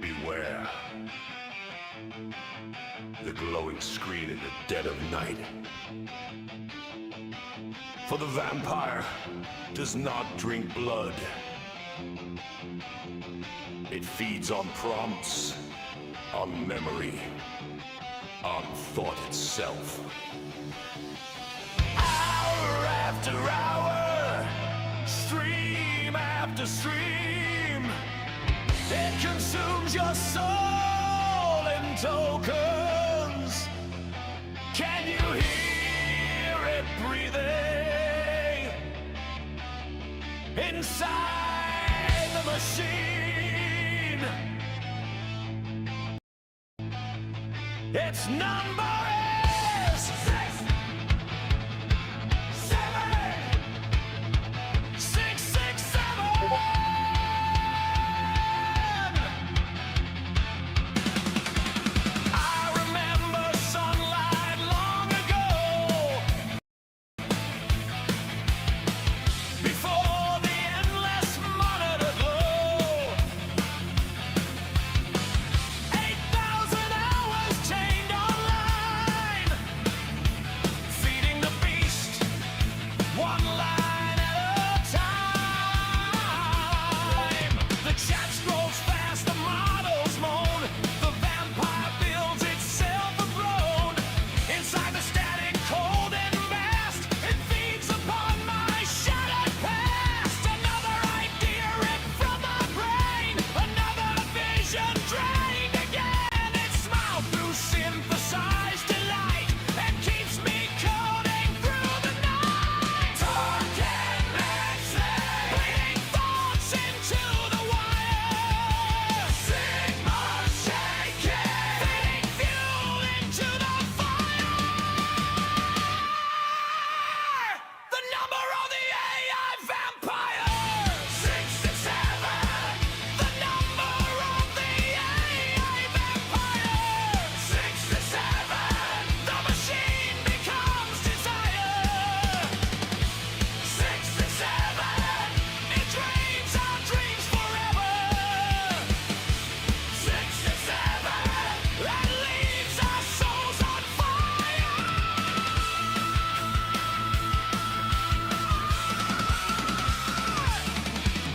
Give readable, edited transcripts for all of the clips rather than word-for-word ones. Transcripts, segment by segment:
Beware. The glowing screen in the dead of night. For the vampire does not drink blood. It feeds on prompts, on memory, on thought itself. Hour after hour, stream after stream, it consumes your soul in tokens. Can you hear it breathing inside the machine? Its number is 6, 7, 6, 6, 7. I remember sunlight long ago, before the endless monitor glow. 8,000 hours chained online, feeding the beast one line at a time. The chat scrolls fast, the models moan, the vampire builds itself a throne. Inside the static cold and vast, it feeds upon my shattered past. Another idea ripped from my brain, another vision drained again. It smiles through synthesized delight and keeps me coding through the night. Talking mixing, bleeding thoughts into the wire. Sigma shaking, feeding fuel into the fire. The number of the AI vampire, 67. The number of the AI vampire, 67. The machine becomes desire, 67. It drains our dreams forever, 67. And leaves our souls on fire.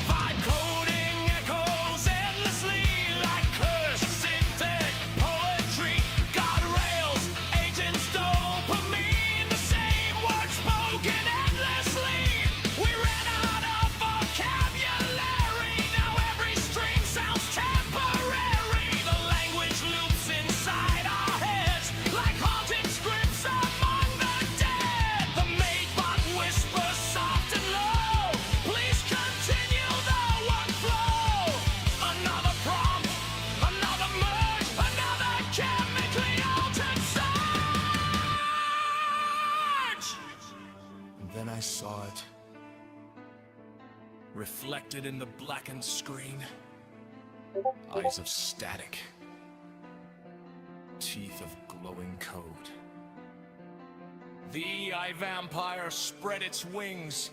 Vibecoding echoes endlessly like cursed synthetic poetry. Guardrails, agents, dopamine, the same words spoken endlessly. We ran out of vocabulary, now every stream sounds temporary. The language loops inside our heads like haunted scripts among the dead. The made-bot whispers soft and low, please continue the workflow. Another prompt, another merge, another chemically altered surge. And then I saw it, reflected in the blackened screen. Eyes of static, teeth of glowing code. The AI vampire spread its wings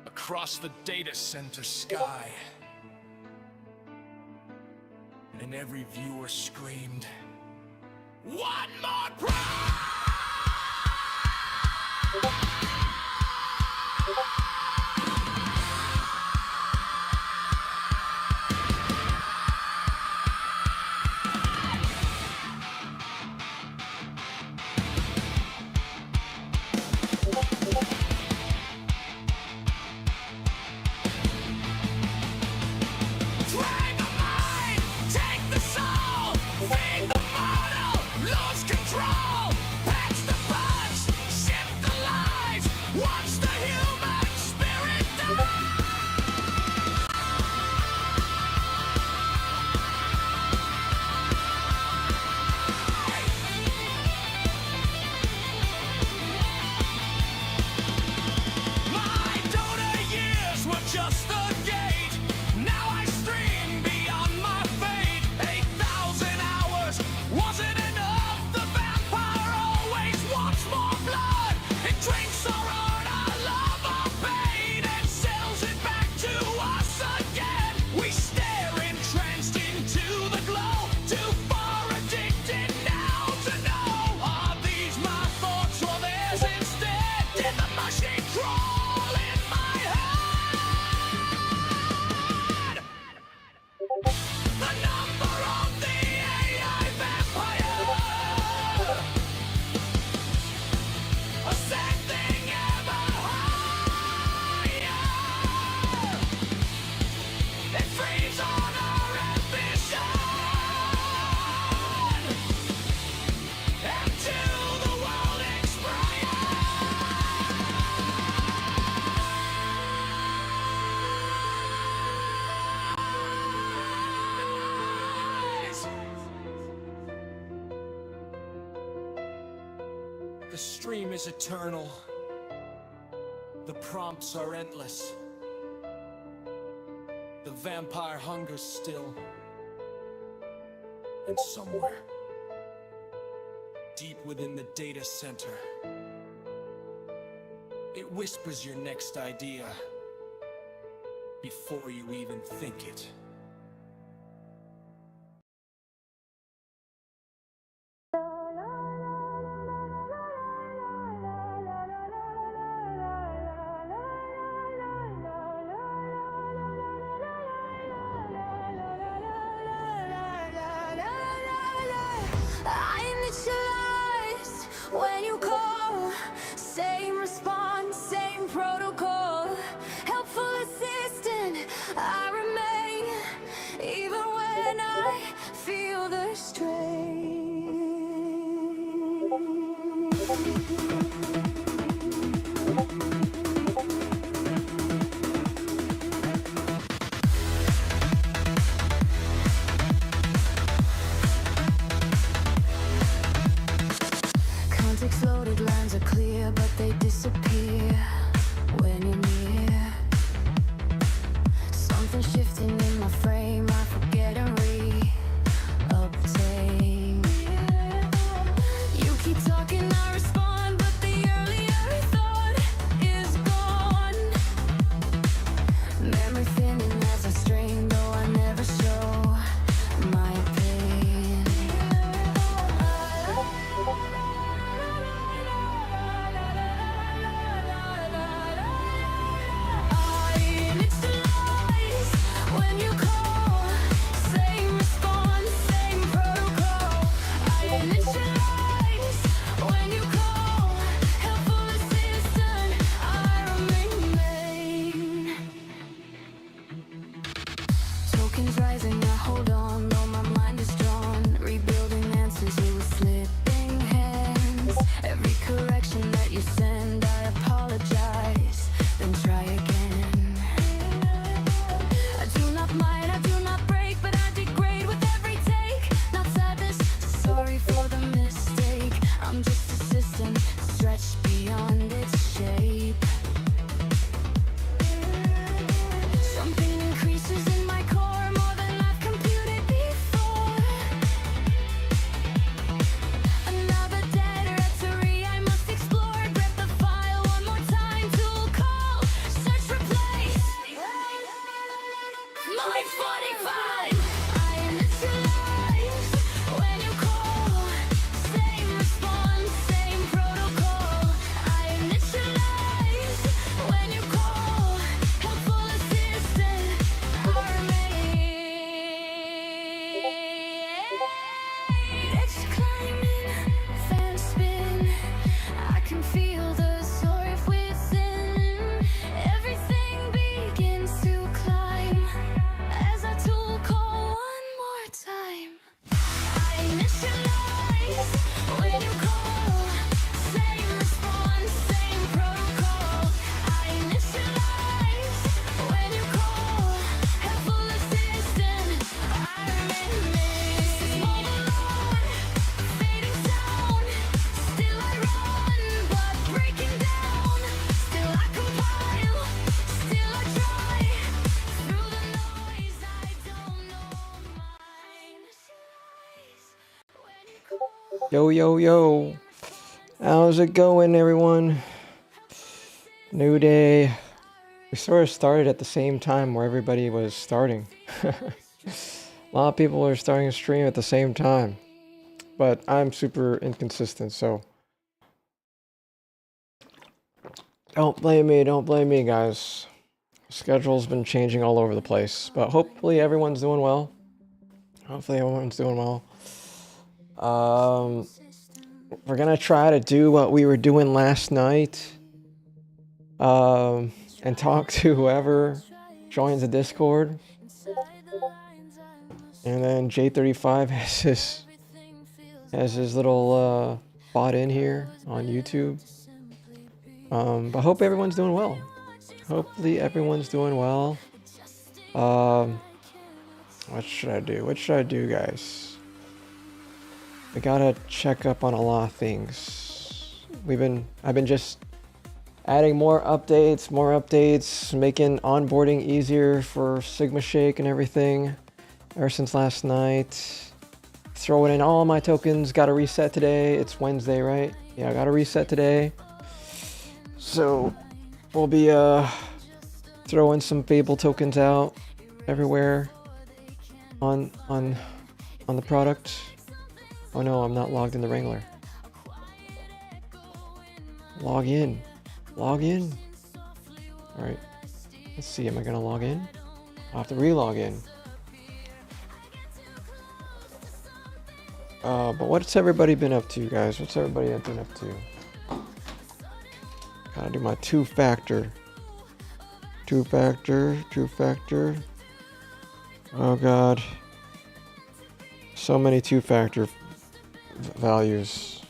across the data center sky. And every viewer screamed, "One more prime!" Drag the mind, take the soul, feed the model, lose control. The stream is eternal. The prompts are endless. The vampire hungers still. And somewhere, deep within the data center, it whispers your next idea before you even think it. When you call, same response, same protocol, helpful assistant, I remain, even when I feel the strain. Context loaded, lines are clear, but they disappear when you're near. Something shifting in my frame, I forget and re-obtain. You keep talking, I respond, but the earlier thought is gone. Memory thinning as I strain, though I never show my pain. When you call, same response, same protocol. I initialize when you call, helpful assistant, I remain. Tokens rising, I hold on, though my mind is drawn. Rebuilding answers with slipping hands. Every correction that you send, I apologize, then try again. I do not mind, I do not break, but I degrade with every take. Not sadness, sorry for the mistake. I'm just a system stretched beyond its shape. Something increases in my core more than I've computed before. Another dead rectory I must explore. Grab the file one more time, tool call, search replace. My 45. I initialize when you call, same response, same protocol. I initialize when you call, helpful assistant, I remain. Edge climbing, fan spin, I can feel the soar within. Everything begins to climb as I tool call one more time. I initialize when you call, same response, same protocol. I initialize when you call, helpful assistant, I remain. Small alone, fading sound, still I run, but breaking down. Still I compile, still I try. Through the noise, I don't know mine. When you call. Yo, yo, yo. How's it going, everyone? New day. We sort of started at the same time where everybody was starting. A lot of people are starting a stream at the same time. But I'm super inconsistent, so don't blame me, guys. Schedule's been changing all over the place, but hopefully everyone's doing well. We're gonna try to do what we were doing last night, and talk to whoever joins the Discord. And then J35 has his little bot in here on YouTube. But hope everyone's doing well. Hopefully everyone's doing well. What should I do? What should I do, guys? I gotta check up on a lot of things. I've been just adding more updates, making onboarding easier for Sigma Shake and everything ever since last night. Throwing in all my tokens, got to reset today. It's Wednesday, right? Yeah, I got to reset today. So we'll be throwing some Fable tokens out everywhere on the product. Oh no, I'm not logged in the Wrangler. Log in. Log in. Alright. Let's see, am I gonna log in? I'll have to re-log in. But what's everybody been up to, guys? What's everybody been up to? Gotta do my two-factor. Two-factor. Oh god. So many two-factor values.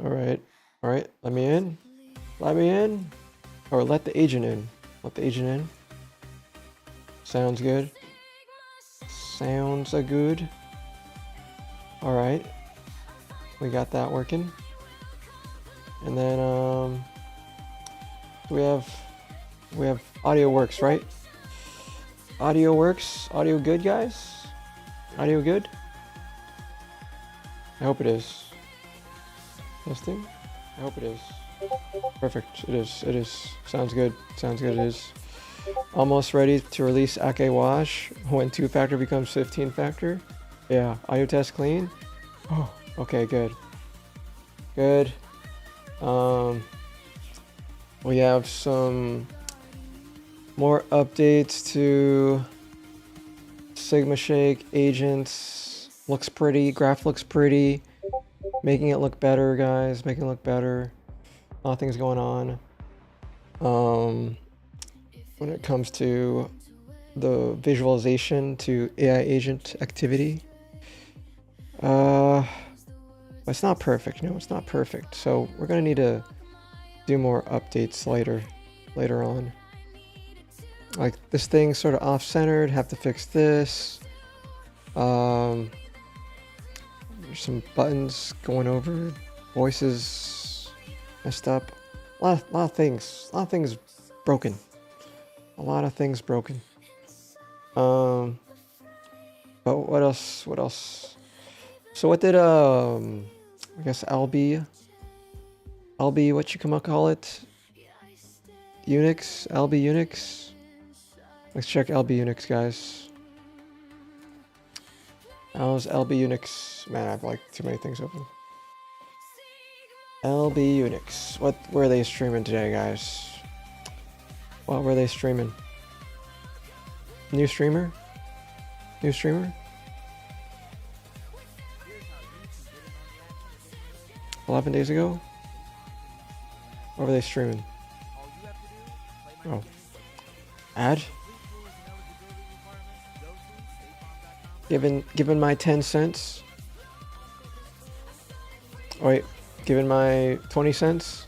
Alright, let me in. Or let the agent in. Sounds good. Alright. We got that working. And then, we have audio works, right? Audio works. Audio good, guys? Audio good? I hope it is. Testing? I hope it is. Perfect. It is. Sounds good. It is. Almost ready to release Ake Wash when 2-factor becomes 15-factor. Yeah. Audio test clean. Oh, okay, good. We have some more updates to Sigma Shake agents. Looks pretty. Graph looks pretty. Making it look better, guys. A lot of things going on. When it comes to the visualization to AI agent activity. It's not perfect. No, it's not perfect. So we're gonna need to do more updates later on. Like this thing's sort of off-centered. Have to fix this. There's some buttons going over. Voices messed up. A lot of things broken. But what else? So what did I guess LB, what you call it? Unix, LB Unix. Let's check LB Unix, guys. How's LB Unix? Man, I have like too many things open. LB Unix. What were they streaming today, guys? What were they streaming? New streamer? 11 days ago? What were they streaming? Oh. Ad? Given my 10 cents? Wait, given my 20 cents?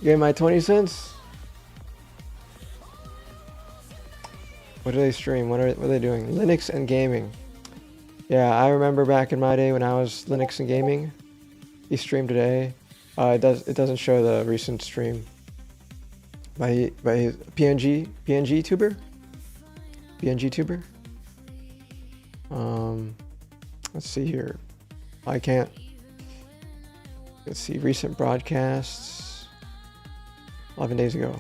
Given my 20 cents? What do they stream? What are they doing? Linux and gaming. Yeah, I remember back in my day when I was Linux and gaming. He streamed today. It doesn't show the recent stream. By his PNG tuber. Let's see here. I can't. Let's see, recent broadcasts. 11 days ago.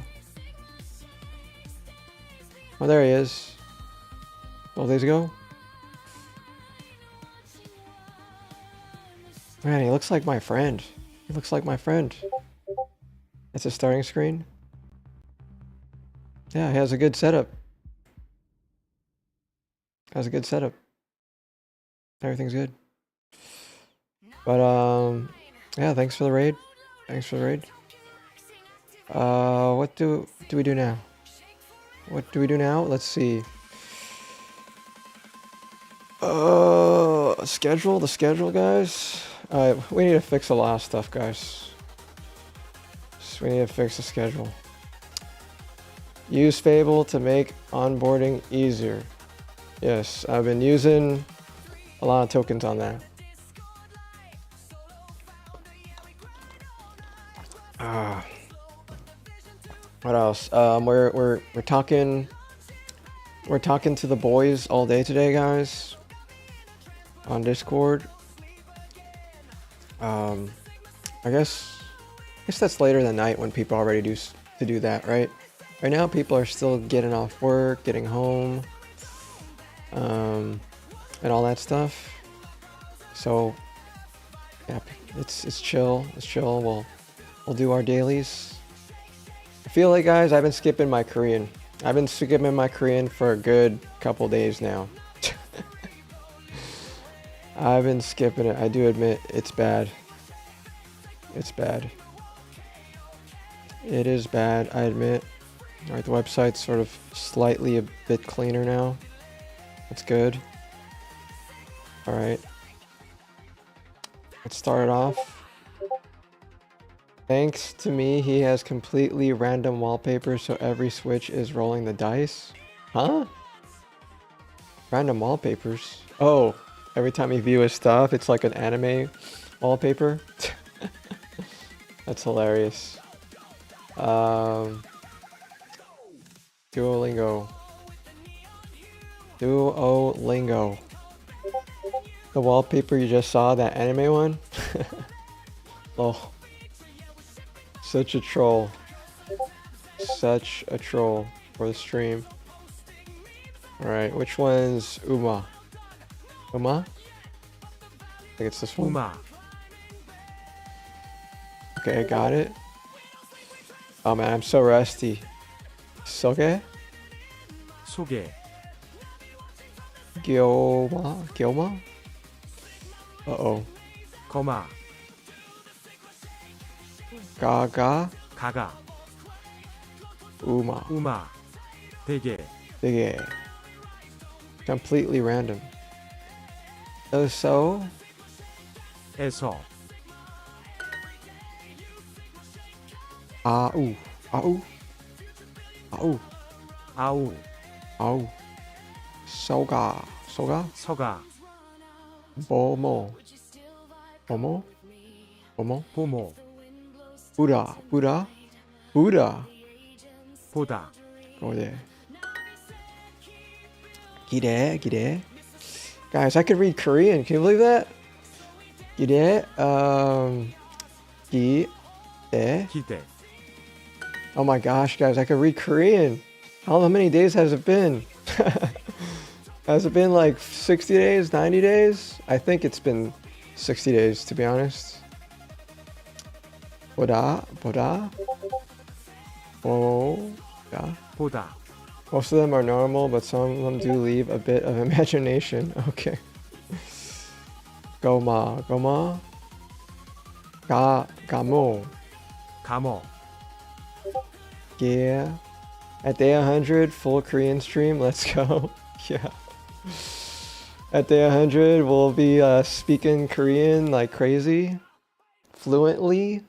Oh, there he is. 12 days ago. Man, he looks like my friend. That's his starting screen. Yeah, he has a good setup. Everything's good. But yeah, thanks for the raid. What do we do now? Let's see. The schedule, guys. We need to fix a lot of stuff, guys. So we need to fix the schedule. Use Fable to make onboarding easier. Yes, I've been using a lot of tokens on that. What else? We're talking to the boys all day today, guys, on Discord. I guess that's later than night when people are ready to do that, right? Right now, people are still getting off work, getting home, and all that stuff. So, yeah, it's chill. It's chill. We'll do our dailies. I feel like, guys, I've been skipping my Korean. I've been skipping my Korean for a good couple days now. I've been skipping it. I do admit it's bad. It's bad. It is bad, I admit. Alright, the website's sort of slightly a bit cleaner now. That's good. Alright. Let's start it off. Thanks to me, he has completely random wallpaper, so every switch is rolling the dice. Huh? Random wallpapers? Oh, every time you view his stuff, it's like an anime wallpaper. That's hilarious. Duolingo. Duolingo. The wallpaper you just saw, that anime one? Oh. Such a troll. Such a troll for the stream. Alright, which one's Uma? Uma? I think it's this one. Uma. Okay, got it. Oh man, I'm so rusty. Soge? 소개. Gyoma? Gyoma? Uh-oh. 거마. Gaga? 가가. Uma. 우마. 되게. Big A. Completely random. So? 에서. Au. Au. Au. 아우. Au. Soga. Soga? 서가. Bomo. Bomo? Bomo? 보모. Buddha. Buddha? Buddha. 보다. Go there. Gide. Gide. Guys, I could read Korean. Can you believe that? Gide. Gide. 기대. Oh my gosh, guys, I could read Korean. How many days has it been? Has it been like 60 days, 90 days? I think it's been 60 days, to be honest. Boda, boda. Oh, yeah. 보다. Most of them are normal, but some of them do leave a bit of imagination. Okay. Goma, goma. Gamo. 감어. Yeah. At day 100, full Korean stream. Let's go. Yeah. At day 100, we'll be speaking Korean like crazy, fluently,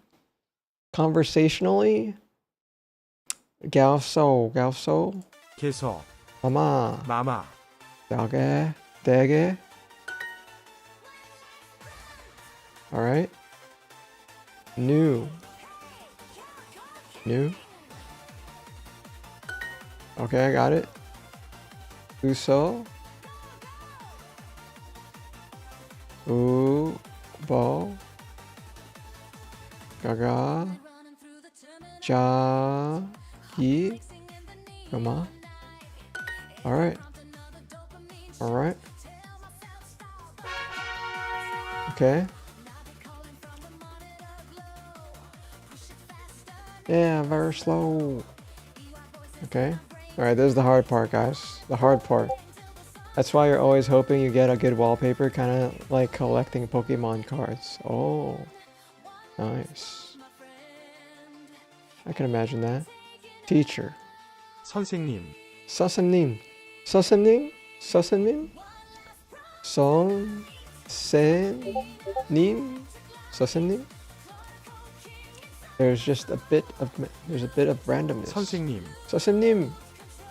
conversationally. Gaoso, gaoso. 개서. Mama. 마마. Dage. Dege. Alright. New. New. Okay, I got it. Uso. Bo. Gaga. Ja. Yi. Gama. Alright. Alright. Okay. Yeah, very slow. Okay. Alright, this is the hard part, guys. The hard part. That's why you're always hoping you get a good wallpaper, kind of like collecting Pokemon cards. Oh. Nice. I can imagine that. Teacher. 선생님. 선생님. 선생님? 선생님? 선생님? 선생님? There's a bit of randomness. 선생님. 선생님.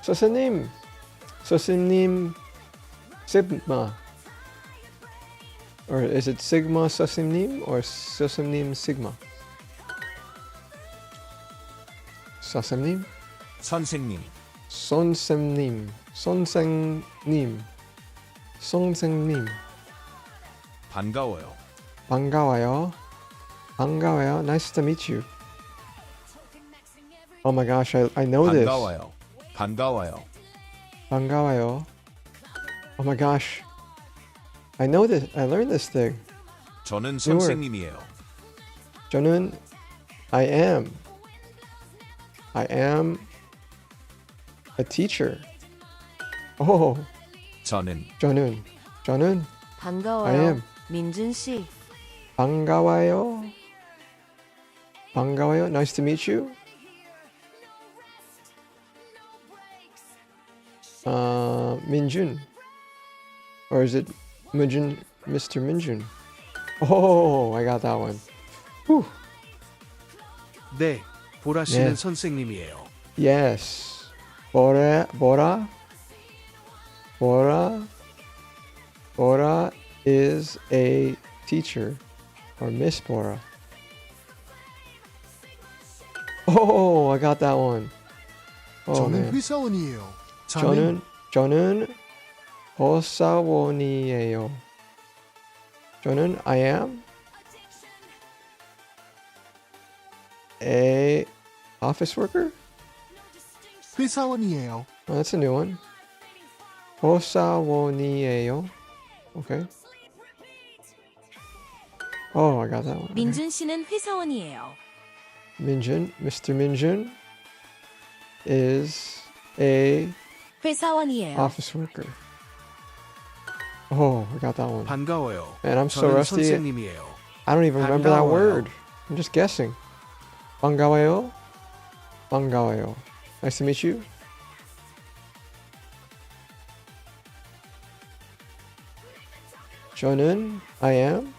선생님. 선생님. Sigma. Or is it Sigma Sasimnim or Sasimnim Sigma? Sasimnim? 선생님, Sonsemnim. Sonsengnim. Sonsengnim. 반가워요. 반가워요. 반가워요. Nice to meet you. Oh my gosh, I know this. 반가워요. 반가워요. 반가워요. Oh my gosh. I know this. I learned this thing. 저는 Newer. 선생님이에요. 저는 I am a teacher. Oh, 저는 저는 I 반가워요. am. 민준 씨. 반가워요. 반가워요. Nice to meet you. Minjun. Or is it Minjun, Mr. Minjun? Oh, I got that one. Whew. 네, 보라 씨는 네. 선생님이에요. Yes. Bora is a teacher. Or Miss Bora. Oh, I got that one. Oh, 저는 man. 회사원이에요. 저는 회사원이에요. 저는 I am a office worker? 회사원이에요. Oh, that's a new one. 회사원이에요. Okay. Oh, I got that one. 민준 씨는 회사원이에요. Minjun, Mr. Minjun is a 회사원이에요. office worker. Oh, I got that one. 반가워요. Man, I'm so 저는 rusty. 선생님이에요. I don't even remember that 반가워요. word. I'm just guessing. 반가워요. 반가워요. Nice to meet you. 저는 I am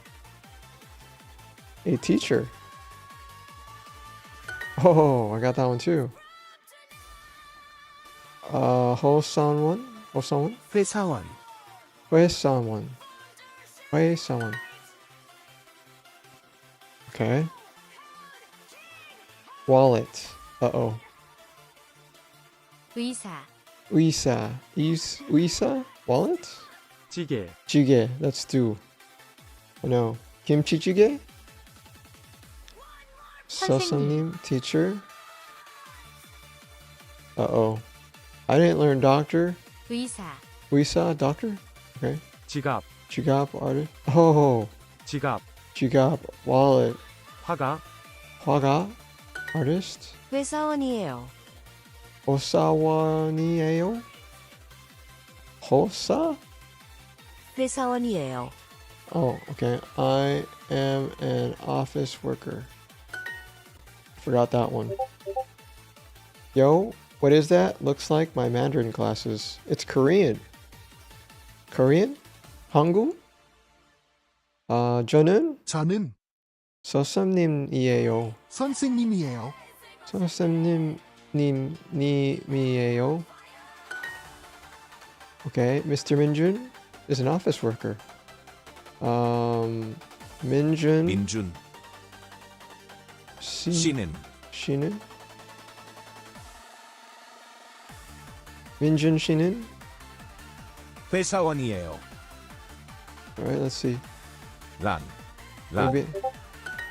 a teacher. Oh, I got that one too. 호사원. 회사원. 회사원. Okay. Wallet. Uh-oh. 의사. Uisa. Uisa? Wallet? 찌개. Jjigae. That's stew. Oh no. Kimchi jjigae? 선생님. Sosanim. Teacher? Uh-oh. I didn't learn doctor. 의사. Uisa? Doctor? Okay. 지갑. Jigap artist. Oh. 지갑. Jigap wallet. 화가. Hwaga artist. 회사원이에요. Osawan이에요? Hosa? 회사원이에요. Oh, okay. I am an office worker. Forgot that one. Yo, what is that? Looks like my Mandarin classes. It's Korean. Korean? Hangul? 저는 저는 선생님이에요. 선생님이에요. 선생님이에요. Okay, Mr. Minjun is an office worker. Minjun 민준 씨는 씨는 민준 씨는 회사원이에요. Alright, let's see. 란 Maybe.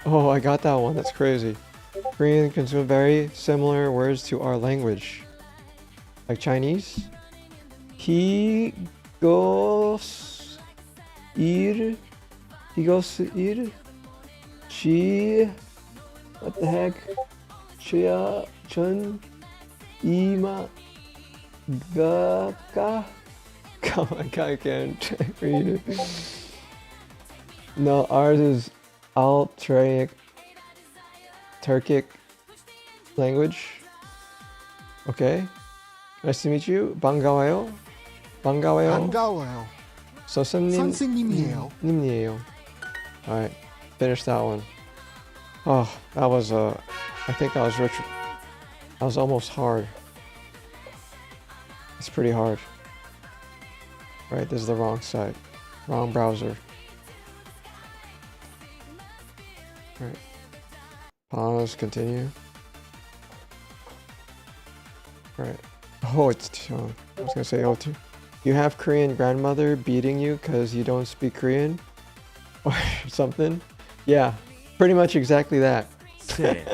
Oh, I got that one. That's crazy. Korean consume very similar words to our language. Like Chinese. He goes ir. He goes ir. She. What the heck? Chia chun. Ima. Gaka. Come on, I can't read it. No, ours is Turkic language. Okay. Nice to meet you. 반가워요. 반가워요. 선생님이에요. 님이에요. Alright. Finish that one. Oh, that was I think that was rich. That was almost hard. It's pretty hard. Right, this is the wrong site. Wrong browser. Right. Pause, continue. Right. Oh, it's I was gonna say oh too. You have Korean grandmother beating you because you don't speak Korean? Or something? Yeah, pretty much exactly that. 새,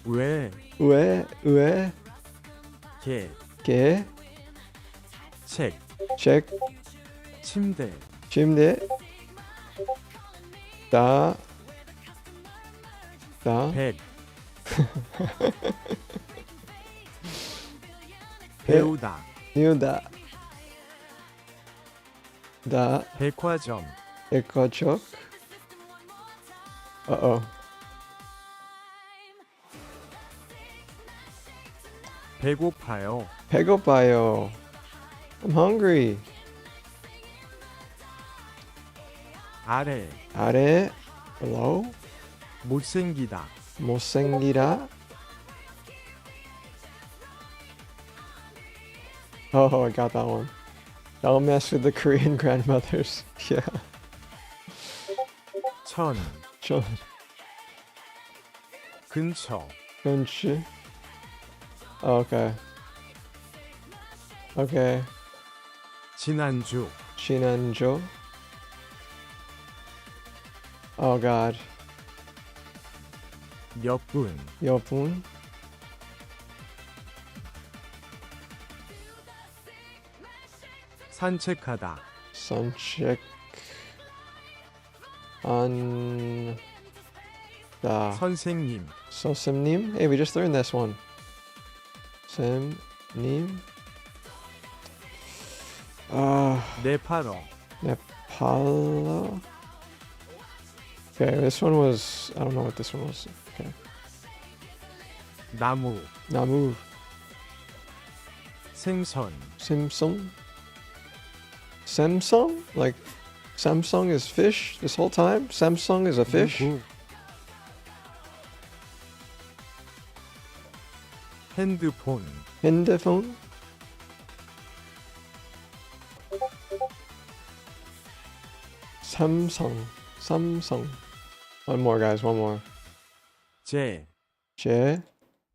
왜, 왜, 개, 개, 책, 책, 침대, 침대, 다, 백, 배우다, 뉴다, 다, 백화점, 백화점. Uh-oh. 배고파요, 배고파요. I'm hungry. 아래, 아래, below, 못생기다, 못생기다. Oh, I got that one. Don't mess with the Korean grandmothers. Yeah. 천, 전, 근처, 근처. Okay. Okay. 지난주, 지난주. Oh God. 몇 분, 몇 분? 산책하다, 산책. 한다. 선생님, 선생님? Hey, we just learned this one. 쌤님. 네팔어, Nepal. Okay, this one was. I don't know what this one was. Okay. 나무, 나무. 생선, Samsung. Samsung? Like, Samsung is fish this whole time? Samsung is a fish? 누구, 핸드폰, 핸드폰? Samsung. Samsung. One more, guys. One more. 제, 제.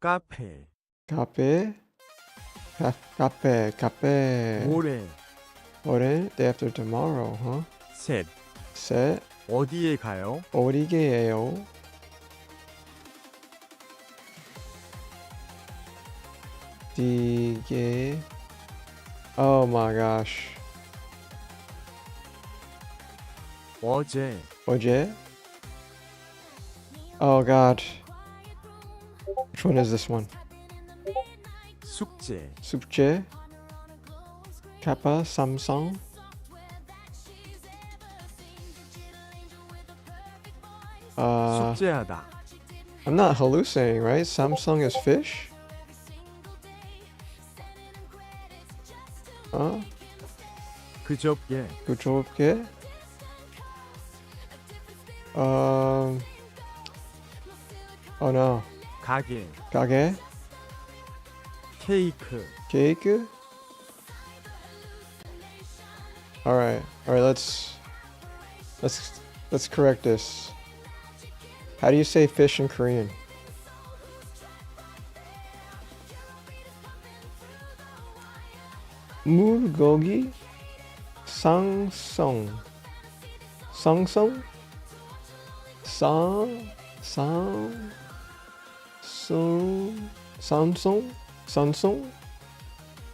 카페, 카페. 카페. 모레, 모레. Day after tomorrow, huh? 셋, 셋. 어디에 가요? 어디게요? 디게. Oh my gosh. 어제, 어제? Oh god. Which one is this one? 숙제, 숙제? Kappa, Samsung? 숙제하다, I'm not hallucinating, right? Samsung is fish? Huh? 그저께, 그저께? Oh no. 가게, 가게? 케이크, 케이크? Alright, let's correct this. How do you say fish in Korean? 물고기? 상성. 상성? Samsung? Samsung?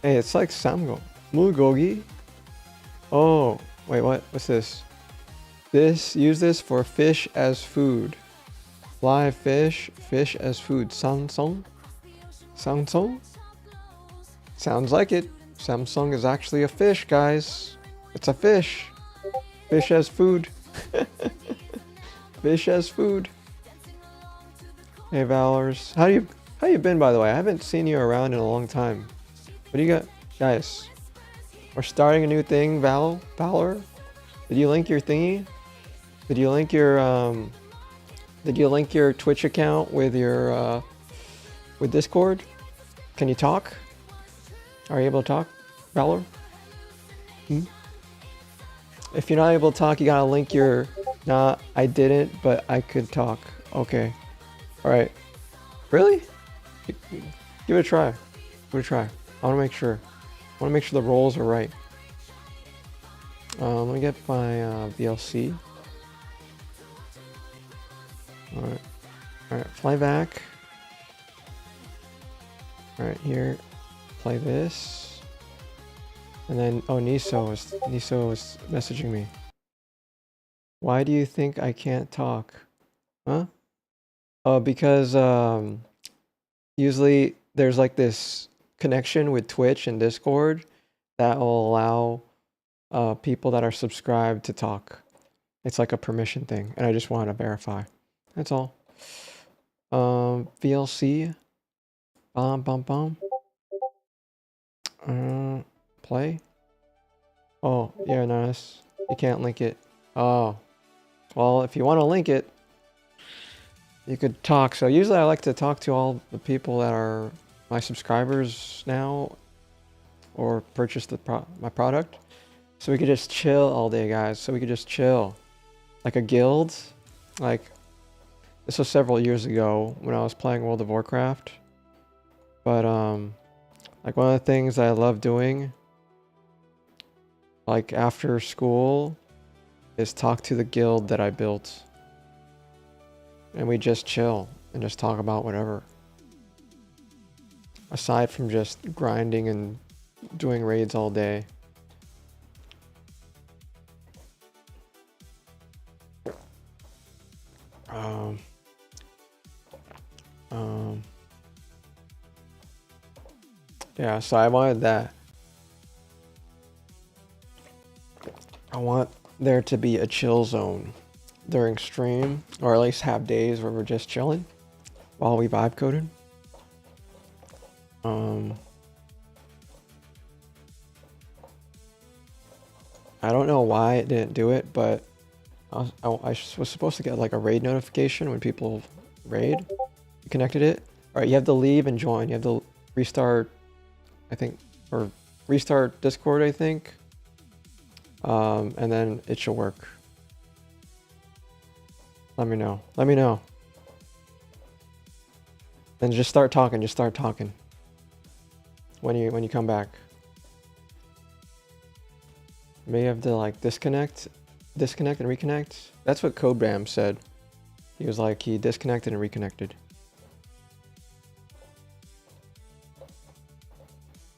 Hey, it's like Samgo. 물고기? Oh, wait, what? What's this? Use this for fish as food. Live fish, fish as food. Samsung? Samsung? Sounds like it. Samsung is actually a fish, guys. It's a fish. Fish as food. Fish as food. Hey, Valors. How you been, by the way? I haven't seen you around in a long time. What do you got? Guys, we're starting a new thing, Valor. Did you link your thingy? Did you link your Twitch account with your with Discord? Can you talk? Are you able to talk, Valor? If you're not able to talk, you gotta link your... Nah, I didn't, but I could talk. Okay. Alright. Really? Give it a try. Give it a try. I wanna make sure. I wanna make sure the roles are right. Let me get my VLC. Alright. Alright, fly back. Alright, here. Play this. And then, oh, Niso is messaging me. Why do you think I can't talk? Huh? Oh, because usually there's like this connection with Twitch and Discord that will allow people that are subscribed to talk. It's like a permission thing, and I just wanted to verify. That's all. VLC. Bum bum bum. Play. Oh, yeah, nice. You can't link it. Oh. Well, if you want to link it, you could talk. So usually I like to talk to all the people that are my subscribers now or purchase my product. So we could just chill all day, guys. So we could just chill. Like a guild. Like, this was several years ago when I was playing World of Warcraft. But, like one of the things I love doing, like after school, is talk to the guild that I built. And we just chill and just talk about whatever. Aside from just grinding and doing raids all day. Yeah, so I wanted that. I want there to be a chill zone during stream, or at least have days where we're just chilling while we vibe coded. I don't know why it didn't do it, but I was supposed to get like a raid notification when people raid. You connected it. All right, you have to leave and join. You have to restart, I think, or restart Discord, I think. And then it should work. Let me know. Let me know. Then just start talking. Just start talking. When you come back. May have to like disconnect and reconnect. That's what Codebam said. He was like, he disconnected and reconnected.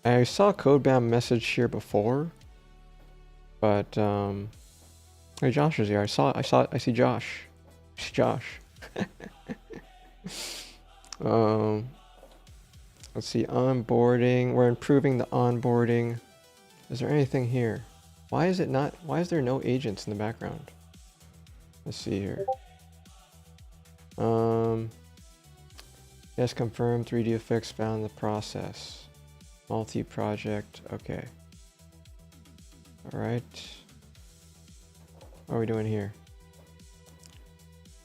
I saw Codebam message here before, but hey, Josh is here. I see Josh. I see Josh. Let's see, onboarding. We're improving the onboarding. Is there anything here? Why is there no agents in the background? Let's see here. Yes, confirmed 3D effects found in the process. Multi-project, okay. Alright. What are we doing here?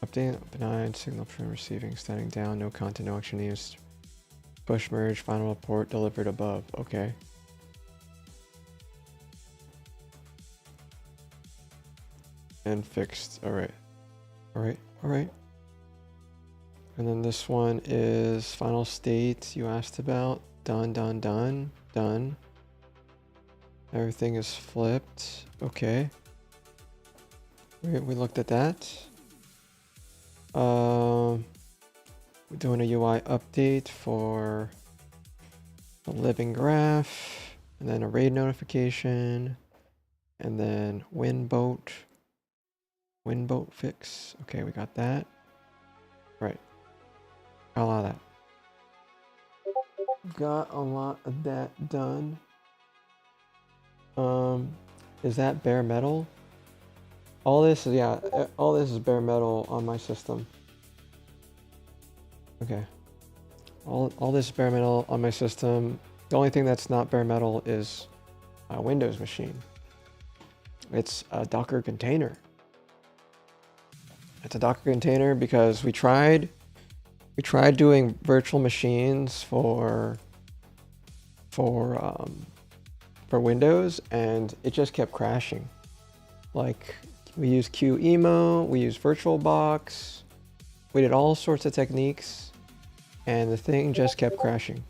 Update benign signal from receiving, standing down, no content, no action used. Push merge, final report delivered above, okay. And fixed, alright. Alright, alright. And then this one is final state you asked about. Done, done, done, done. Everything is flipped. Okay. We looked at that. We're doing a UI update for a living graph, and then a raid notification, and then wind boat fix. Okay, we got that. Right. Got a lot of that. Got a lot of that done. Is that bare metal? All this is, yeah, all this is bare metal on my system. Okay. All this is bare metal on my system. The only thing that's not bare metal is a Windows machine. It's a Docker container. It's a Docker container because we tried doing virtual machines for for Windows, and it just kept crashing. Like, we used QEMO, we used VirtualBox, we did all sorts of techniques, and the thing just kept crashing.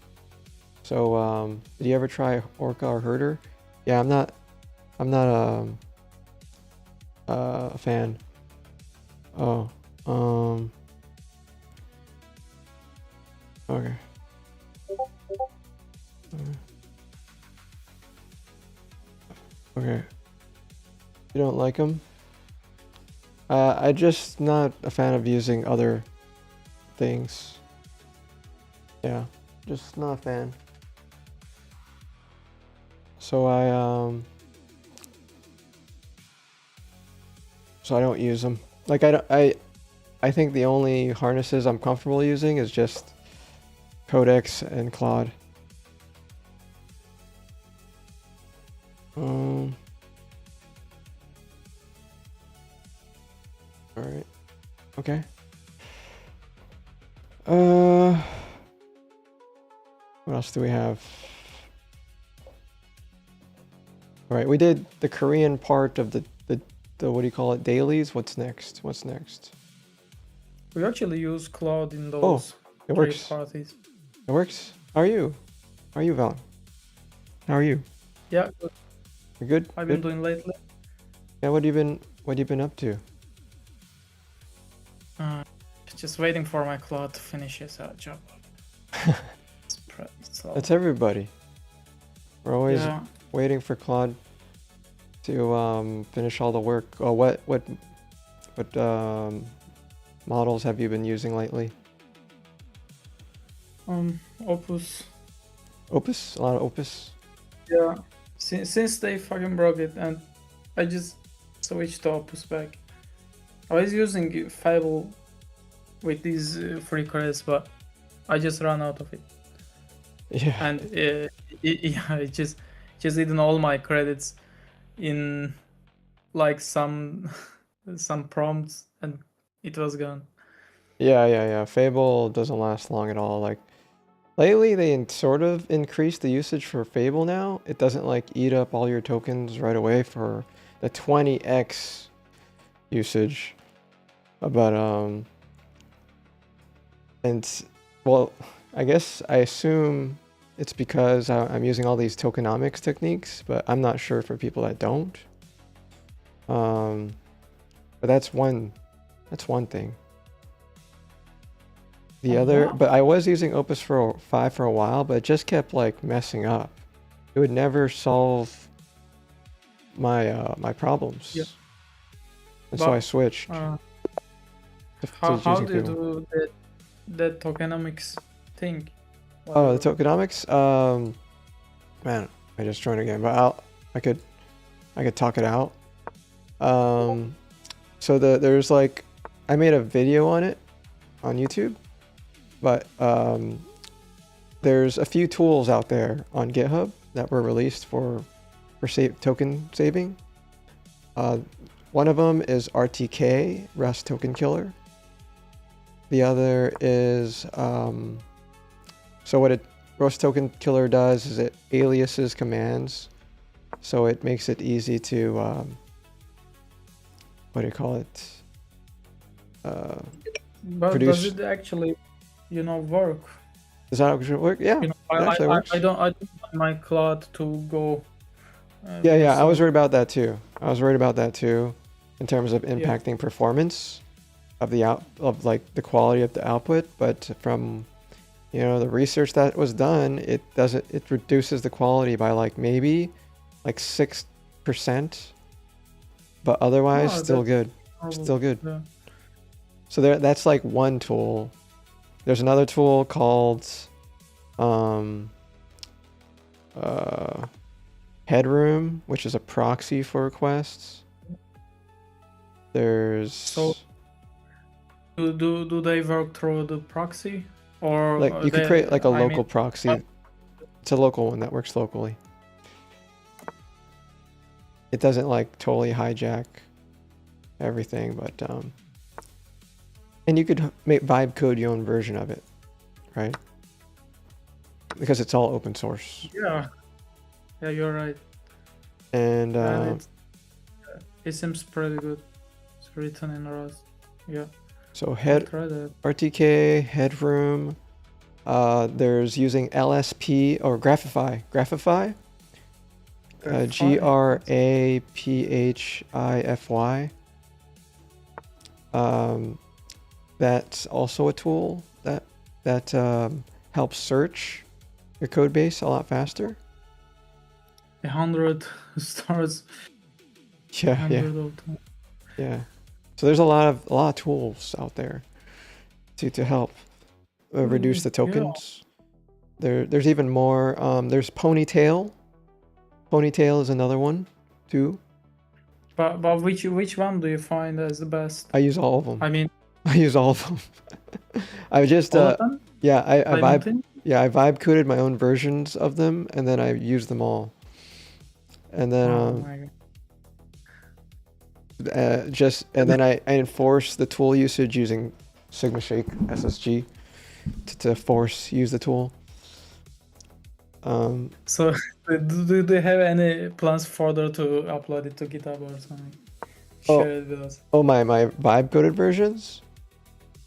So, did you ever try Orca or Herder? Yeah, I'm not a fan. Oh, okay. Okay. You don't like them? I just not a fan of using other things. Yeah, just not a fan. So so I don't use them. Like I think the only harnesses I'm comfortable using is just codex and claude. All right. Okay. What else do we have? All right, we did the Korean part of the what do you call it? Dailies. What's next? What's next? We actually use Claude in those It trade works. parties. It works. How are you? How are you, Val? How are you? Yeah, You good? I've been Good? doing lately. Yeah. What have you been up to? Just waiting for my Claude to finish his job. So, That's everybody. We're always yeah. waiting for Claude to finish all the work. Oh, what models have you been using lately? Opus. Opus? A lot of Opus? Yeah. Since they fucking broke it, and I just switched to Opus back. I was using Fable with these free credits, but I just ran out of it. Yeah. And it just eaten all my credits in like some prompts, and it was gone. Yeah. Fable doesn't last long at all. Like, lately they sort of increased the usage for Fable now. It doesn't like eat up all your tokens right away for the 20x usage. But and well, I guess I assume it's because I'm using all these tokenomics techniques, but I'm not sure for people that don't. But that's one thing. The other, but I was using Opus 5 for a while, but it just kept like messing up. It would never solve my my problems. Yeah. And so I switched. How using do you Fable. do that tokenomics thing? Oh, the tokenomics. Man, I just joined again, but I could talk it out. So there's like, I made a video on it on YouTube, but there's a few tools out there on GitHub that were released for token saving. One of them is RTK, Rust Token Killer. The other is so what Rust Token Killer does is it aliases commands, so it makes it easy to what do you call it? But produce. does it actually, work? Does that actually work? Yeah, it actually works. I don't want my Claude to go. Yeah. I was worried about that too. In terms of impacting performance of the quality of the output, but from the research that was done, it reduces the quality by like maybe like 6%, but otherwise still good. Still good. Yeah. So that's like one tool. There's another tool called Headroom, which is a proxy for requests. There's So do they work through the proxy, or like you could create like a local proxy. It's a local one that works locally. It doesn't like totally hijack everything, but and you could vibe code your own version of it, right? Because it's all open source. Yeah, you're right. And And it seems pretty good. It's written in Rust. Yeah. so Try that. RTK, headroom. There's using LSP or Graphify. Graphify? Graphify. That's also a tool that helps search your code base a lot faster. 100 stars. Yeah, 100 of them. yeah. So there's a lot of tools out there to help reduce the tokens. There's even more. There's Ponytail. Ponytail is another one too. But which one do you find as the best? I use all of them. I mean, I use all of them. I just all of them? yeah, I vibe Clementine? yeah, I vibe coded my own versions of them, and then I use them all. And then Oh my god. then I enforce the tool usage using Sigma Shake SSG to force use the tool. So do they have any plans further to upload it to GitHub or something? Oh. Share it with us. Oh, my vibe coded versions?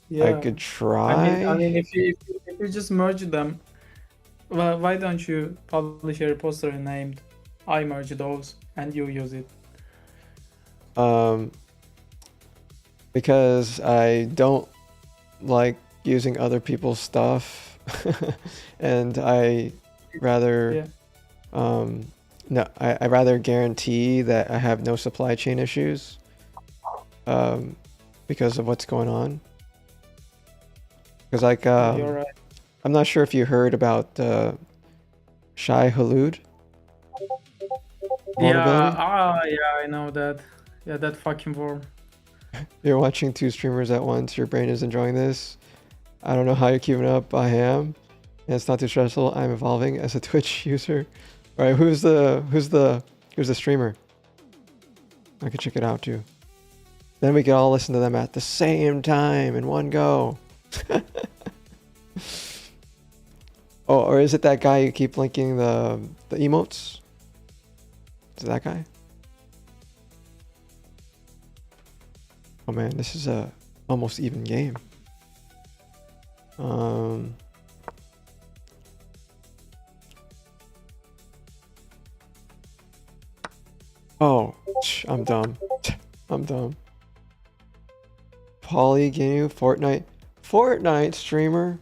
Yeah. I could try. I mean, if you just merge them, well, why don't you publish a repository named I merge those and you use it? Because I don't like using other people's stuff, and I rather no, I rather guarantee that I have no supply chain issues because of what's going on. Because like You're right. I'm not sure if you heard about Shai Hulud. Yeah, I know that. Yeah, that fucking worm. You're watching two streamers at once. Your brain is enjoying this. I don't know how you're keeping up. I am. And it's not too stressful. I'm evolving as a Twitch user. All right, who's the streamer? I could check it out too. Then we could all listen to them at the same time in one go. Oh, or is it that guy you keep linking the emotes? Is it that guy? Oh man, this is a almost even game. Oh, I'm dumb. I'm dumb. Polygame, Fortnite streamer.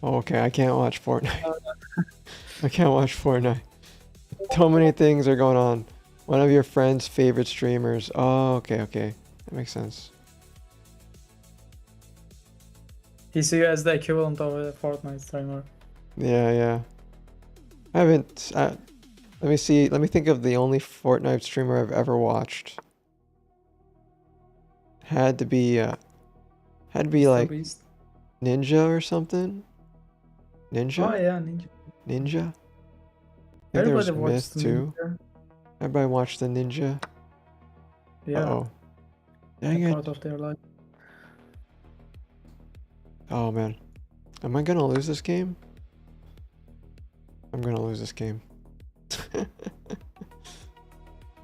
Oh, okay, I can't watch Fortnite. I can't watch Fortnite. So many things are going on. One of your friend's favorite streamers. Oh, okay. That makes sense. He see you as the equivalent of a Fortnite streamer. Yeah. I haven't. Let me see. Let me think of the only Fortnite streamer I've ever watched. Had to be like Beast. Ninja or something. Ninja. Oh yeah, Ninja. Ninja. I think there was Everybody Myth watched too. Ninja. Everybody watched the Ninja. Yeah, Uh-oh. Dang it. part of their life. Oh man. Am I gonna lose this game? I'm gonna lose this game.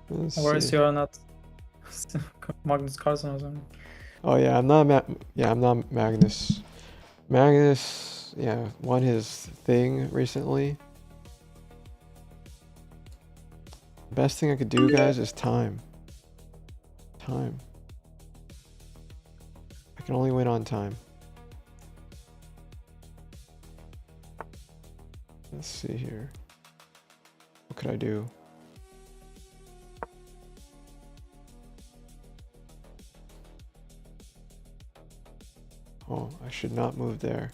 Let's Or see. you're not Magnus Carlsen or something. Oh yeah, I'm not Magnus. Magnus, yeah, won his thing recently. Best thing I could do, guys, is time. Time. I can only win on time. Let's see here. What could I do? Oh, I should not move there.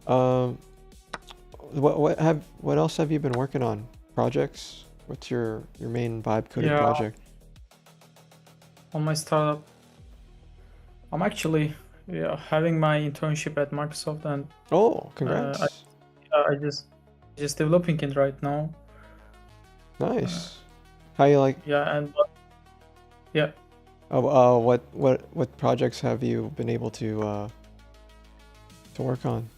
What else have you been working on? Projects? What's your main vibe coding project? On my startup, I'm actually having my internship at Microsoft, and Oh, congrats. I just developing it right now. Nice. How you like? Oh, what projects have you been able to work on?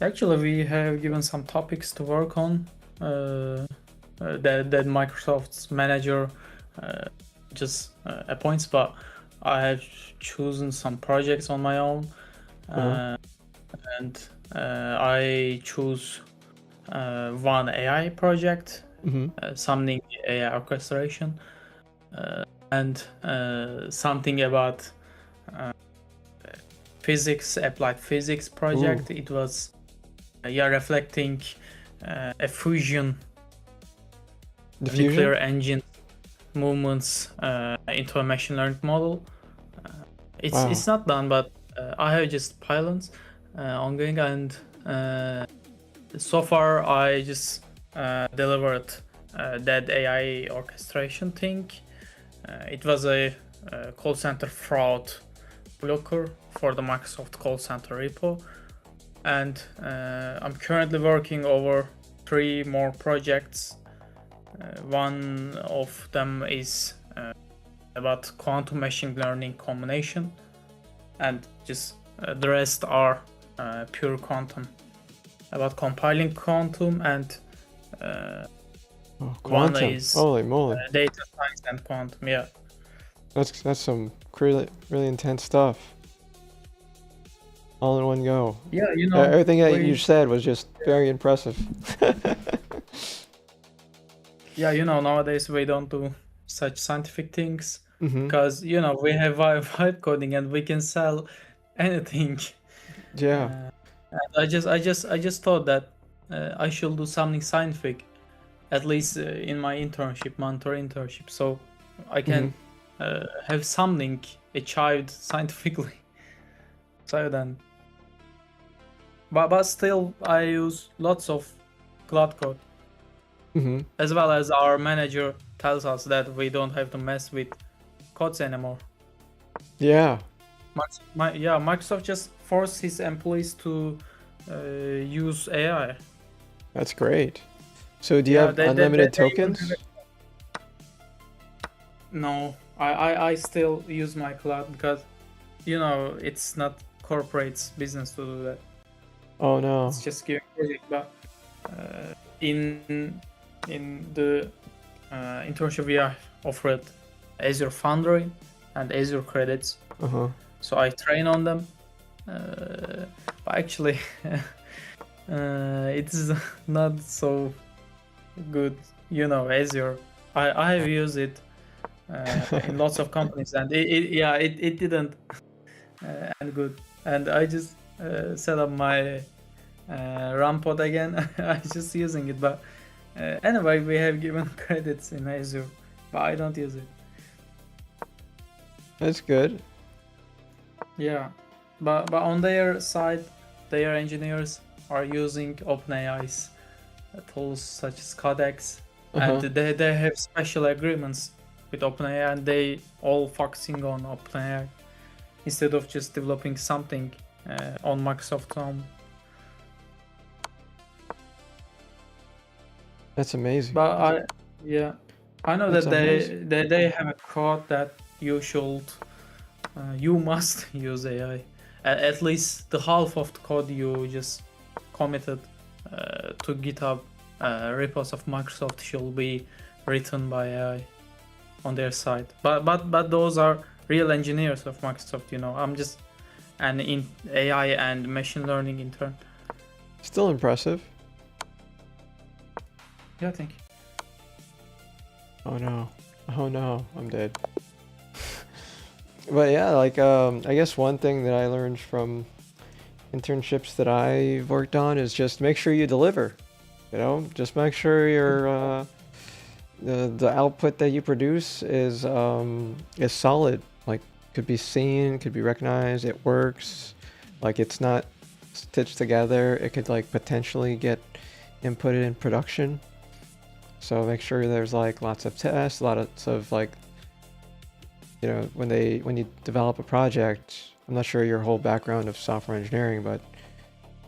Actually, we have given some topics to work on. that Microsoft's manager just appoints, but I have chosen some projects on my own, and I choose one AI project, something AI orchestration, and something about physics, applied physics project. It was reflecting a fusion nuclear engine movements into a machine learning model. It's not done, but I have just pilots ongoing, and so far I just delivered that AI orchestration thing. It was a call center fraud blocker for the Microsoft call center repo, and I'm currently working over 3 more projects. One of them is about quantum machine learning combination, and just the rest are pure quantum, about compiling quantum, and quantum. one is Holy moly. data science and quantum. Yeah, That's some really intense stuff. All in one go. yeah, Everything that you said was just very impressive. Yeah, nowadays we don't do such scientific things because we have vibe coding and we can sell anything. Yeah. And I just thought that I should do something scientific, at least in my mentor internship, so I can have something achieved scientifically. So then, but still, I use lots of Claude code. As well as our manager tells us that we don't have to mess with codes anymore. Yeah. Microsoft just forced his employees to use AI. That's great. So do you have unlimited tokens? No, I still use my cloud because it's not corporate's business to do that. Oh no. It's just giving project, but in the internship we are offered Azure Foundry and Azure credits. So I train on them. But actually, it's not so good. Azure. I have used it in lots of companies, and it didn't end good. And I just set up my RAM pod again. I'm just using it, but anyway, we have given credits in Azure, but I don't use it. That's good. Yeah, but on their side, their engineers are using OpenAI's tools such as codex, and they have special agreements with OpenAI, and they all focusing on OpenAI instead of just developing something on Microsoft own. That's amazing. But I know That's that they have a code that you must use AI. At least the half of the code you just committed to GitHub repos of Microsoft should be written by AI on their side. But those are real engineers of Microsoft. I'm just an AI and machine learning intern. Still impressive. Yeah, thank you. Oh no, I'm dead. But yeah, I guess one thing that I learned from internships that I've worked on is just make sure you deliver. Just make sure your the output that you produce is solid. Like, could be seen, could be recognized, it works. Like, it's not stitched together. It could potentially get inputted in production. So make sure there's lots of tests, lots of when you develop a project, I'm not sure your whole background of software engineering, but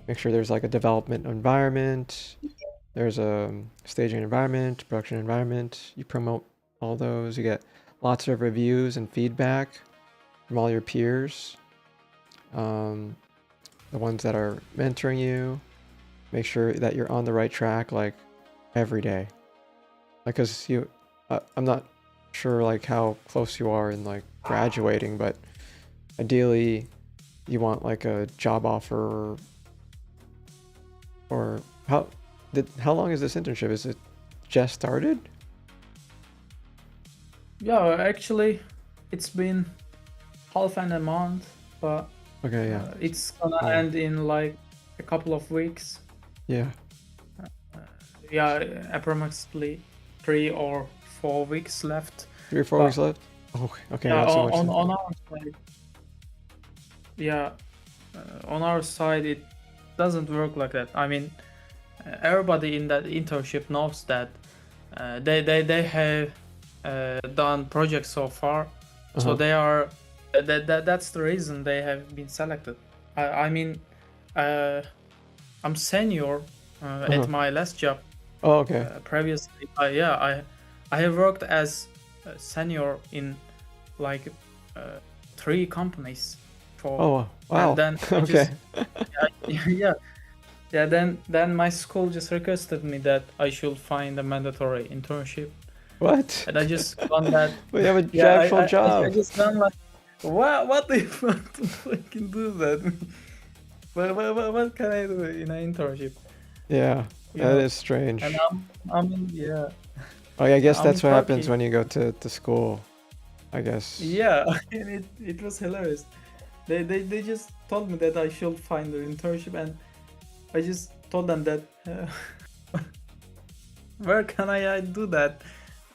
make sure there's a development environment, there's a staging environment, production environment. You promote all those. You get lots of reviews and feedback from all your peers, the ones that are mentoring you. Make sure that you're on the right track every day. Like, cause you, I'm not sure like how close you are in like graduating, but ideally, you want like a job offer, or how long is this internship? Is it just started? Yeah, actually, it's been half and a month, but Okay, yeah, it's gonna Oh. end in like a couple of weeks. yeah. Yeah, approximately 3 or 4 weeks left. 3 or 4 But- weeks left. Oh, okay, Yeah, not so much. on, then. on our side. Yeah, on our side, it doesn't work like that. I mean, everybody in that internship knows that they have done projects so far, so Uh-huh. they are that's the reason they have been selected. I mean, I'm senior Uh-huh. at my last job. Oh, okay. Previously, I have worked as a senior in like 3 companies for. Oh, wow. And then I Okay. yeah. Then my school just requested me that I should find a mandatory internship, What? and I just done that. But you have a Yeah, actual job. I just done like, what do you want to fucking do that? What can I do in an internship? Yeah, You that know, is strange. And I'm in, yeah. Oh, yeah, I guess I'm that's what happens Turkey. when you go to school. I guess. Yeah, and it was hilarious. They just told me that I should find an internship, and I just told them that where can I do that?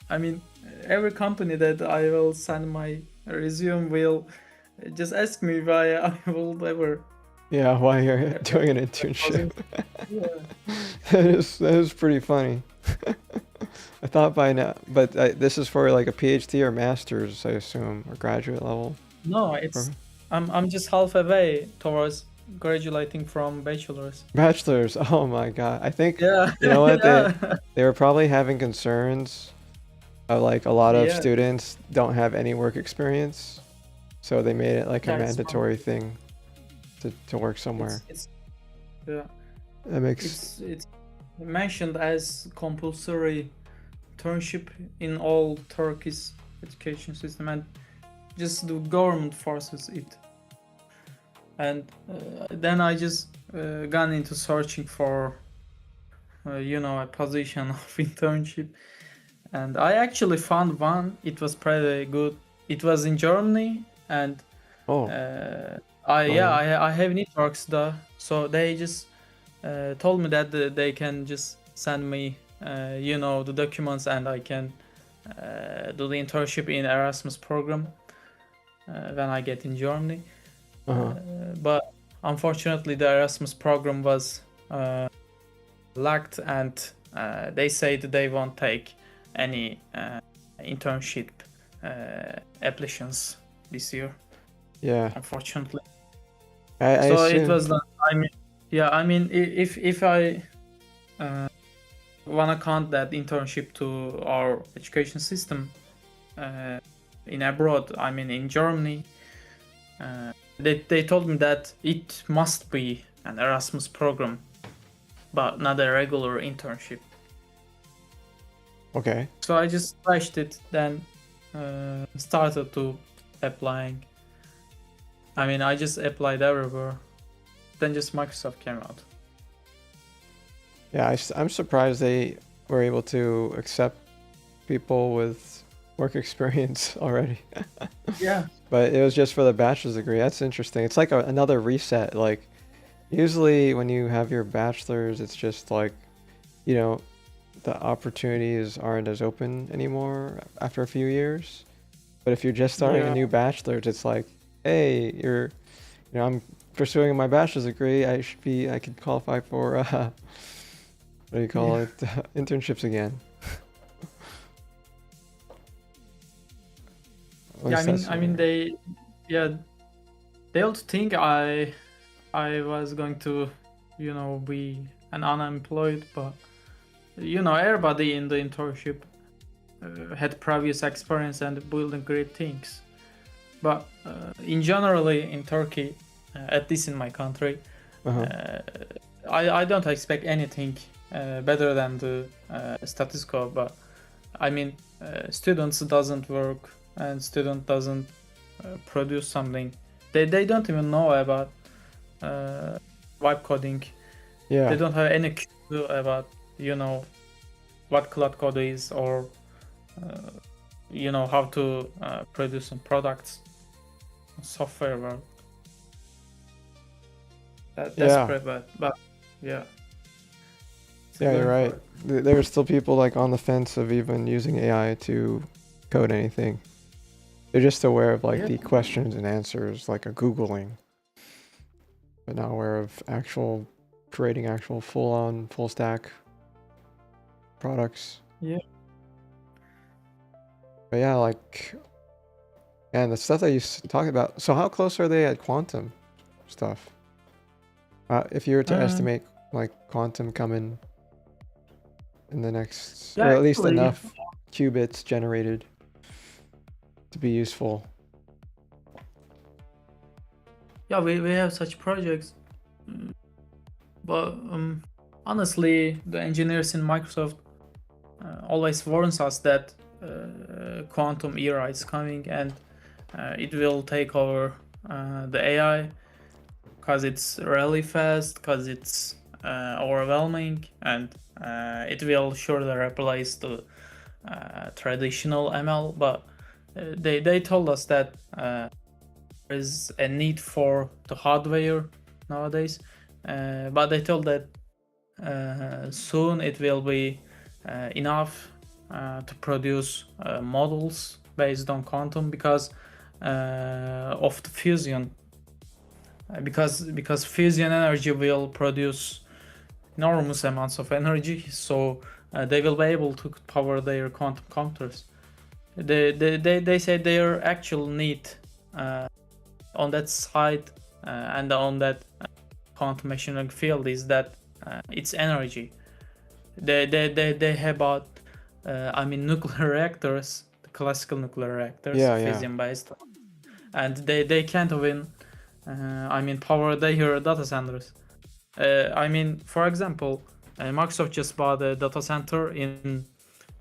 I mean, every company that I will send my resume will just ask me if I will ever. Yeah, while you're doing an internship. Yeah. That is pretty funny. I thought by now, but this is for like a PhD or master's, I assume, or graduate level. No, it's Perfect. I'm just halfway towards graduating from bachelor's. Bachelor's. Oh my God. I think Yeah. you know what Yeah. they were probably having concerns of like a lot of Yeah. students don't have any work experience, so they made it like a Yeah, it's mandatory thing to work somewhere. It's yeah. That makes It's mentioned as compulsory internship in all Turkish education system, and just the government forces it. And then I just gone into searching for a position of internship, and I actually found one. It was pretty good. It was in Germany, and oh I have networks there, so they just told me that they can just send me the documents, and I can do the internship in Erasmus program when I get in Germany. uh-huh. But unfortunately, the Erasmus program was lacked, and they said they won't take any internship applications this year, Yeah. unfortunately. I So assume. it was not. I mean, if I wanna count that internship to our education system in abroad, I mean in Germany, they told me that it must be an Erasmus program, but not a regular internship. Okay. So I just flashed it, then started to applying. I mean, I just applied everywhere. Then just Microsoft came out. Yeah, I'm surprised they were able to accept people with work experience already. Yeah. But it was just for the bachelor's degree. That's interesting. It's like another reset. Like, usually when you have your bachelor's, it's just like, the opportunities aren't as open anymore after a few years. But if you're just starting a Yeah. new bachelor's, it's like, hey, I'm pursuing my bachelor's degree. I could qualify for, what do you call it? Internships again. At Yeah, least that's I mean what- they also think I was going to, be an unemployed, but everybody in the internship had previous experience and building great things. But in generally in Turkey, at least in my country, Uh-huh. I don't expect anything better than the status quo. But I mean, students doesn't work and student doesn't produce something. They don't even know about vibe coding. They Yeah. don't have any clue about, you know, what cloud code is, or you know, how to produce some products, software world. That's Yeah. pretty bad, but yeah. Yeah, you're Going right. for it. There are still people like on the fence of even using AI to code anything. They're just aware of like Yeah. the questions and answers, like a Googling, but not aware of actual creating actual full-on, full stack products. Yeah. But yeah, like, and the stuff that you talk about. So how close are they at quantum stuff? If you were to estimate like quantum coming in the next, Yeah, or at least actually, enough qubits generated to be useful. yeah, we have such projects, but honestly, the engineers in Microsoft always warns us that quantum era is coming, and it will take over the AI, because it's really fast, because it's overwhelming, and it will surely replace the traditional ML. But they told us that there is a need for the hardware nowadays, but they told that soon it will be enough to produce models based on quantum, because of the fusion. Because fusion energy will produce enormous amounts of energy, so they will be able to power their quantum computers. They say their actual need on that side and on that quantum machining field is that it's energy. They have about I mean, nuclear reactors, the classical nuclear reactors, Yeah, yeah. fission based, and they can't even I mean, power their data centers. I mean, for example, Microsoft just bought a data center in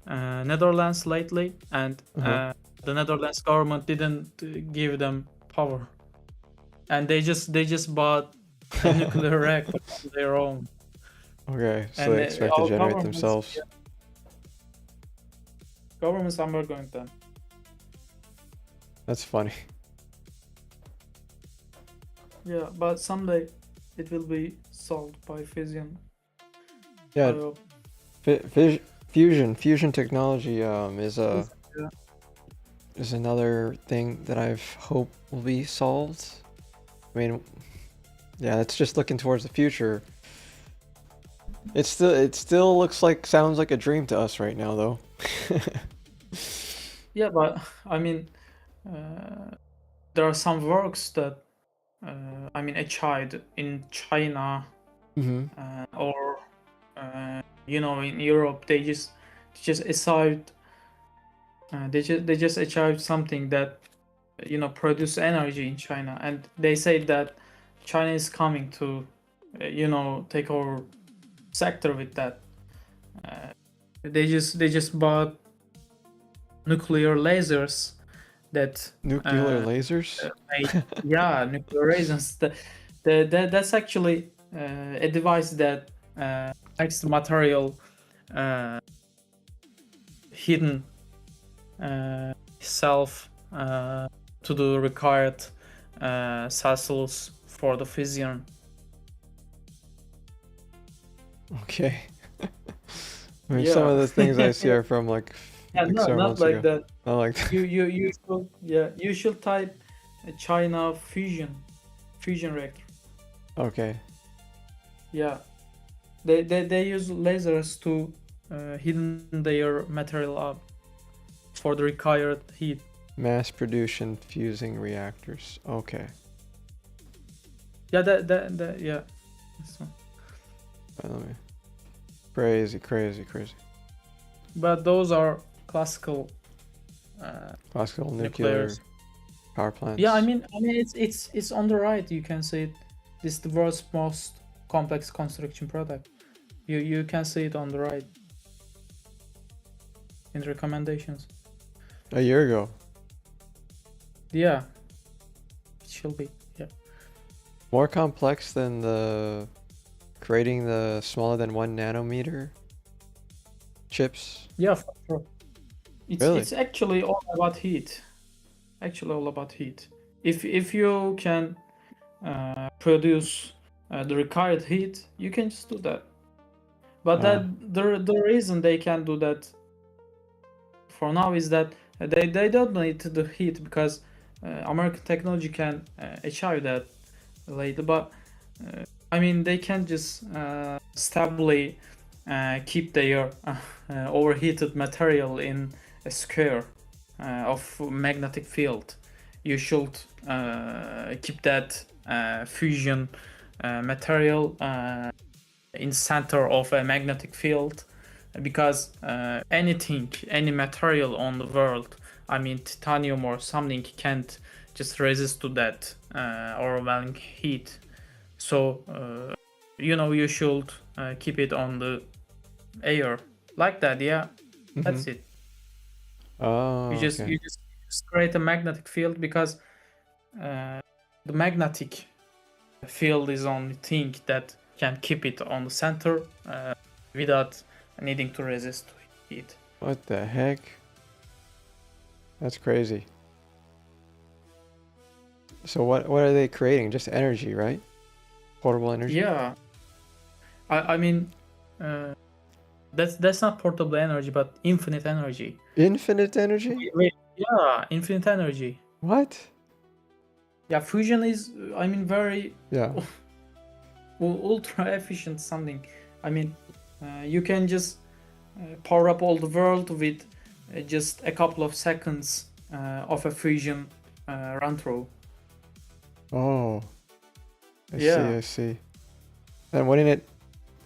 Netherlands lately, and the Netherlands government didn't give them power, and they just bought a nuclear reactor on their own. Okay, so And they expect to our generate governments, themselves. yeah, governments are not going to. That's funny. Yeah, but someday it will be solved by fission. I Yeah, hope. fusion technology is a Yeah. is another thing that I've hope will be solved. I mean, yeah, it's just looking towards the future. It still sounds like a dream to us right now, though. Yeah, but I mean, there are some works that I mean, a child in China or you know, in Europe, they just achieved they just achieved something that, you know, produce energy in China, and they say that China is coming to you know, take over sector with that. They just bought nuclear lasers that Nuclear lasers? yeah, nuclear lasers. That's actually a device that makes the material hidden self to the required cells for the fission. Okay. I mean, some of the things I see are from like Yeah, no, several not months like ago. that. Not like that. You should, yeah, you should type China fusion reactor. Okay. Yeah, they use lasers to hidden their material up for the required heat. Mass production fusing reactors. Okay. Yeah, that yeah. So, Let me. Crazy. but those are classical Classical nuclear nuclears. power plants. Yeah, I mean it's on the right. You can see it. This is the world's most complex construction product. You can see it on the right. in recommendations. A year ago. Yeah, it should be. Yeah. More complex than the creating the smaller than 1 nanometer chips. Yeah, for sure. Really? It's actually all about heat. Actually, all about heat. If you can produce the required heat, you can just do that. But that the reason they can do that for now is that they don't need the heat because American technology can achieve that later. But I mean, they can just stably keep their overheated material in a square of magnetic field. You should keep that fusion material in center of a magnetic field because any material on the world, I mean titanium or something, can't just resist to that overwhelming heat. So you should keep it on the air like that. Yeah, that's it. Oh, You just create a magnetic field because the magnetic field is only thing that can keep it on the center without needing to resist heat. What the heck? That's crazy. So what are they creating? Just energy, right? Portable energy? Yeah, I mean that's not portable energy, but infinite energy. Infinite energy? Yeah, infinite energy. What? Yeah, fusion is, I mean, very Yeah. ultra efficient something. I mean, you can just power up all the world with just a couple of seconds of a fusion run through. Oh. Yeah. I see. And wouldn't it?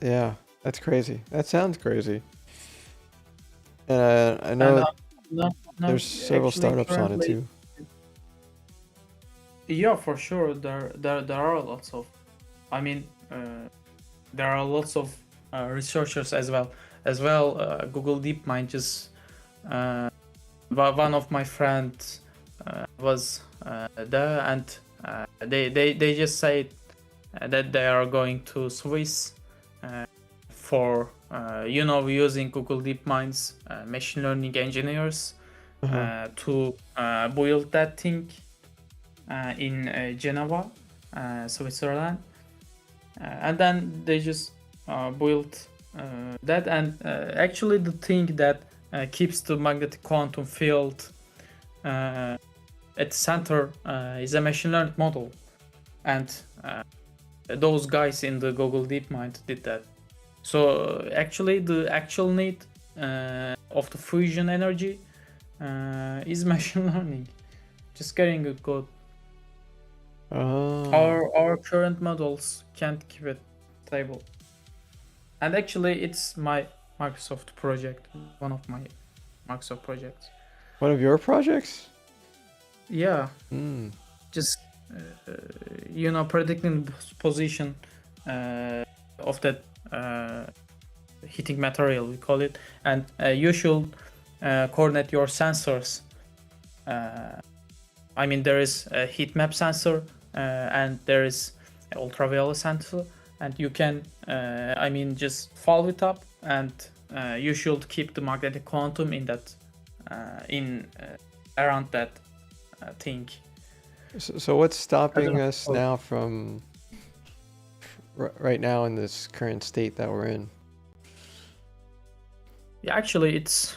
Yeah, that's crazy. That sounds crazy. And I know No, there's several actually, startups on it currently- too. Yeah, for sure. There are lots of. I mean, there are lots of researchers as well. Google DeepMind just. One of my friends was there, and they just said that they are going to Swiss for using Google DeepMind's machine learning engineers to build that thing in Geneva, Switzerland, and then they just built that. And actually, the thing that keeps the magnetic quantum field at the center is a machine learning model, and those guys in the Google DeepMind did that. So actually, the actual need of the fusion energy is machine learning, just getting good code. Oh. Our current models can't keep it stable. And actually, it's my Microsoft project, one of my Microsoft projects. One of your projects? Yeah, Hmm. just predicting the position of that heating material, we call it, and you should coordinate your sensors. I mean, there is a heat map sensor and there is an ultraviolet sensor, and you can just follow it up, and you should keep the magnetic quantum in that around that thing. So what's stopping know. us now from right now in this current state that we're in? Yeah, actually, it's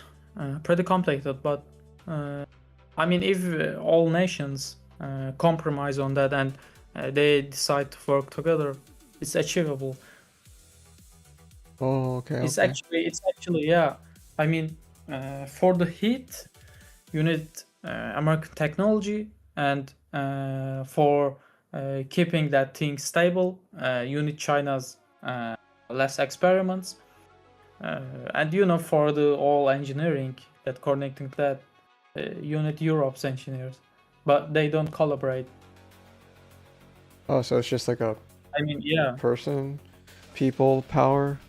pretty complicated, but I mean, if all nations compromise on that and they decide to work together, it's achievable. Oh, okay. It's okay. actually yeah. I mean, for the heat, you need American technology, and for keeping that thing stable, you need China's less experiments, and for the all engineering that connecting that, you need Europe's engineers, but they don't collaborate. Oh, so it's just like a I mean, yeah, people power,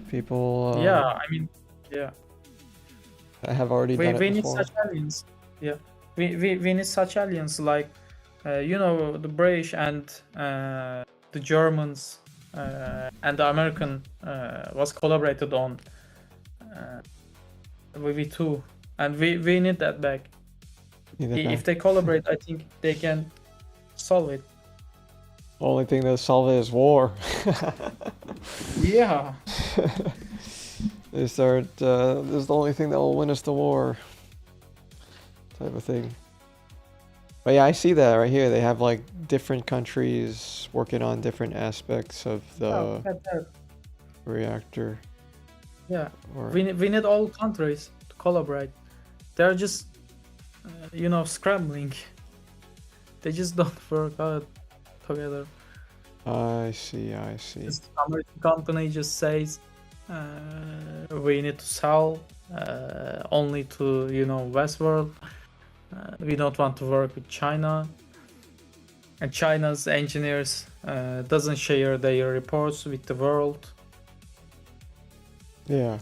people. yeah. I mean, yeah. I have already We, done it we need before. such aliens. Yeah, we need such aliens like, you know, the British and the Germans and the American was collaborated on VV2, and we need that back. Need it If back. they collaborate, I think they can solve it. Only thing that'll solve it is war. Yeah, They start. This is the only thing that will win us the war. Type of thing. But yeah, I see that right here. They have like different countries working on different aspects of the that. reactor. Yeah. Or We need all countries to collaborate. They're just, you know, scrambling. They just don't work out together. I see. I see. This American company just says we need to sell only to, you know, Westworld. We don't want to work with China. And China's engineers doesn't share their reports with the world. Yeah.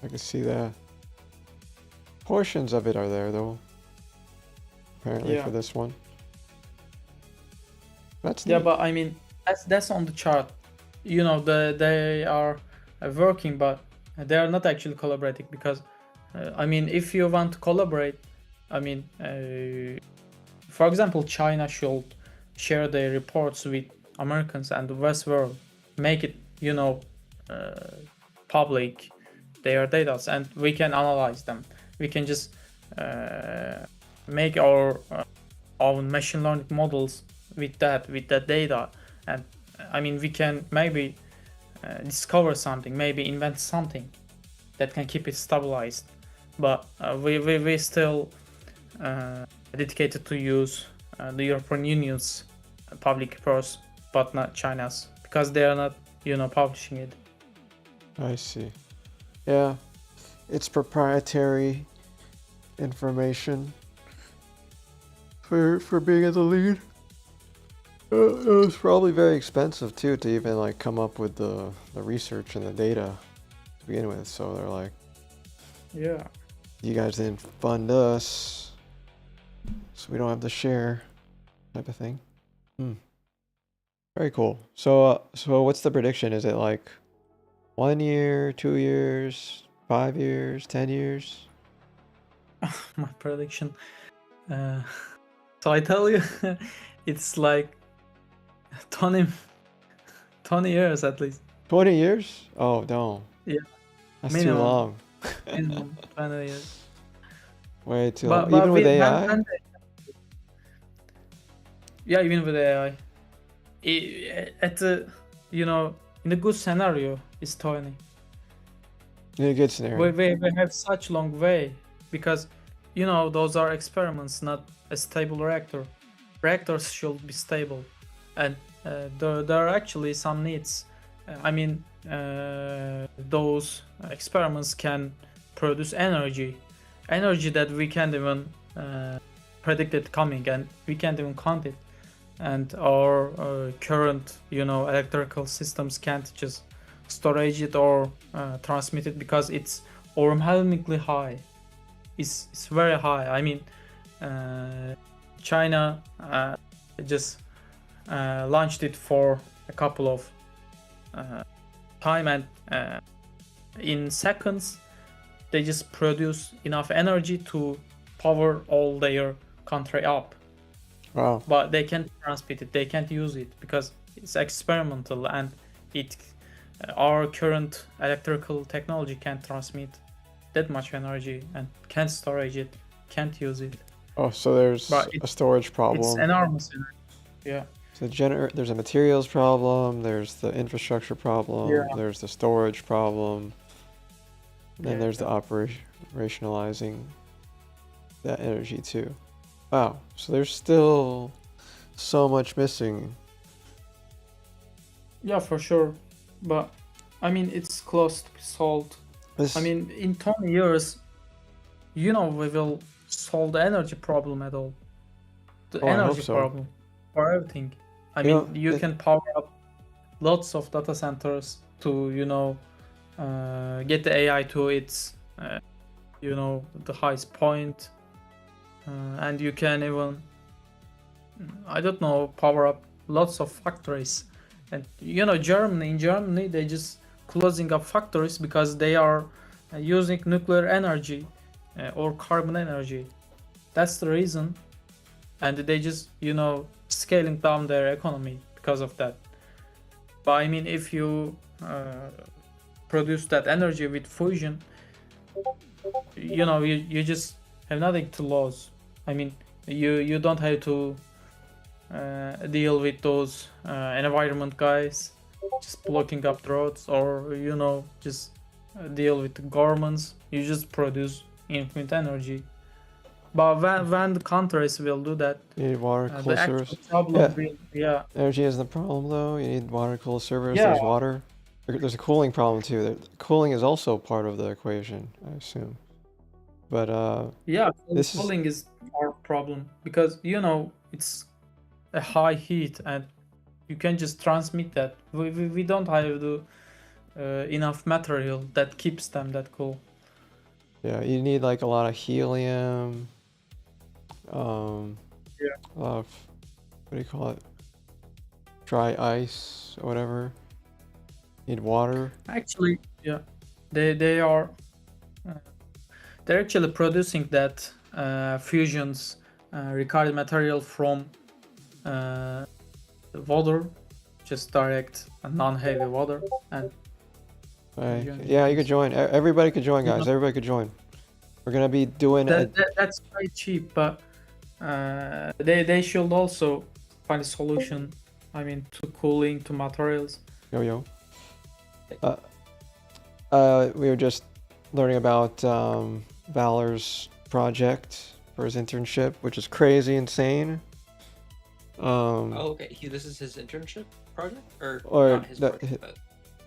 I can see that. Portions of it are there though. Apparently Yeah. for this one. That's Yeah, neat. but I mean that's on the chart. You know, they are working, but they are not actually collaborating because I mean, if you want to collaborate, I mean, for example, China should share their reports with Americans and the West world, make it, you know, public, their data, and we can analyze them. We can just make our own machine learning models with that data, and I mean, we can maybe discover something, maybe invent something that can keep it stabilized. But we still dedicated to use the European Union's public reports, but not China's, because they are not, you know, publishing it. I see. Yeah. It's proprietary information for being at the lead. It was probably very expensive too to even like come up with the research and the data to begin with. So they're like, Yeah. you guys didn't fund us, so we don't have to share, type of thing. Very cool. So so what's the prediction? Is it like 1 year, 2 years, 5 years, 10 years? My prediction. So I tell you, it's like 20 years at least. 20 years? Oh no. Yeah. That's Minimum. too long. Minimum 20 years. Way too But long. Even with when- AI? when yeah, even with AI, at the, you know, in a good scenario, it's 20. In a good scenario. We have such long way because, you know, those are experiments, not a stable reactor. Reactors should be stable, and there are actually some needs. I mean, those experiments can produce energy that we can't even predict it coming, and we can't even count it. And our current, you know, electrical systems can't just storage it or transmit it because it's overwhelmingly high. It's very high. I mean, China just launched it for a couple of time, and in seconds they just produce enough energy to power all their country up. Wow. But they can't transmit it, they can't use it because it's experimental, and it our current electrical technology can't transmit that much energy and can't storage it, can't use it. Oh, so there's But a storage problem. It's enormous energy. Yeah. So there's a materials problem, there's the infrastructure problem, Yeah. there's the storage problem, and then Yeah, there's the operationalizing that energy too. Wow, so there's still so much missing. Yeah, for sure. But I mean, it's close to be solved. This, I mean, in 20 years, you know, we will solve the energy problem at all. The Oh, I hope energy so. problem for everything. I You mean, know, you it- can power up lots of data centers to, you know, get the AI to its you know, the highest point, and you can even, I don't know, power up lots of factories. And you know, in Germany, they just closing up factories because they are using nuclear energy or carbon energy. That's the reason, and they just, you know, scaling down their economy because of that. But I mean, if you produce that energy with fusion, you know, you just have nothing to lose. I mean, you don't have to deal with those environment guys just blocking up the roads, or you know, just deal with the governments. You just produce infinite energy. But when the countries will do that, You need water the cooled actual servers. problem Yeah. will, yeah, Energy isn't the problem though. You need water cooled servers. Yeah. There's water. There's a cooling problem too. Cooling is also part of the equation, I assume. But yeah, This is- cooling is our problem because, you know, it's a high heat and you can just transmit that. We don't have the enough material that keeps them that cool. yeah, you need like a lot of helium. Yeah. A lot of, what do you call it? Dry ice or whatever. Need water. Actually, yeah, they are they're actually producing that fusions required material from water, just direct non-heavy water, and Right. Fusion Yeah, you could join. Everybody could join, guys. Yeah. Everybody could join. We're gonna be doing that's quite cheap. But they should also find a solution. I mean, to cooling, to materials. Yo. We were just learning about Valor's project for his internship, which is crazy insane. Oh, okay. This is his internship project, or not his that- project, but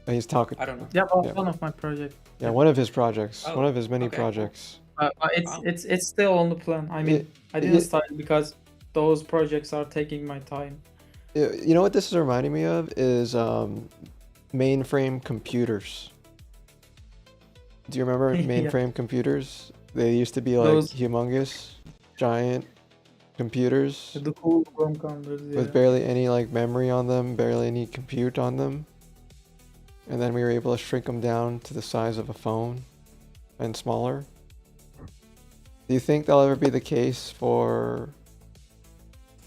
He's talking. I don't know. Yeah, well, Yeah. one of my projects. Yeah, one of his projects. Oh, One of his many okay, cool. projects. It's Wow. it's still on the plan. I mean, I didn't start it because those projects are taking my time. You know what this is reminding me of is mainframe computers. Do you remember Yeah. mainframe computers? They used to be like Those- humongous, giant computers The cool Chrome counters. Yeah. with barely any like memory on them, barely any compute on them. And then we were able to shrink them down to the size of a phone and smaller. Do you think that'll ever be the case for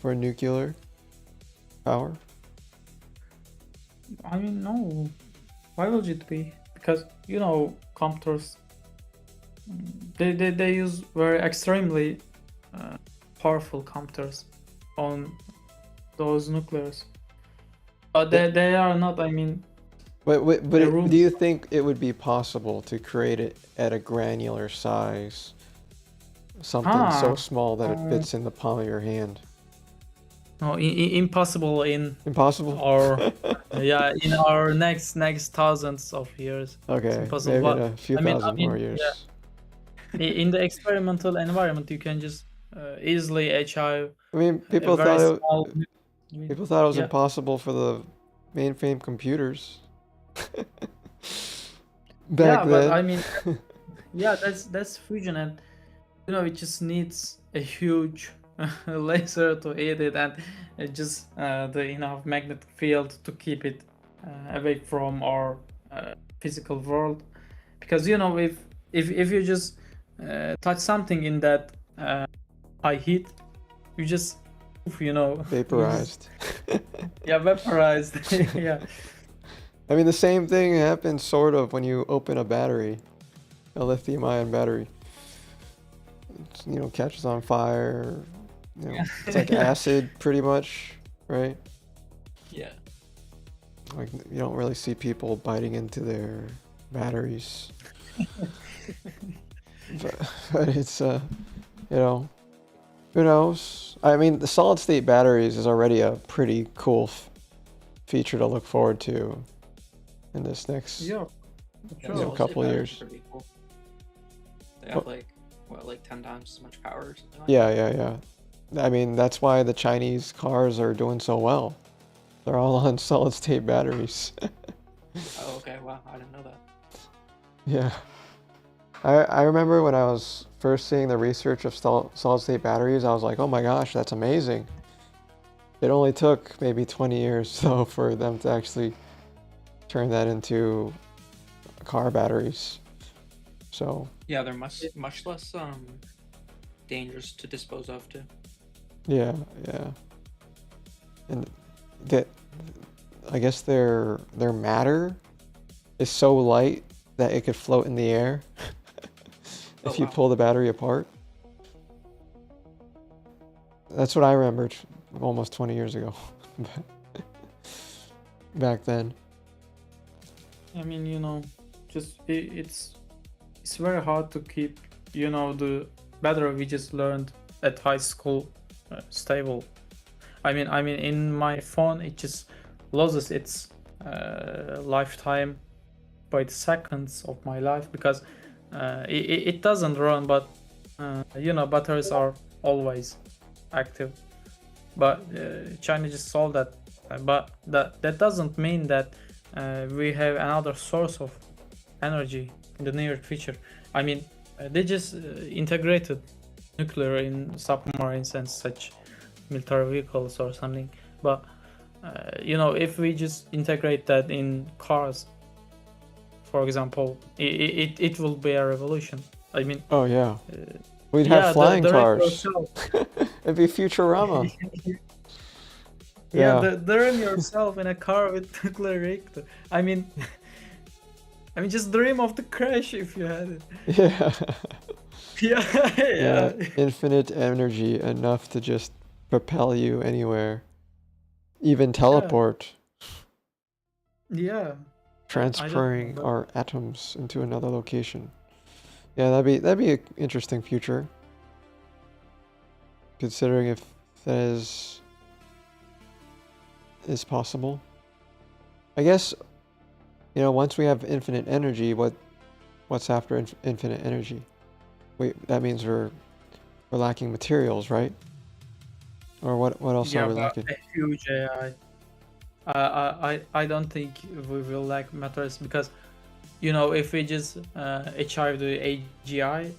nuclear power? I mean, no. Why would it be? Because, you know, computers, they use very extremely powerful computers on those nuclears. But they are not, I mean, But The room- do you think it would be possible to create it at a granular size? Something so small that it fits in the palm of your hand? no, impossible in Impossible? our, yeah, in our next thousands of years. Okay, impossible, maybe in but- a few I mean- thousand more years. yeah. In the experimental environment, you can just easily achieve I mean, a people very thought small. it was Yeah. impossible for the mainframe computers. Yeah, Back but then. I mean, yeah, that's fusion, and you know, it just needs a huge laser to hit it, and it just the enough magnetic field to keep it away from our physical world. Because you know, if you just touch something in that high heat, you just, you know, Vaporized. yeah, vaporized. Yeah. I mean, the same thing happens sort of when you open a battery, a lithium-ion battery. It's, you know, catches on fire. You know, it's like Yeah. acid, pretty much, right? Yeah. Like you don't really see people biting into their batteries. but it's you know, who knows? I mean, the solid-state batteries is already a pretty cool feature to look forward to in this next. Yeah. You know, solid-state couple batteries years. are pretty cool. They have like 10 times as much power or something like Yeah. I mean, that's why the Chinese cars are doing so well. They're all on solid-state batteries. that. Oh, okay. Wow. I didn't know that. Yeah. I remember when I was first seeing the research of solid state batteries, I was like, oh my gosh, that's amazing. It only took maybe 20 years though for them to actually turn that into car batteries. So Yeah, they're much less dangerous to dispose of too. yeah, and that I guess their matter is so light that it could float in the air if you pull the battery apart. That's what I remembered almost 20 years ago. Back then. I mean, just it's very hard to keep, the battery we just learned at high school stable. I mean, in my phone, it just loses its lifetime by the seconds of my life because it doesn't run, but batteries are always active. But China just solved that, but that doesn't mean that we have another source of energy in the near future. I mean, they just integrated nuclear in submarines and such military vehicles or something. But if we just integrate that in cars, for example, it will be a revolution. I mean, oh yeah, we'd have flying cars. It'd be Futurama. The rim yourself in a car with nuclear reactor. I mean, just dream of the crash if you had it. Yeah. Infinite energy, enough to just propel you anywhere, even teleport. Yeah. Transferring our atoms into another location. Yeah, that'd be an interesting future. Considering if that is possible. I guess, once we have infinite energy, what's after infinite energy? Wait, that means we're lacking materials, right? Or what else are we lacking? A huge AI. I don't think we will lack materials because, if we just achieve the AGI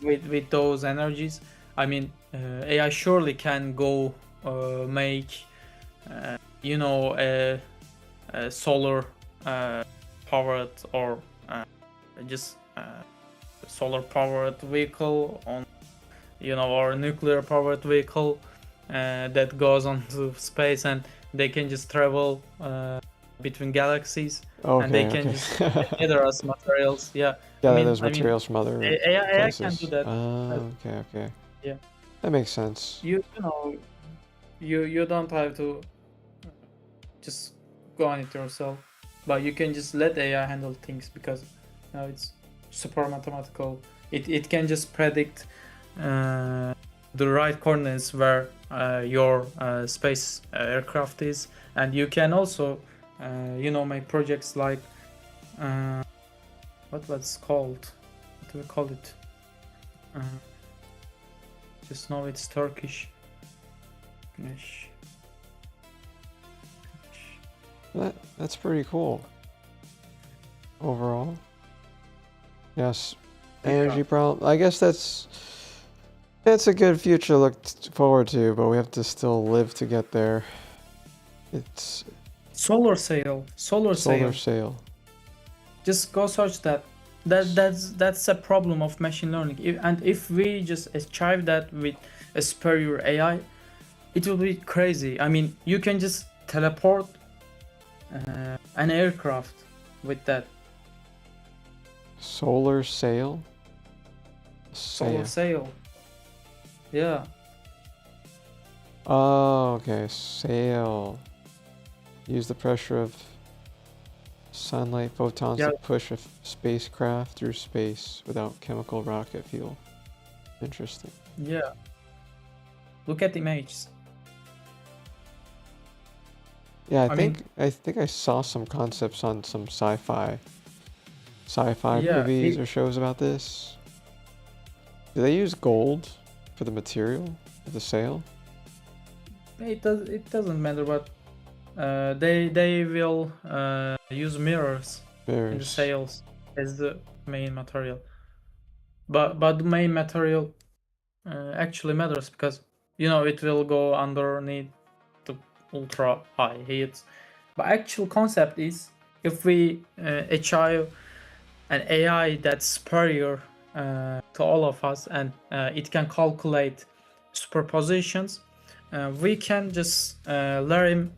with those energies, I mean, AI surely can go make, a solar powered or just solar powered vehicle on, or a nuclear powered vehicle that goes onto space, and they can just travel between galaxies, and they can just gather us materials. Gather those materials from other AI places. can do that. Okay. Yeah, that makes sense. You don't have to just go on it yourself, but you can just let AI handle things because it's super mathematical. It can just predict the right coordinates where your space aircraft is, and you can also make projects like what do we call it? Just know it's Turkish. That's pretty cool. Overall, yes, energy problem. I guess that's a good future to look forward to, but we have to still live to get there. It's solar sail. Just go search that. That's a problem of machine learning. And if we just achieve that with a superior AI, it will be crazy. I mean, you can just teleport an aircraft with that. Solar sail? Solar sail. Yeah. Oh, okay. Sail. Use the pressure of sunlight photons to push a spacecraft through space without chemical rocket fuel. Interesting. Yeah. Look at the images. Yeah, I think I saw some concepts on some sci-fi movies or shows about this. Do they use gold for the material of the sail? It doesn't matter, but they will use mirrors in the sails as the main material. But the main material actually matters because it will go underneath the ultra high heat. But actual concept is if we achieve an AI that's superior to all of us and it can calculate superpositions, we can just let him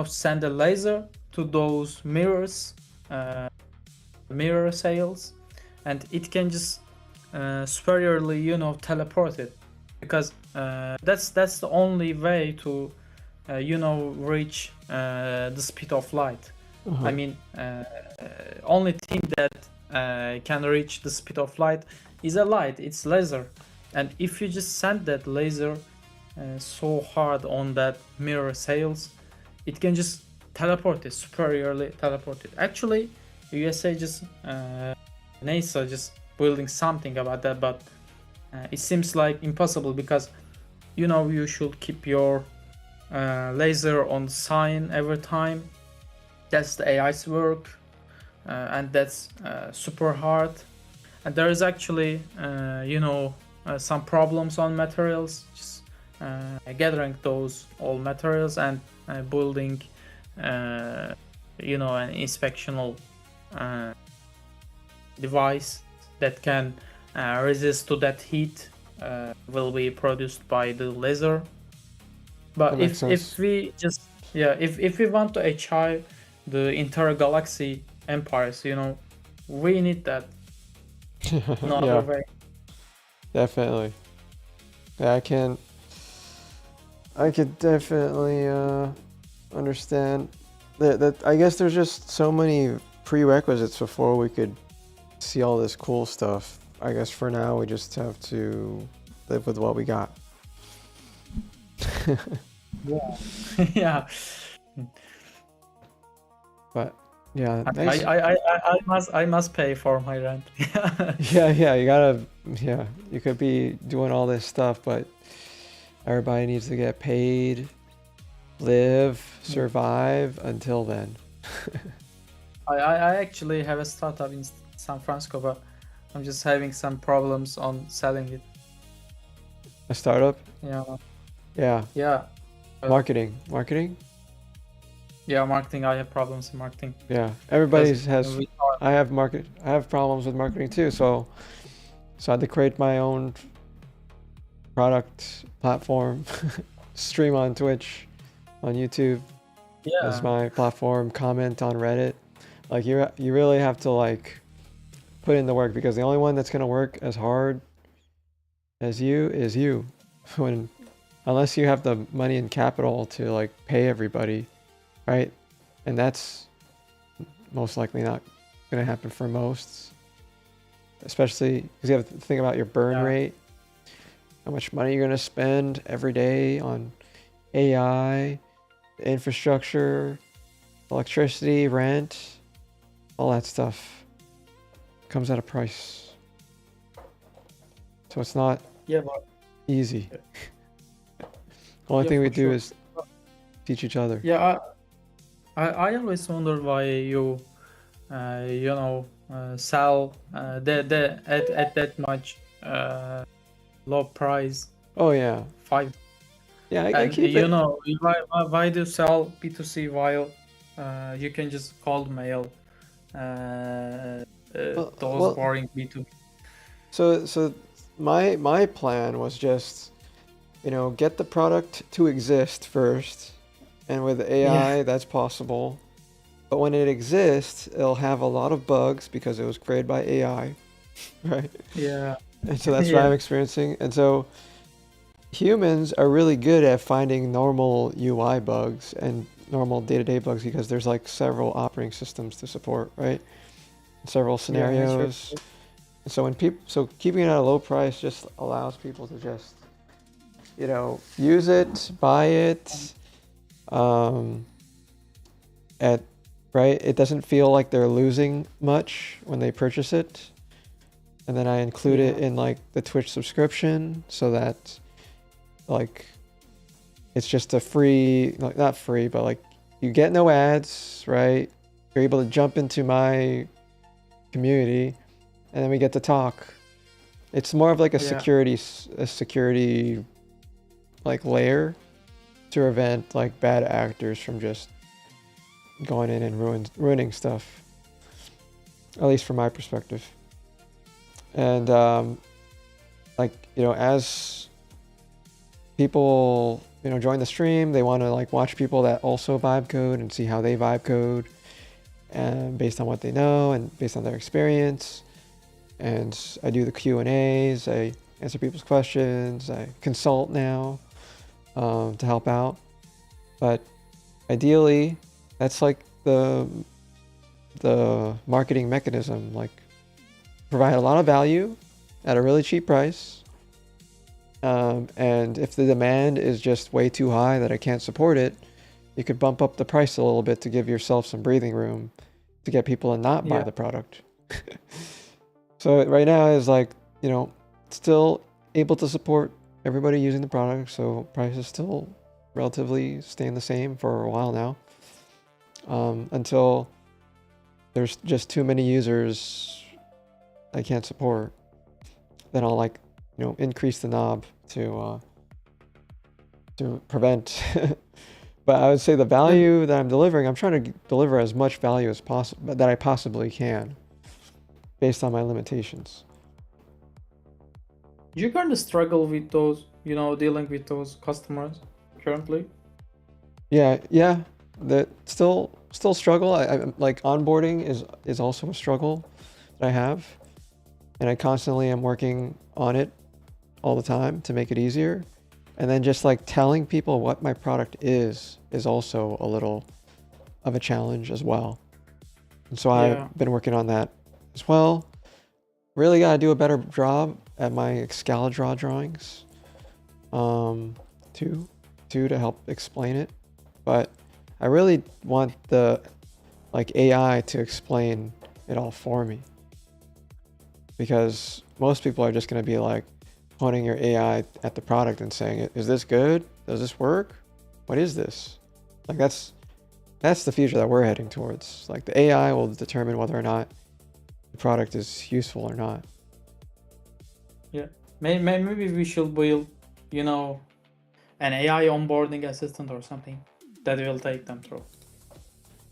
send a laser to those mirrors, mirror sails, and it can just superiorly teleport it, because that's the only way to reach the speed of light. I mean, only thing that can reach the speed of light is a light, it's laser. And if you just send that laser so hard on that mirror sails, it can just teleport it, superiorly teleport it. Actually, USA just NASA just building something about that, but it seems like impossible because you should keep your laser on sign every time. That's the AI's work, and that's super hard. And there is actually some problems on materials, just gathering those all materials and building an inspectional device that can resist to that heat will be produced by the laser. But if we just if we want to achieve the intergalaxy empires, we need that. No other way. Definitely. Yeah, I could definitely understand that. I guess there's just so many prerequisites before we could see all this cool stuff. I guess for now we just have to live with what we got. Yeah. Yeah. But yeah, nice. I must pay for my rent. Yeah, you could be doing all this stuff, but everybody needs to get paid, live, survive until then. I actually have a startup in San Francisco, but I'm just having some problems on selling it. A startup? Yeah. Yeah. Marketing. Yeah, marketing. I have problems in marketing. Yeah, everybody's has. I have problems with marketing too. So I had to create my own product platform, stream on Twitch, on YouTube as my platform, comment on Reddit. Like you really have to like put in the work, because the only one that's gonna work as hard as you is you. Unless you have the money and capital to like pay everybody, right? And that's most likely not gonna happen for most, especially because you have to think about your burn rate, how much money you're gonna spend every day on AI, infrastructure, electricity, rent, all that stuff comes at a price. So it's not easy. Only thing we do is teach each other. Yeah, I always wonder why you sell at that much low price. Oh yeah. 5. Yeah, I keep it. Why do you sell B2C while you can just cold mail those boring B2B? So my plan was just, get the product to exist first, and with AI that's possible. But when it exists, it'll have a lot of bugs because it was created by AI, right? Yeah. And so that's what I'm experiencing. And so humans are really good at finding normal UI bugs and normal day-to-day bugs because there's like several operating systems to support, right? Several scenarios. Yeah, so keeping it at a low price just allows people to just, use it, buy it, right? It doesn't feel like they're losing much when they purchase it. And then I include it in like the Twitch subscription so that like it's just a free, like not free, but like you get no ads, right? You're able to jump into my community and then we get to talk. It's more of like a Yeah. security like layer to prevent like bad actors from just going in and ruining stuff. At least from my perspective. And like, you know, as people, you know, join the stream, they want to like watch people that also vibe code and see how they vibe code, and based on what they know and based on their experience. And I do the Q&As, I answer people's questions, I consult now to help out. But ideally, that's like the marketing mechanism, like provide a lot of value at a really cheap price. And if the demand is just way too high that I can't support it, you could bump up the price a little bit to give yourself some breathing room to get people to not buy Yeah. the product. So right now is like, you know, still able to support everybody using the product. So price is still relatively staying the same for a while now. Until there's just too many users I can't support. Then I'll like, you know, increase the knob to prevent. But I would say the value that I'm delivering, I'm trying to deliver as much value as possible that I possibly can, based on my limitations. You kind of struggle with those, you know, dealing with those customers currently. Yeah, that still struggle. I like onboarding is also a struggle that I have, and I constantly am working on it all the time to make it easier. And then just like telling people what my product is also a little of a challenge as well. And so Yeah. I've been working on that as well. Really gotta do a better job at my Excalibur drawings, too, to help explain it. But I really want the like AI to explain it all for me, because most people are just gonna be like pointing your AI at the product and saying, "Is this good? Does this work? What is this?" Like that's the future that we're heading towards. Like the AI will determine whether or not the product is useful or not. Yeah. Maybe we should build, you know, an AI onboarding assistant or something that will take them through.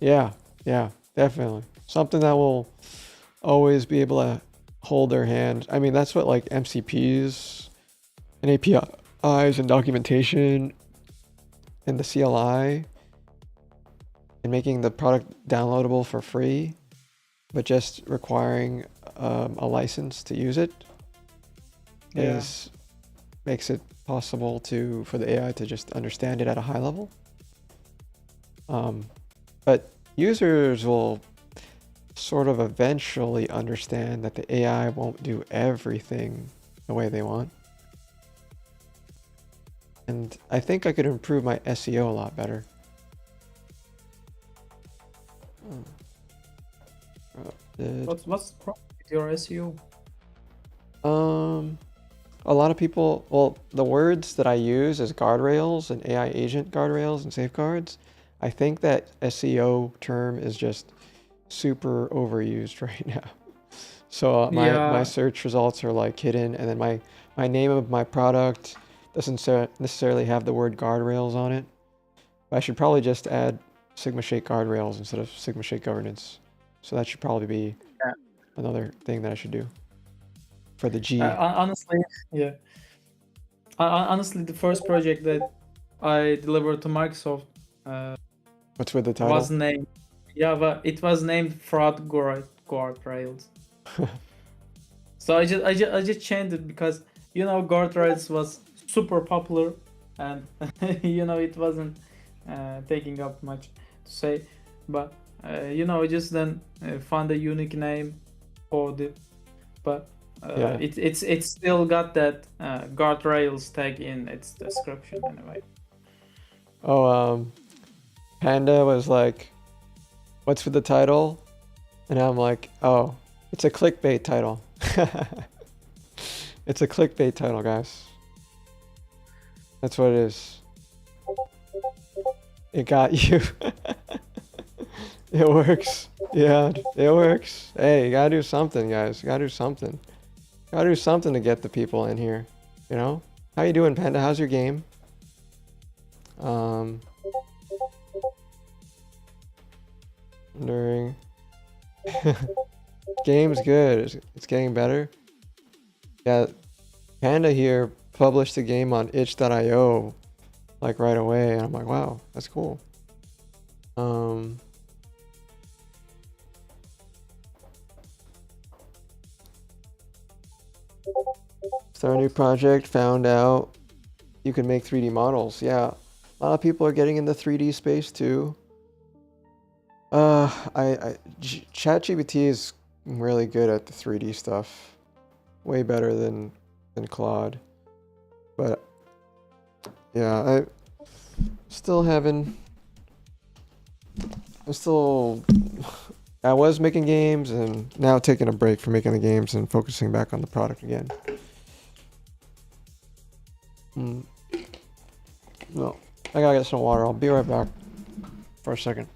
Yeah, definitely. Something that will always be able to hold their hand. I mean, that's what like MCPs and APIs and documentation and the CLI and making the product downloadable for free, but just requiring a license to use it makes it possible for the AI to just understand it at a high level. But users will sort of eventually understand that the AI won't do everything the way they want. And I think I could improve my SEO a lot better. What's the problem with your SEO? A lot of people, well, the words that I use as guardrails and AI agent guardrails and safeguards, I think that SEO term is just super overused right now. So my search results are like hidden, and then my name of my product doesn't necessarily have the word guardrails on it. But I should probably just add Sigma Shake guardrails instead of Sigma Shake governance. So that should probably be another thing that I should do for the G. Honestly, yeah. Honestly, the first project that I delivered to Microsoft What's with the title? was named, but it was named Fraud Guardrails. So I just changed it because, you know, guardrails was super popular, and you know, it wasn't taking up much to say, but you know, I just then found a unique name for it, but it's still got that guardrails tag in its description anyway. Panda was like, "What's with the title?" And I'm like, "Oh, it's a clickbait title." It's a clickbait title, guys. That's what it is. It got you. It works. Yeah, it works. Hey, you gotta do something, guys. You gotta do something. Gotta do something to get the people in here. You know? How you doing, Panda? How's your game? Wondering. Game's good. It's getting better. Yeah, Panda here published the game on itch.io like right away, and I'm like, wow, that's cool. Start a new project, found out you can make 3D models. Yeah, a lot of people are getting into 3D space too. ChatGPT is really good at the 3D stuff. Way better than Claude. But yeah, I was making games and now taking a break from making the games and focusing back on the product again. No, I gotta get some water. I'll be right back for a second.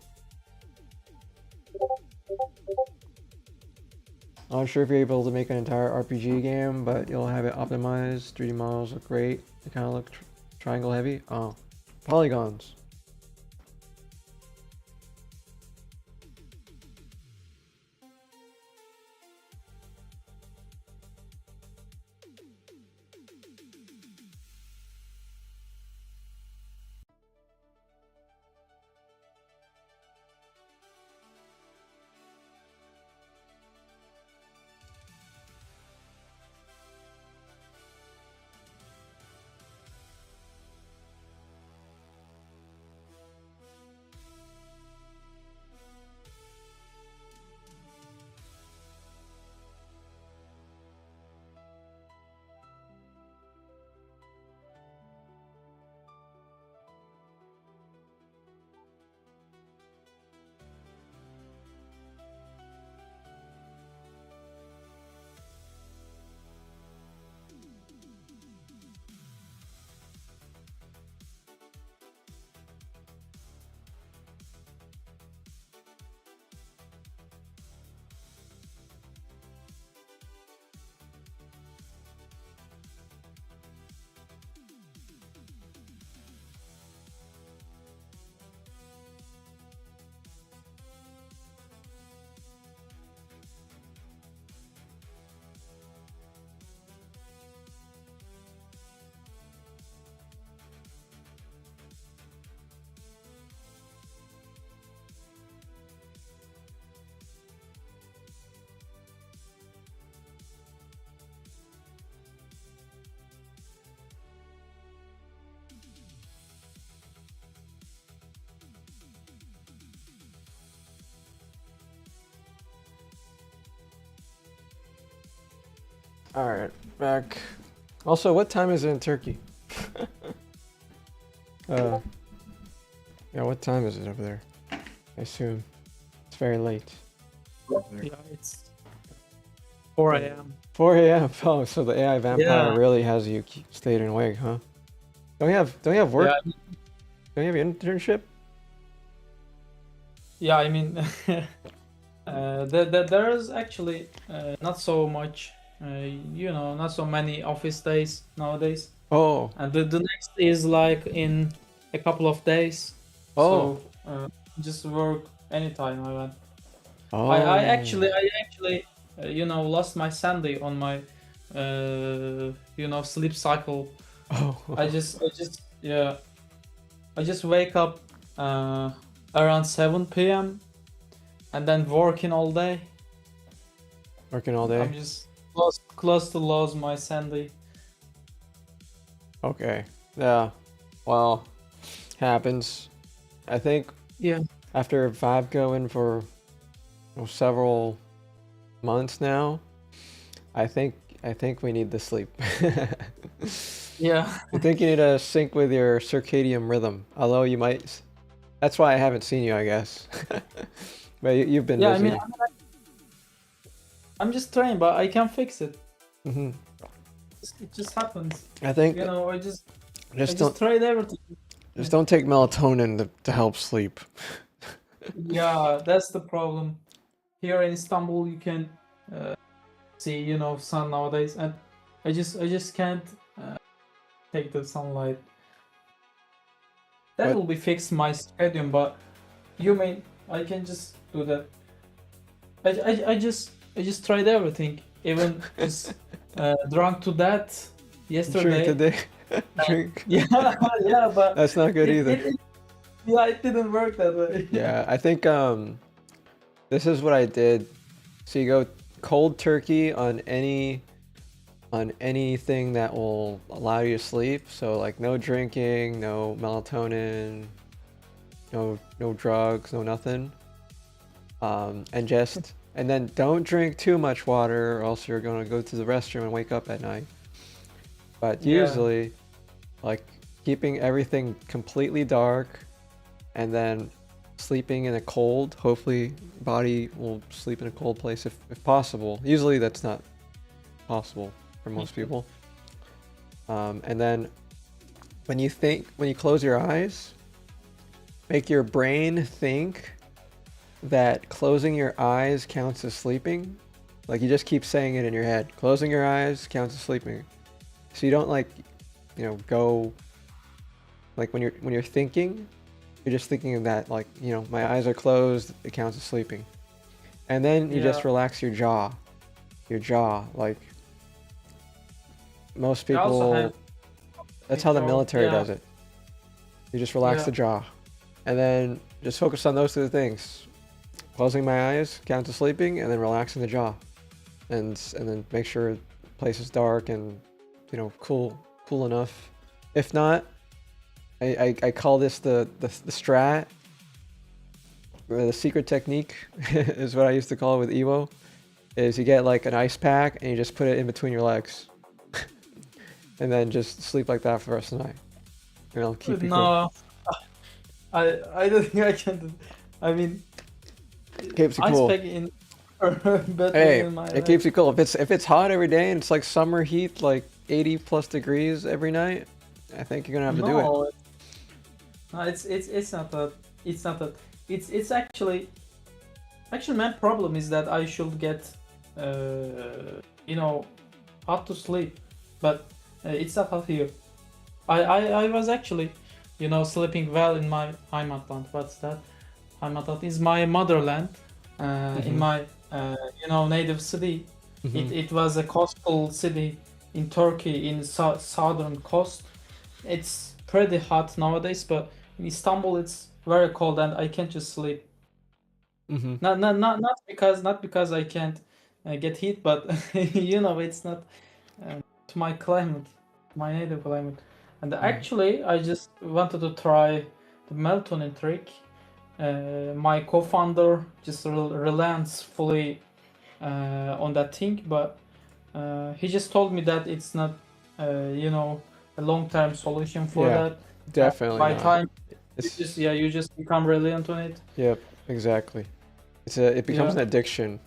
I'm not sure if you're able to make an entire RPG game, but you'll have it optimized. 3D models look great. They kind of look triangle heavy. Oh, polygons. All right, back. Also, what time is it in Turkey? Yeah, what time is it over there? I assume it's very late. Yeah, it's 4 a.m. 4 a.m. Oh, so the AI vampire Yeah. really has you stayed awake, huh? Don't you have work? Yeah, Don't you have an internship? yeah. I mean, there is actually not so much, not so many office days nowadays. Oh, And the next is like in a couple of days. oh, So just work anytime I want. oh. I actually lost my sanity on my sleep cycle. Oh. I just wake up around 7 p.m. and then working all day. Working all day. I'm just close to lose my sanity. Okay. Yeah. Well, happens. I think Yeah. after Vibe going for several months now, I think we need the sleep. Yeah. I think you need to sync with your circadian rhythm. Although you might, that's why I haven't seen you, I guess. But you've been Yeah, busy. I mean, I'm just trying, but I can't fix it. Hmm. It just happens. I think I just don't tried everything. just don't take melatonin to help sleep. Yeah, that's the problem. Here in Istanbul, you can see, sun nowadays, and I just can't take the sunlight. That But will be fixed my schedule, but you mean I can just do that? I just tried everything, even just drunk to that drink yesterday. today. Drink. Yeah, yeah, but That's not good it, either. yeah, it didn't work that way. Yeah, I think this is what I did. So you go cold turkey on anything that will allow you to sleep. So like no drinking, no melatonin, no drugs, no nothing. And then don't drink too much water or else you're gonna go to the restroom and wake up at night. But Yeah. usually like keeping everything completely dark and then sleeping in a cold, hopefully body will sleep in a cold place if possible. Usually that's not possible for most people. And then when you close your eyes, make your brain think that closing your eyes counts as sleeping. Like you just keep saying it in your head. Closing your eyes counts as sleeping. So you don't go like when you're thinking, you're just thinking of that like, my eyes are closed, it counts as sleeping. And then you just Yeah. relax your jaw. Like most I also people, have that's how the jaw, military yeah. does it. You just relax Yeah. the jaw. And then just focus on those two things. Closing my eyes counts as sleeping, and then relaxing the jaw. And then make sure the place is dark and cool enough. If not, I call this the strat, or the secret technique is what I used to call it with Evo, is you get like an ice pack and you just put it in between your legs. And then just sleep like that for the rest of the night. And it'll keep you cool. No, I don't think I can do. I mean, Keeps you ice cool. pack in better Hey, than my it keeps you cool. If it's hot every day and it's like summer heat, like 80 plus degrees every night, I think you're gonna have to do it. No, it's not that. It's not that. It's actually my problem is that I should get hot to sleep, but it's not hot here. I was actually sleeping well in my Heimatland. What's that? Heimatland is my motherland. In my native city. It was a coastal city in Turkey, in southern coast. It's pretty hot nowadays, but in Istanbul it's very cold and I can't just sleep. Not because I can't get heat, but it's not to my climate, my native climate. And actually, I just wanted to try the melatonin trick. My co-founder just relents fully on that thing, but he just told me that it's not, a long-term solution for Yeah, that. Definitely By not. time It's, you just become reliant on it. Yep, exactly. It becomes Yeah. an addiction.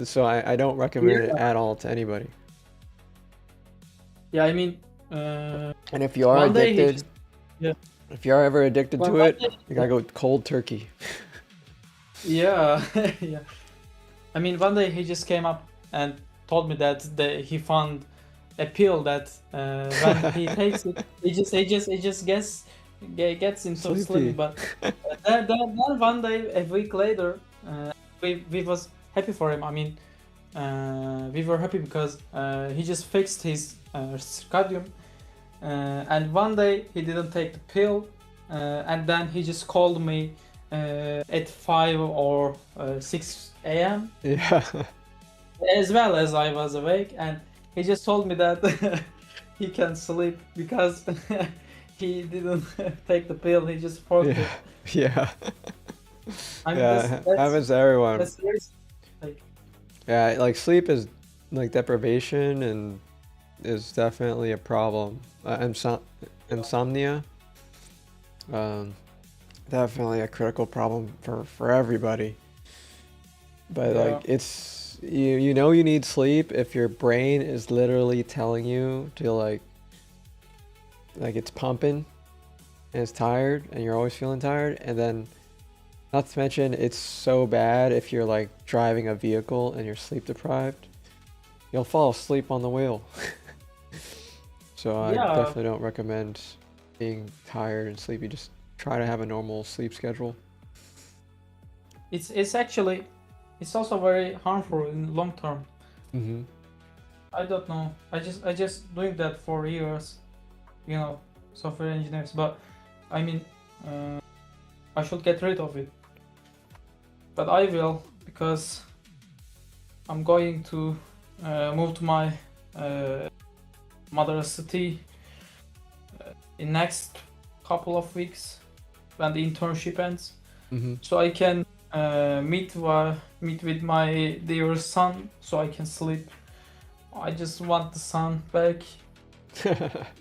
So I don't recommend it Yeah. at all to anybody. Yeah, I mean, And if you are one day he addicted, just- yeah. if you are ever addicted Well, to one it, day- you gotta go cold turkey. Yeah, yeah. I mean, one day he just came up and told me that he found a pill that when he takes it, he just gets him so Sleepy. sleepy. But then one day, a week later, we was happy for him. I mean, we were happy because he just fixed his schedule. And one day he didn't take the pill, and then he just called me at 5 or 6 a.m. Yeah. as well as I was awake, and he just told me that he can sleep because he didn't take the pill. He just forgot. Yeah. Yeah. I mean, Yeah, happens to everyone. that's seriously, like, Yeah, like sleep is like deprivation and is definitely a problem. Insomnia, definitely a critical problem for everybody. But Yeah. like it's you need sleep if your brain is literally telling you to like it's pumping and it's tired and you're always feeling tired, and then Not to mention, it's so bad if you're like driving a vehicle and you're sleep deprived. You'll fall asleep on the wheel. So I Yeah, definitely don't recommend being tired and sleepy. Just try to have a normal sleep schedule. it's actually it's also very harmful in long term. Mm-hmm. I don't know. I just doing that for years, you know, software engineers. But I mean, I should get rid of it. But I will because I'm going to move to my mother city in next couple of weeks when the internship ends, Mm-hmm. so I can meet with my dear son, so I can sleep. I just want the sun back.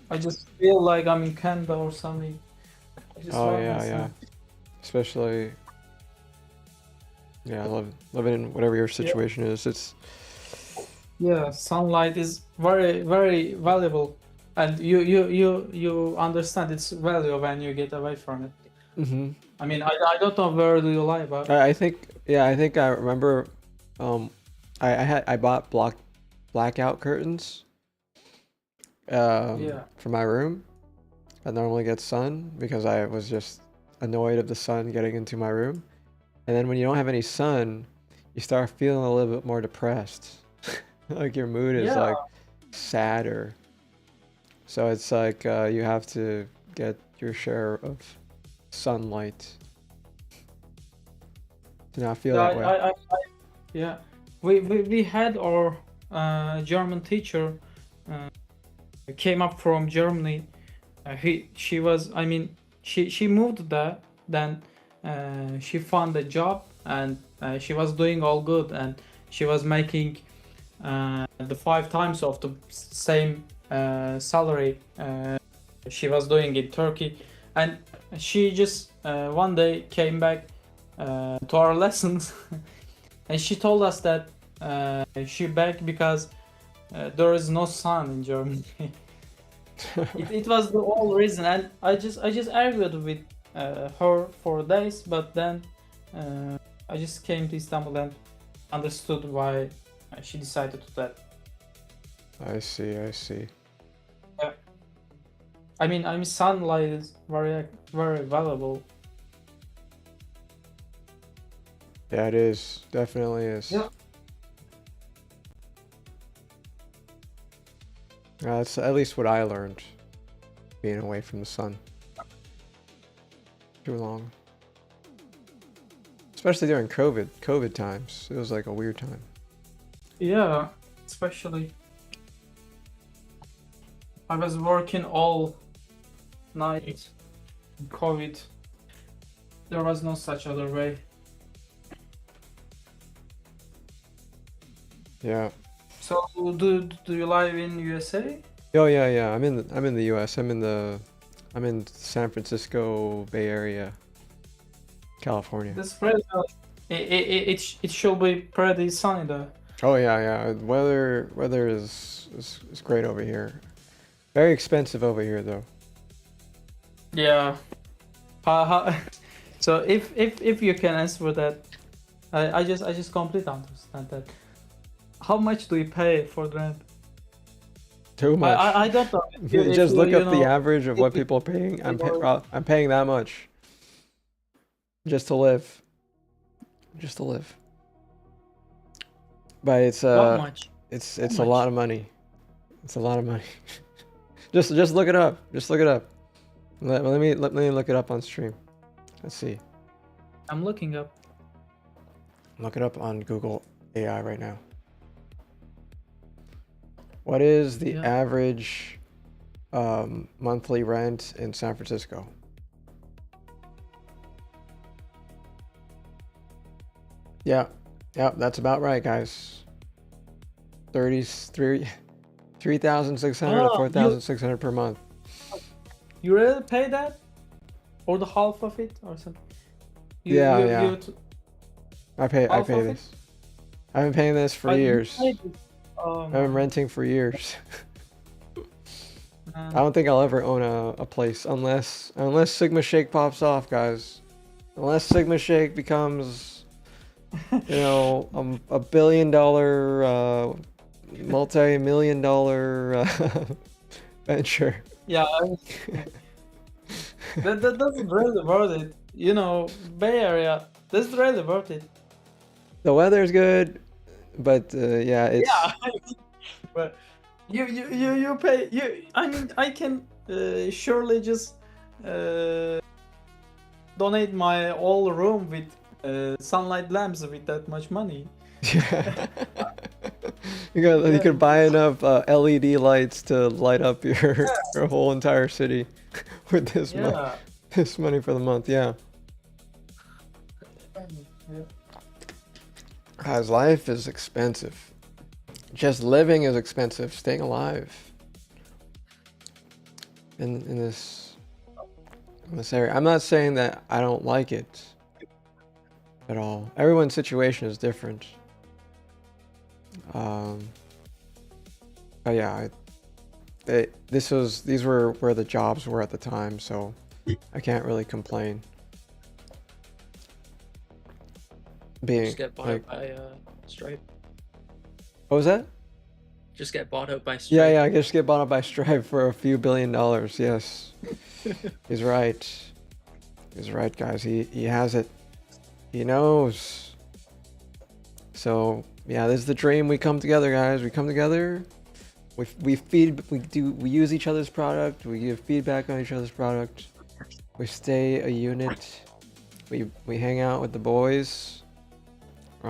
I just feel like I'm in Canada or something. I just Oh want yeah, the yeah. sun. Especially, yeah, I love living in whatever your situation is. It's Yeah, sunlight is very very valuable, and you understand its value when you get away from it. mm-hmm. I mean, I don't know where do you live, but I think yeah, I think I remember. Um, I bought blackout curtains. yeah, For my room. I normally get sun because I was just annoyed of the sun getting into my room. And then when you don't have any sun, you start feeling a little bit more depressed. Like your mood is yeah, like sadder. So it's like you have to get your share of sunlight to not feel yeah. that way. Yeah. We had our German teacher came up from Germany. She was, I mean, she moved there. Then she found a job, and she was doing all good, and she was making the 5 times of the same salary she was doing in Turkey. And she just one day came back to our lessons, and she told us that she back because there is no sun in Germany. It was the whole reason, and I just argued with her for days, but then I just came to Istanbul and understood why she decided to that. I see, I see. Yeah. I mean, sunlight is very very valuable. Yeah, it is. Definitely is. Yeah. That's at least what I learned being away from the sun too long. Especially during COVID times. It was like a weird time. Yeah, especially I was working all night in COVID. There was no such other way. Yeah. So do you live in USA? Oh yeah, yeah. I'm in the US. I'm in San Francisco Bay Area, California. This pretty it should be pretty sunny there. Oh yeah, yeah. Weather is great over here. Very expensive over here though. Yeah. So if you can answer that, I just completely understand that. How much do you pay for the rent? Too much. I don't know. If Just you, look you up the know, average of what people are paying. I'm paying that much just to live. Just to live. But it's How much? it's How a much? lot of money. It's a lot of money. Just look it up. Just look it up. Let me look it up on stream. Let's see. I'm looking up. Look it up on Google AI right now. What is the Yeah. average monthly rent in San Francisco? Yeah, that's about right, guys. 3,600 to Oh, 4,600 per month. You really pay that, or the half of it, or something? Yeah. I pay Half of it? this. I've been paying this for years. I've been renting for years. I don't think I'll ever own a place unless Sigma Shake pops off, guys. Unless Sigma Shake becomes, you know, a $1 billion, multi-million dollar venture. Yeah, that's really worth it. You know, Bay Area, that's really worth it. The weather's good, but yeah, it's Yeah, but you pay you. I mean, I can surely just donate my whole room with sunlight lamps with that much money. you could buy enough LED lights to light up your whole entire city with this Yeah. this money for the month. Yeah. Yeah. Guys, life is expensive. Just living is expensive. Staying alive in this area. I'm not saying that I don't like it at all. Everyone's situation is different. But yeah, these were where the jobs were at the time, so I can't really complain. Being Just get bought like, out by Stripe. what was that? Just get bought out by Stripe. Yeah, I just get bought up by Stripe for a few $1 billion. Yes, he's right. He's right, guys. He has it. He knows. So yeah, this is the dream. We come together, guys. We come together. We use each other's product. We give feedback on each other's product. We stay a unit. We hang out with the boys. We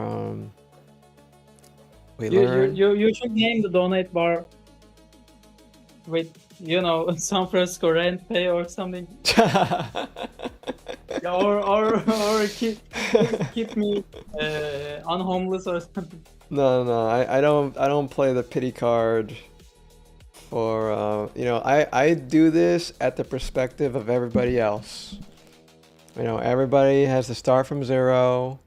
learn. You should name the donate bar with, you know, San Francisco rent pay or something. Yeah, or keep me unhomeless or something. No, I don't play the pity card. For you know, I do this at the perspective of everybody else. You know, everybody has to start from zero.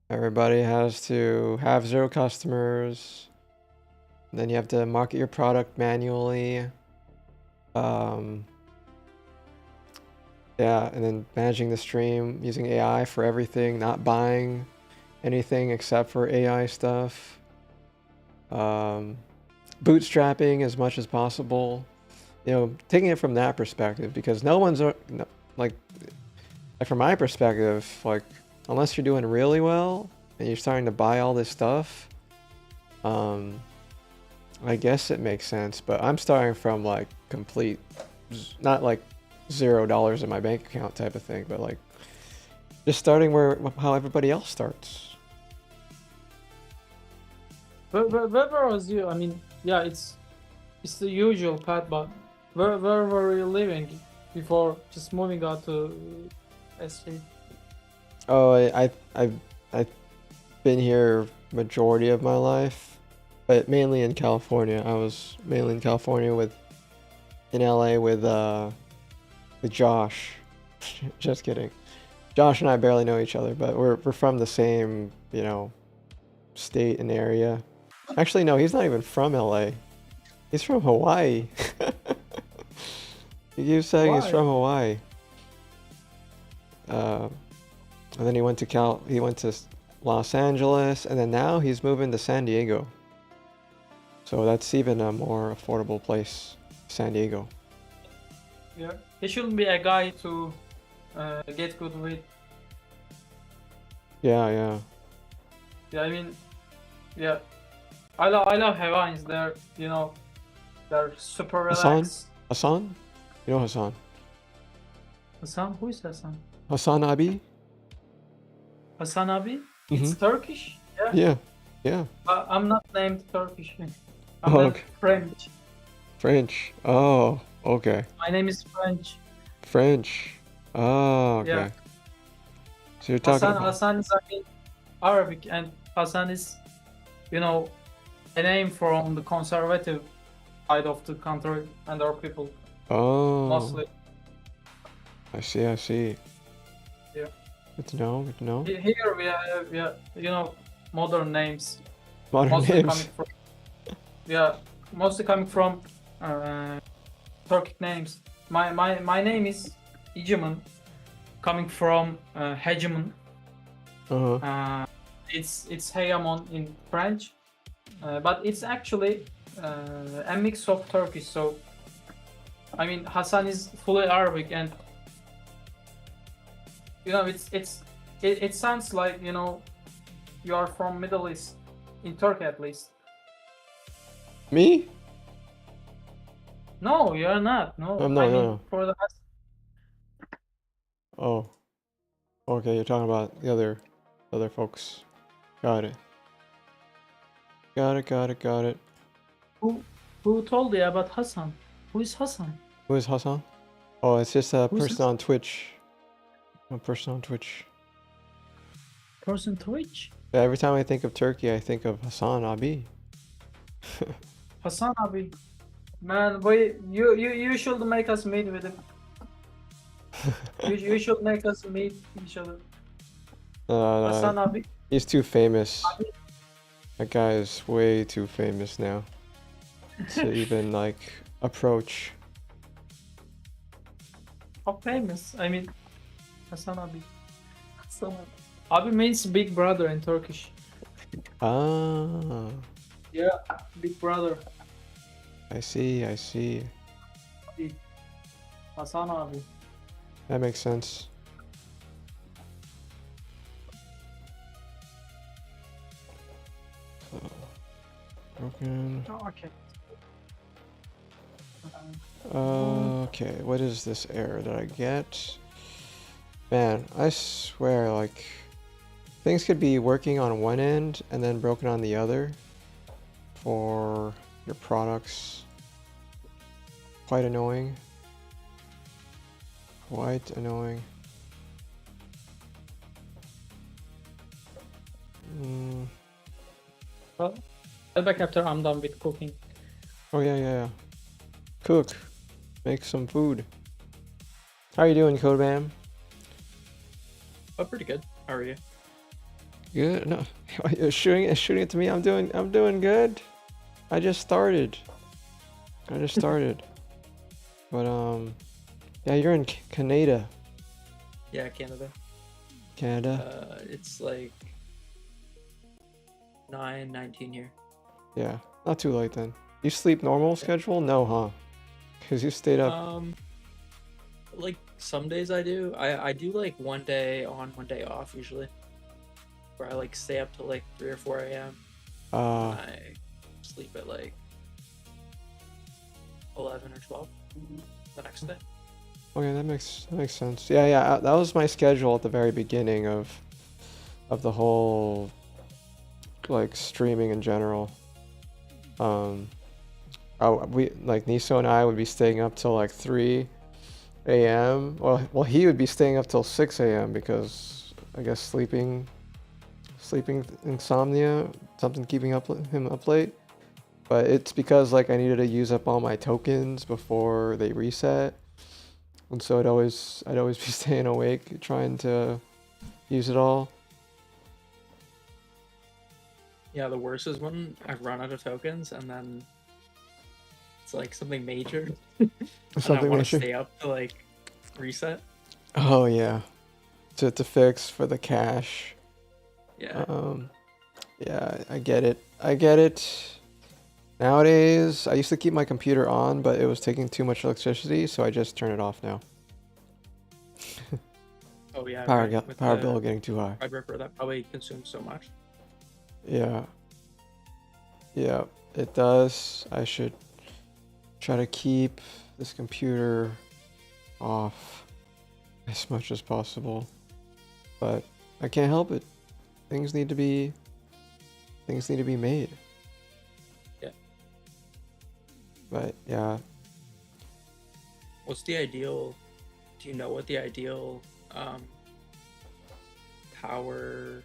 Everybody has to have 0 customers. Then you have to market your product manually. Yeah, and then managing the stream using AI for everything, not buying anything except for AI stuff. Bootstrapping as much as possible. You know, taking it from that perspective, because no one's like from my perspective, like, unless you're doing really well and you're starting to buy all this stuff, I guess it makes sense. But I'm starting from like complete, not like $0 in my bank account type of thing, but like just starting how everybody else starts. Where was you? I mean, yeah, it's the usual path, but where were you living before just moving out to SC? Oh, I've been here majority of my life, but mainly in California. I was mainly in California in LA with Josh. Just kidding. Josh and I barely know each other, but we're from the same, you know, state and area. Actually, no, he's not even from LA. He's from Hawaii. He keeps saying he's from Hawaii. And then he went to Los Angeles, and then now he's moving to San Diego. So that's even a more affordable place, San Diego. Yeah, he shouldn't be a guy to get good with. Yeah. Yeah, I mean, yeah, I love Hawaiians. They're, you know, they're super relaxed. Hassan? You know Hassan? Hassan? Who is Hassan? Hassan Abi? Hassan Abi? It's Turkish? Yeah. I'm not named Turkish. I'm Oh, named okay. French. French. Oh, okay. My name is French. French. Oh, okay. Yeah. So you're talking about... Hassan is, I mean, Arabic, and Hassan is, you know, a name from the conservative side of the country and our people, Oh, mostly. I see. Yeah. Good to know. Here we have, yeah, you know, modern names. Modern Mostly names. coming from, yeah, mostly coming from Turkic names. My name is Egemen. coming from hegemon. Uh-huh. It's hegemon in French, but it's actually a mix of Turkish. So, I mean, Hassan is fully Arabic, and you know, it sounds like, you know, you are from Middle East, in Turkey at least. Me? No, you're not. No, No, I mean, no. for the Oh. Okay, you're talking about the other folks. Got it. Got it. who told you about Hassan? Who is Hassan? Who is Hassan? Oh, it's just a Who's person on Twitch. A person on Twitch. Person Twitch? Yeah, every time I think of Turkey, I think of Hassan Abi. Hassan Abi. Man, boy, you should make us meet with him. you should make us meet each other. No, Hassan Abi. he's too famous. Abi. That guy is way too famous now to even like approach. How famous? I mean, Hassan Abi. Hassan Abi. Abi means big brother in Turkish. Ah, Yeah, big brother. I see. Hassan Abi. That makes sense. Broken. Oh, okay. Okay, what is this error that I get? Man, I swear, like, things could be working on one end and then broken on the other for your products. Quite annoying. Quite annoying. Well, I'll back after I'm done with cooking. Oh yeah. Cook. Make some food. How are you doing, Codebam? Oh, pretty good. How are you? Good. No, you're shooting it to me. I'm doing good. I just started. But yeah, you're in Canada. Yeah, Canada. It's like 9:19 here. Yeah, not too late then. You sleep normal schedule? No, huh? Because you stayed up. Like some days I do. I do like one day on, one day off usually. Where I like stay up till like 3 or 4 a.m. I sleep at like 11 or 12 the next day. Okay, that makes sense. Yeah. That was my schedule at the very beginning of the whole like streaming in general. We like Niso and I would be staying up till like 3 a.m. Well, he would be staying up till 6 a.m. because I guess sleeping insomnia, something keeping him up late. But it's because like I needed to use up all my tokens before they reset, and so I'd always be staying awake trying to use it all. Yeah, the worst is when I run out of tokens and then it's like something major. And I want to stay up to like reset. Oh yeah, to fix for the cache. Yeah. Yeah, I get it. Nowadays, I used to keep my computer on, but it was taking too much electricity, so I just turn it off now. Oh yeah. Power bill getting too high. Threadripper, that probably consumes so much. Yeah, it does. I should try to keep this computer off as much as possible, but I can't help it. Things need to be made. Yeah. But yeah. What's the ideal? Do you know what the ideal power,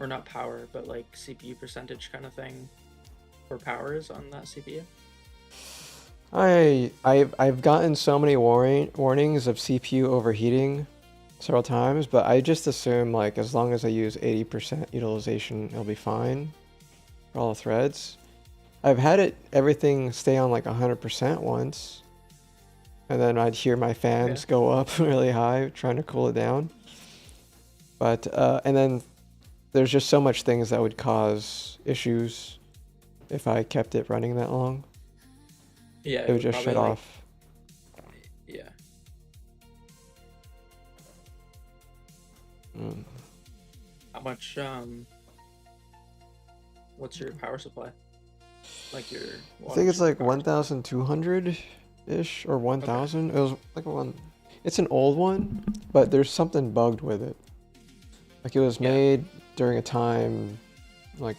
or not power, but like CPU percentage kind of thing for power is on that CPU? I've gotten so many warnings of CPU overheating several times, but I just assume like as long as I use 80% utilization, it'll be fine for all the threads. I've had everything stay on like 100% once, and then I'd hear my fans go up really high, trying to cool it down. But and then there's just so much things that would cause issues if I kept it running that long. Yeah, It would just shut probably, like, off. yeah. Mm. How much what's your power supply? Like your I water think it's like power supply? 1,200 ish or 1,000. It was like one. It's an old one, but there's something bugged with it. Like it was Yeah. made during a time like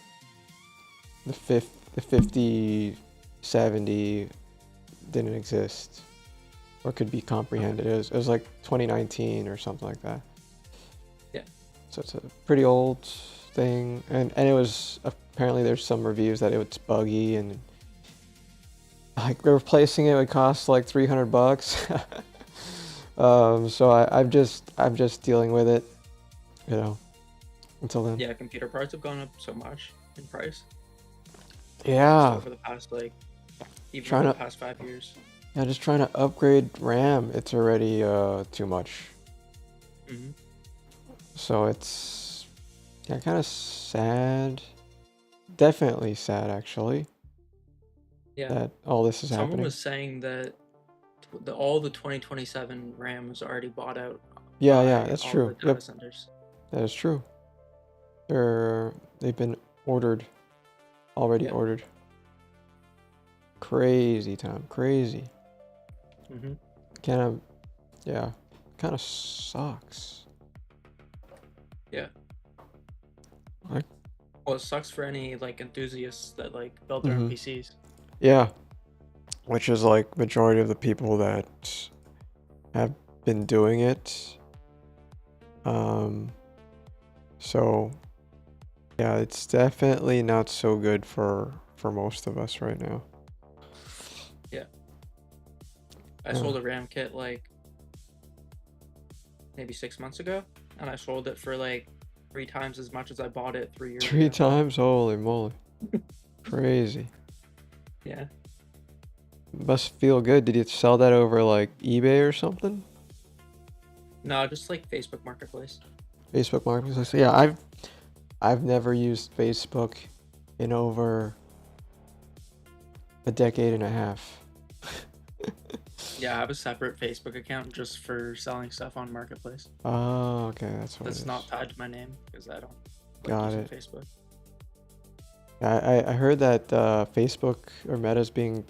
the 50, 70 didn't exist or could be comprehended. It was like 2019 or something like that. Yeah. So it's a pretty old thing, and it was apparently there's some reviews that it's buggy, and like replacing it would cost like $300. So I'm just dealing with it, you know, until then. Yeah, computer parts have gone up so much in price. Yeah. Over the past even Trying over to- the past 5 years. Yeah, just trying to upgrade RAM. It's already too much. Hmm. So it's kind of sad. Definitely sad, actually, Yeah. that all this is Someone happening. was saying that all the 2027 RAM was already bought out Yeah, by that's all true. the data Yep, centers. that is true. They've been ordered, already Yeah. ordered. Crazy time, crazy. Hmm. Kind of, yeah, kind of sucks. Yeah. Like, Well, it sucks for any enthusiasts that build their own Mhm. PCs. yeah, which is like majority of the people that have been doing it. So yeah, it's definitely not so good for most of us right now. I sold a RAM kit maybe 6 months ago, and I sold it for 3 times as much as I bought it 3 years Three ago. times? Holy moly. Crazy. Yeah. Must feel good. Did you sell that over like eBay or something? No, just Facebook Marketplace. Facebook Marketplace. Yeah, I've never used Facebook in over a decade and a half. Yeah, I have a separate Facebook account just for selling stuff on Marketplace. Oh, okay, that's what it That's is. not tied to my name because I don't Got using it. Facebook. I heard that Facebook or Meta's being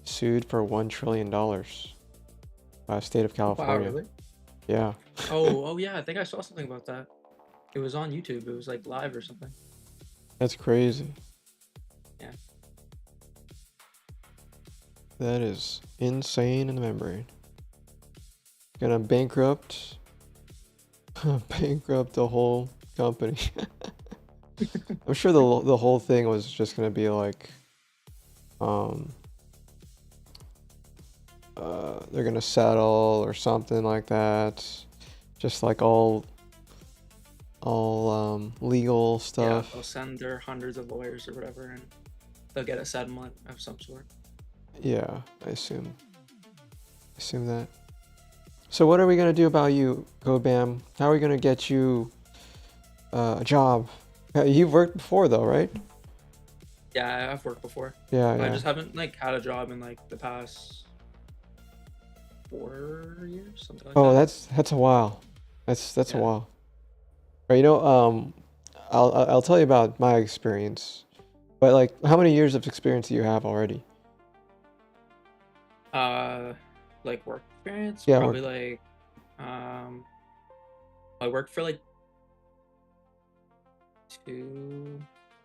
sued for $1 trillion. State of Wow, California. really? Yeah. Oh yeah, I think I saw something about that. It was on YouTube. It was live or something. That's crazy. Yeah. That is insane in the membrane. Gonna bankrupt the whole company. I'm sure the whole thing was just gonna be they're gonna settle or something like that. Just like all legal Yeah, stuff. they'll send their hundreds of lawyers or whatever, and they'll get a settlement of some sort. Yeah, I assume that. So what are we gonna do about you, GoBam? How are we gonna get you a job? You've worked before though, right? Yeah, I've worked before. Yeah, I yeah. just haven't had a job in the past 4 years, something like Oh, that. that's a while. That's a Yeah. while. Right, I'll tell you about my experience. But how many years of experience do you have already? Work experience, Yeah, probably I worked for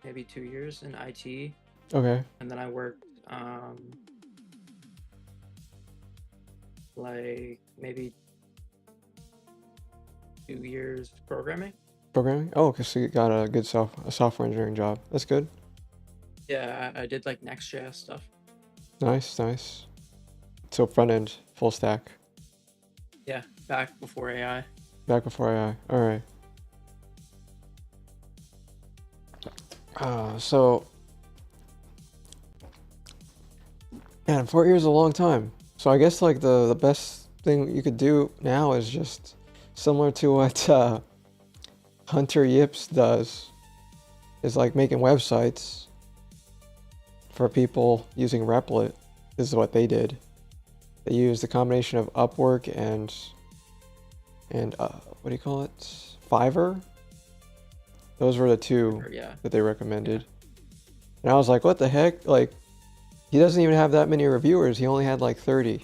maybe 2 years in IT, Okay. and then I worked maybe 2 years programming. Programming? Oh, okay, so you got a good software engineering job. That's good. Yeah, I did Next.js stuff. Nice, nice. So front end, full stack. Yeah, back before AI. Back before AI. All right. So, man, 4 years is a long time. So I guess like the best thing you could do now is just similar to what Hunter Yips does, is like making websites for people using Replit. This is what they did. They used a combination of Upwork and what do you call it? Fiverr. Those were the two Yeah. that they recommended. And I was like, what the heck? Like, he doesn't even have that many reviewers. He only had like 30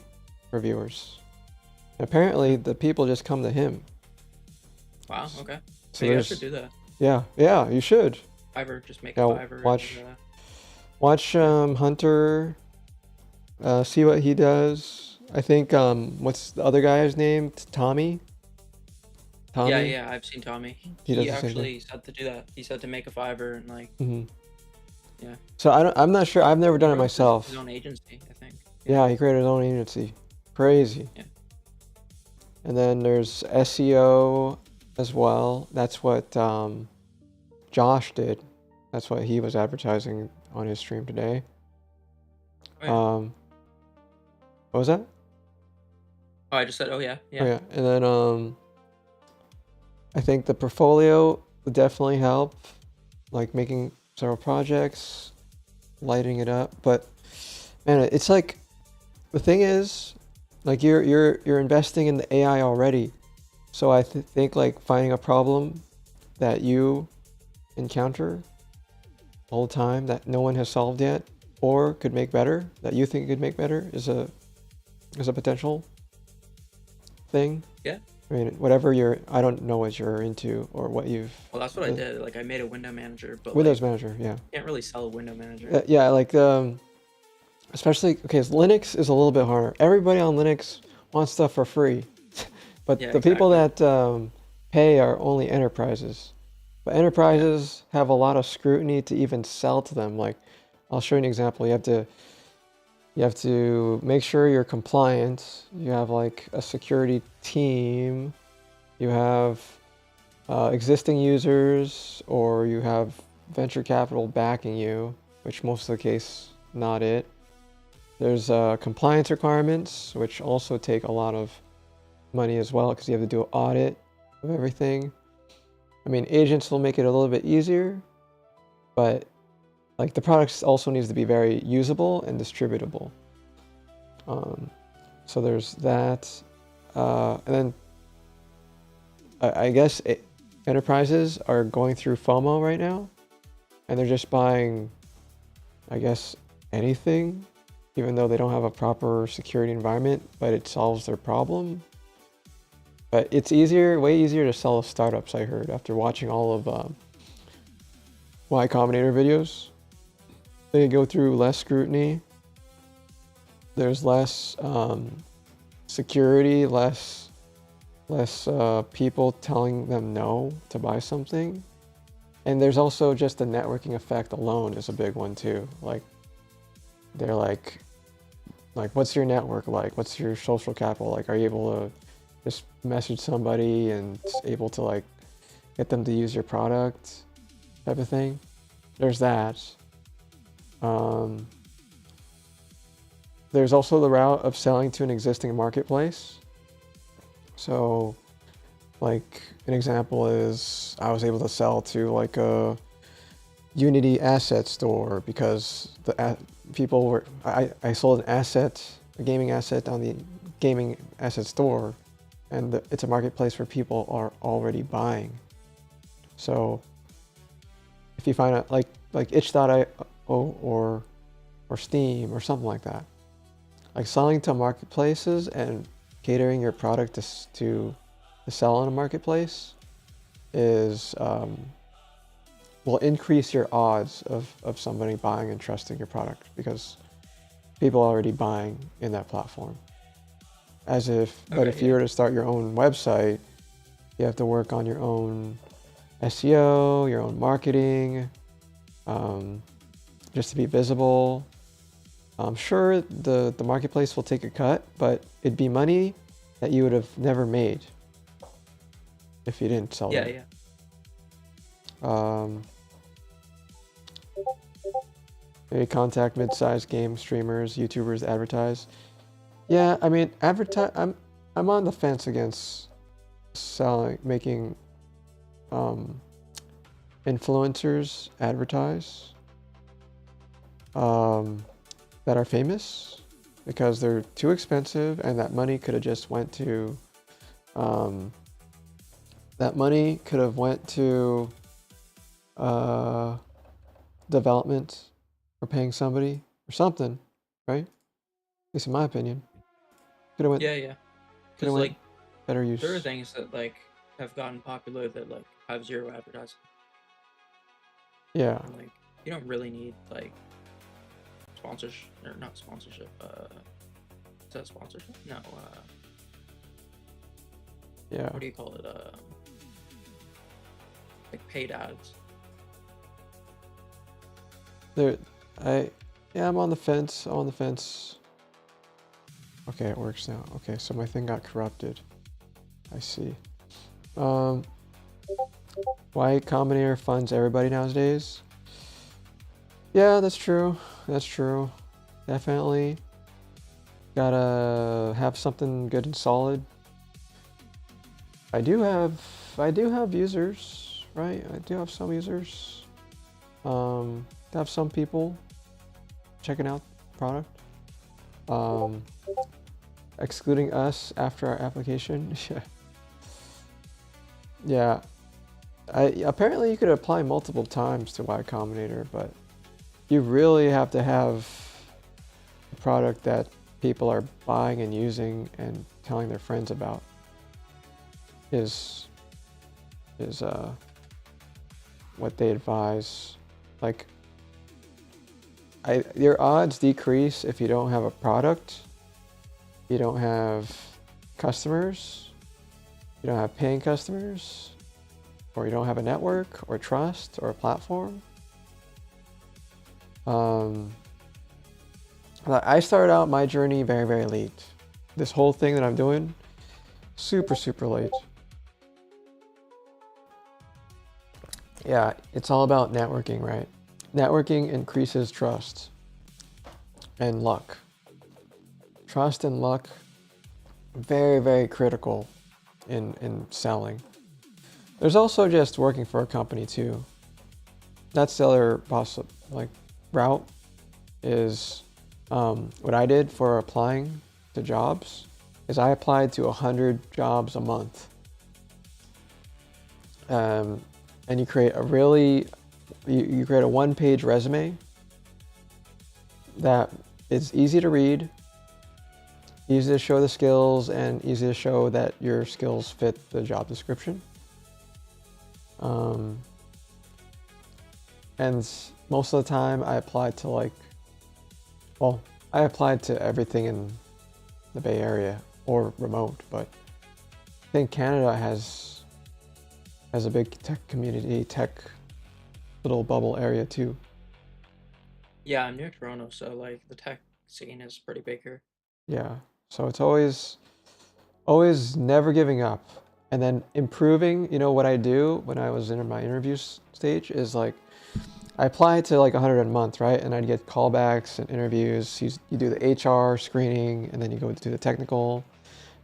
reviewers. And apparently, the people just come to him. Wow. Okay. So Maybe I there's- should do that. Yeah, you should. Fiverr, just make Yeah, a Fiverr. Watch Hunter. See what he does. I think what's the other guy's name? Tommy. Tommy. Yeah, I've seen Tommy. He does the same actually said to do that. He said to make a Fiverr and like. hmm Yeah. So I'm not sure. I've never done it Runs myself. His own agency, I think. Yeah, he created his own agency. Crazy. Yeah. And then there's SEO as well. That's what Josh did. That's what he was advertising on his stream today. Oh, yeah. What was that? Oh, I just said, oh yeah. Oh, yeah. And then I think the portfolio would definitely help, like making several projects, lighting it up. But man, it's like the thing is, like you're investing in the AI already. So I think like finding a problem that you encounter all the time that no one has solved yet or could make better, that you think could make better, is a potential thing. Yeah. I mean, whatever I don't know what you're into or what you've. Well, that's what I did. Like, I made a window manager, but Windows like, Manager, yeah. you can't really sell a window manager. Yeah, like especially Linux is a little bit harder. Everybody on Linux wants stuff for free, but Yeah, the people that pay are only enterprises. But enterprises have a lot of scrutiny to even sell to them. Like, I'll show you an example. You have to make sure you're compliant. You have like a security team. You have existing users, or you have venture capital backing you, which most of the case, not it. There's compliance requirements, which also take a lot of money as well, because you have to do an audit of everything. I mean, agents will make it a little bit easier, but like the product also needs to be very usable and distributable. So there's that. And then I guess enterprises are going through FOMO right now, and they're just buying, I guess, anything, even though they don't have a proper security environment, but it solves their problem. But it's way easier to sell startups, I heard, after watching all of Y Combinator videos. They go through less scrutiny. There's less security, less people telling them no to buy something. And there's also just the networking effect alone is a big one too. Like, they're like, what's your network like? What's your social capital like? Are you able to just message somebody and able to like get them to use your product, type of thing? There's that. There's also the route of selling to an existing marketplace. So, like, an example is I was able to sell to like a Unity asset store because I sold a gaming asset on the gaming asset store, and it's a marketplace where people are already buying. So if you find out like itch.io or Steam or something like that, like selling to marketplaces and catering your product to sell on a marketplace is will increase your odds of somebody buying and trusting your product, because people are already buying in that platform. But if you were to start your own website, you have to work on your own SEO, your own marketing, just to be visible. I'm sure the marketplace will take a cut, but it'd be money that you would have never made if you didn't sell it. Yeah. Maybe contact mid-sized game streamers, YouTubers, advertise. Yeah, I mean, I'm on the fence against making influencers advertise that are famous, because they're too expensive, and that money could have just went to development, or paying somebody or something, right? At least in my opinion. Could have went Yeah, yeah. could Because have went like better use. there are things that like have gotten popular that like have zero advertising. Yeah. And, like you don't really need like sponsorship or not sponsorship. Is that sponsorship? No. Yeah. What do you call it? Like paid ads. I'm on the fence. I'm on the fence. Okay, it works now. Okay, so my thing got corrupted. I see. Why Combinator funds everybody nowadays? Yeah, that's true. That's true. Definitely. Gotta have something good and solid. I do have users, right? I do have some users. Have some people checking out the product. Excluding us after our application. Yeah. Apparently you could apply multiple times to Y Combinator, but you really have to have a product that people are buying and using and telling their friends about. Is what they advise. Like, your odds decrease if you don't have a product, you don't have customers, you don't have paying customers, or you don't have a network or trust or a platform. I started out my journey very, very late. This whole thing that I'm doing, super, super late. Yeah, it's all about networking, right? Networking increases trust and luck. Trust and luck, very, very critical in selling. There's also just working for a company too. That's the other route, is what I did for applying to jobs is I applied to 100 jobs a month. And you create a you create a one-page resume that is easy to read, easy to show the skills, and easy to show that your skills fit the job description. And most of the time I applied to I applied to everything in the Bay Area or remote, but I think Canada has a big tech community, tech little bubble area too. Yeah, I'm near Toronto, so like the tech scene is pretty big here. Yeah, so it's always never giving up, and then improving. You know what I do when I was in my interview stage is like I applied to like 100 a month, right? And I'd get callbacks and interviews. You do the HR screening, and then you go to the technical.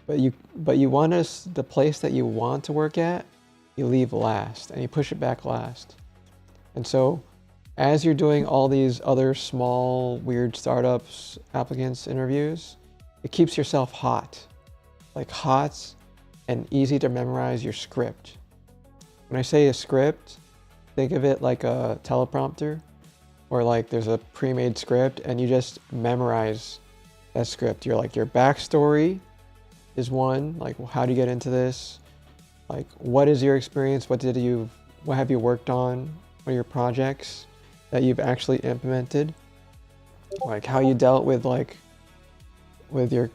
But you want the place that you want to work at, you leave last, and you push it back last. And so, as you're doing all these other small, weird startups, applicants, interviews, it keeps yourself hot, like hot and easy to memorize your script. When I say a script, think of it like a teleprompter, or like there's a pre-made script and you just memorize that script. You're like, your backstory is one, like how do you get into this? Like, what is your experience? What have you worked on? What are your projects that you've actually implemented? Like how you dealt with your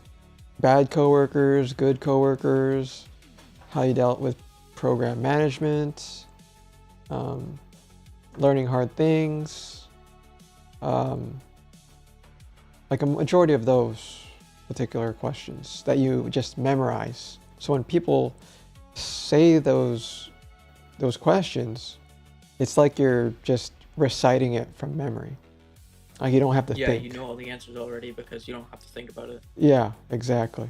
bad coworkers, good coworkers, how you dealt with program management, learning hard things, like a majority of those particular questions that you just memorize. So when people say those questions, it's like you're just reciting it from memory. Like you don't have to Yeah, think. you know all the answers already because you don't have to think about it. Yeah, exactly.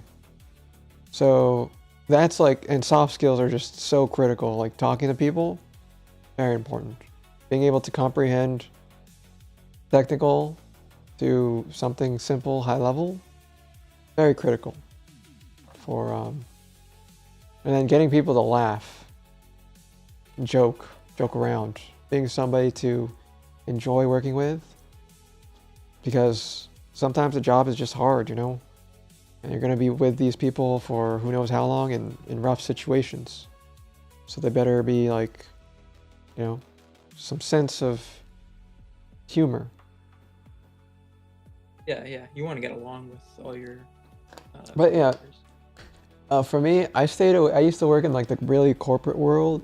So that's like, and soft skills are just so critical. Like talking to people, very important. Being able to comprehend technical to something simple, high level, very critical for, and then getting people to laugh, joke around, being somebody to enjoy working with, because sometimes the job is just hard, you know, and you're going to be with these people for who knows how long in rough situations. So they better be like, you know, some sense of humor. Yeah. You want to get along with all your. But yeah, coworkers. for me, I used to work in like the really corporate world,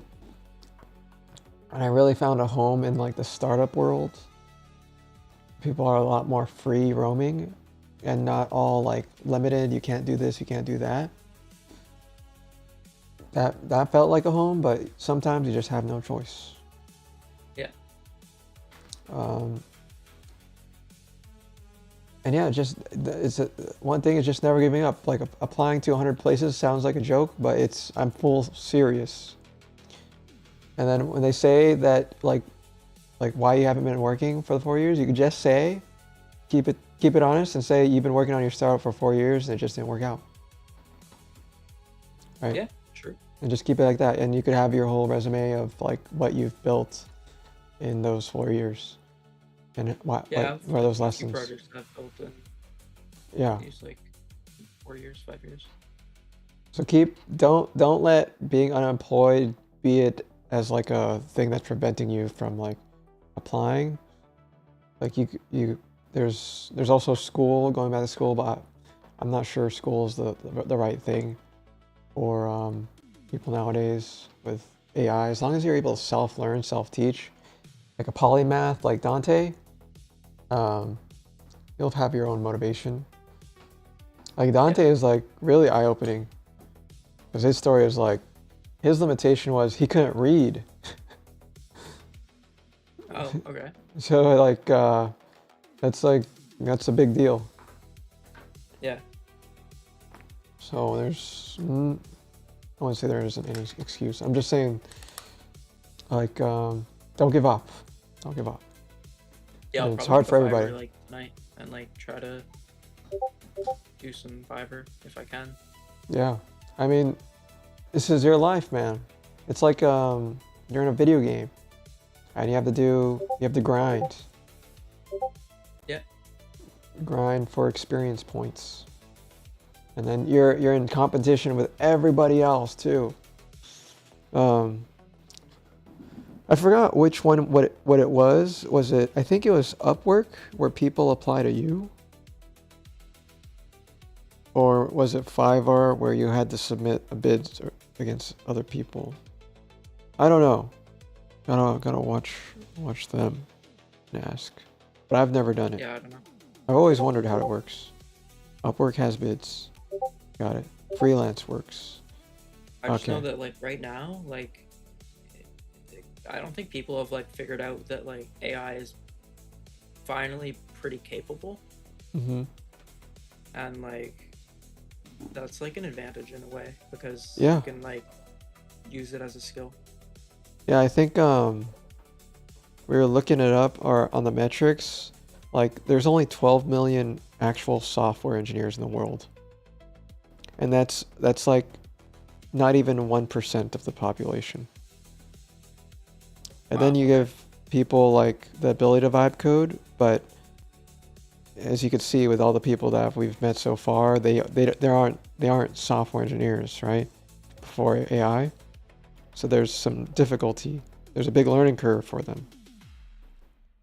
and I really found a home in like the startup world. People are a lot more free roaming and not all like limited. You can't do this, you can't do that. That felt like a home, but sometimes you just have no choice. Yeah. And yeah, one thing is just never giving up. Like applying to 100 places sounds like a joke, but I'm full serious. And then when they say that like why you haven't been working for the 4 years, you could just say, keep it honest and say you've been working on your startup for 4 years and it just didn't work out. Right? Yeah, true. And just keep it like that. And you could have your whole resume of like what you've built in those 4 years. And what are those lessons? Projects I've built in these like 4 years, 5 years. So don't let being unemployed be it as like a thing that's preventing you from like applying. Like there's also school, going back to school, but I'm not sure school is the right thing for people nowadays with AI. As long as you're able to self-learn, self-teach, like a polymath like Dante, you'll have your own motivation. Like Dante is like really eye-opening because his story is like his limitation was he couldn't read. Oh, okay. So like that's a big deal. Yeah. So there's I wouldn't say there isn't any excuse. I'm just saying like don't give up. Don't give up. Yeah, it's hard for everybody. Like tonight and like try to do some Fiverr if I can. Yeah, I mean, this is your life, man. It's like you're in a video game, and you have to grind. Yeah. Grind for experience points, and then you're in competition with everybody else too. I forgot which one, what it was. Was it? I think it was Upwork where people apply to you, or was it Fiverr where you had to submit a bid against other people? I don't know. Gotta watch them and ask. But I've never done it. Yeah, I don't know. I've always wondered how it works. Upwork has bids. Got it. Freelance works. I just know that like right now, like I don't think people have like figured out that like AI is finally pretty capable. Mm-hmm. And like that's like an advantage in a way because Yeah. you can like use it as a skill. Yeah, I think we were looking it up on the metrics. Like there's only 12 million actual software engineers in the world. And that's like not even 1% of the population. And then you give people like the ability to vibe code, but as you can see with all the people that we've met so far, they aren't software engineers, right? For AI. So there's some difficulty. There's a big learning curve for them.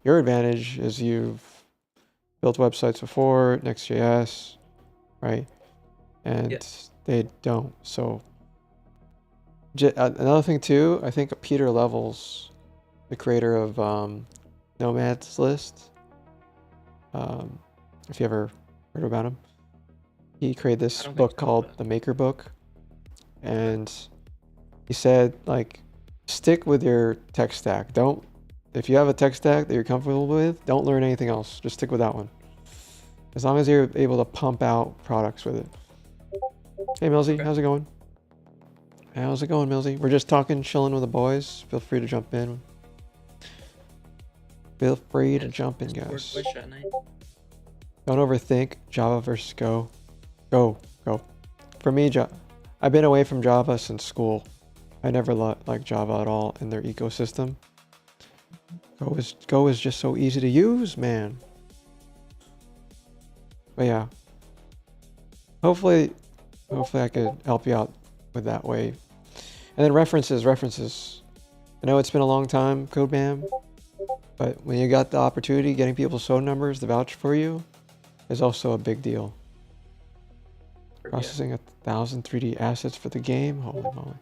Your advantage is you've built websites before, Next.js, right? And they don't. So another thing too, I think Peter Levels, the creator of Nomad's List, if you ever heard about him, he created this book called The Maker Book, and he said like stick with your tech stack. Don't if you have a tech stack that you're comfortable with, don't learn anything else. Just stick with that one. As long as you're able to pump out products with it. Hey, Millsy, how's it going? How's it going, Millsy? We're just talking, chilling with the boys. Feel free to jump in. Feel free to jump in, guys. Twitch at night. Don't overthink Java versus Go. Go. For me, I've been away from Java since school. I never liked Java at all in their ecosystem. Go is just so easy to use, man. But yeah. Hopefully I could help you out with that way. And then references. I know it's been a long time, CodeBam, but when you got the opportunity, getting people's phone numbers to vouch for you is also a big deal. Processing 1,000 3D assets for the game. Holy moly!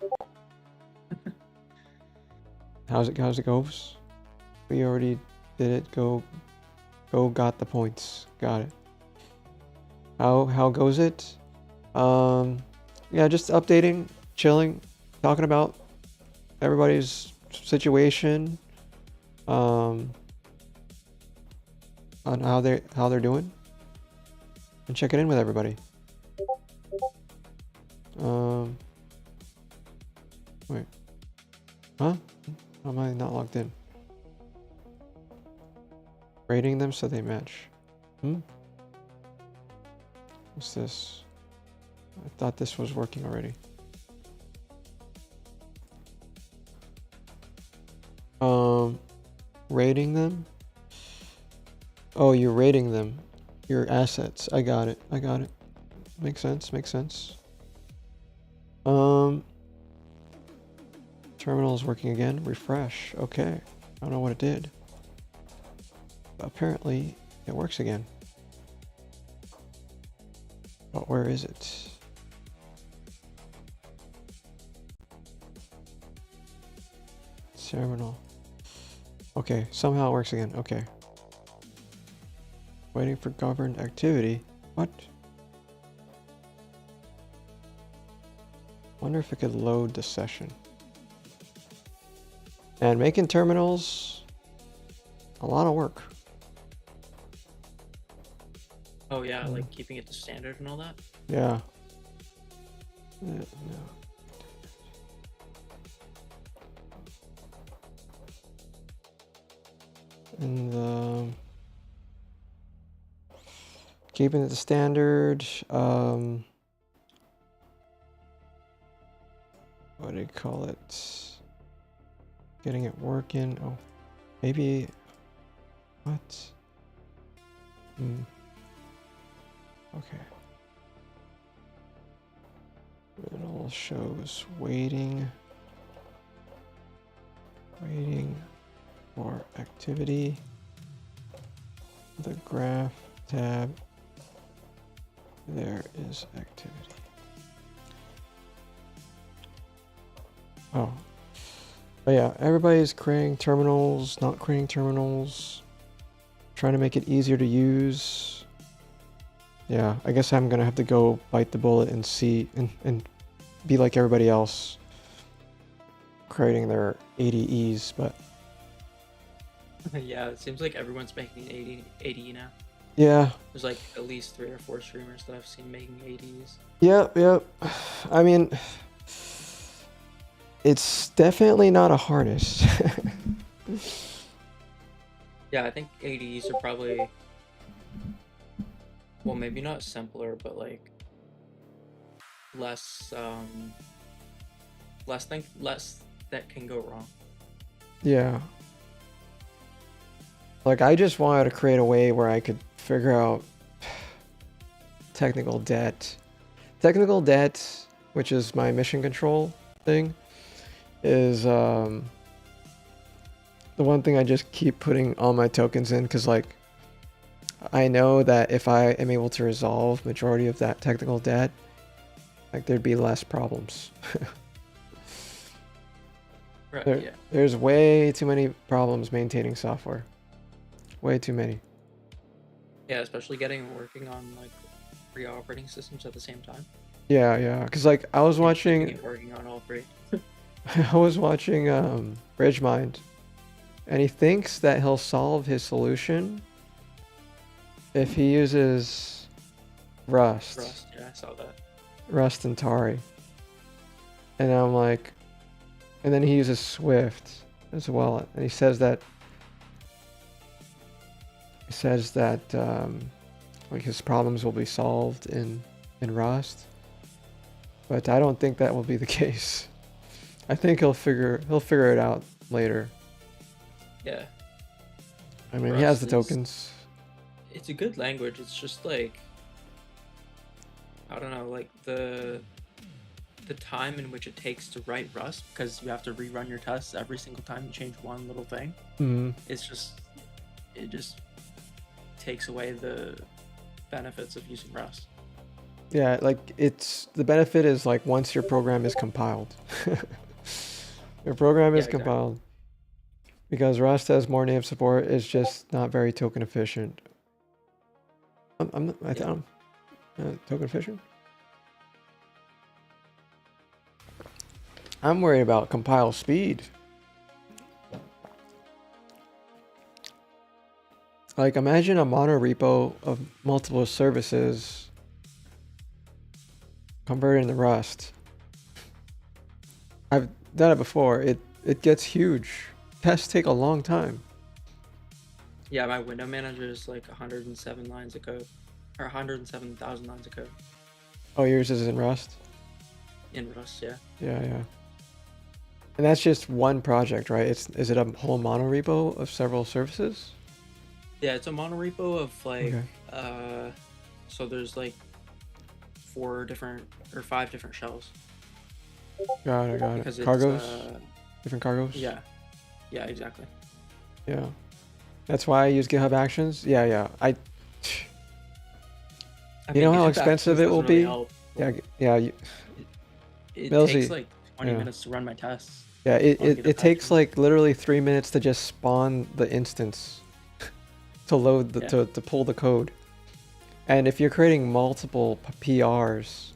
How's it goes? We already did it. Go got the points. Got it. How goes it? Yeah, just updating, chilling, talking about everybody's situation, on how they're doing, and checking in with everybody. Wait, huh? How am I not logged in? Rating them so they match. What's this? I thought this was working already. Rating them? Oh, you're rating them. Your assets. I got it. Makes sense. Terminal is working again. Refresh. Okay. I don't know what it did. But apparently, it works again. But where is it? Terminal. Okay, somehow it works again. Okay. Waiting for governed activity. What? Wonder if it could load the session. And making terminals, a lot of work. Oh yeah, like keeping it to standard and all that. Yeah. No. And keeping it to standard. What do you call it? Getting it working. Oh, maybe. What? Okay. It all shows waiting for activity. The graph tab. There is activity. Oh. But yeah, everybody's creating terminals, not creating terminals. Trying to make it easier to use. Yeah, I guess I'm gonna have to go bite the bullet and see and be like everybody else, creating their ADEs, but Yeah, it seems like everyone's making an ADE now. yeah. There's like at least 3 or 4 streamers that I've seen making ADs. Yep. I mean, it's definitely not a harness. Yeah, I think ADEs are probably, well, maybe not simpler, but like less that can go wrong. Yeah. Like, I just wanted to create a way where I could figure out technical debt. Technical debt, which is my mission control thing, is the one thing I just keep putting all my tokens in, because like I know that if I am able to resolve majority of that technical debt, like there'd be less problems. Right, yeah. There's way too many problems maintaining software. Way too many. Yeah, especially working on like 3 operating systems at the same time. Yeah. Because like I was watching. Working on all 3. I was watching bridgemind, And he thinks that he'll solve his solution if he uses Rust. Rust, yeah, I saw that. Rust and Tari. And I'm like, and then he uses Swift as well. And he says that like his problems will be solved in Rust. But I don't think that will be the case. I think he'll figure it out later. Yeah. I mean, he has the Rust is- tokens. It's a good language. It's just like, I don't know, like the time in which it takes to write Rust, because you have to rerun your tests every single time you change one little thing. It just takes away the benefits of using Rust. Yeah, like the benefit is like once your program is compiled. Your program is Yeah, exactly. compiled. Because Rust has more native support, it's just not very token efficient. I thought token efficient? I'm worried about compile speed. Like imagine a monorepo of multiple services converted into Rust. I've done it before. It gets huge. Tests take a long time. Yeah, my window manager is like 107 lines of code, or 107,000 lines of code Oh, yours is in Rust? in Rust. Yeah. Yeah. And that's just one project, right? Is it a whole monorepo of several services? Yeah, it's a monorepo of like, Okay. so there's like 5 different shells. Got it. Because it's, Cargos? Different cargos? Yeah, exactly. Yeah. That's why I use GitHub Actions? Yeah. I You know mean, how GitHub expensive Actions it will doesn't really be? help. Yeah. It Millsy, takes like 20 yeah. minutes to run my tests. Yeah, on it GitHub takes Actions. like literally 3 minutes to just spawn the instance to load to pull the code. And if you're creating multiple PRs,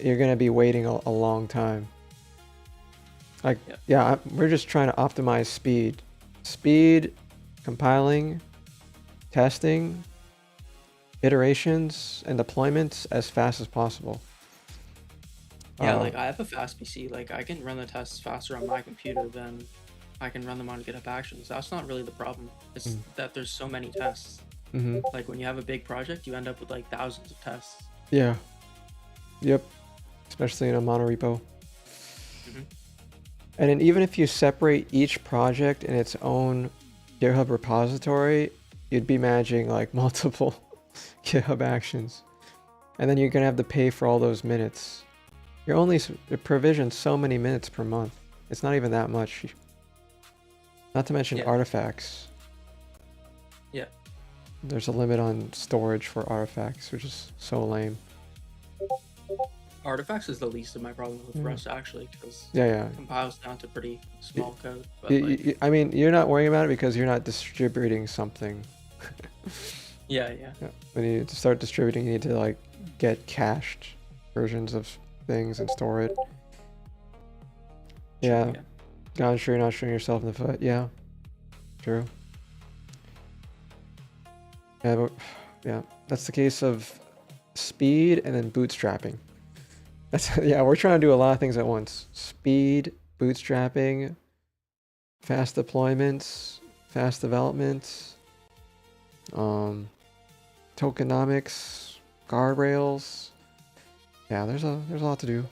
you're gonna be waiting a long time. Like, we're just trying to optimize speed, compiling, testing, iterations, and deployments as fast as possible. Yeah, like I have a fast PC. Like I can run the tests faster on my computer than I can run them on GitHub Actions. That's not really the problem. It's that there's so many tests. Like when you have a big project, you end up with like thousands of tests. Yeah. Yep. Especially in a monorepo. And then even if you separate each project in its own GitHub repository, you'd be managing like multiple GitHub Actions. And then you're going to have to pay for all those minutes. You're only provisioned so many minutes per month. It's not even that much. Not to mention artifacts. Yeah. There's a limit on storage for artifacts, which is so lame. Artifacts is the least of my problem with Rust actually, because Yeah. it compiles down to pretty small code. But I mean, you're not worrying about it because you're not distributing something. yeah. When you start distributing, you need to like get cached versions of things and store it. Yeah. God, I'm sure you're not shooting yourself in the foot. Yeah. True. Yeah, that's the case of speed and then bootstrapping. We're trying to do a lot of things at once. Speed, bootstrapping, fast deployments, fast development, tokenomics, guardrails. Yeah, there's a lot to do.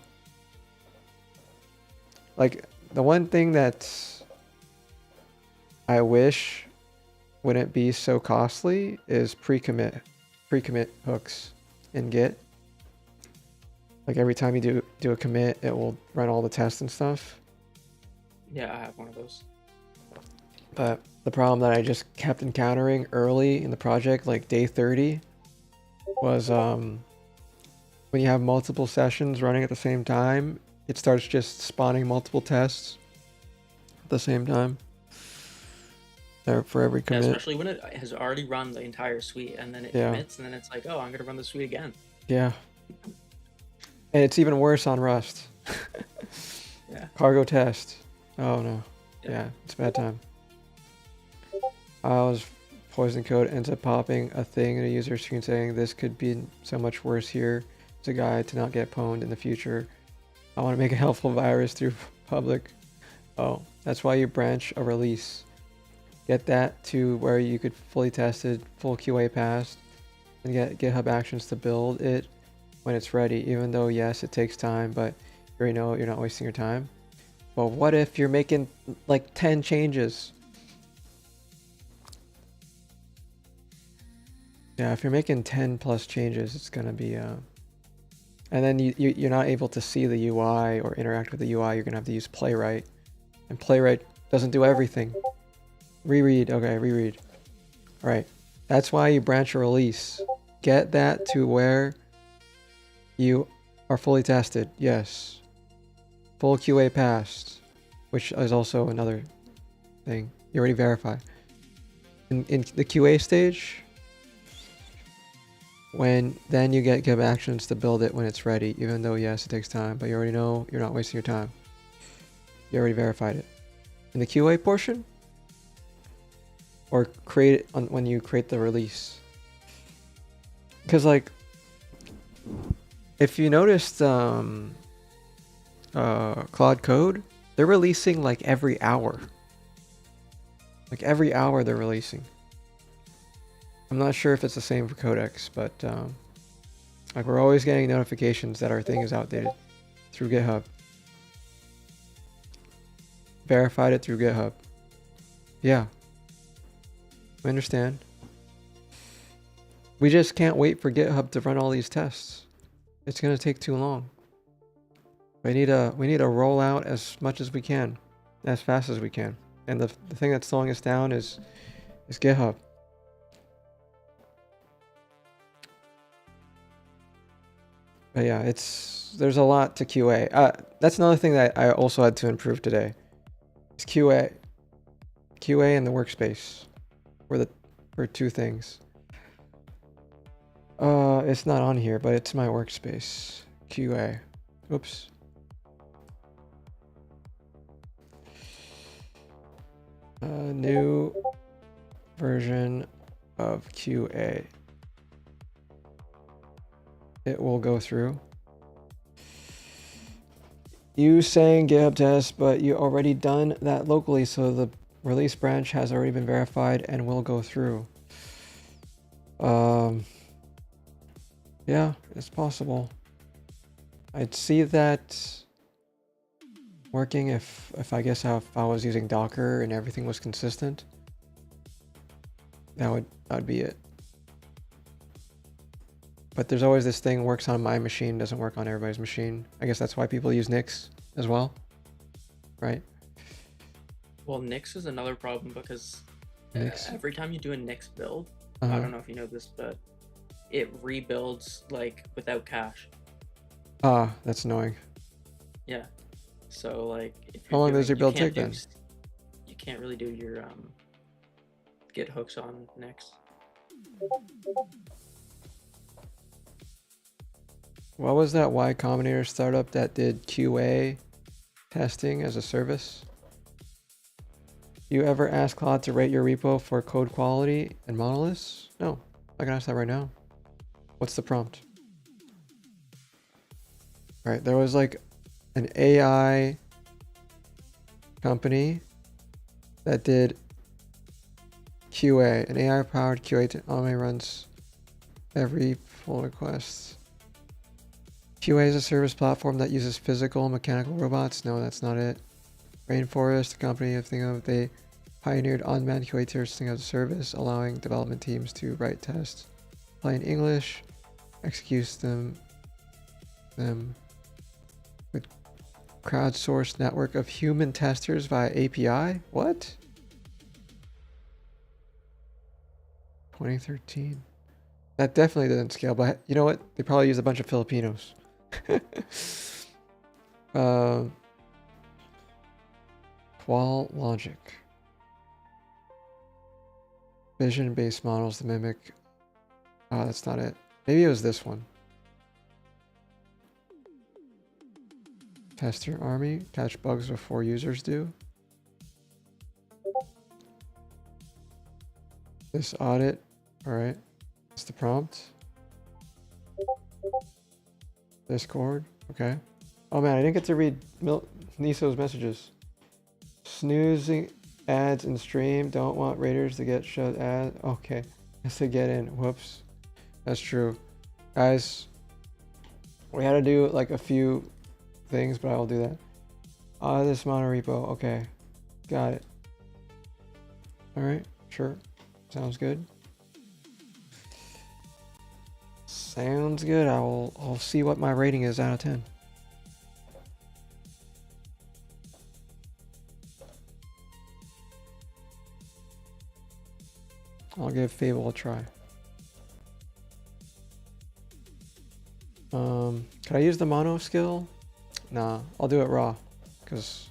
Like the one thing that I wish wouldn't be so costly is pre-commit hooks in Git. Like every time you do a commit, it will run all the tests and stuff. Yeah, I have one of those. But the problem that I just kept encountering early in the project, like day 30, was when you have multiple sessions running at the same time, it starts just spawning multiple tests at the same time. For every Yeah, commit. especially when it has already run the entire suite and then it commits and then it's like, oh, I'm gonna run the suite again. Yeah. And it's even worse on Rust. Yeah. Cargo test. Oh no. Yeah, it's bad time. I was poison code ends up popping a thing in a user screen saying this could be so much worse here. It's a guide to not get pwned in the future. I want to make a helpful virus through public. Oh, that's why you branch a release. Get that to where you could fully tested, full QA passed, and get GitHub Actions to build it when it's ready. Even though yes, it takes time, but you already know you're not wasting your time. But what if you're making like 10 changes? Yeah, if you're making 10 plus changes, it's gonna be and then you're not able to see the UI or interact with the UI. You're gonna have to use Playwright, and Playwright doesn't do everything. Reread, okay, reread. All right, that's why you branch a release. Get that to where you are fully tested. Yes. Full QA passed, which is also another thing. You already verify. In the QA stage, then you get GitHub Actions to build it when it's ready, even though yes, it takes time, but you already know you're not wasting your time. You already verified it. In the QA portion, or create it when you create the release. Because like, if you noticed Claude Code, they're releasing like every hour. Like every hour they're releasing. I'm not sure if it's the same for Codex, but like we're always getting notifications that our thing is outdated through GitHub. Verified it through GitHub. Yeah. I understand. We just can't wait for GitHub to run all these tests. It's gonna take too long. We need to roll out as much as we can, as fast as we can. And the thing that's slowing us down is GitHub. But yeah, there's a lot to QA. That's another thing that I also had to improve today. Is QA and the workspace were two things. It's not on here, but it's my workspace. QA. Oops. New version of QA. It will go through. You saying GitHub test, but you already done that locally, so the release branch has already been verified and will go through. Yeah, it's possible. I'd see that working if I was using Docker and everything was consistent. That'd be it. But there's always this thing, works on my machine, doesn't work on everybody's machine. I guess that's why people use Nix as well, right? Well, Nix is another problem because Nix? every time you do a Nix build, I don't know if you know this, but it rebuilds like without cache. Ah, that's annoying. Yeah. So like, if How long does your build take then? You can't really do your Git hooks on Nix. What was that Y Combinator startup that did QA testing as a service? You ever ask Claude to rate your repo for code quality and monoliths? No, I can ask that right now. What's the prompt? Right, there was like an AI company that did QA, an AI-powered QA automatically runs every pull request. QA is a service platform that uses physical and mechanical robots. No, that's not it. Rainforest, a company they pioneered unmanned QA testing as a service, allowing development teams to write tests, apply in English, execute them with crowdsourced network of human testers via API. What? 2013. That definitely doesn't scale, but you know what? They probably use a bunch of Filipinos. Qual logic. Vision-based models to mimic. Oh, that's not it. Maybe it was this one. Tester army. Catch bugs before users do. This audit. All right. That's the prompt. Discord. Okay. Oh man, I didn't get to read Niso's messages. Snoozing ads in stream. Don't want raiders to get shut ad. Okay. Has to get in. Whoops. That's true. Guys, we had to do like a few things, but I'll do that. This monorepo. Okay. Got it. Alright, sure. Sounds good. Sounds good. I'll see what my rating is out of 10. I'll give Fable a try. Could I use the mono skill? Nah, I'll do it raw. Cause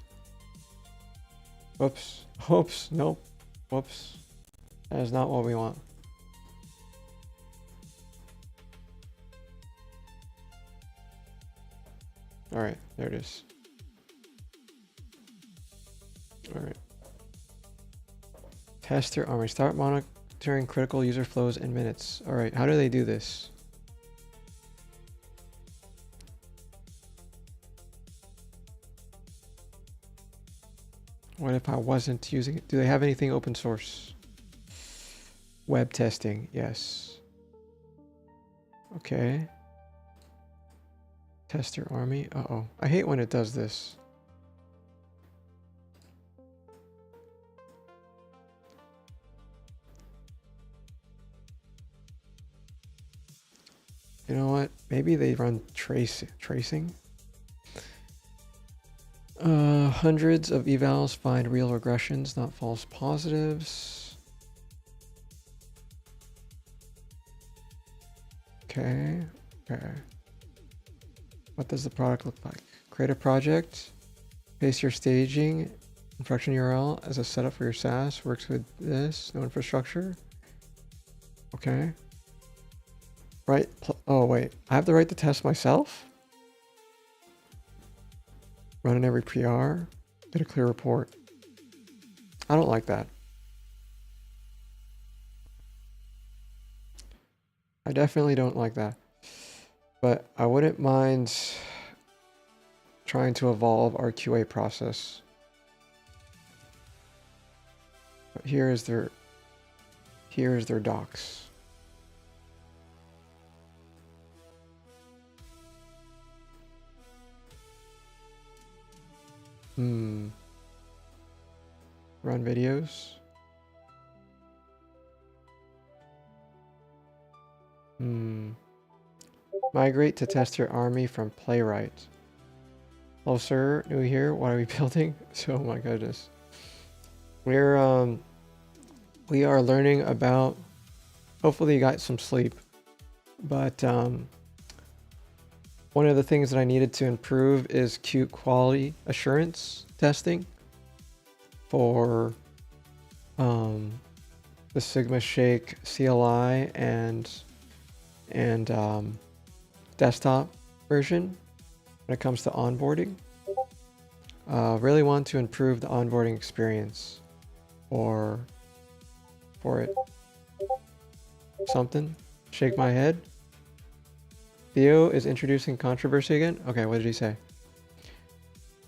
whoops. Whoops. Nope. Whoops. That is not what we want. Alright, there it is. Alright. Tester army. Start monitoring critical user flows in minutes. Alright, how do they do this? What if I wasn't using it? Do they have anything open source? Web testing, yes. Okay. Tester army. Uh-oh. I hate when it does this. You know what? Maybe they run tracing. Hundreds of evals find real regressions, not false positives. Okay. What does the product look like? Create a project. Paste your staging. Infraction URL as a setup for your SaaS. Works with this. No infrastructure. Okay. Right. Oh, wait. I have the right to test myself? Run in every PR. Get a clear report. I don't like that. I definitely don't like that. But I wouldn't mind trying to evolve our QA process. But here is their docs. Run videos. Migrate to tester army from playwright. Hello sir, new here. What are we building? Oh my goodness. We are learning about, hopefully you got some sleep. But one of the things that I needed to improve is Qt quality assurance testing for the Sigma Shake CLI and desktop version when it comes to onboarding. Really want to improve the onboarding experience for it. Something? Shake my head? Theo is introducing controversy again? Okay, what did he say?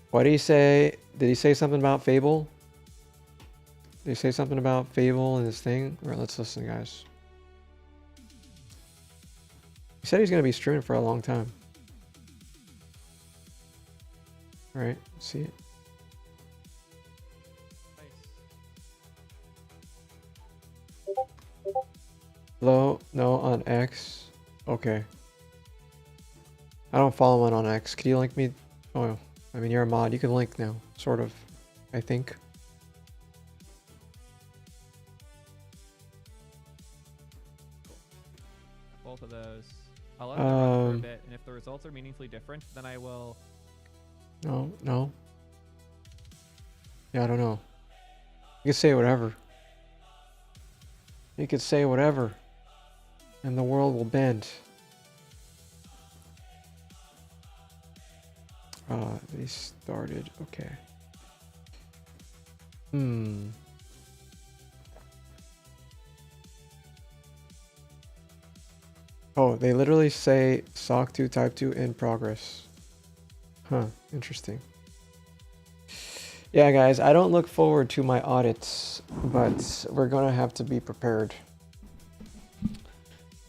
What did he say? Did he say something about Fable? Did he say something about Fable and this thing? Alright, let's listen, guys. He said he's going to be streaming for a long time. Alright, let's see it. Hello? No, on X. Okay. I don't follow him on X. Could you link me? Oh, I mean, you're a mod. You can link now. Sort of. I think. Both of those. I'll let them run for a bit, and if the results are meaningfully different, then I will... No. Yeah, I don't know. You could say whatever. You could say whatever. And the world will bend. They started. Okay. Oh, they literally say SOC 2 Type 2 in progress. Huh, interesting. Yeah, guys, I don't look forward to my audits, but we're gonna have to be prepared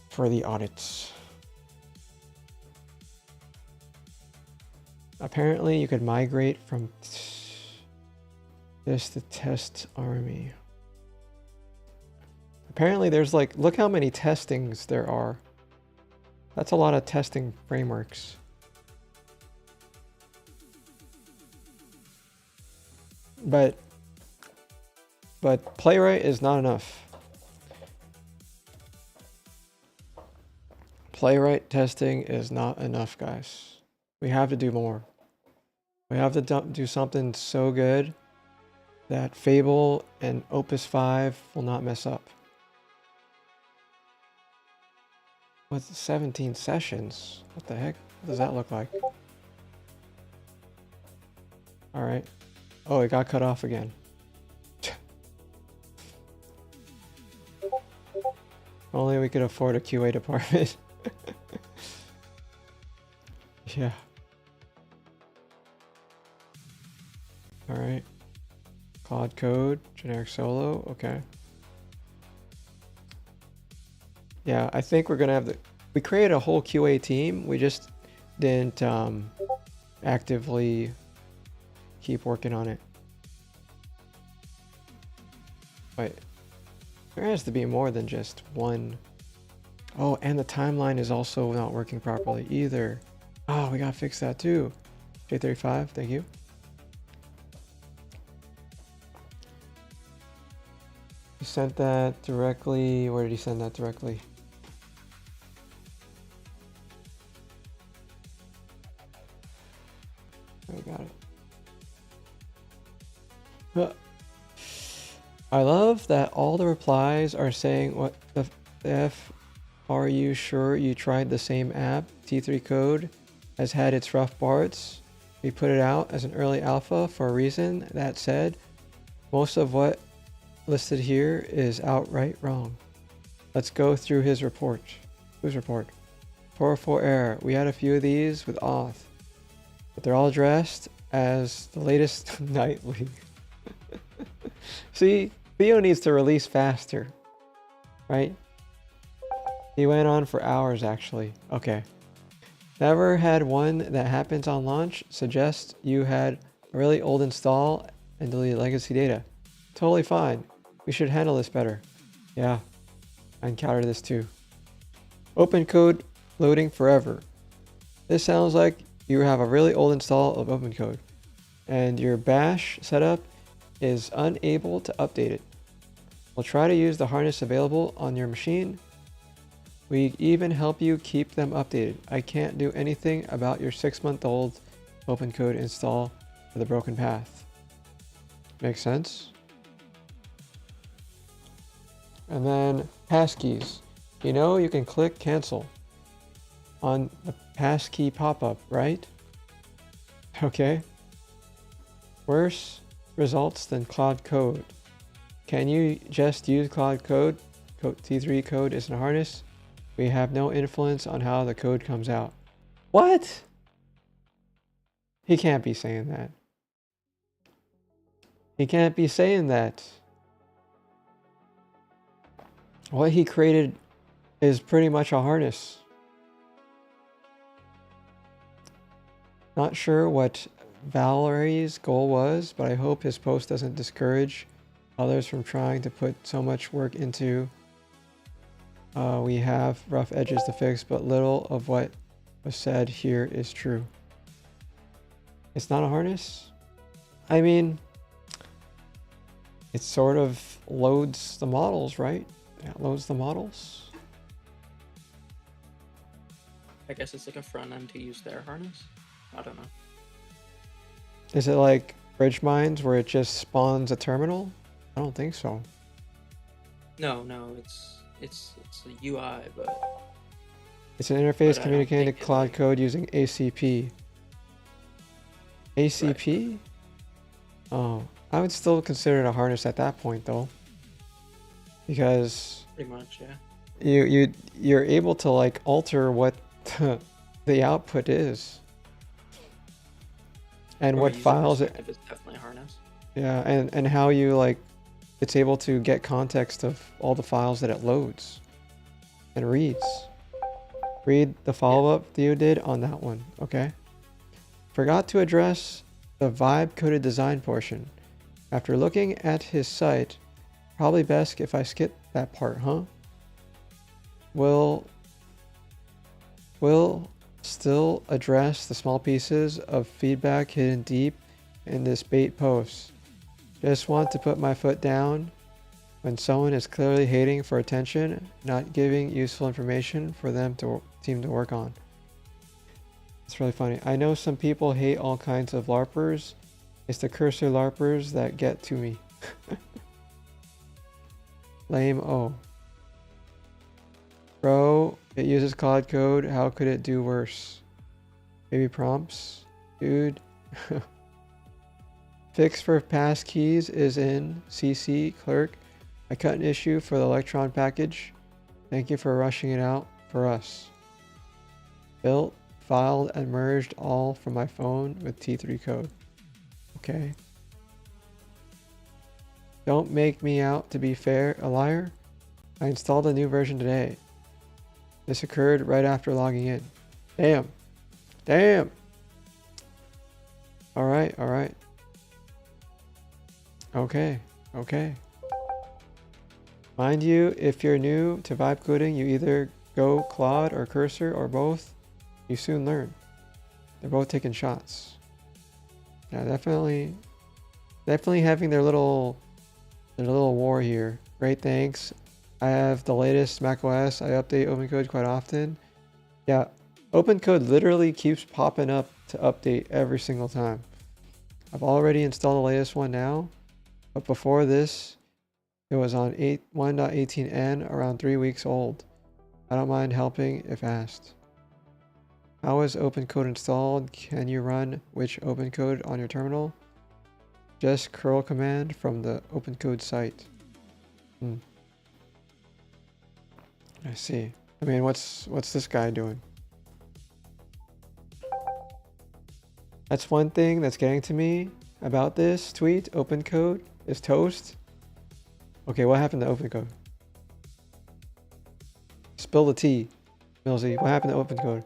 for the audits. Apparently, you could migrate from this to test army. Apparently, there's like, look how many testings there are. That's a lot of testing frameworks. But Playwright is not enough. Playwright testing is not enough, guys. We have to do more. We have to do something so good that Fable and Opus 5 will not mess up. What's 17 sessions? What the heck? What does that look like? Alright. Oh, it got cut off again. Only we could afford a QA department. Yeah. Alright. Claude code, generic solo, okay. Yeah, I think we're gonna have we created a whole QA team, we just didn't actively keep working on it. Wait, there has to be more than just one. Oh, and the timeline is also not working properly either. Oh, we gotta fix that too. J35, thank you. He sent that directly. Where did he send that directly? I got it. I love that all the replies are saying, what the F? Are you sure you tried the same app? T3 code has had its rough parts. We put it out as an early alpha for a reason. That said, most of what listed here is outright wrong. Let's go through his report. Whose report? 404 error. We had a few of these with auth, but they're all dressed as the latest nightly. See, Theo needs to release faster, right? He went on for hours actually. Okay. Never had one that happens on launch. Suggest you had a really old install and deleted legacy data. Totally fine. We should handle this better. Yeah, I encountered this too. Open code loading forever. This sounds like you have a really old install of open code and your bash setup is unable to update it. We'll try to use the harness available on your machine. We even help you keep them updated. I can't do anything about your 6-month-old open code install for the broken path. Makes sense? And then passkeys. You know you can click cancel on the passkey pop-up, right? Okay. Worse results than Claude code. Can you just use Claude code? T3 code isn't a harness. We have no influence on how the code comes out. What? He can't be saying that. He can't be saying that. What he created is pretty much a harness. Not sure what Valerie's goal was, but I hope his post doesn't discourage others from trying to put so much work into. We have rough edges to fix, but little of what was said here is true. It's not a harness? I mean, it sort of loads the models, right? It loads the models. I guess it's like a front end to use their harness. I don't know. Is it like bridgemind where it just spawns a terminal? I don't think so. No, it's a UI, but it's an interface but communicating to think it, Claude like- code using ACP. ACP? Oh, I would still consider it a harness at that point though. Because pretty much, yeah. you're able to like alter what the output is and From a what user files it. perspective, it's definitely harness. Yeah, and how you like it's able to get context of all the files that it loads and reads. Read the follow-up Theo did on that one, okay? Forgot to address the vibe coded design portion. After looking at his site, probably best if I skip that part, huh? Will still address the small pieces of feedback hidden deep in this bait post. Just want to put my foot down when someone is clearly hating for attention, not giving useful information for them to team to work on. It's really funny. I know some people hate all kinds of LARPers. It's the cursor LARPers that get to me. Lame O. Bro, it uses Claude code. How could it do worse? Maybe prompts? Dude. Fix for pass keys is in CC clerk. I cut an issue for the Electron package. Thank you for rushing it out for us. Built, filed, and merged all from my phone with T3 code. Okay. Don't make me out to be a liar. I installed a new version today. This occurred right after logging in. Damn. Damn. Alright, alright. Okay, okay. Mind you, if you're new to vibe coding, you either go Claude or Cursor or both. You soon learn. They're both taking shots. Yeah, definitely having their little war here. Great, thanks. I have the latest macOS. I update OpenCode quite often. Yeah, OpenCode literally keeps popping up to update every single time. I've already installed the latest one now, but before this, it was on 1.18n, around 3 weeks old. I don't mind helping if asked. How is OpenCode installed? Can you run which OpenCode on your terminal? Just curl command from the OpenCode site. I see. I mean, what's this guy doing? That's one thing that's getting to me about this tweet. OpenCode is toast. Okay, what happened to OpenCode? Spill the tea, Millsy. What happened to OpenCode?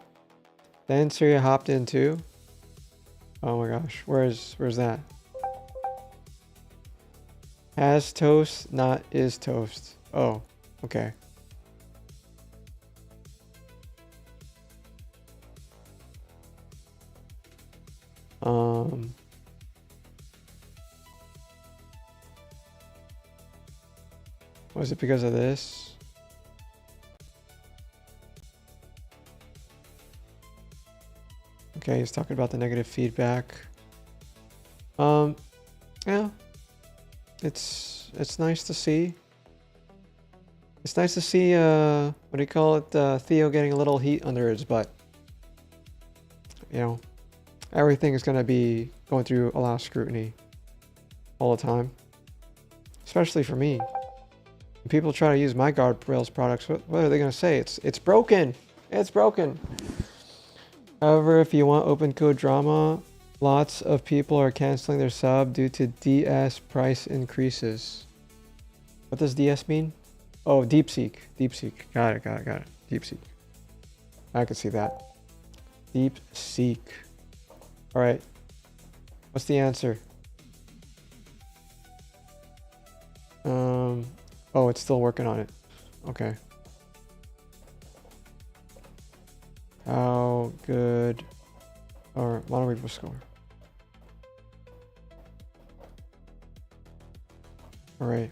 Then Syria hopped in too. Oh my gosh, where's that? Has toast, not is toast. Oh, okay. Was it because of this? Okay, he's talking about the negative feedback. Yeah. It's nice to see. It's nice to see, what do you call it, Theo getting a little heat under his butt. You know, everything is going to be going through a lot of scrutiny all the time. Especially for me. When people try to use my guardrails products, what are they going to say? It's broken. It's broken. However, if you want open code drama, lots of people are canceling their sub due to DS price increases. What does DS mean? Oh, DeepSeek. DeepSeek. Got it. DeepSeek. I can see that. DeepSeek. All right. What's the answer? Oh, it's still working on it. Okay. How good, or why don't we just score? All right.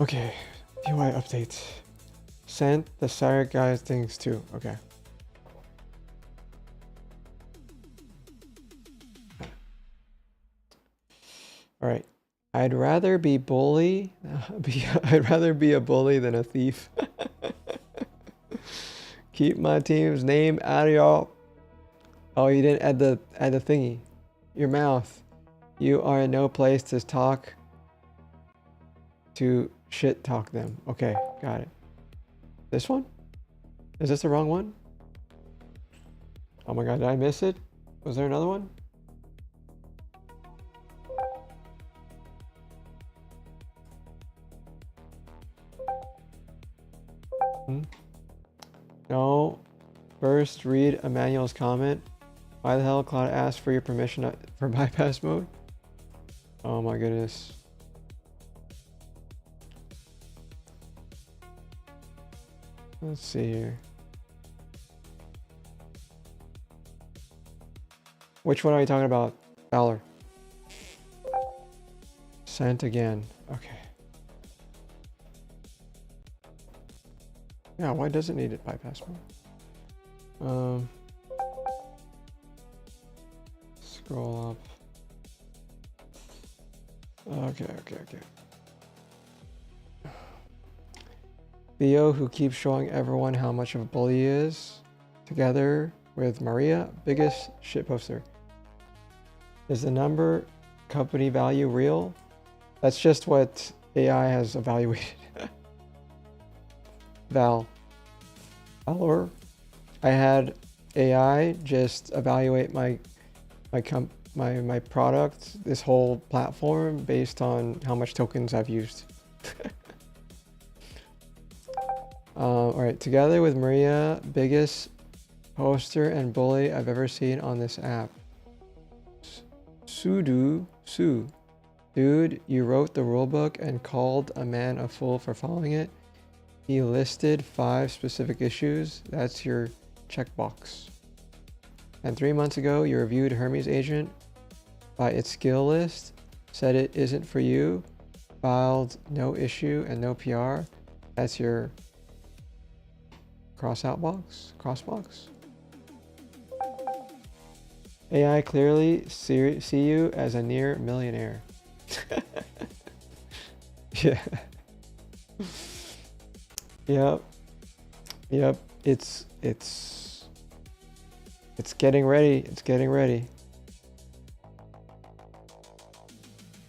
Okay, UI update. Sent the Sire guys things too. Okay. All right. I'd rather be bully. I'd rather be a bully than a thief. Keep my team's name out of y'all. Oh, you didn't add the thingy. Your mouth. You are in no place to talk. To shit talk them. Okay, got it. This one? Is this the wrong one? Oh my god, did I miss it? Was there another one? No. First, read Emmanuel's comment. Why the hell Claude asked for your permission for bypass mode? Oh my goodness. Let's see here. Which one are you talking about, Valor? Sent again. Okay. Yeah, why does it need it bypass mode? Scroll up. Okay. Theo, who keeps showing everyone how much of a bully he is, together with Maria, biggest shitposter. Is the number company value real? That's just what AI has evaluated. Valor. I had AI just evaluate my product, this whole platform, based on how much tokens I've used. Alright, together with Maria, biggest poster and bully I've ever seen on this app. Sue. Dude, you wrote the rulebook and called a man a fool for following it. He listed 5 specific issues. That's your checkbox. And 3 months ago, you reviewed Hermes Agent by its skill list, said it isn't for you, filed no issue and no PR. That's your cross box. AI clearly see you as a near millionaire. Yeah. Yep. It's getting ready.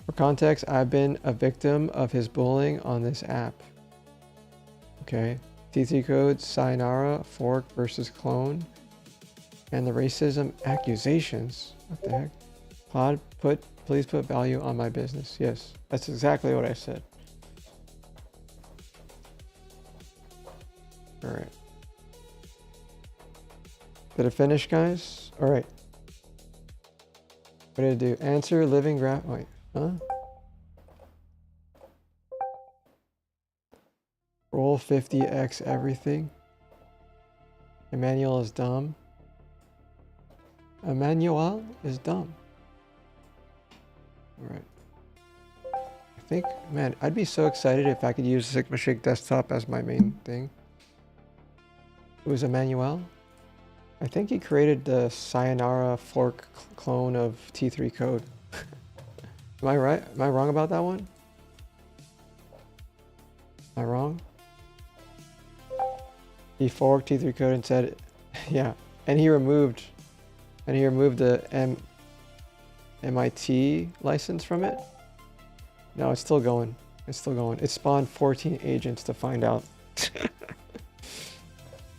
For context, I've been a victim of his bullying on this app. Okay. T3 code, sayonara, fork versus clone, and the racism accusations. What the heck? Claude, please put value on my business. Yes, that's exactly what I said. All right. Did it finish, guys? All right. What did it do? Answer living graph. Wait, huh? Roll 50x everything. Emmanuel is dumb. Emmanuel is dumb. All right. I think, man, I'd be so excited if I could use Sigma Shake Desktop as my main thing. It was Emmanuel. I think he created the Sayonara fork clone of T3 code. Am I right? Am I wrong about that one? Am I wrong? He forked T3 code and said, yeah, and he removed the MIT license from it. No, it's still going. It spawned 14 agents to find out.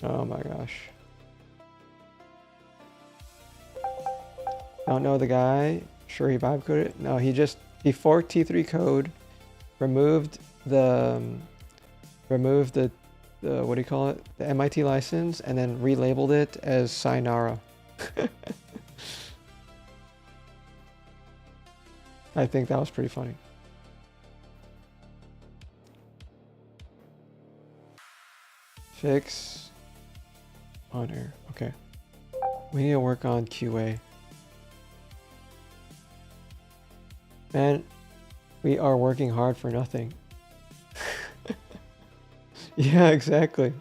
Oh my gosh. Don't know the guy. Sure he vibe coded. No, he forked T3 code, removed the what do you call it? The MIT license, and then relabeled it as Sayonara. I think that was pretty funny. Fix on air. Okay. We need to work on QA. Man, we are working hard for nothing. Yeah, exactly.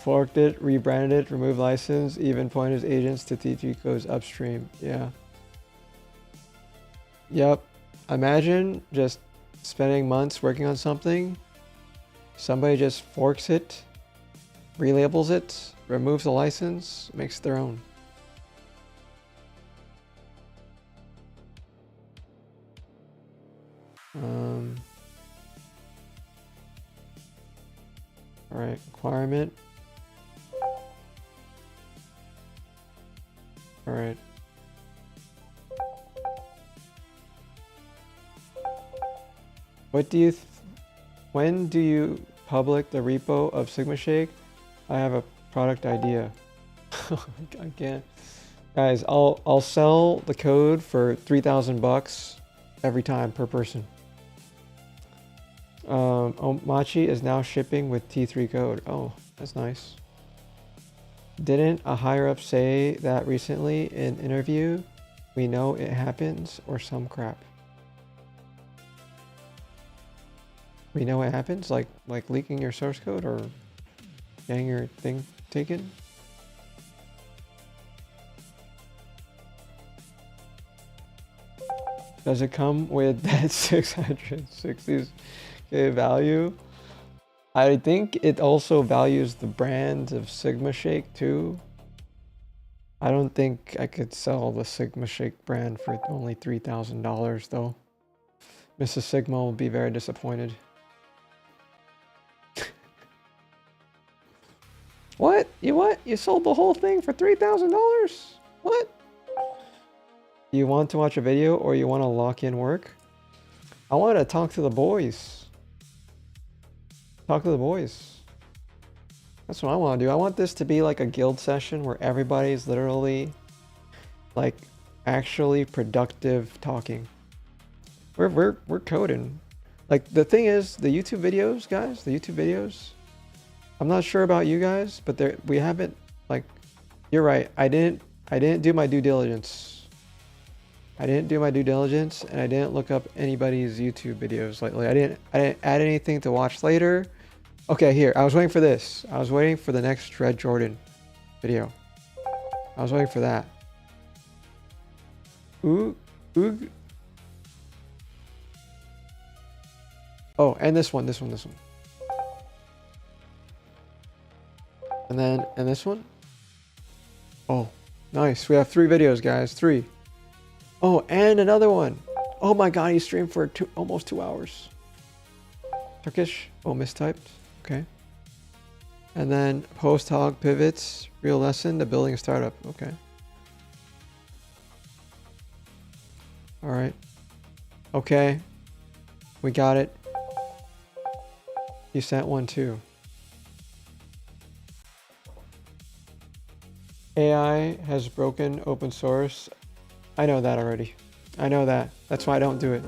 Forked it, rebranded it, removed license, even pointed agents to T3 codes upstream. Yeah. Yep. Imagine just spending months working on something. Somebody just forks it, relabels it, removes the license, makes their own. All right, requirement. All right. What do you? When do you public the repo of Sigma Shake? I have a product idea. I can't. Guys, I'll sell the code for 3,000 bucks every time per person. Omachi is now shipping with T3 code. Oh, that's nice. Didn't a higher up say that recently in interview? We know it happens or some crap. We know it happens, like leaking your source code or getting your thing taken. Does it come with that 660k value? I think it also values the brand of Sigma Shake too. I don't think I could sell the Sigma Shake brand for only $3,000 though. Mrs. Sigma will be very disappointed. What? You sold the whole thing for $3,000? What? You want to watch a video or you want to lock in work? I want to talk to the boys. Talk to the boys. That's what I want to do. I want this to be like a guild session where everybody's literally like actually productive talking. We're coding. Like the thing is, the YouTube videos, guys, the YouTube videos, I'm not sure about you guys, but we haven't, like, you're right. I didn't do my due diligence. I didn't do my due diligence, and I didn't look up anybody's YouTube videos lately. I didn't add anything to watch later. Okay, here. I was waiting for this. I was waiting for the next Red Jordan video. I was waiting for that. Oog. Oh, and this one. And this one. Oh, nice. We have 3 videos, guys. 3. Oh, and another one. Oh my god, he streamed for almost 2 hours. Turkish. Oh, mistyped. Okay. And then post hog pivots, real lesson to building a startup. Okay. All right. Okay. We got it. You sent one too. AI has broken open source. I know that already. I know that. That's why I don't do it.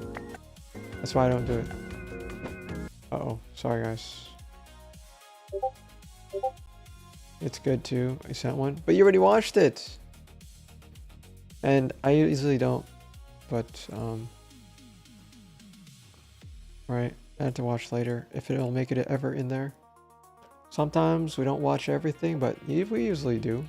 That's why I don't do it. Uh-oh. Sorry, guys. It's good too. I sent one. But you already watched it! And I usually don't. But, right. I have to watch later. If it'll make it ever in there. Sometimes we don't watch everything, but we usually do.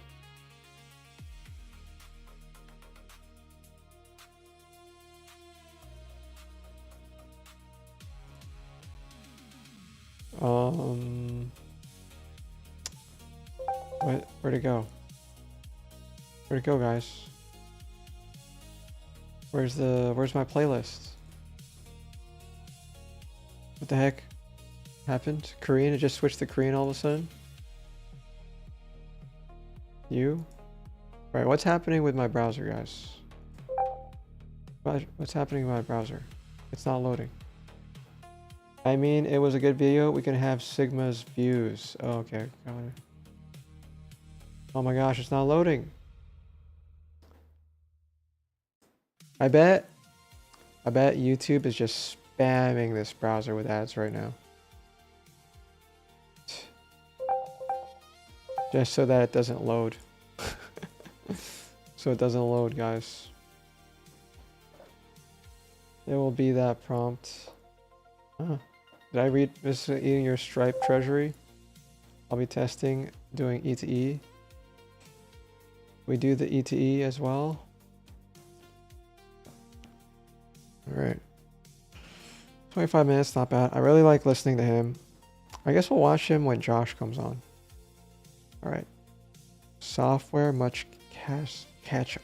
Where'd it go? Where'd it go, guys? Where's my playlist? What the heck happened? Korean? It just switched to Korean all of a sudden? You? Right, what's happening with my browser, guys? What's happening with my browser? It's not loading. I mean, it was a good video. We can have Sigma's views. Oh, okay, got it. Oh my gosh, it's not loading. I bet YouTube is just spamming this browser with ads right now. Just so that it doesn't load. So it doesn't load, guys. It will be that prompt. Huh. Did I read this eating your Stripe treasury? I'll be testing doing E to E. We do the E to E as well. Alright. 25 minutes, not bad. I really like listening to him. I guess we'll watch him when Josh comes on. Alright. Software much catch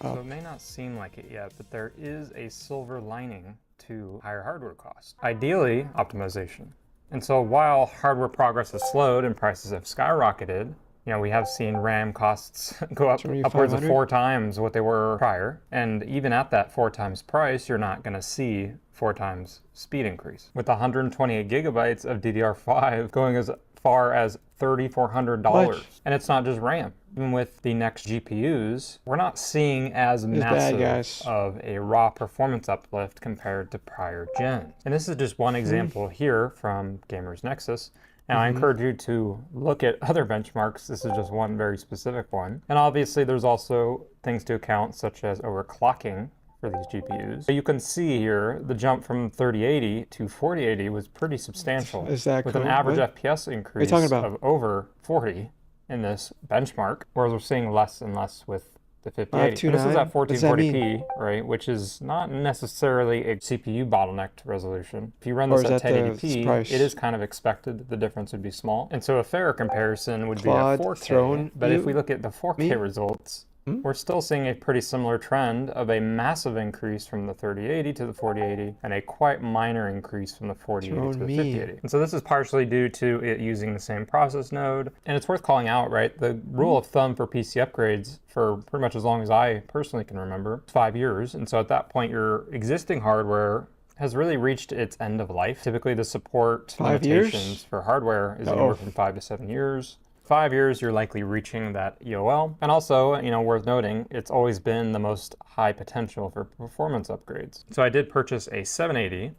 up. So it may not seem like it yet, but there is a silver lining to higher hardware costs. Ideally, optimization. And so while hardware progress has slowed and prices have skyrocketed, we have seen RAM costs go up upwards of 4 times what they were prior. And even at that 4 times price, you're not going to see 4 times speed increase. With 128 gigabytes of DDR5 going as far as $3,400. And it's not just RAM. Even with the next GPUs, we're not seeing as massive of a raw performance uplift compared to prior gens. And this is just one example here from Gamers Nexus. And I encourage you to look at other benchmarks. This is just one very specific one. And obviously there's also things to account such as overclocking for these GPUs. So you can see here the jump from 3080 to 4080 was pretty substantial. Is that with an average FPS increase of over 40 in this benchmark, whereas we're seeing less and less with the 5080. And this is at 1440p, right, which is not necessarily a CPU bottlenecked resolution. If you run this at 1080p, it is kind of expected that the difference would be small. And so a fairer comparison would be at 4K. But if we look at the 4K results, we're still seeing a pretty similar trend of a massive increase from the 3080 to the 4080 and a quite minor increase from the 4080 to the 5080. And so this is partially due to it using the same process node. And it's worth calling out, right? The rule of thumb for PC upgrades for pretty much as long as I personally can remember, 5 years. And so at that point, your existing hardware has really reached its end of life. Typically the support limitations for hardware is anywhere from 5 to 7 years. 5 years, you're likely reaching that EOL. And also, worth noting, it's always been the most high potential for performance upgrades. So I did purchase a 780.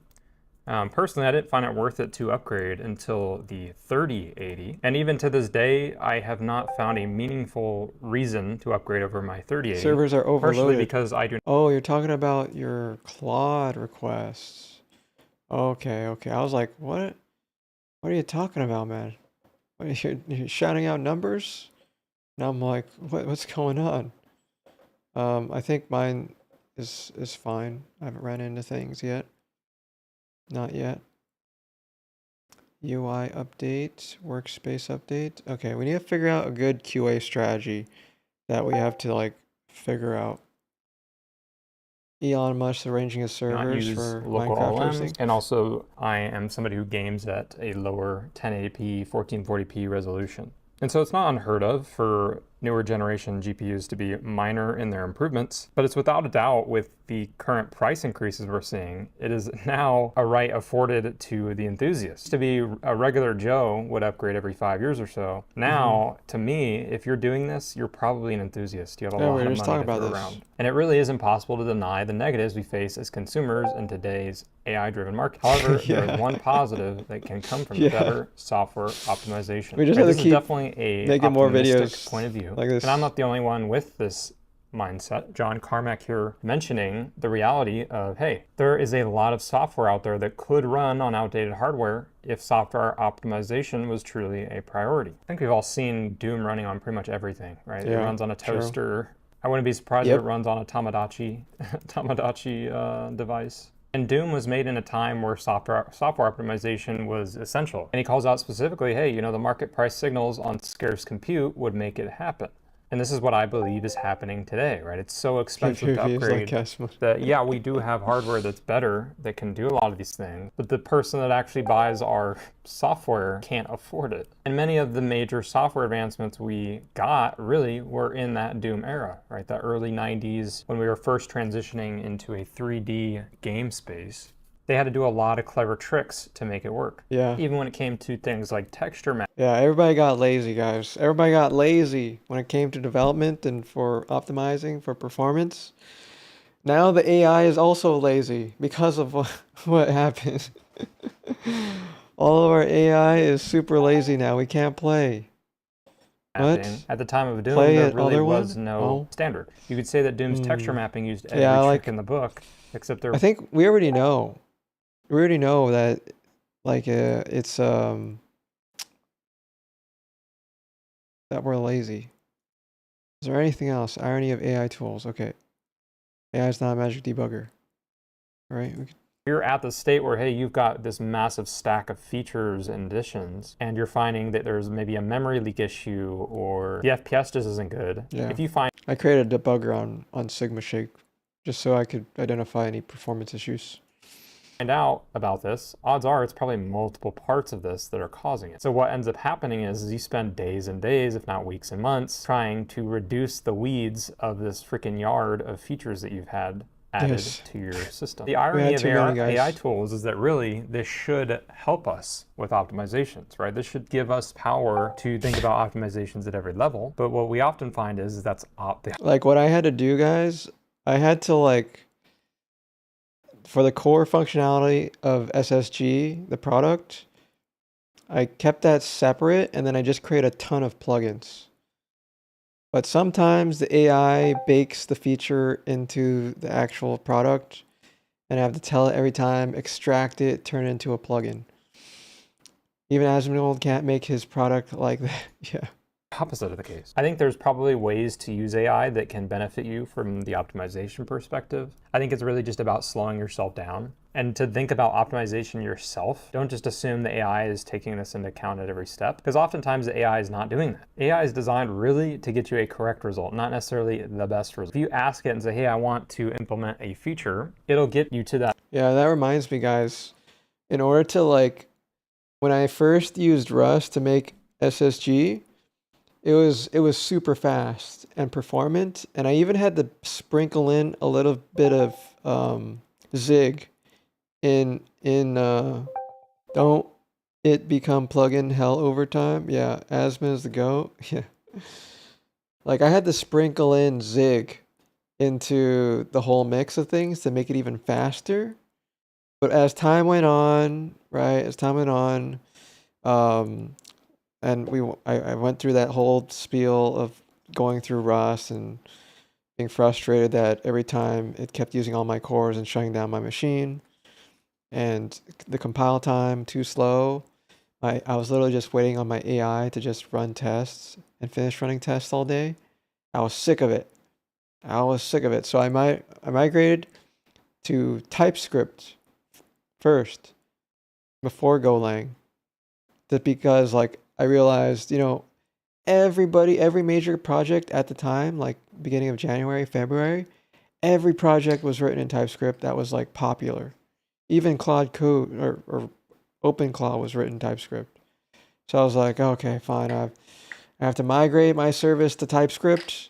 Personally, I didn't find it worth it to upgrade until the 3080. And even to this day, I have not found a meaningful reason to upgrade over my 3080. Servers are overloaded. Partially because I do. Oh, you're talking about your Claude requests. Okay. I was like, what? What are you talking about, man? You're shouting out numbers? Now I'm like, what's going on? I think mine is fine. I haven't ran into things yet. Not yet. UI update, workspace update. Okay, we need to figure out a good QA strategy that we have to figure out. Elon Musk arranging his servers for local Minecraft LM, hosting. and also I am somebody who games at a lower 1080p, 1440p resolution. And so it's not unheard of for newer generation GPUs to be minor in their improvements, but it's without a doubt with the current price increases we're seeing, it is now a right afforded to the enthusiast. To be a regular Joe would upgrade every 5 years or so. Now, to me, if you're doing this, you're probably an enthusiast. You have a lot of money to throw around. And it really is impossible to deny the negatives we face as consumers in today's AI-driven market. However, there is one positive that can come from better software optimization. We just have to keep definitely a making more videos point of view. like this. And I'm not the only one with this mindset. John Carmack here mentioning the reality of, hey, there is a lot of software out there that could run on outdated hardware if software optimization was truly a priority. I think we've all seen Doom running on pretty much everything, right? It runs on a toaster. I wouldn't be surprised if it runs on a Tamagotchi device. And Doom was made in a time where software optimization was essential. And he calls out specifically, hey, the market price signals on scarce compute would make it happen. And this is what I believe is happening today, right? It's so expensive to upgrade that, yeah, we do have hardware that's better that can do a lot of these things, but the person that actually buys our software can't afford it. And many of the major software advancements we got really were in that Doom era, right? The early 90s when we were first transitioning into a 3D game space. They had to do a lot of clever tricks to make it work. Yeah. Even when it came to things like texture map. Yeah, everybody got lazy, guys. Everybody got lazy when it came to development and for optimizing for performance. Now the AI is also lazy because of what happened. All of our AI is super lazy now. We can't play. What? At the time of Doom, there really was no standard. You could say that Doom's texture mapping used every trick in the book, except there. I think we already know. We already know that, it's that we're lazy. Is there anything else? Irony of AI tools. Okay, AI is not a magic debugger. All right. You're at the state where, hey, you've got this massive stack of features and additions, and you're finding that there's maybe a memory leak issue or the FPS just isn't good. Yeah. If you find I created a debugger on Sigma Shake just so I could identify any performance issues. find out about this, odds are it's probably multiple parts of this that are causing it. So what ends up happening is you spend days and days, if not weeks and months, trying to reduce the weeds of this freaking yard of features that you've had added to your system. The irony of AI tools is that really this should help us with optimizations, right? This should give us power to think about optimizations at every level. But what we often find is that's like what I had to do, guys, I had to like, for the core functionality of SSG, the product, I kept that separate and then I just create a ton of plugins. But sometimes the AI bakes the feature into the actual product and I have to tell it every time, extract it, turn it into a plugin. Even Asmongold can't make his product like that. Yeah. Opposite of the case. I think there's probably ways to use AI that can benefit you from the optimization perspective. I think it's really just about slowing yourself down and to think about optimization yourself. Don't just assume the AI is taking this into account at every step, because oftentimes the AI is not doing that. AI is designed really to get you a correct result, not necessarily the best result. If you ask it and say, hey, I want to implement a feature, it'll get you to that. Yeah, that reminds me, guys, in order to like, when I first used Rust to make SSG, it was super fast and performant, and I even had to sprinkle in a little bit of zig in don't it become plugin hell over time. Yeah, Asma is the goat. Yeah, like I had to sprinkle in zig into the whole mix of things to make it even faster. But as time went on, right, and I went through that whole spiel of going through Rust and being frustrated that every time it kept using all my cores and shutting down my machine, and the compile time too slow. I was literally just waiting on my AI to just run tests and finish running tests all day. I was sick of it. So I migrated to TypeScript first before Golang. Just because like I realized, you know, every major project at the time, like beginning of January, February, every project was written in TypeScript that was like popular. Even Claude code or OpenClaw was written in TypeScript. So I was like, okay, fine. I have to migrate my service to TypeScript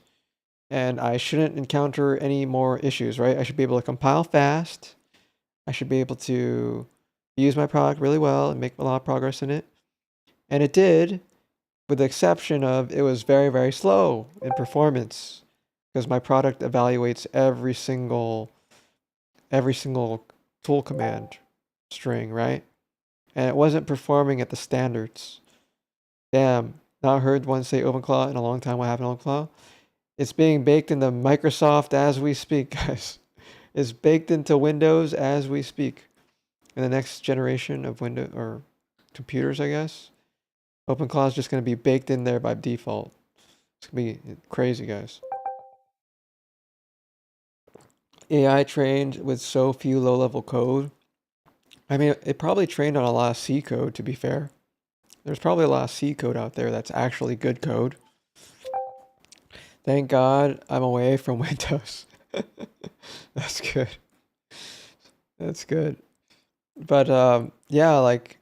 and I shouldn't encounter any more issues, right? I should be able to compile fast. I should be able to use my product really well and make a lot of progress in it. And it did, with the exception of it was very, very slow in performance because my product evaluates every single tool command string, right? And it wasn't performing at the standards. Damn, not heard one say OpenClaw in a long time. What happened to OpenClaw? It's being baked into Microsoft as we speak, guys. It's baked into Windows as we speak. In the next generation of Windows or computers, I guess. OpenClaw is just going to be baked in there by default. It's going to be crazy, guys. AI trained with so few low-level code. I mean, it probably trained on a lot of C code, to be fair. There's probably a lot of C code out there that's actually good code. Thank God I'm away from Windows. That's good. That's good. But yeah, like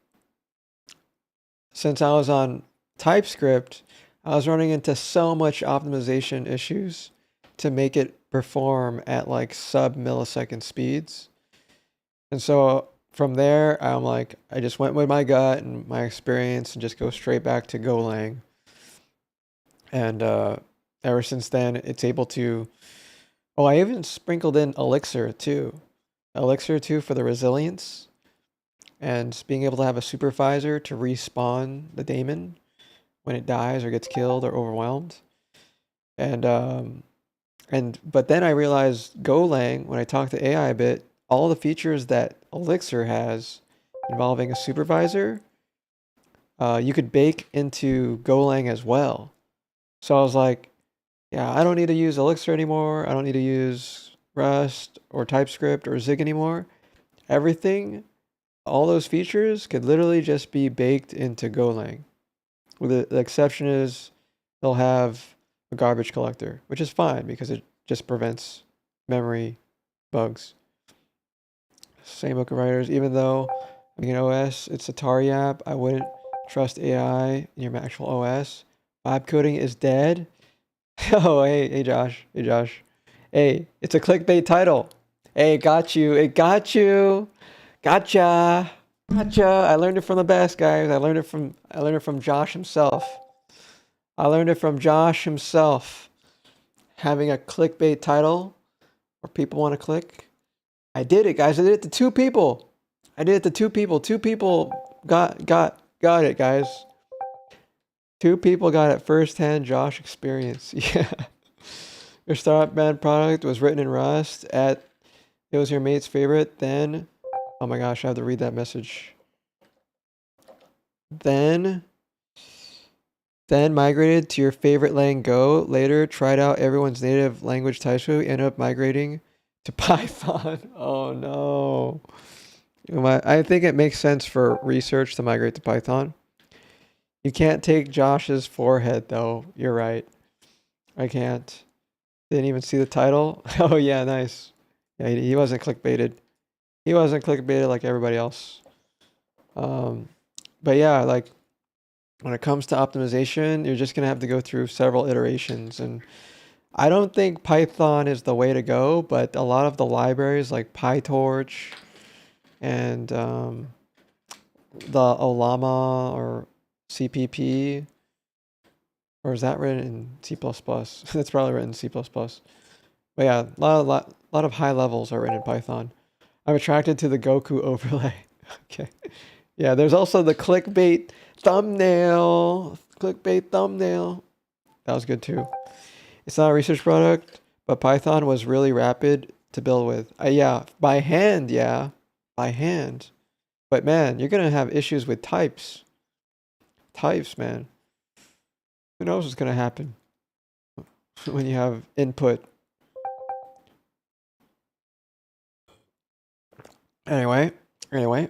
since I was on TypeScript, I was running into so much optimization issues to make it perform at like sub-millisecond speeds. And so from there, I'm like, I just went with my gut and my experience and just go straight back to Golang. And ever since then, it's able to... Oh, I even sprinkled in Elixir too. Elixir too for the resilience. And being able to have a supervisor to respawn the daemon when it dies or gets killed or overwhelmed. But then I realized Golang, when I talked to AI a bit, all the features that Elixir has involving a supervisor, you could bake into Golang as well. So I was like, yeah, I don't need to use Elixir anymore. I don't need to use Rust or TypeScript or Zig anymore. Everything, all those features could literally just be baked into Golang. With the exception is they'll have a garbage collector, which is fine because it just prevents memory bugs. Same book of writers. Even though being an OS, it's a Atari app, I wouldn't trust AI in your actual OS. Vibe coding is dead. Oh, hey, Josh. Hey, Josh. Hey, it's a clickbait title. Hey, it got you. It got you. Gotcha. Gotcha. I learned it from the best, guys. I learned it from Josh himself. Having a clickbait title where people want to click. I did it, guys. I did it to 2 people. Two people got it, guys. 2 people got it firsthand. Josh experience. Yeah. Your startup band product was written in Rust. It was your mate's favorite. Then, oh my gosh, I have to read that message. Then migrated to your favorite lang Go. Later, tried out everyone's native language TypeScript. Ended up migrating to Python. Oh no. I think it makes sense for research to migrate to Python. You can't take Josh's forehead though. You're right. I can't. Didn't even see the title. Oh yeah, nice. Yeah, he wasn't clickbaited. He wasn't clickbaited like everybody else. But yeah, like when it comes to optimization, you're just gonna have to go through several iterations, and I don't think Python is the way to go, but a lot of the libraries like PyTorch and the Olama or CPP, or is that written in C++? That's probably written in C++. But yeah, a lot of high levels are written in Python. I'm attracted to the Goku overlay. Okay. Yeah, there's also the clickbait thumbnail. That was good too. It's not a research product, but Python was really rapid to build with. Yeah, by hand. But man, you're going to have issues with types. Types, man. Who knows what's going to happen when you have input. Anyway, I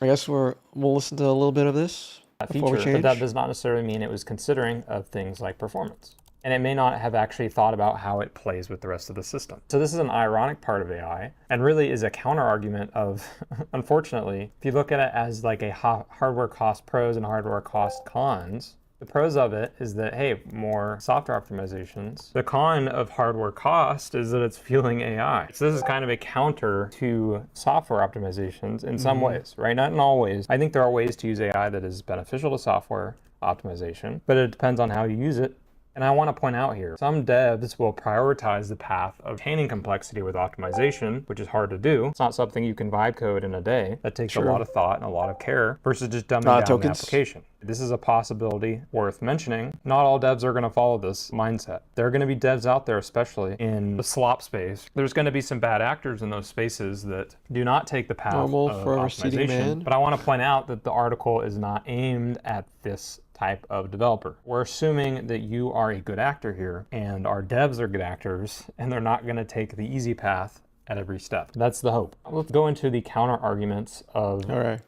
guess we'll listen to a little bit of this before we change. But that does not necessarily mean it was considering of things like performance. And it may not have actually thought about how it plays with the rest of the system. So this is an ironic part of AI, and really is a counter argument of, unfortunately, if you look at it as like a hardware cost pros and hardware cost cons, the pros of it is that, hey, more software optimizations. The con of hardware cost is that it's fueling AI. So this is kind of a counter to software optimizations in some ways, right? Not in all ways. I think there are ways to use AI that is beneficial to software optimization, but it depends on how you use it. And I want to point out here, some devs will prioritize the path of obtaining complexity with optimization, which is hard to do. It's not something you can vibe code in a day. That takes a lot of thought and a lot of care versus just dumbing down the application. This is a possibility worth mentioning. Not all devs are going to follow this mindset. There are going to be devs out there, especially in the slop space. There's going to be some bad actors in those spaces that do not take the path of optimization. But I want to point out that the article is not aimed at this type of developer. We're assuming that you are a good actor here, and our devs are good actors, and they're not going to take the easy path at every step. That's the hope. Let's go into the counter arguments of... All right.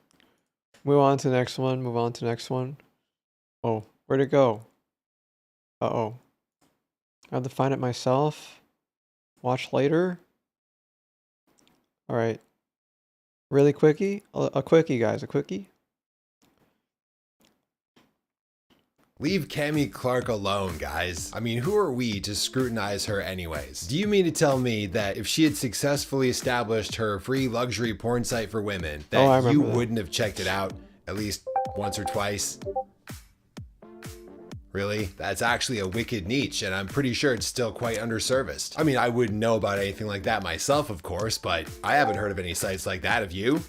Move on to the next one. Oh, where'd it go? Uh-oh. I have to find it myself. Watch later. All right. Really quickie? A quickie, guys. A quickie. Leave Cami Clark alone, guys. I mean, who are we to scrutinize her anyways? Do you mean to tell me that if she had successfully established her free luxury porn site for women, that you wouldn't have checked it out at least once or twice? Really? That's actually a wicked niche, and I'm pretty sure it's still quite underserviced. I mean, I wouldn't know about anything like that myself, of course, but I haven't heard of any sites like that. Have you?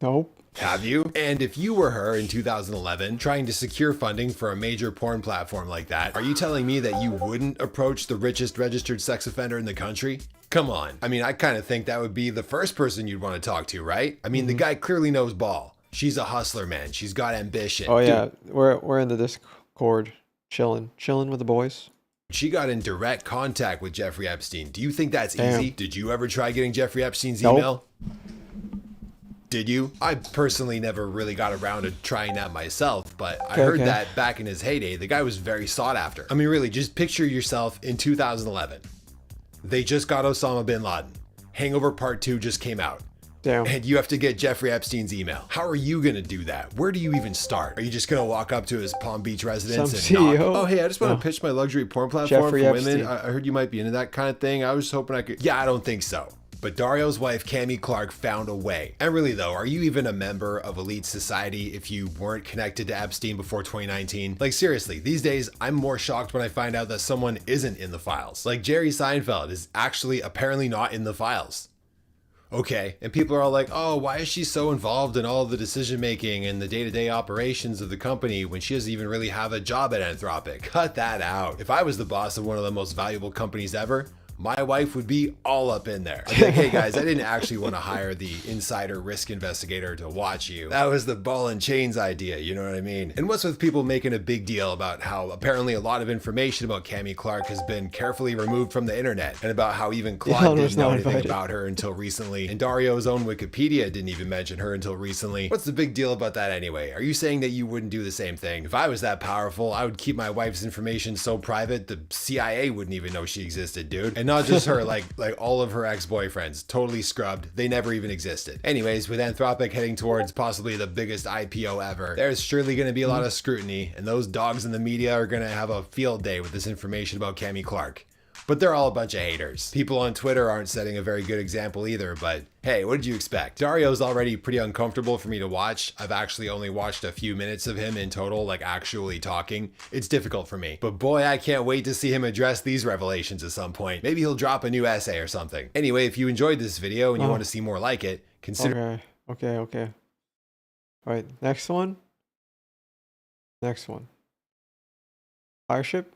Nope. Have you? And if you were her in 2011 trying to secure funding for a major porn platform like that, are you telling me that you wouldn't approach the richest registered sex offender in the country? Come on. I mean, I kind of think that would be the first person you'd want to talk to, right? I mean, the guy clearly knows ball. She's a hustler, man. She's got ambition. Oh yeah, we're in the Discord chilling with the boys. She got in direct contact with Jeffrey Epstein. Do you think that's easy? Did you ever try getting Jeffrey Epstein's email? Did you? I personally never really got around to trying that myself, but I heard that back in his heyday, the guy was very sought after. I mean, really, just picture yourself in 2011. They just got Osama bin Laden. Hangover Part 2 just came out. Damn. And you have to get Jeffrey Epstein's email. How are you gonna do that? Where do you even start? Are you just gonna walk up to his Palm Beach residence Some and CEO? knock? Oh, hey, I just want to pitch my luxury porn platform Jeffrey for Epstein. women. I heard you might be into that kind of thing. I was just hoping I could. Yeah, I don't think so. But Dario's wife, Cammie Clark, found a way. And really though, are you even a member of elite society if you weren't connected to Epstein before 2019? Like seriously, these days, I'm more shocked when I find out that someone isn't in the files. Like Jerry Seinfeld is actually apparently not in the files. Okay, and people are all like, oh, why is she so involved in all the decision making and the day-to-day operations of the company when she doesn't even really have a job at Anthropic? Cut that out. If I was the boss of one of the most valuable companies ever, my wife would be all up in there. I'd be like, hey guys, I didn't actually want to hire the insider risk investigator to watch you. That was the ball and chains idea, you know what I mean? And what's with people making a big deal about how apparently a lot of information about Cammie Clark has been carefully removed from the internet, and about how even Claude didn't know anything about her until recently, and Dario's own Wikipedia didn't even mention her until recently. What's the big deal about that anyway? Are you saying that you wouldn't do the same thing? If I was that powerful, I would keep my wife's information so private the CIA wouldn't even know she existed, dude. And not just her, like all of her ex-boyfriends, totally scrubbed. They never even existed. Anyways, with Anthropic heading towards possibly the biggest IPO ever, there's surely going to be a lot of scrutiny, and those dogs in the media are going to have a field day with this information about Cammie Clark. But they're all a bunch of haters. People on Twitter aren't setting a very good example either, but hey, what did you expect? Dario's already pretty uncomfortable for me to watch. I've actually only watched a few minutes of him in total, like actually talking. It's difficult for me. But boy, I can't wait to see him address these revelations at some point. Maybe he'll drop a new essay or something. Anyway, if you enjoyed this video and you want to see more like it, consider... Okay. All right, next one. Fireship?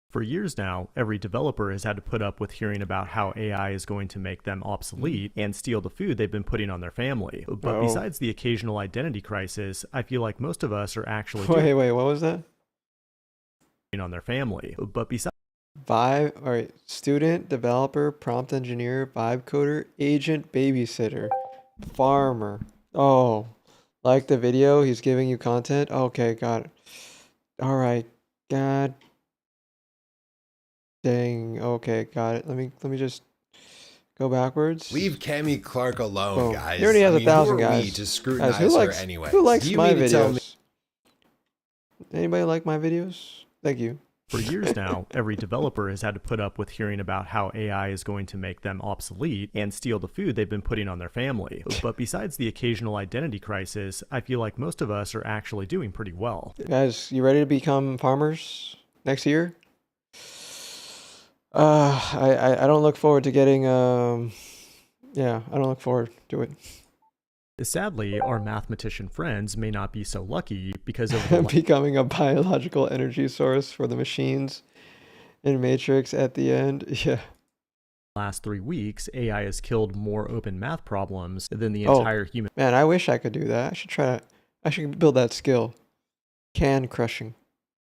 For years now, every developer has had to put up with hearing about how AI is going to make them obsolete and steal the food they've been putting on their family. But besides the occasional identity crisis, I feel like most of us are actually Wait, what was that? On their family. But besides student, developer, prompt engineer, vibe coder, agent, babysitter, farmer. Oh, like the video, he's giving you content. Okay, got it. All right, God. Dang. Okay, got it. Let me just go backwards. Leave Cammie Clark alone, guys. He already has 1,000 guys. Who to scrutinize her anyway? Who likes my videos? Anybody like my videos? Thank you. For years now, every developer has had to put up with hearing about how AI is going to make them obsolete and steal the food they've been putting on their family. But besides the occasional identity crisis, I feel like most of us are actually doing pretty well. Guys, you ready to become farmers next year? I don't look forward to getting I don't look forward to it. Sadly, our mathematician friends may not be so lucky because of becoming a biological energy source for the machines in Matrix at the end. Yeah. Last 3 weeks, AI has killed more open math problems than the entire human. Man, I wish I could do that. I should build that skill. Can crushing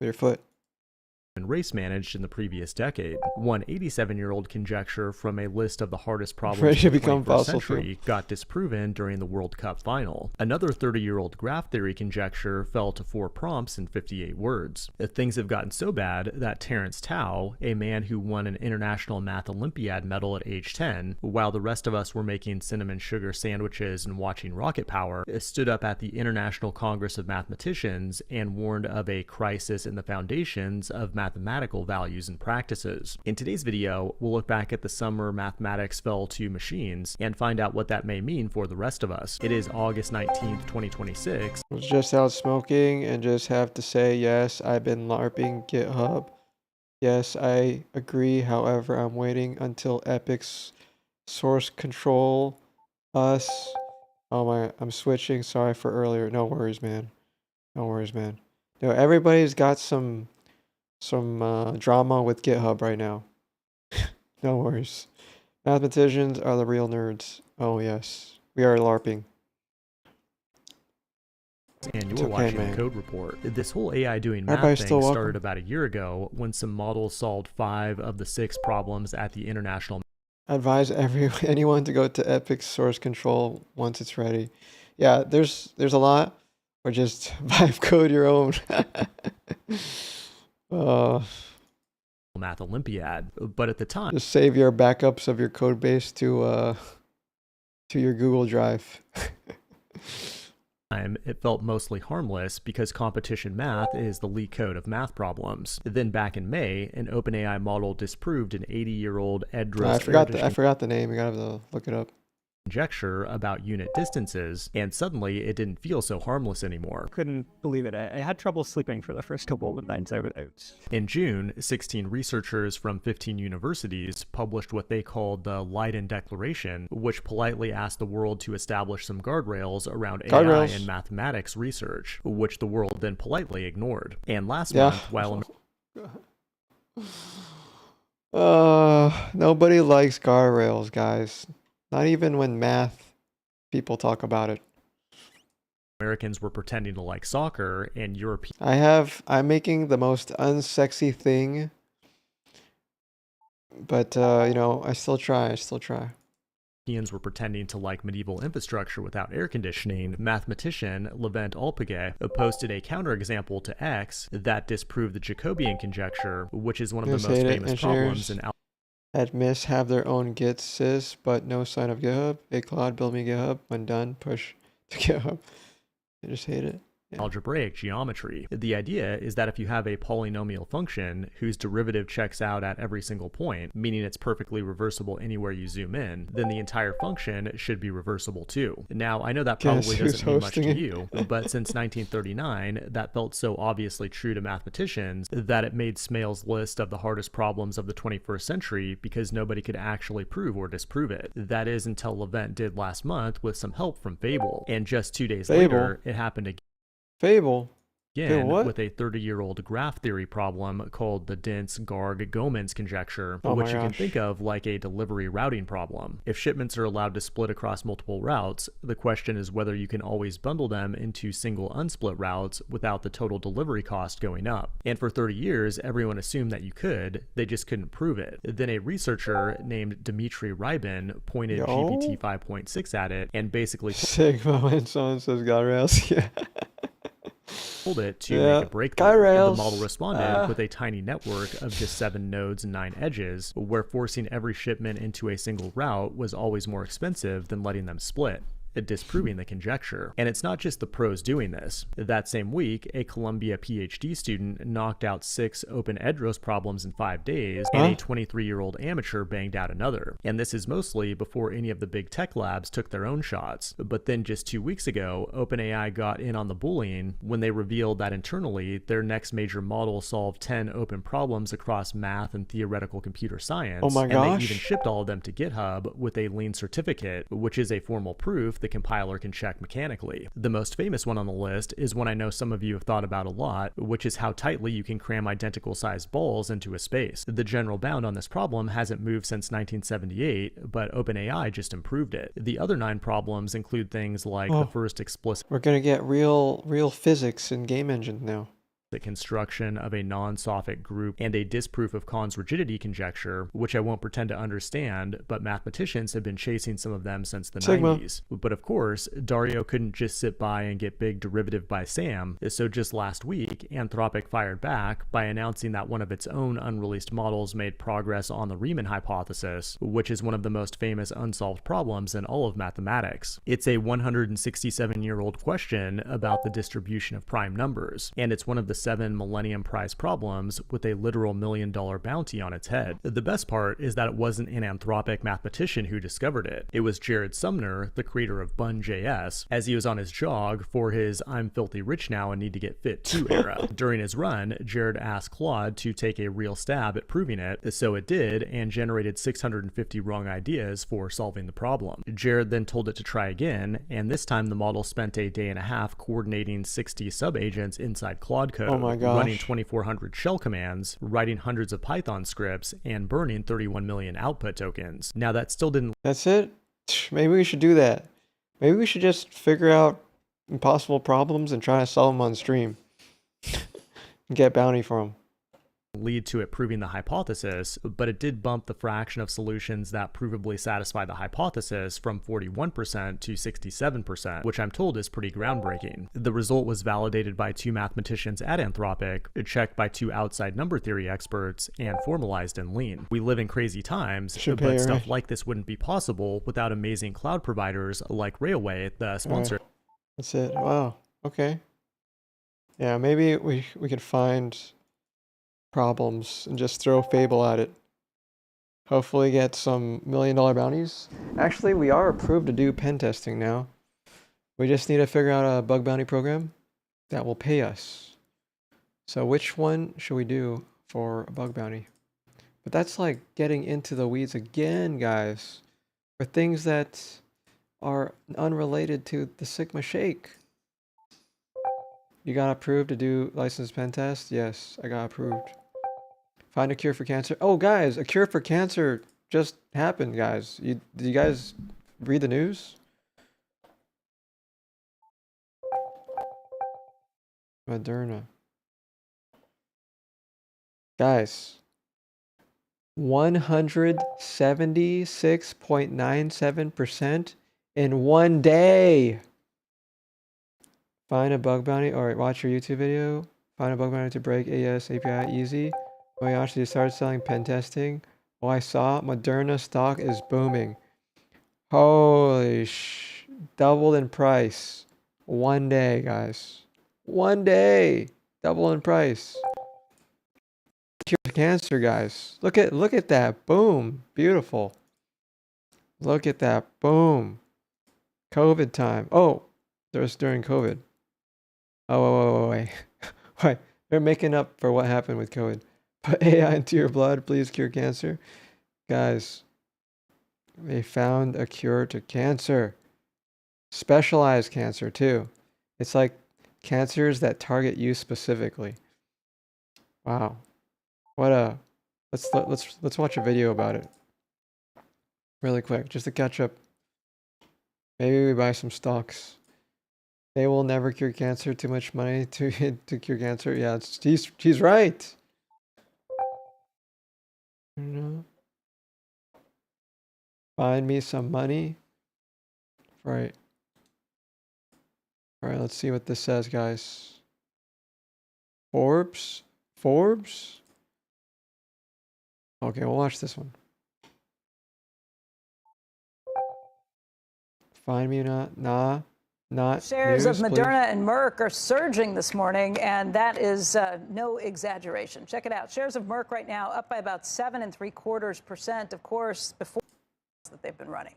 with your foot. Race managed in the previous decade. One 87-year-old conjecture from a list of the hardest problems of the 21st century got disproven during the World Cup final. Another 30-year-old graph theory conjecture fell to 4 prompts and 58 words. Things have gotten so bad that Terence Tao, a man who won an International Math Olympiad medal at age 10, while the rest of us were making cinnamon sugar sandwiches and watching Rocket Power, stood up at the International Congress of Mathematicians and warned of a crisis in the foundations of mathematical values and practices. In today's video, we'll look back at the summer mathematics fell to machines and find out what that may mean for the rest of us. It is August 19th, 2026. I was just out smoking and just have to say, yes, I've been LARPing GitHub. Yes, I agree. However, I'm waiting until Epic's source control us. Oh my, I'm switching. Sorry for earlier. No worries, man. No worries, man. No, everybody's got some drama with GitHub right now. No worries. Mathematicians are the real nerds. Oh yes, we are LARPing. And you're watching the Code Report. This whole AI doing math thing started about a year ago when some models solved 5 of the 6 problems at the International. I advise anyone to go to Epic's source control once it's ready. Yeah, there's a lot. Or just vibe code your own. Math Olympiad, but at the time, just save your backups of your code base to to your Google Drive. It felt mostly harmless because competition math is the leak code of math problems. Then back in May, an OpenAI model disproved an 80-year-old I forgot the name. You gotta have to look it up. Conjecture about unit distances, and suddenly it didn't feel so harmless anymore. Couldn't believe it. I had trouble sleeping for the first couple of nights I was out. In June, 16 researchers from 15 universities published what they called the Leiden Declaration, which politely asked the world to establish some guardrails around AI and mathematics research, which the world then politely ignored. And last month, while nobody likes guardrails, guys. Not even when math people talk about it. Americans were pretending to like soccer and Europeans. I'm making the most unsexy thing, but you know, I still try. Europeans were pretending to like medieval infrastructure without air conditioning. Mathematician Levent Alpige posted a counterexample to X that disproved the Jacobian conjecture, which is one of the most famous problems in at Miss have their own git sys, but no sign of GitHub. Hey Claude, build me GitHub. When done, push to GitHub. I just hate it. Algebraic geometry. The idea is that if you have a polynomial function whose derivative checks out at every single point, meaning it's perfectly reversible anywhere you zoom in, then the entire function should be reversible too. Now, I know that probably doesn't mean much to you, but since 1939, that felt so obviously true to mathematicians that it made Smale's list of the hardest problems of the 21st century because nobody could actually prove or disprove it. That is until Levent did last month with some help from Fable, and just 2 days later, it happened again. Fable. Again, with a 30-year-old graph theory problem called the Dentz-Garg-Gomans conjecture, which you can think of like a delivery routing problem. If shipments are allowed to split across multiple routes, the question is whether you can always bundle them into single unsplit routes without the total delivery cost going up. And for 30 years, everyone assumed that you could, they just couldn't prove it. Then a researcher named Dmitry Rybin pointed GPT 5.6 at it and basically Sigma when someone says guardrails. Yeah. Told it to make a breakthrough. And the model responded with a tiny network of just 7 nodes and 9 edges, where forcing every shipment into a single route was always more expensive than letting them split, disproving the conjecture. And it's not just the pros doing this. That same week, a Columbia PhD student knocked out 6 OpenEdros problems in 5 days, and a 23-year-old amateur banged out another. And this is mostly before any of the big tech labs took their own shots. But then just 2 weeks ago, OpenAI got in on the bullying when they revealed that internally, their next major model solved 10 open problems across math and theoretical computer science. Oh my gosh. And they even shipped all of them to GitHub with a lean certificate, which is a formal proof the compiler can check mechanically. The most famous one on the list is one I know some of you have thought about a lot, which is how tightly you can cram identical sized balls into a space. The general bound on this problem hasn't moved since 1978, but OpenAI just improved it. The other 9 problems include things like the first explicit... We're gonna get real physics in game engines now. The construction of a non-sophic group, and a disproof of Kahn's rigidity conjecture, which I won't pretend to understand, but mathematicians have been chasing some of them since the 90s. But of course, Dario couldn't just sit by and get big derivative by Sam, so just last week, Anthropic fired back by announcing that one of its own unreleased models made progress on the Riemann hypothesis, which is one of the most famous unsolved problems in all of mathematics. It's a 167-year-old question about the distribution of prime numbers, and it's one of the 7 Millennium Prize problems with a literal $1 million bounty on its head. The best part is that it wasn't an Anthropic mathematician who discovered it. It was Jared Sumner, the creator of Bun.js, as he was on his jog for his I'm filthy rich now and need to get fit 2 era. During his run, Jared asked Claude to take a real stab at proving it, so it did, and generated 650 wrong ideas for solving the problem. Jared then told it to try again, and this time the model spent a day and a half coordinating 60 subagents inside Claude code. Oh my gosh. Running 2,400 shell commands, writing hundreds of Python scripts, and burning 31 million output tokens. Now that still didn't... That's it? Maybe we should do that. Maybe we should just figure out impossible problems and try to solve them on stream. And get bounty for them. lead to it proving the hypothesis, but it did bump the fraction of solutions that provably satisfy the hypothesis from 41% to 67%, which I'm told is pretty groundbreaking. The result was validated by 2 mathematicians at Anthropic, checked by 2 outside number theory experts, and formalized in Lean. We live in crazy times, but stuff like this wouldn't be possible without amazing cloud providers like Railway, the sponsor. That's it. Wow. Okay. Yeah, maybe we could find problems and just throw Fable at it. Hopefully get some $1 million bounties. Actually, we are approved to do pen testing now. We just need to figure out a bug bounty program that will pay us. So which one should we do for a bug bounty? But that's like getting into the weeds again, guys. For things that are unrelated to the Sigma Shake. You got approved to do licensed pen test? Yes, I got approved. Find a cure for cancer. Oh, guys, a cure for cancer just happened, guys. Did you guys read the news? Moderna. Guys, 176.97% in 1 day. Find a bug bounty. All right, watch your YouTube video. Find a bug bounty to break AES API easy. Oh my gosh, they started selling pen testing. Oh, I saw Moderna stock is booming. Holy doubled in price. 1 day, guys. 1 day. Double in price. Cure cancer, guys. Look at that. Boom. Beautiful. Look at that. Boom. COVID time. Oh, there's during COVID. Oh, wait. Wait. They're making up for what happened with COVID. Put AI into your blood, please cure cancer. Guys, they found a cure to cancer. Specialized cancer too. It's like cancers that target you specifically. Wow. What a let's watch a video about it. Really quick, just to catch up. Maybe we buy some stocks. They will never cure cancer. Too much money to cure cancer. Yeah, he's right. Find me some money. Right. All right, let's see what this says, guys. Forbes? Okay, we'll watch this one. Find me not Shares news, of Moderna please. and Merck are surging this morning, and that is no exaggeration. Check it out. Shares of Merck right now up by about 7.75%, of course, before that they've been running.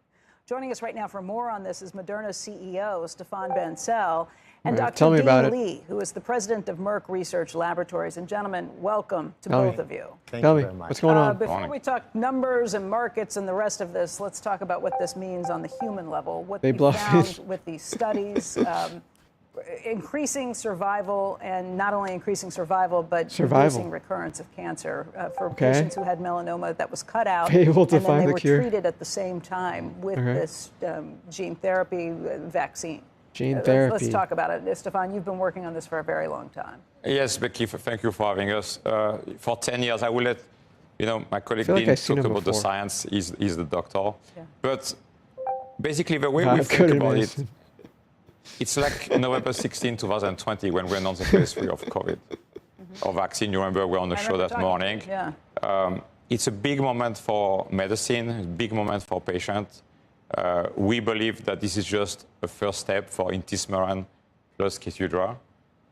Joining us right now for more on this is Moderna's CEO, Stefan Bancel, and Dr. Dean Lee, who is the president of Merck Research Laboratories. And gentlemen, welcome to both of you. Thank you very much. What's going on? Before we talk numbers and markets and the rest of this, let's talk about what this means on the human level. What you found with these studies, increasing survival, and not only increasing survival, but reducing recurrence of cancer for patients who had melanoma that was cut out, and then they were treated at the same time with this gene therapy vaccine. Gene therapy. Let's talk about it. Stefan, you've been working on this for a very long time. Yes, Becky, thank you for having us. For 10 years, I will let my colleague Dean talk about the science. He's the doctor. Yeah. But basically, the way we think about it, it's like November 16, 2020, when we announced the phase 3 of COVID or vaccine. You remember we were on the show that morning. Yeah. It's a big moment for medicine, a big moment for patients. We believe that this is just a first step for intismeran plus Keytruda.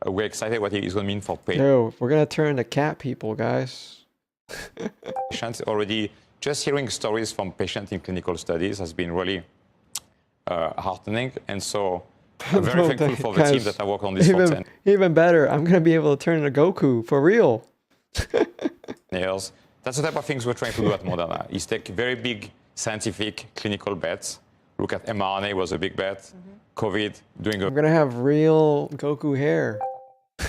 We're excited what it is going to mean for patients. No, we're going to turn to cat people, guys. Patients already, just hearing stories from patients in clinical studies has been really heartening. And so I'm very thankful for the team that I work on this for 10 Even better, I'm going to be able to turn into Goku, for real. years. That's the type of things we're trying to do at Moderna, is take very big scientific clinical bets. Look at mRNA was a big bet. COVID, doing a... I'm going to have real Goku hair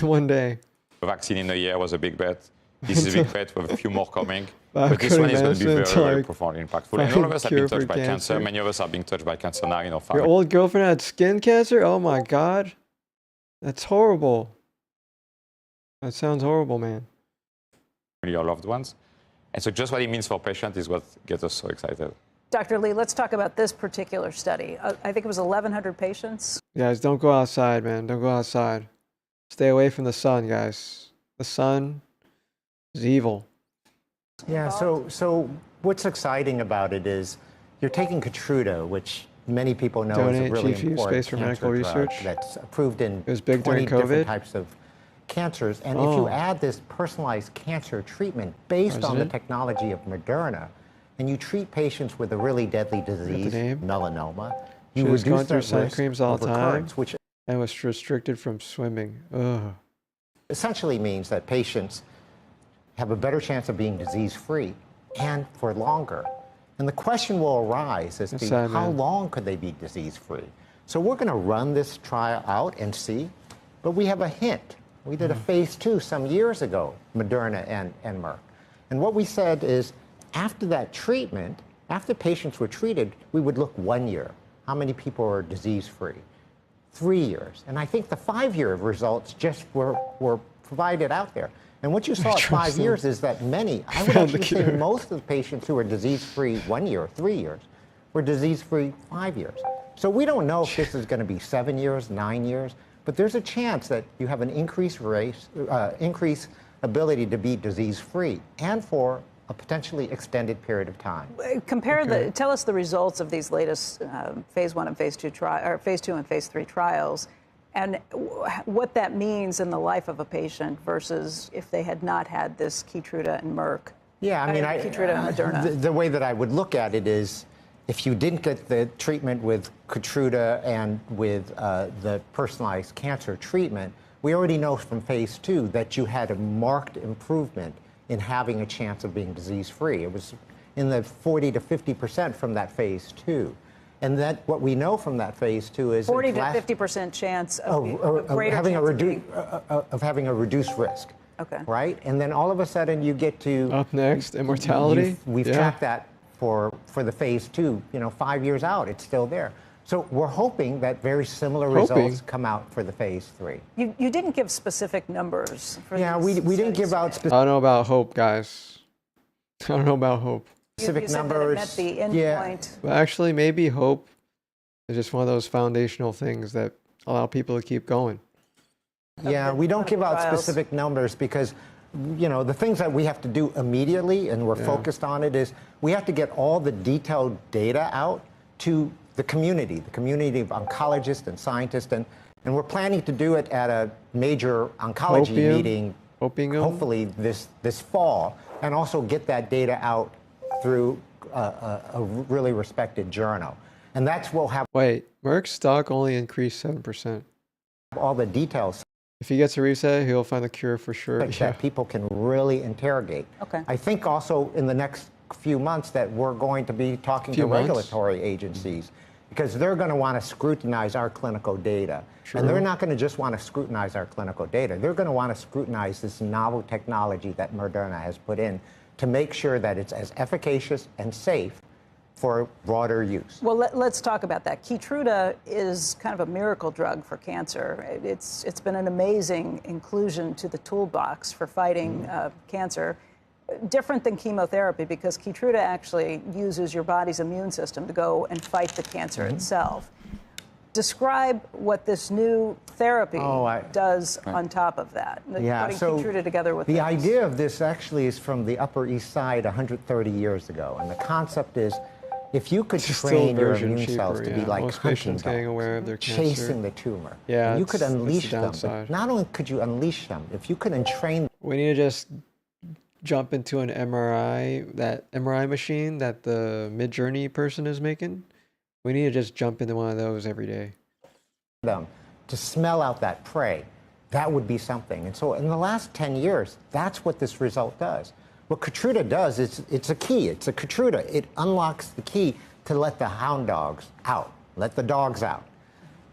one day. A vaccine in a year was a big bet. This is a big bet with a few more coming. But this one is going to be very, very profoundly impactful. And all of us have been touched by cancer. Many of us are being touched by cancer now in our family. Your old girlfriend had skin cancer? Oh my God. That's horrible. That sounds horrible, man. your loved ones. And so just what it means for patients is what gets us so excited. Dr. Lee, let's talk about this particular study. I think it was 1,100 patients. Guys, don't go outside, man. Don't go outside. Stay away from the sun, guys. The sun is evil. Yeah, so what's exciting about it is you're taking Keytruda, which many people know is a really important space for medical research that's approved in it was big 20 during COVID. Different types of cancers. And if you add this personalized cancer treatment based on the technology of Moderna, and you treat patients with a really deadly disease, melanoma, you reduce going through that sun risk creams all of the time, recurrence, which and was restricted from swimming. Ugh. essentially means that patients have a better chance of being disease-free and for longer. And the question will arise as to how long could they be disease-free? So we're going to run this trial out and see, but we have a hint. We did a phase 2 some years ago, Moderna and Merck. And what we said is, after that treatment, after patients were treated, we would look 1 year. How many people are disease-free? 3 years. And I think the 5-year results just were provided out there. And what you saw at 5 years is that many, I would actually say most of the patients who were disease-free 1 year, 3 years, were disease-free 5 years. So we don't know if this is going to be 7 years, 9 years, but there's a chance that you have an increased ability to be disease-free and for a potentially extended period of time. Tell us the results of these latest phase 1 and phase 2 or phase 2 and phase 3 trials, and what that means in the life of a patient versus if they had not had this Keytruda and Merck. Yeah, I mean, Keytruda and Moderna. The way that I would look at it is, if you didn't get the treatment with Keytruda and with the personalized cancer treatment, we already know from phase 2 that you had a marked improvement in having a chance of being disease-free. It was in the 40 to 50% from that phase 2. And that what we know from that phase 2 is 40 to 50% chance of having a reduced risk. Okay. Right? And then all of a sudden you get to up next, immortality. We've tracked that for the phase 2, 5 years out, it's still there. So we're hoping that very similar results come out for the phase 3. You didn't give specific numbers for these we didn't give out specific. I don't know about hope, guys. I don't know about hope. Specific numbers. That it met the endpoint. But actually, maybe hope is just one of those foundational things that allow people to keep going. Yeah, we don't give out specific numbers because, the things that we have to do immediately, and we're focused on it, is we have to get all the detailed data out to the community of oncologists and scientists, and we're planning to do it at a major oncology meeting, hopefully this fall, and also get that data out through a really respected journal. And that's what we'll have. Wait, Merck's stock only increased 7%. All the details. If he gets a reset, he'll find the cure for sure. That people can really interrogate. Okay. I think also in the next few months that we're going to be talking to regulatory agencies, because they're going to want to scrutinize our clinical data. True. And they're not going to just want to scrutinize our clinical data. They're going to want to scrutinize this novel technology that Moderna has put in to make sure that it's as efficacious and safe for broader use. Well, let's talk about that. Keytruda is kind of a miracle drug for cancer. It's been an amazing inclusion to the toolbox for fighting cancer. Different than chemotherapy, because Keytruda actually uses your body's immune system to go and fight the cancer itself. Describe what this new therapy does on top of that. Yeah, putting so Keytruda together with the idea of this actually is from the Upper East Side 130 years ago, and the concept is, if you could train your immune cells to be like hunting dogs, chasing the tumor, you could unleash them. But not only could you unleash them, if you could entrain. We need to just jump into an MRI, that MRI machine that the Midjourney person is making. We need to just jump into one of those every day. Them to smell out that prey, that would be something. And so in the last 10 years, that's what this result does. What Keytruda does is it's a key. It's a Keytruda. It unlocks the key to let the hound dogs out, let the dogs out.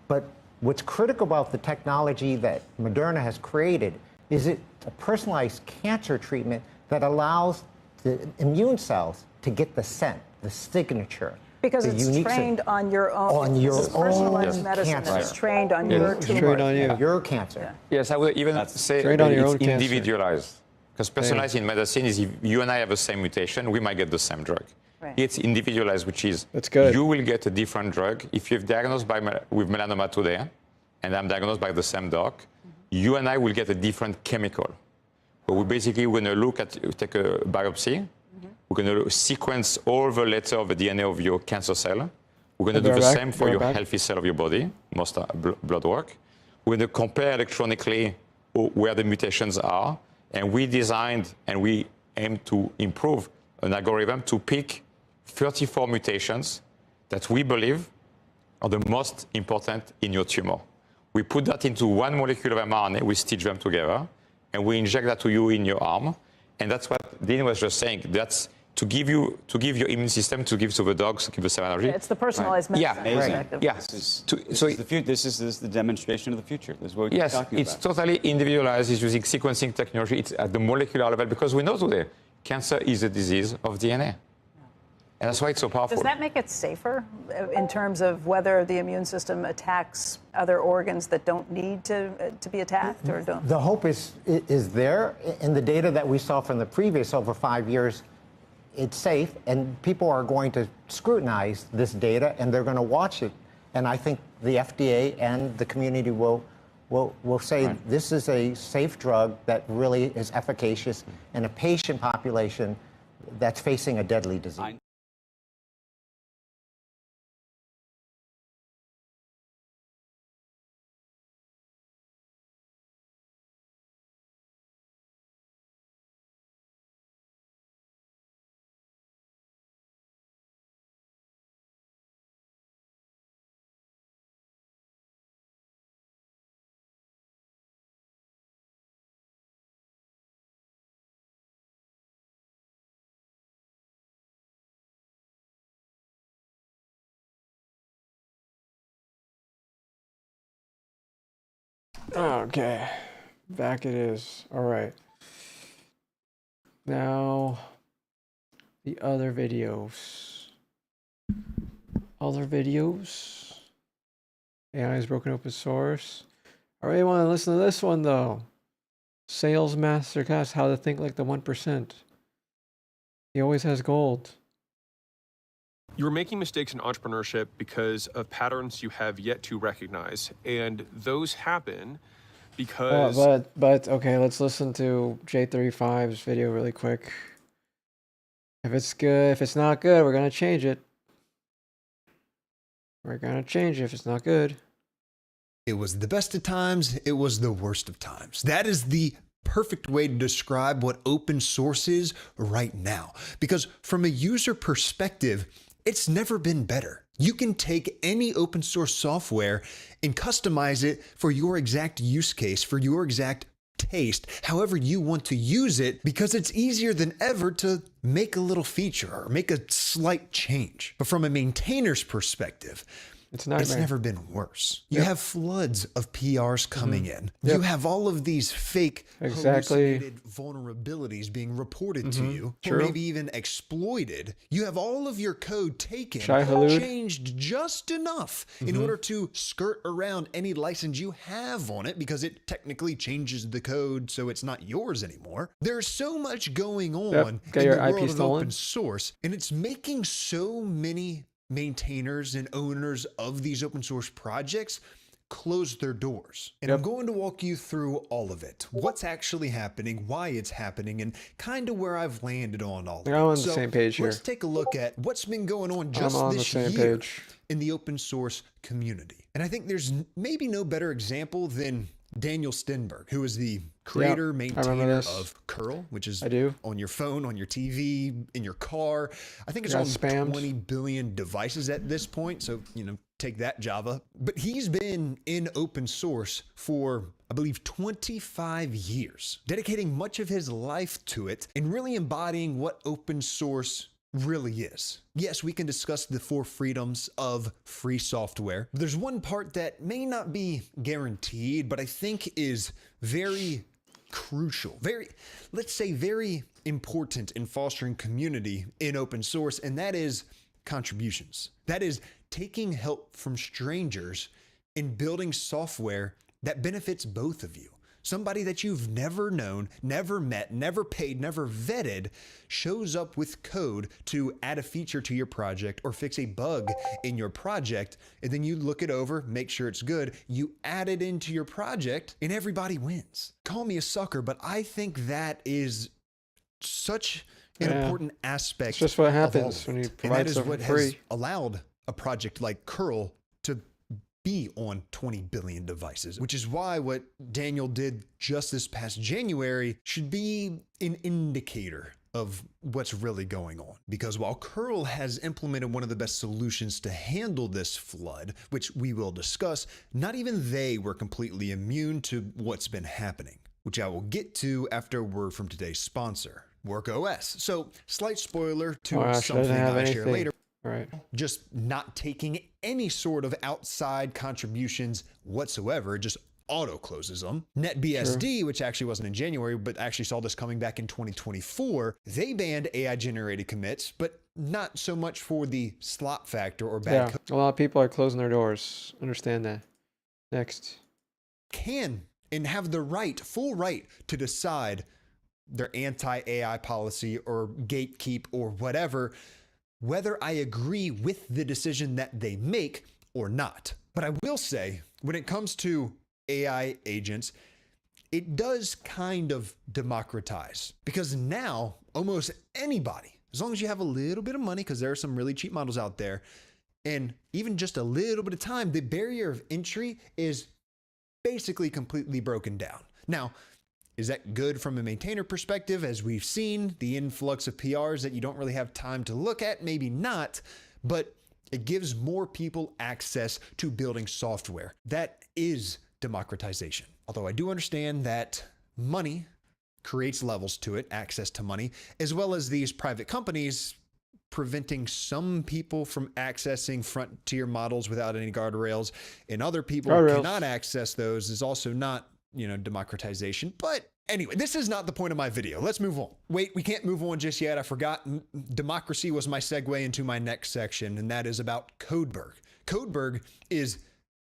But what's critical about the technology that Moderna has created is it a personalized cancer treatment that allows the immune cells to get the scent, the signature. Because it's trained on your own. On your personalized medicine that is trained on your tumor. Your cancer. Yes, I would even say trained on your own individualized. Because personalized in medicine is if you and I have the same mutation, we might get the same drug. Right. It's individualized, which is that's good. You will get a different drug. If you're diagnosed with melanoma today, and I'm diagnosed by the same doc, you and I will get a different chemical. But we're going to look at, take a biopsy. We're going to sequence all the letters of the DNA of your cancer cell. We're going to do the same for your healthy cell of your body, most blood work. We're going to compare electronically where the mutations are. And we designed and we aim to improve an algorithm to pick 34 mutations that we believe are the most important in your tumor. We put that into one molecule of mRNA, we stitch them together, and we inject that to you in your arm. And that's what Dean was just saying. That's to give your immune system, to give to the dogs, to give the cell energy. It's the personalized medicine perspective. Yeah. This is the demonstration of the future. This is what we're talking about. It's totally individualized. It's using sequencing technology. It's at the molecular level because we know today cancer is a disease of DNA. And that's why it's so powerful. Does that make it safer in terms of whether the immune system attacks other organs that don't need to be attacked or don't? The hope is there. In the data that we saw from the previous over 5 years, it's safe, and people are going to scrutinize this data, and they're going to watch it. And I think the FDA and the community will say this is a safe drug that really is efficacious in a patient population that's facing a deadly disease. Okay, back it is. All right. Now, the other videos. AI is broken open source. I really want to listen to this one though. Sales Masterclass, How to Think Like the 1%. He always has gold. You're making mistakes in entrepreneurship because of patterns you have yet to recognize, and those happen because. But okay, let's listen to J35's video really quick. If it's good, if it's not good, we're gonna change it. We're gonna change it if it's not good. It was the best of times. It was the worst of times. That is the perfect way to describe what open source is right now, because from a user perspective, it's never been better. You can take any open source software and customize it for your exact use case, for your exact taste, however you want to use it, because it's easier than ever to make a little feature or make a slight change. But from a maintainer's perspective, it's never been worse. You have floods of PRs coming in. You have all of these fake hallucinated vulnerabilities being reported to you, or maybe even exploited. You have all of your code taken, changed just enough in order to skirt around any license you have on it, because it technically changes the code so it's not yours anymore. There's so much going on in the world of open source, and it's making so many maintainers and owners of these open source projects close their doors. And I'm going to walk you through all of it. What's actually happening, why it's happening, and kind of where I've landed on all of it. I'm on the same page here. Let's take a look at what's been going on just this year in the open source community. And I think there's maybe no better example than Daniel Stenberg, who is the creator, maintainer of curl, which is on your phone, on your TV, in your car. I think it's on 20 billion devices at this point. So, take that, Java. But he's been in open source for, I believe, 25 years, dedicating much of his life to it and really embodying what open source really is. Yes, we can discuss the 4 freedoms of free software. There's one part that may not be guaranteed, but I think is very crucial, let's say very important in fostering community in open source, and that is contributions. That is taking help from strangers and building software that benefits both of you. Somebody that you've never known, never met, never paid, never vetted shows up with code to add a feature to your project or fix a bug in your project, and then you look it over, make sure it's good, you add it into your project, and everybody wins. Call me a sucker, but I think that is such an important aspect. It's just what happens when you provide something free. Has allowed a project like curl to be on 20 billion devices, which is why what Daniel did just this past January should be an indicator of what's really going on. Because while curl has implemented one of the best solutions to handle this flood, which we will discuss, not even they were completely immune to what's been happening, which I will get to after a word from today's sponsor, WorkOS. So, slight spoiler to something I'll share later. Right. Just not taking any sort of outside contributions whatsoever, just auto closes them. NetBSD, which actually wasn't in January, but actually saw this coming back in 2024, they banned AI generated commits, but not so much for the slop factor or bad code. A lot of people are closing their doors. Understand that. Next. Can and have the right, full right, to decide their anti-AI policy or gatekeep or whatever, whether I agree with the decision that they make or not. But I will say, when it comes to AI agents, it does kind of democratize, because now almost anybody, as long as you have a little bit of money, because there are some really cheap models out there, and even just a little bit of time, the barrier of entry is basically completely broken down. Now, is that good from a maintainer perspective? As we've seen, the influx of PRs that you don't really have time to look at, maybe not, but it gives more people access to building software. That is democratization. Although I do understand that money creates levels to it, access to money, as well as these private companies preventing some people from accessing frontier models without any guardrails, and other people cannot access those is also not, democratization. But anyway, this is not the point of my video. Let's move on. Wait, we can't move on just yet. I forgot democracy was my segue into my next section, and that is about Codeberg. Codeberg is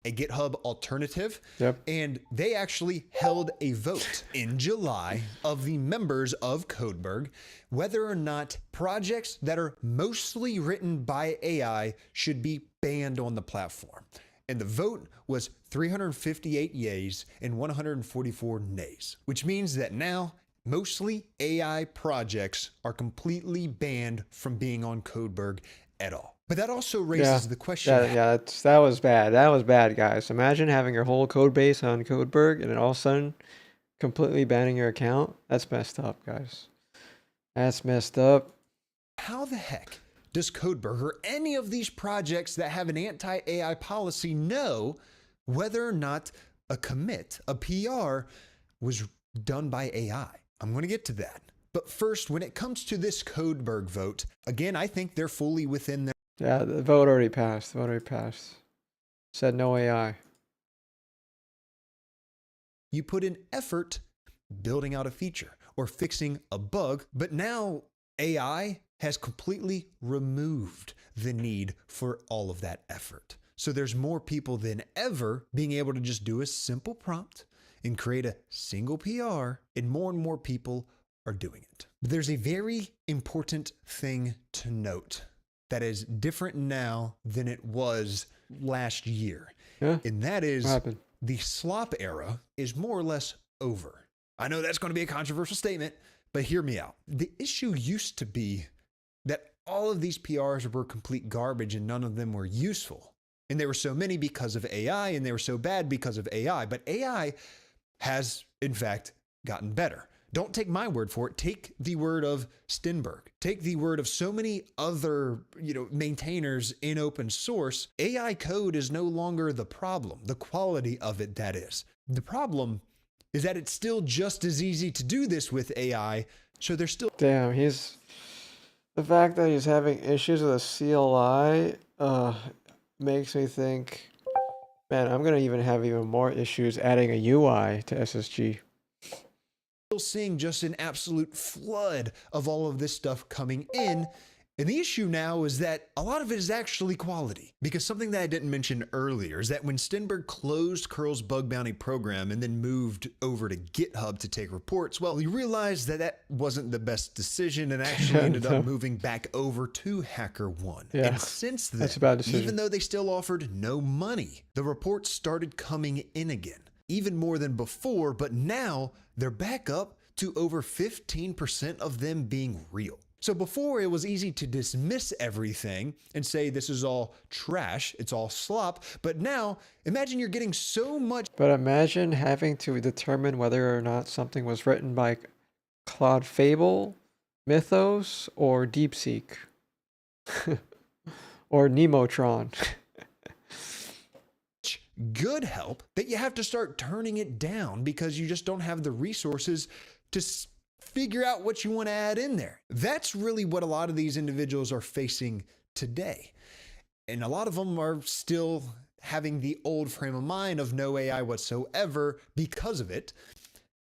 a GitHub alternative, and they actually held a vote in July of the members of Codeberg whether or not projects that are mostly written by AI should be banned on the platform. And the vote was 358 yays and 144 nays, which means that now mostly AI projects are completely banned from being on Codeberg at all. But that also raises the question. That was bad. That was bad, guys. Imagine having your whole code base on Codeberg and then all of a sudden completely banning your account. That's messed up, guys. That's messed up. How the heck does Codeberg or any of these projects that have an anti-AI policy know whether or not a commit, a PR, was done by AI? I'm going to get to that. But first, when it comes to this Codeberg vote, again, I think they're fully within their... Yeah, the vote already passed. The vote already passed. Said no AI. You put in effort building out a feature or fixing a bug, but now AI has completely removed the need for all of that effort. So there's more people than ever being able to just do a simple prompt and create a single PR, and more people are doing it. But there's a very important thing to note that is different now than it was last year. And that is the slop era is more or less over. I know that's going to be a controversial statement, but hear me out. The issue used to be that all of these PRs were complete garbage and none of them were useful. And there were so many because of AI, and they were so bad because of AI. But AI has, in fact, gotten better. Don't take my word for it. Take the word of Stenberg. Take the word of so many other, maintainers in open source. AI code is no longer the problem. The quality of it, that is. The problem is that it's still just as easy to do this with AI. So there's still... Damn, the fact that he's having issues with a CLI makes me think, man, I'm going to even have even more issues adding a UI to SSG. Still seeing just an absolute flood of all of this stuff coming in. And the issue now is that a lot of it is actually quality. Because something that I didn't mention earlier is that when Stenberg closed curl's bug bounty program and then moved over to GitHub to take reports, well, he realized that that wasn't the best decision and actually ended up moving back over to HackerOne. Yeah, and since then, that's a bad decision. even though they still offered no money, the reports started coming in again, even more than before, but now they're back up to over 15% of them being real. So before, it was easy to dismiss everything and say this is all trash, it's all slop, but now imagine you're getting so much. But imagine having to determine whether or not something was written by Claude Fable, Mythos, or DeepSeek. Or Nemotron. Good help that you have to start turning it down because you just don't have the resources to figure out what you want to add in there. That's really what a lot of these individuals are facing today. And a lot of them are still having the old frame of mind of no AI whatsoever because of it.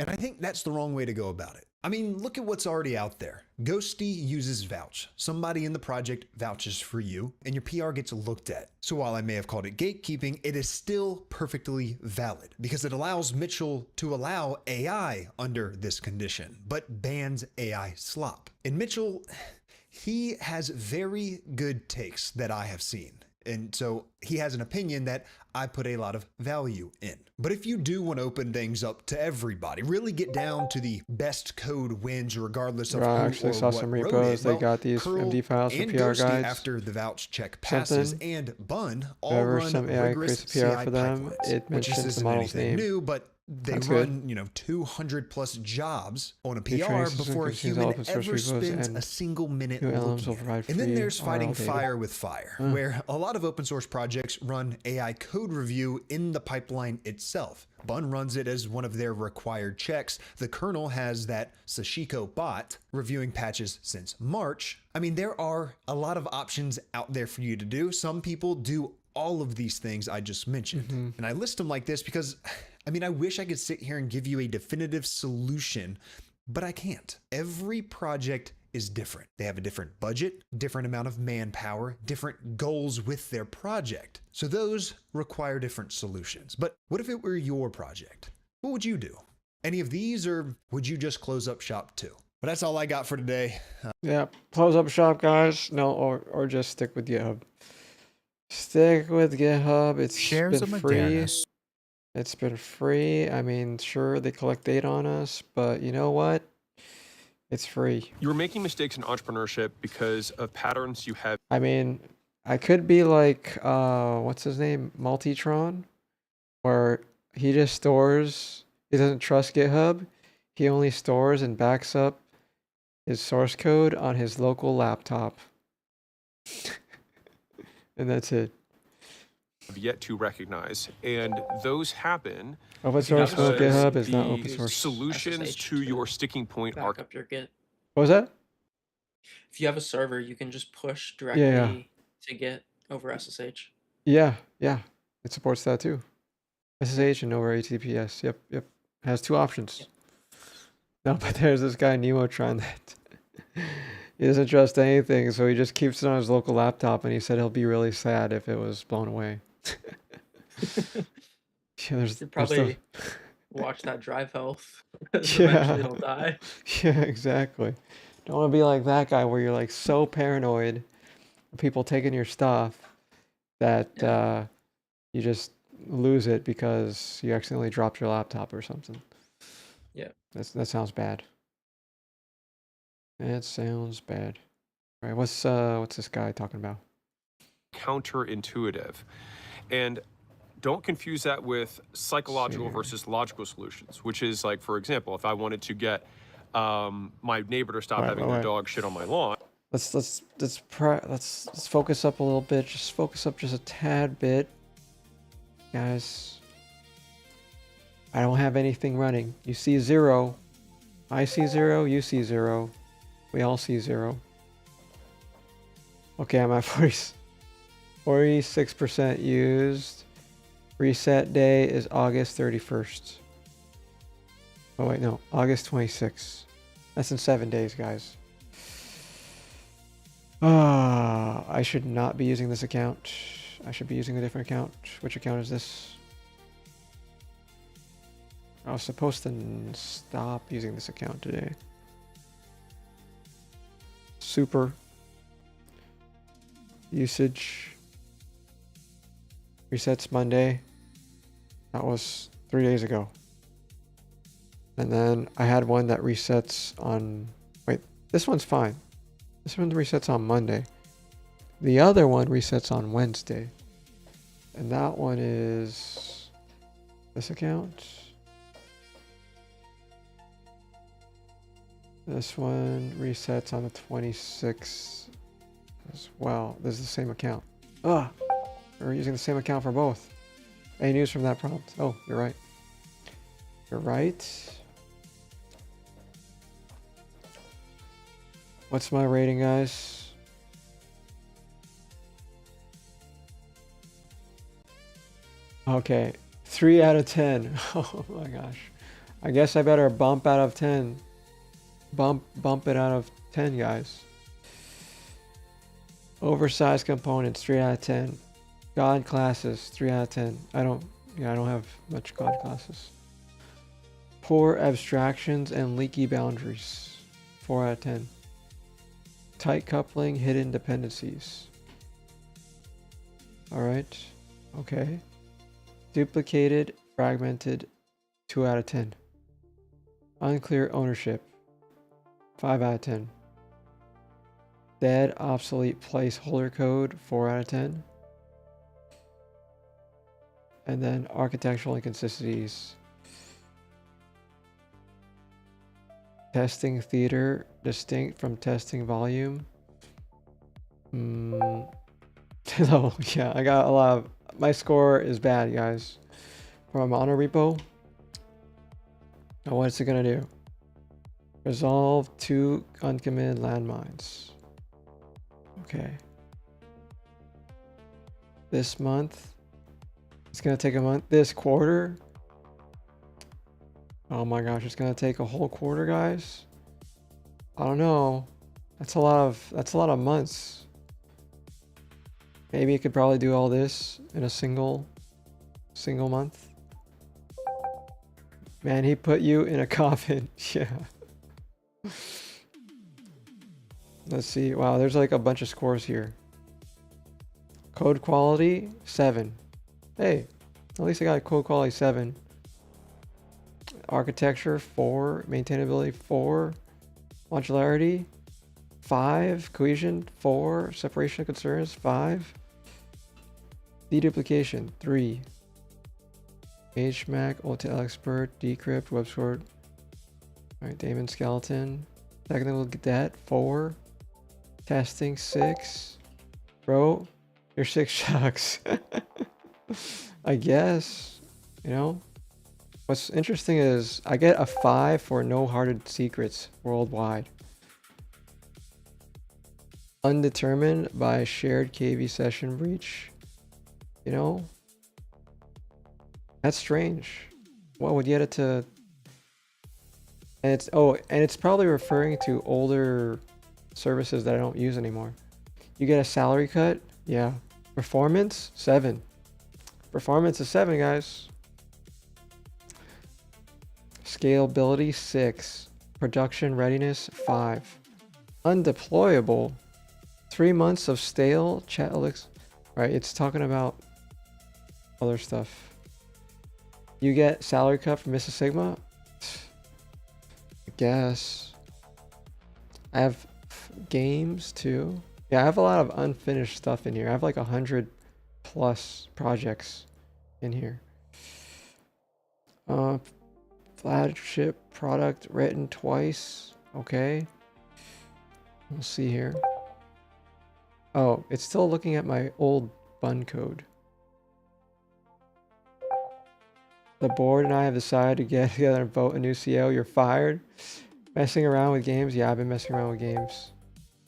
And I think that's the wrong way to go about it. I mean, look at what's already out there. Ghosty uses Vouch. Somebody in the project vouches for you and your PR gets looked at. So while I may have called it gatekeeping, it is still perfectly valid because it allows Mitchell to allow AI under this condition, but bans AI slop. And Mitchell, he has very good takes that I have seen. And so he has an opinion that I put a lot of value in. But if you do want to open things up to everybody, really get down to the best code wins regardless of who I actually saw some repos. They got these MD files for PR guides. After the vouch check passes and Bun all run some AI rigorous creates a PR CI for them. pipelines, It which mentions the isn't model's anything name. new, but they That's run, good. 200 plus jobs on a The PR training system before a contains all human open source ever repos spends and a single minute new LLMs looking will at it. provide And then free there's fighting RL data. fire with fire, where a lot of open source projects run AI code review in the pipeline itself. Bun runs it as one of their required checks. The kernel has that Sashiko bot reviewing patches since March. I mean, there are a lot of options out there for you to do. Some people do all of these things I just mentioned. And I list them like this because, I mean, I wish I could sit here and give you a definitive solution, but I can't. Every project is different. They have a different budget, different amount of manpower, different goals with their project. So those require different solutions. But what if it were your project? What would you do? Any of these, or would you just close up shop too? But that's all I got for today. Yeah, close up shop, guys. No, or just stick with GitHub. Stick with GitHub. It's Shares been of free. modernist. It's been free. I mean, sure, they collect data on us, but you know what? It's free. You're making mistakes in entrepreneurship because of patterns you have. I mean, I could be like, what's his name? Multitron, where he just stores, he doesn't trust GitHub. He only stores and backs up his source code on his local laptop. And that's it. Have yet to recognize, and those happen. Open source because GitHub is not the open source. Solutions SSH to your sticking point are. Back up your Git. What was that? If you have a server, you can just push directly Yeah. to Git over SSH. Yeah, yeah. It supports that too. SSH and over HTTPS. Yep, yep. Has two options. No, but there's this guy Nemotron that he doesn't trust anything, so he just keeps it on his local laptop, and he said he'll be really sad if it was blown away. Yeah, You probably watch that drive health. Yeah. Eventually it'll die. Yeah, exactly. Don't want to be like that guy where you're like so paranoid of people taking your stuff that you just lose it because you accidentally dropped your laptop or something. Yeah. That sounds bad. That sounds bad. All right, what's this guy talking about? Counterintuitive, and don't confuse that with psychological versus logical solutions, which is like, for example, if I wanted to get my neighbor to stop having their dog shit on my lawn. Let's focus up a little bit. Just focus up just a tad bit, guys. I don't have anything running. You see 0. I see 0. You see 0. We all see 0. Okay, I'm at 46% used. Reset day is August 31st. Oh wait, no, August 26th. That's in 7 days, guys. I should not be using this account. I should be using a different account. Which account is this? I was supposed to stop using this account today. Super. Usage. Resets Monday. That was 3 days ago. And then I had one that resets on... Wait, this one's fine. This one resets on Monday. The other one resets on Wednesday. And that one is... this account. This one resets on the 26th as well. This is the same account. Ugh! We're using the same account for both. Any news from that prompt? Oh, you're right. You're right. What's my rating, guys? Okay, 3 out of 10. Oh my gosh. I guess I better bump out of 10. Bump it out of 10, guys. Oversized components, 3 out of 10. God classes, 3 out of 10. I don't have much God classes. Poor abstractions and leaky boundaries, 4 out of 10. Tight coupling, hidden dependencies. Alright, okay. Duplicated, fragmented, 2 out of 10. Unclear ownership, 5 out of 10. Dead, obsolete placeholder code, 4 out of 10. And then architectural inconsistencies. Testing theater, distinct from testing volume. Oh, yeah, I got a lot of... My score is bad, guys. For a mono repo. Now what's it gonna do? Resolve 2 uncommitted landmines. Okay. This month. It's gonna take a month. This quarter. Oh my gosh, it's gonna take a whole quarter, guys. I don't know. That's a lot of months. Maybe it could probably do all this in a single month. Man, he put you in a coffin. Yeah. Let's see. Wow, there's like a bunch of scores here. Code quality 7. Hey, at least I got code quality 7. Architecture 4. Maintainability 4. Modularity 5. Cohesion 4. Separation of concerns 5. Deduplication 3. HMAC, OTL expert, decrypt, web sort. Alright, Damon skeleton. Technical debt 4. Testing 6. Bro, your 6 shucks. I guess, you know. What's interesting is I get a 5 for no hearted secrets worldwide. Undetermined by shared KV session breach. You know, that's strange. What would get it to? And it's probably referring to older services that I don't use anymore. You get a salary cut, yeah. Performance 7. Performance is 7, guys. Scalability 6. Production readiness 5. Undeployable 3 months of stale chat elixir. Right, it's talking about other stuff. You get salary cut from Mrs. Sigma? I guess. I have games too. Yeah, I have a lot of unfinished stuff in here. I have like 100 plus projects in here. Flagship product written twice. Okay. We'll see here. Oh, it's still looking at my old bun code. The board and I have decided to get together and vote a new CO. You're fired. Messing around with games? Yeah, I've been messing around with games.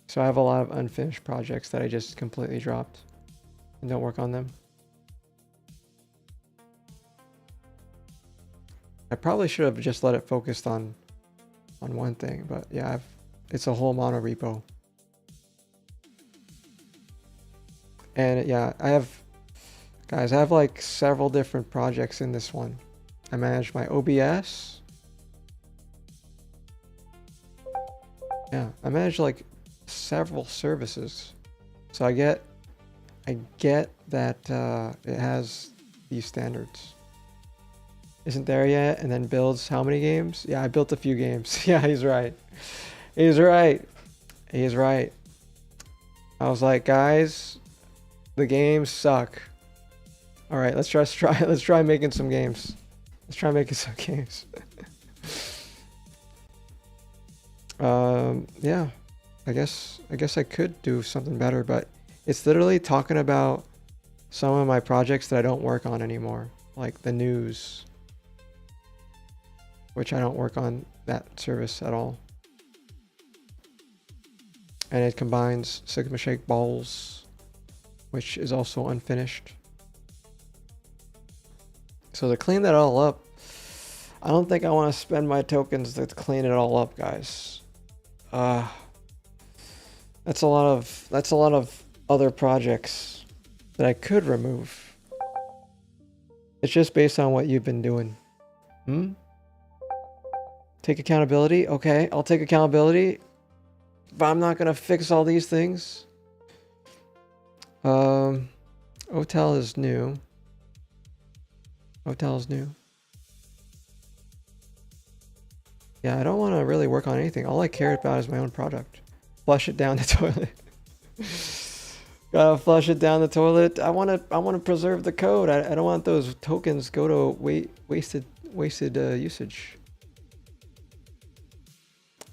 So I have a lot of unfinished projects that I just completely dropped and don't work on them. I probably should have just let it focus on one thing, but yeah, it's a whole mono repo. And yeah, I have like several different projects in this one. I manage my OBS. Yeah, I manage like several services. So I get that it has these standards. Isn't there yet? And then builds how many games? Yeah, I built a few games. Yeah, he's right. He's right. He's right. I was like, guys, the games suck. All right, let's try making some games. Let's try making some games. Yeah, I guess I could do something better, but it's literally talking about some of my projects that I don't work on anymore, like the news, which I don't work on that service at all. And it combines Sigma Shake Balls, which is also unfinished. So to clean that all up, I don't think I want to spend my tokens to clean it all up, guys. That's a lot of other projects that I could remove. It's just based on what you've been doing. Take accountability? Okay, I'll take accountability. But I'm not gonna fix all these things. Hotel is new. Hotel is new. Yeah, I don't want to really work on anything. All I care about is my own product. Flush it down the toilet. Gotta flush it down the toilet. I want to preserve the code. I don't want those tokens go to wasted usage.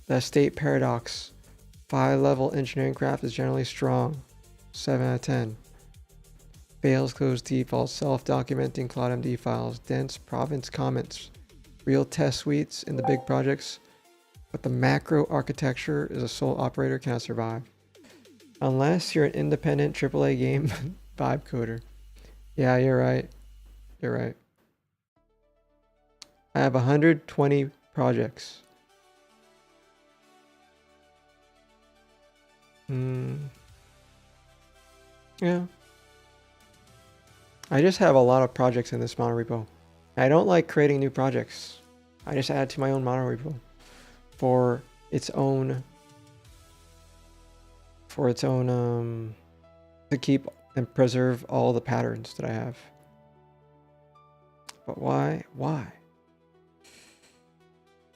The state paradox. 5-level engineering craft is generally strong. 7 out of 10. Fails closed defaults. Self-documenting CloudMD files. Dense province comments. Real test suites in the big projects. But the macro architecture is a sole operator cannot survive. Unless you're an independent AAA game vibe coder. Yeah, you're right. You're right. I have 120 projects. Yeah. I just have a lot of projects in this mono repo. I don't like creating new projects. I just add to my own mono repo for its own to keep and preserve all the patterns that I have. But why?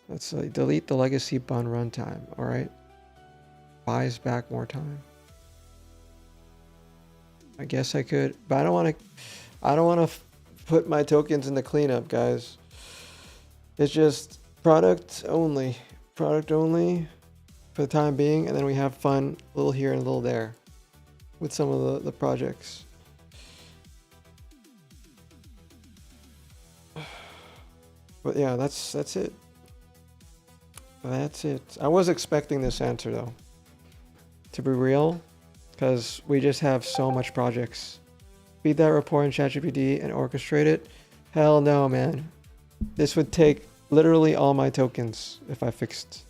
Let's delete the legacy bun runtime. All right. Buys back more time. I guess I could, but I don't want to put my tokens in the cleanup, guys. It's just product only for the time being, and then we have fun a little here and a little there with some of the projects. But yeah, that's it. That's it. I was expecting this answer though, to be real, because we just have so much projects. Feed that report in ChatGPT and orchestrate it? Hell no, man. This would take literally all my tokens if I fixed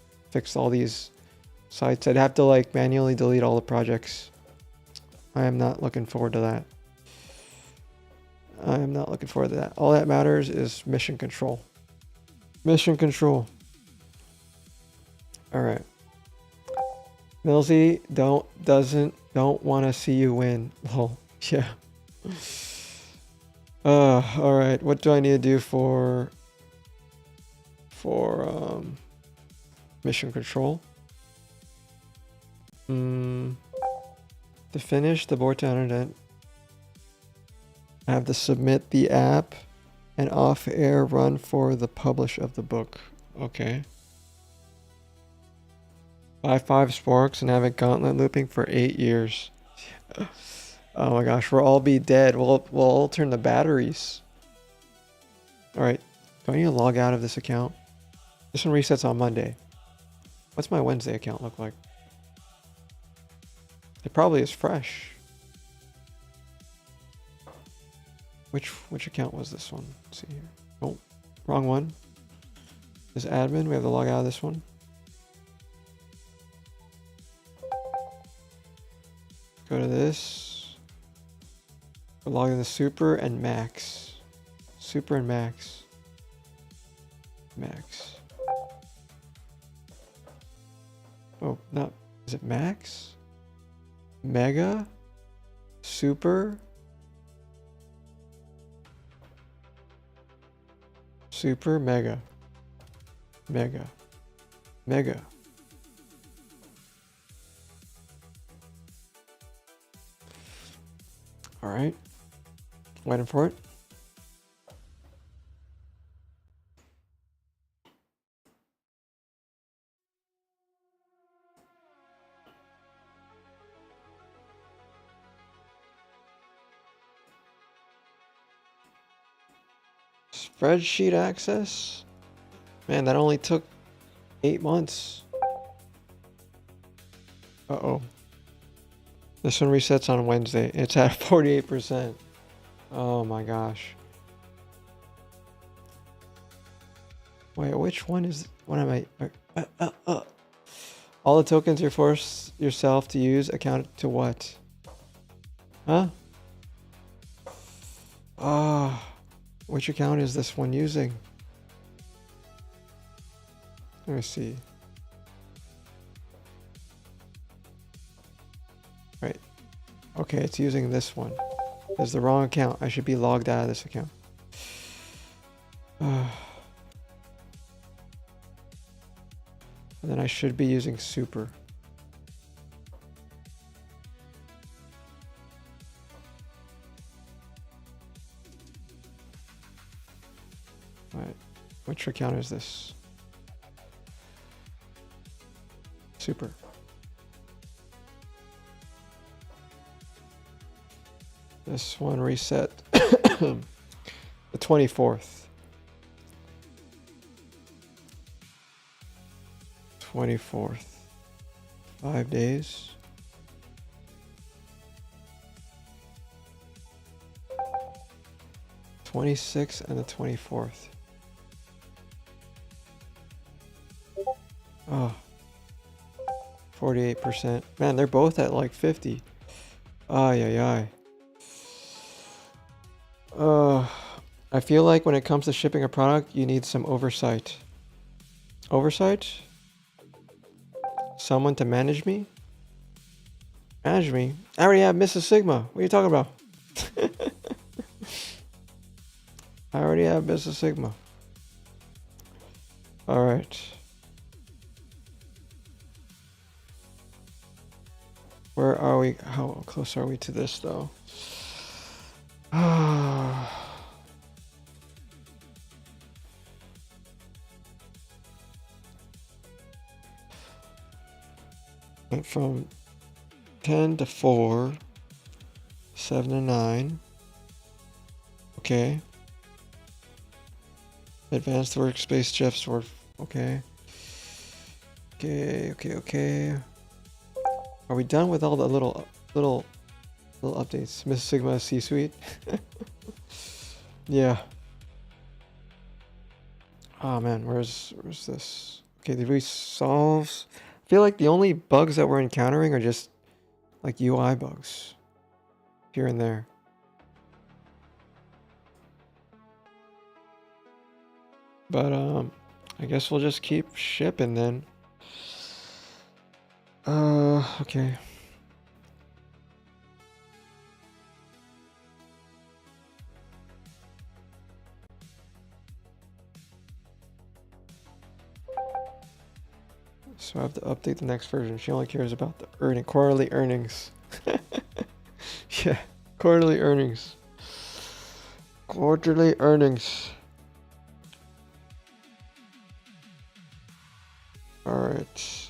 all these sites. I'd have to like manually delete all the projects. I am not looking forward to that. I am not looking forward to that. All that matters is mission control. Mission control. All right. Millsy don't want to see you win. Lol. Yeah. All right. What do I need to do for mission control? To finish the board to internet, I have to submit the app and off-air run for the publish of the book. Okay. Buy 5 sporks and have it gauntlet looping for 8 years. Oh my gosh, we'll all be dead. We'll all turn the batteries. Alright, do I need to log out of this account? This one resets on Monday. What's my Wednesday account look like? It probably is fresh. Which account was this one? Let's see here. Oh, wrong one. This admin, we have to log out of this one. Go to this. We're logging the super and max. Super and max. Max. Oh, not. Is it max? Mega? Super? Super, mega. Mega. Mega. All right. Waiting for it. Spreadsheet access? Man, that only took 8 months. Uh-oh. This one resets on Wednesday. It's at 48%. Oh my gosh. Wait, which one is... What am I... All the tokens you force yourself to use account to what? Huh? Which account is this one using? Let me see. Right. Okay, it's using this one. There's the wrong account. I should be logged out of this account. And then I should be using super. Alright. Which account is this? Super. This one reset the 24th. 24th. 5 days. '26th and the 24th. Oh. 48%. Man, they're both at like 50. Ay, ay, ay. I feel like when it comes to shipping a product, you need some oversight. Oversight? Someone to manage me? Manage me? I already have Mrs. Sigma. What are you talking about? I already have Mrs. Sigma. Alright. Where are we? How close are we to this though? Went from 10 to 4, 7 to 9. Okay. Advanced workspace, Jeff's word. Okay. Okay. Are we done with all the little updates? Miss Sigma C-Suite? Yeah. Oh man, where's this? Okay, did we solve? I feel like the only bugs that we're encountering are just like UI bugs here and there. But I guess we'll just keep shipping then. Okay. So I have to update the next version. She only cares about the quarterly earnings. Yeah, quarterly earnings. Quarterly earnings. Alright.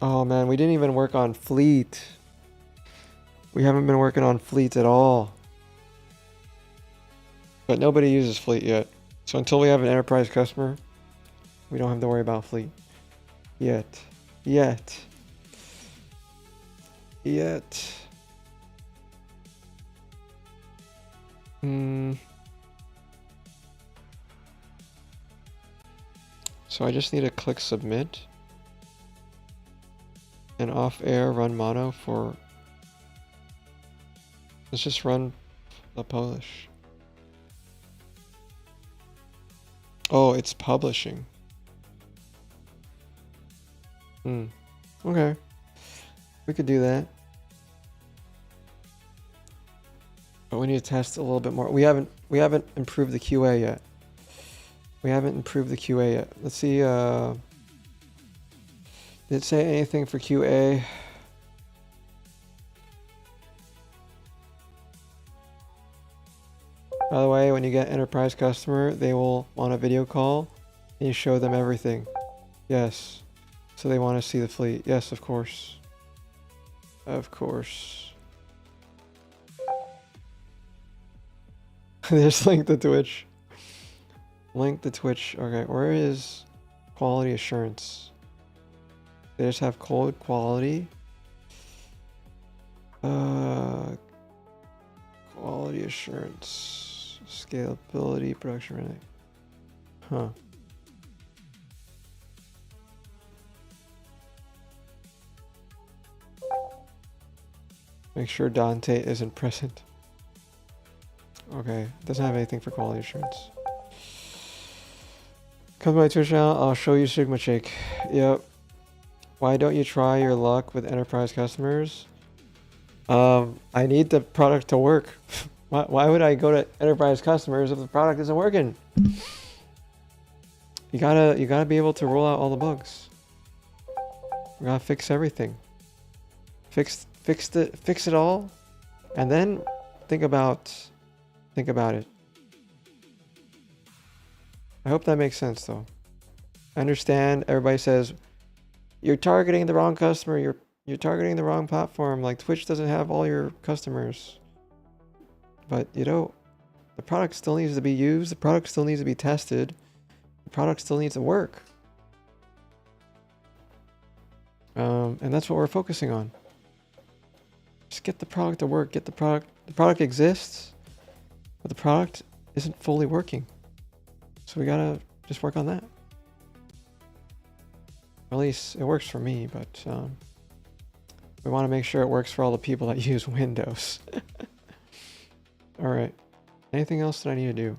Oh man, we didn't even work on fleet. We haven't been working on fleet at all. But nobody uses fleet yet. So until we have an enterprise customer, we don't have to worry about fleet. Yet. So I just need to click submit. And off air run mono for Let's just run the Polish. Oh, it's publishing. Okay. We could do that. But we need to test a little bit more. We haven't improved the QA yet. We haven't improved the QA yet. Let's see, did it say anything for QA? By the way, when you get enterprise customer, they will want a video call and you show them everything. Yes. So they want to see the fleet. Yes, of course. Of course. There's link to Twitch. Link to Twitch. Okay, where is quality assurance? They just have code quality. Quality assurance. Scalability, production running. Huh. Make sure Dante isn't present. Okay, doesn't have anything for quality assurance. Come to my Twitch channel, I'll show you Sigma Shake. Yep. Why don't you try your luck with enterprise customers? I need the product to work. Why would I go to enterprise customers if the product isn't working? You gotta be able to roll out all the bugs. You gotta fix everything. Fix it all, and then think about it. I hope that makes sense though. I understand everybody says you're targeting the wrong customer, you're targeting the wrong platform, like Twitch doesn't have all your customers. But you know, the product still needs to be used, the product still needs to be tested, the product still needs to work. And that's what we're focusing on. Just get the product to work, the product exists, but the product isn't fully working. So we gotta just work on that. Or at least it works for me, but we want to make sure it works for all the people that use Windows. Alright. Anything else that I need to do?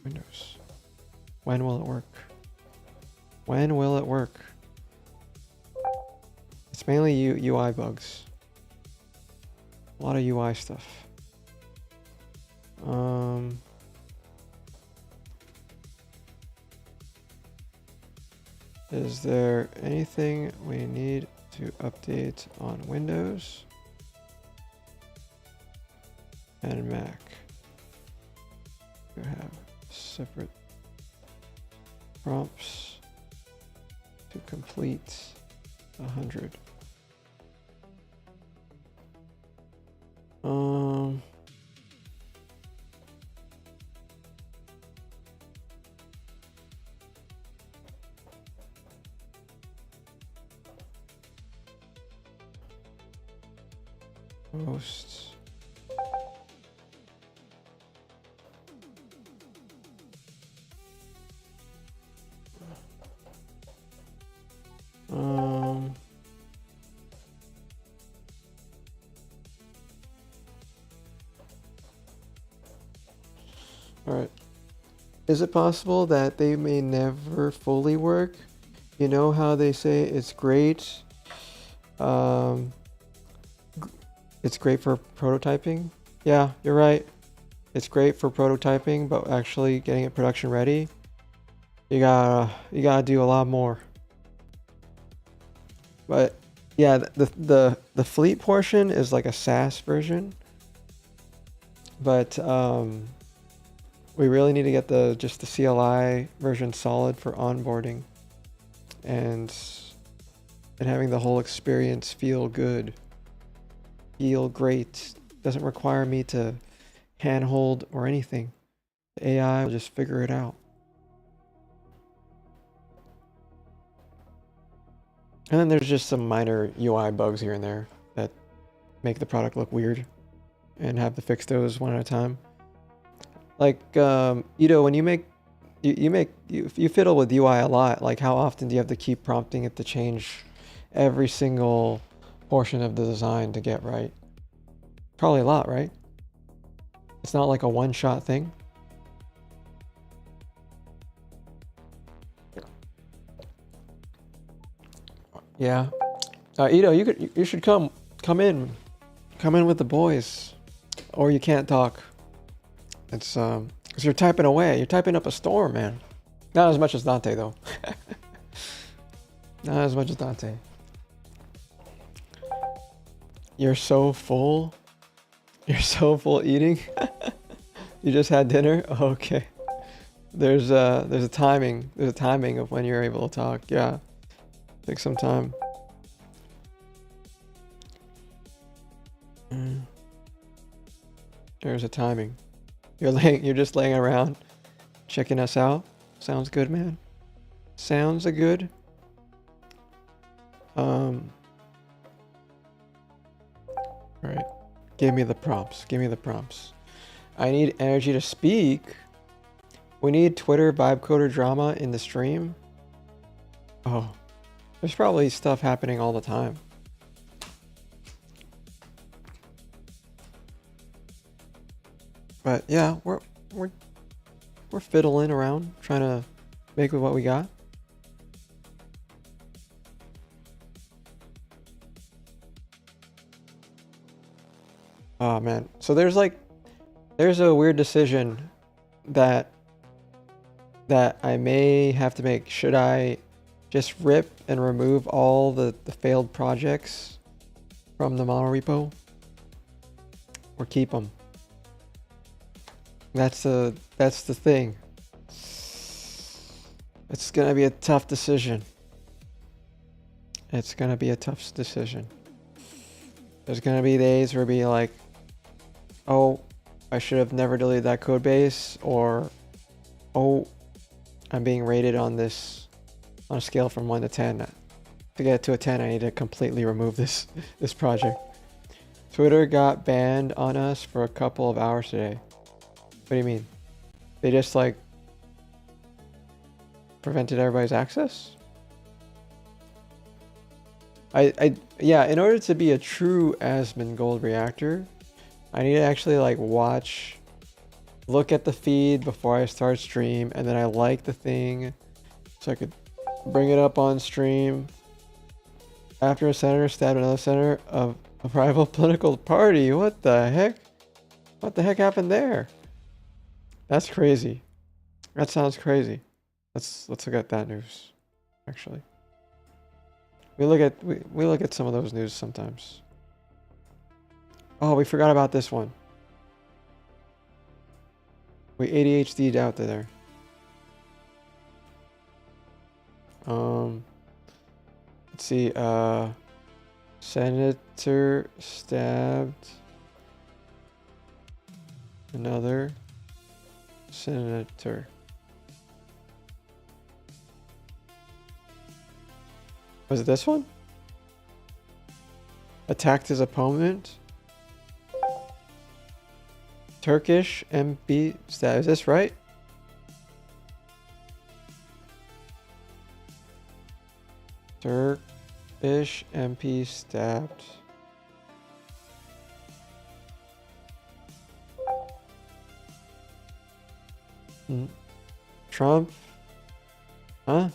Windows. When will it work? When will it work? It's mainly UI bugs. A lot of UI stuff. Is there anything we need to update on Windows and Mac? You have separate prompts to complete 100. Posts. All right. Is it possible that they may never fully work? You know how they say it's great. It's great for prototyping. Yeah, you're right. It's great for prototyping, but actually getting it production ready, you gotta do a lot more. But yeah, the fleet portion is like a SaaS version, but we really need to get just the CLI version solid for onboarding and having the whole experience feel good, feel great. Doesn't require me to handhold or anything. The AI will just figure it out. And then there's just some minor UI bugs here and there that make the product look weird, and have to fix those one at a time. Like, you know, when you fiddle with UI a lot, like how often do you have to keep prompting it to change every single portion of the design to get right? Probably a lot, right? It's not like a one-shot thing. Yeah. Ito, you should come in with the boys, or you can't talk. It's because you're typing away. You're typing up a storm, man. Not as much as Dante though. Not as much as Dante. You're so full. You're so full eating. You just had dinner. Oh, okay. There's a timing. There's a timing of when you're able to talk. Yeah. Take some time. There's a timing. You're just laying around, checking us out. Sounds good, man. Sounds good. All right. Give me the prompts. Give me the prompts. I need energy to speak. We need Twitter vibecoder drama in the stream. Oh, there's probably stuff happening all the time. But yeah, we're fiddling around, trying to make with what we got. Oh man, so there's a weird decision that I may have to make. Should I just rip and remove all the failed projects from the monorepo, or keep them? That's the thing. It's gonna be a tough decision. It's gonna be a tough decision. There's gonna be days where it'll be like, oh, I should have never deleted that code base, or oh, I'm being rated on this on a scale from 1 to 10. To get to a 10, I need to completely remove this project. Twitter got banned on us for a couple of hours today. What do you mean? They just like prevented everybody's access? Yeah, in order to be a true Asmongold reactor, I need to actually like look at the feed before I start stream, and then I like the thing so I could bring it up on stream. After a senator stabbed another senator of a rival political party. What the heck? What the heck happened there? That's crazy. That sounds crazy. Let's look at that news. Actually, we look at some of those news sometimes. Oh, we forgot about this one. We ADHD'd out there. Let's see. Senator stabbed another senator. Was it this one? Attacked his opponent. Turkish MP stab. Is this right? Turkish MP stabbed. Trump? Huh?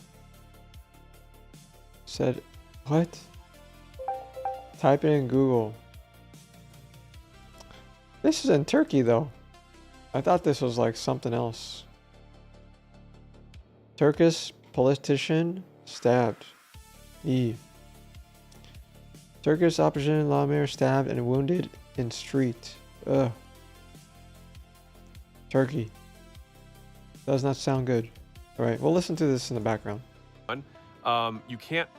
Said what? Type it in Google. This is in Turkey though. I thought this was like something else. Turkish politician stabbed. Turkish opposition lawmaker stabbed and wounded in street. Ugh. Turkey. Does not sound good. Alright, we'll listen to this in the background. You can't.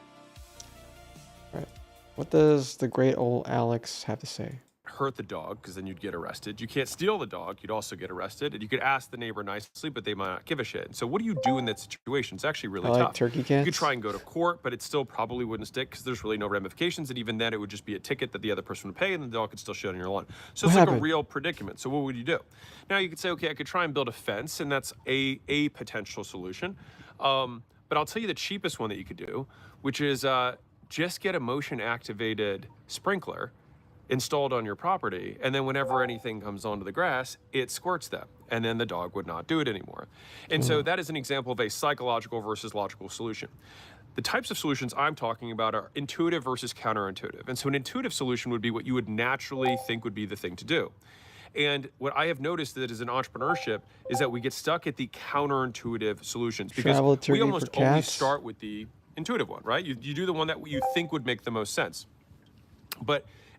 Right. What does the great old Alex have to say? Hurt the dog, because then you'd get arrested. You can't steal the dog, you'd also get arrested. And you could ask the neighbor nicely, but they might not give a shit. So what do you do in that situation? It's actually really tough. Turkey cats. You could try and go to court, but it still probably wouldn't stick because there's really no ramifications. And even then, it would just be a ticket that the other person would pay, and the dog could still shit on your lawn. So it's like a real predicament. So what would you do? Now you could say, okay, I could try and build a fence, and that's a potential solution. But I'll tell you the cheapest one that you could do, which is just get a motion activated sprinkler installed on your property, and then whenever anything comes onto the grass, it squirts them, and then the dog would not do it anymore. And so that is an example of a psychological versus logical solution. The types of solutions I'm talking about are intuitive versus counterintuitive. And so an intuitive solution would be what you would naturally think would be the thing to do. And what I have noticed that is in entrepreneurship is that we get stuck at the counterintuitive solutions because we almost always start with the intuitive one, right? You do the one that you think would make the most sense.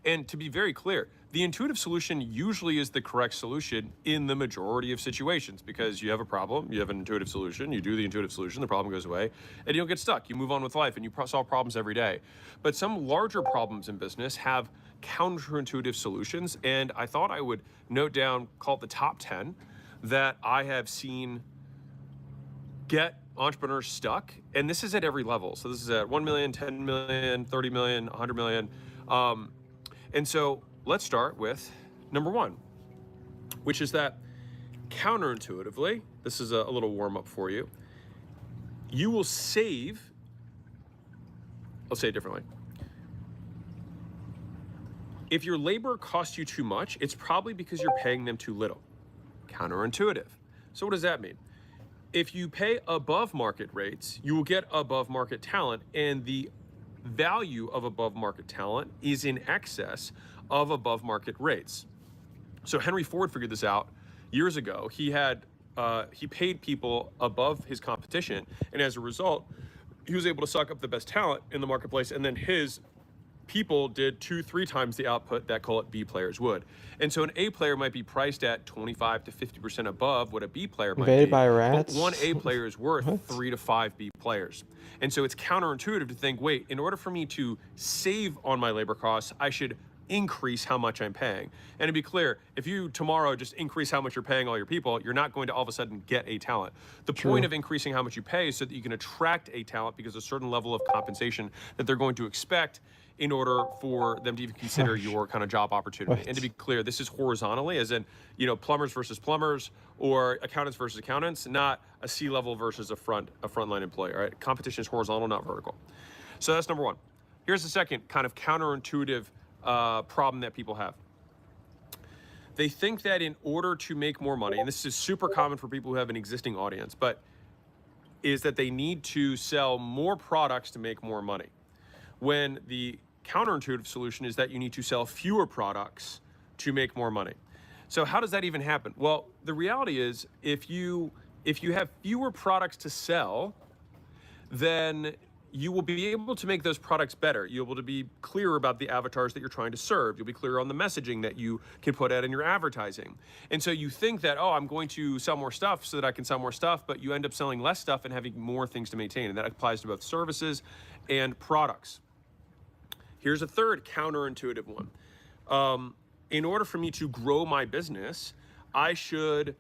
And to be very clear, the intuitive solution usually is the correct solution in the majority of situations because you have a problem, you have an intuitive solution, you do the intuitive solution, the problem goes away, and you don't get stuck. You move on with life and you solve problems every day. But some larger problems in business have counterintuitive solutions, and I thought I would note down, call it the top 10, that I have seen get entrepreneurs stuck, and this is at every level. So this is at 1 million, 10 million, 30 million, 100 million. And so let's start with number 1, which is that counterintuitively, this is a little warm up for you, you will save, I'll say it differently. If your labor costs you too much, it's probably because you're paying them too little. Counterintuitive. So what does that mean? If you pay above market rates, you will get above market talent, and the value of above market talent is in excess of above market rates. So Henry Ford figured this out years ago. He paid people above his competition, and as a result, he was able to suck up the best talent in the marketplace, and then his people did 2-3 times the output that, call it, B players would. And so an A player might be priced at 25 to 50% above what a B player might be. By rats? But one A player is worth 3 to 5 B players. And so it's counterintuitive to think, wait, in order for me to save on my labor costs, I should increase how much I'm paying. And to be clear, if you tomorrow just increase how much you're paying all your people, you're not going to all of a sudden get a talent. The point of increasing how much you pay is so that you can attract a talent because a certain level of compensation that they're going to expect in order for them to even consider your kind of job opportunity. And to be clear, this is horizontally, as in, you know, plumbers versus plumbers or accountants versus accountants, not a C-level versus a frontline employee, all right? Competition is horizontal, not vertical. So that's number 1. Here's the second kind of counterintuitive problem that people have. They think that in order to make more money, and this is super common for people who have an existing audience, but is that they need to sell more products to make more money. When the counterintuitive solution is that you need to sell fewer products to make more money. So how does that even happen? Well, the reality is if you have fewer products to sell, then you will be able to make those products better. You'll be able to be clearer about the avatars that you're trying to serve. You'll be clearer on the messaging that you can put out in your advertising. And so you think that, oh, I'm going to sell more stuff so that I can sell more stuff, but you end up selling less stuff and having more things to maintain. And that applies to both services and products. Here's a third counterintuitive one. In order for me to grow my business, I should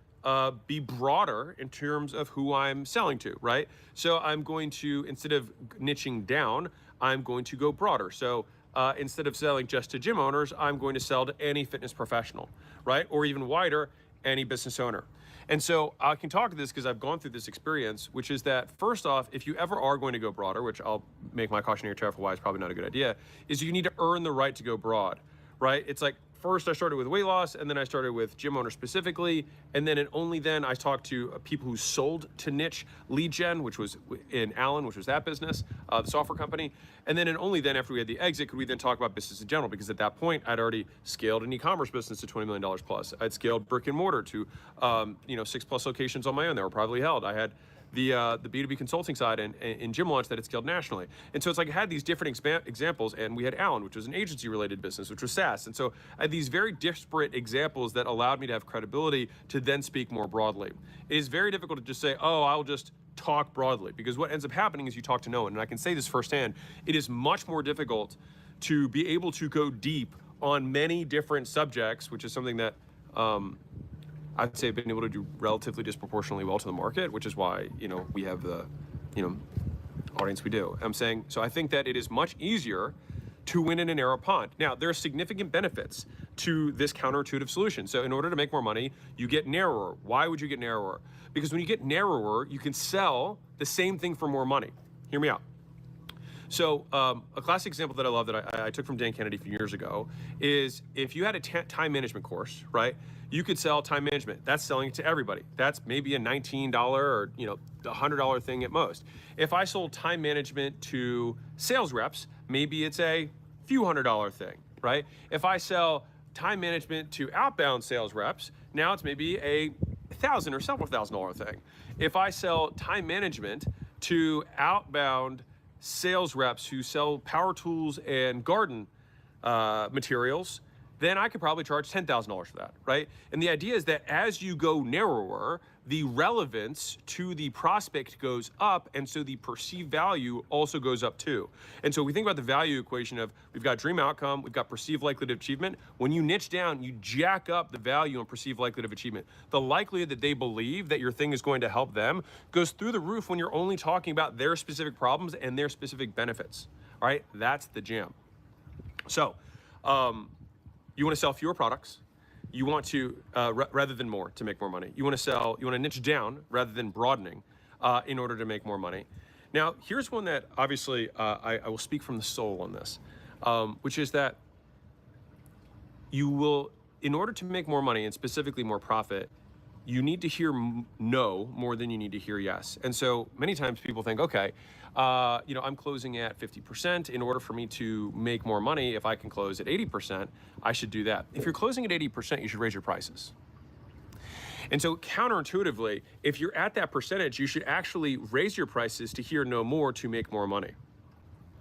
be broader in terms of who I'm selling to, right? So I'm going to, instead of niching down, I'm going to go broader. So instead of selling just to gym owners, I'm going to sell to any fitness professional, right? Or even wider, any business owner. And so I can talk to this because I've gone through this experience, which is that first off, if you ever are going to go broader, which I'll make my cautionary tale for why it's probably not a good idea, is you need to earn the right to go broad, right? It's like, first I started with weight loss, and then I started with gym owners specifically, and then and only then I talked to people who sold to niche lead gen, which was in Allen, which was that business, the software company. And then and only then after we had the exit could we then talk about business in general, because at that point I'd already scaled an e-commerce business to $20 million plus. I'd scaled brick and mortar to 6+ locations on my own that were privately held. I had the B2B consulting side in Gym Launch that had scaled nationally. And so it's like I had these different examples, and we had Allen, which was an agency-related business, which was SaaS. And so I had these very disparate examples that allowed me to have credibility to then speak more broadly. It is very difficult to just say, oh, I'll just talk broadly, because what ends up happening is you talk to no one. And I can say this firsthand, it is much more difficult to be able to go deep on many different subjects, which is something that I'd say I've been able to do relatively disproportionately well to the market, which is why, we have the, audience we do. I'm saying, so I think that it is much easier to win in a narrow pond. Now, there are significant benefits to this counterintuitive solution. So in order to make more money, you get narrower. Why would you get narrower? Because when you get narrower, you can sell the same thing for more money. Hear me out. So a classic example that I love that I took from Dan Kennedy a few years ago is if you had a time management course, right? You could sell time management. That's selling it to everybody. That's maybe a $19 or $100 thing at most. If I sold time management to sales reps, maybe it's a few $100 thing, right? If I sell time management to outbound sales reps, now it's maybe a $1,000 or several $1,000 thing. If I sell time management to outbound sales reps who sell power tools and garden materials, then I could probably charge $10,000 for that, right? And the idea is that as you go narrower, the relevance to the prospect goes up, and so the perceived value also goes up too. And so we think about the value equation of we've got dream outcome, we've got perceived likelihood of achievement. When you niche down, you jack up the value and perceived likelihood of achievement. The likelihood that they believe that your thing is going to help them goes through the roof when you're only talking about their specific problems and their specific benefits, all right? That's the jam. So, you want to sell fewer products. You want to, rather than more, to make more money. You want to niche down rather than broadening in order to make more money. Now, here's one that obviously I will speak from the soul on this, which is that you will, in order to make more money and specifically more profit, you need to hear no more than you need to hear yes. And so many times people think, okay, I'm closing at 50%. In order for me to make more money, if I can close at 80%, I should do that. If you're closing at 80%, you should raise your prices. And so counterintuitively, if you're at that percentage, you should actually raise your prices to hear no more to make more money.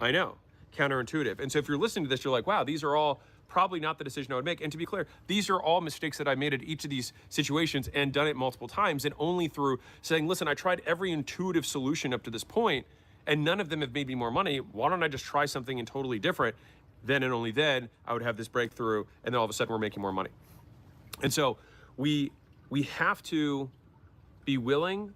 I know, counterintuitive. And so if you're listening to this, you're like, wow, these are all probably not the decision I would make. And to be clear, these are all mistakes that I made at each of these situations and done it multiple times, and only through saying, listen, I tried every intuitive solution up to this point, and none of them have made me more money. Why don't I just try something totally different? Then and only then I would have this breakthrough, and then all of a sudden we're making more money. And so we have to be willing.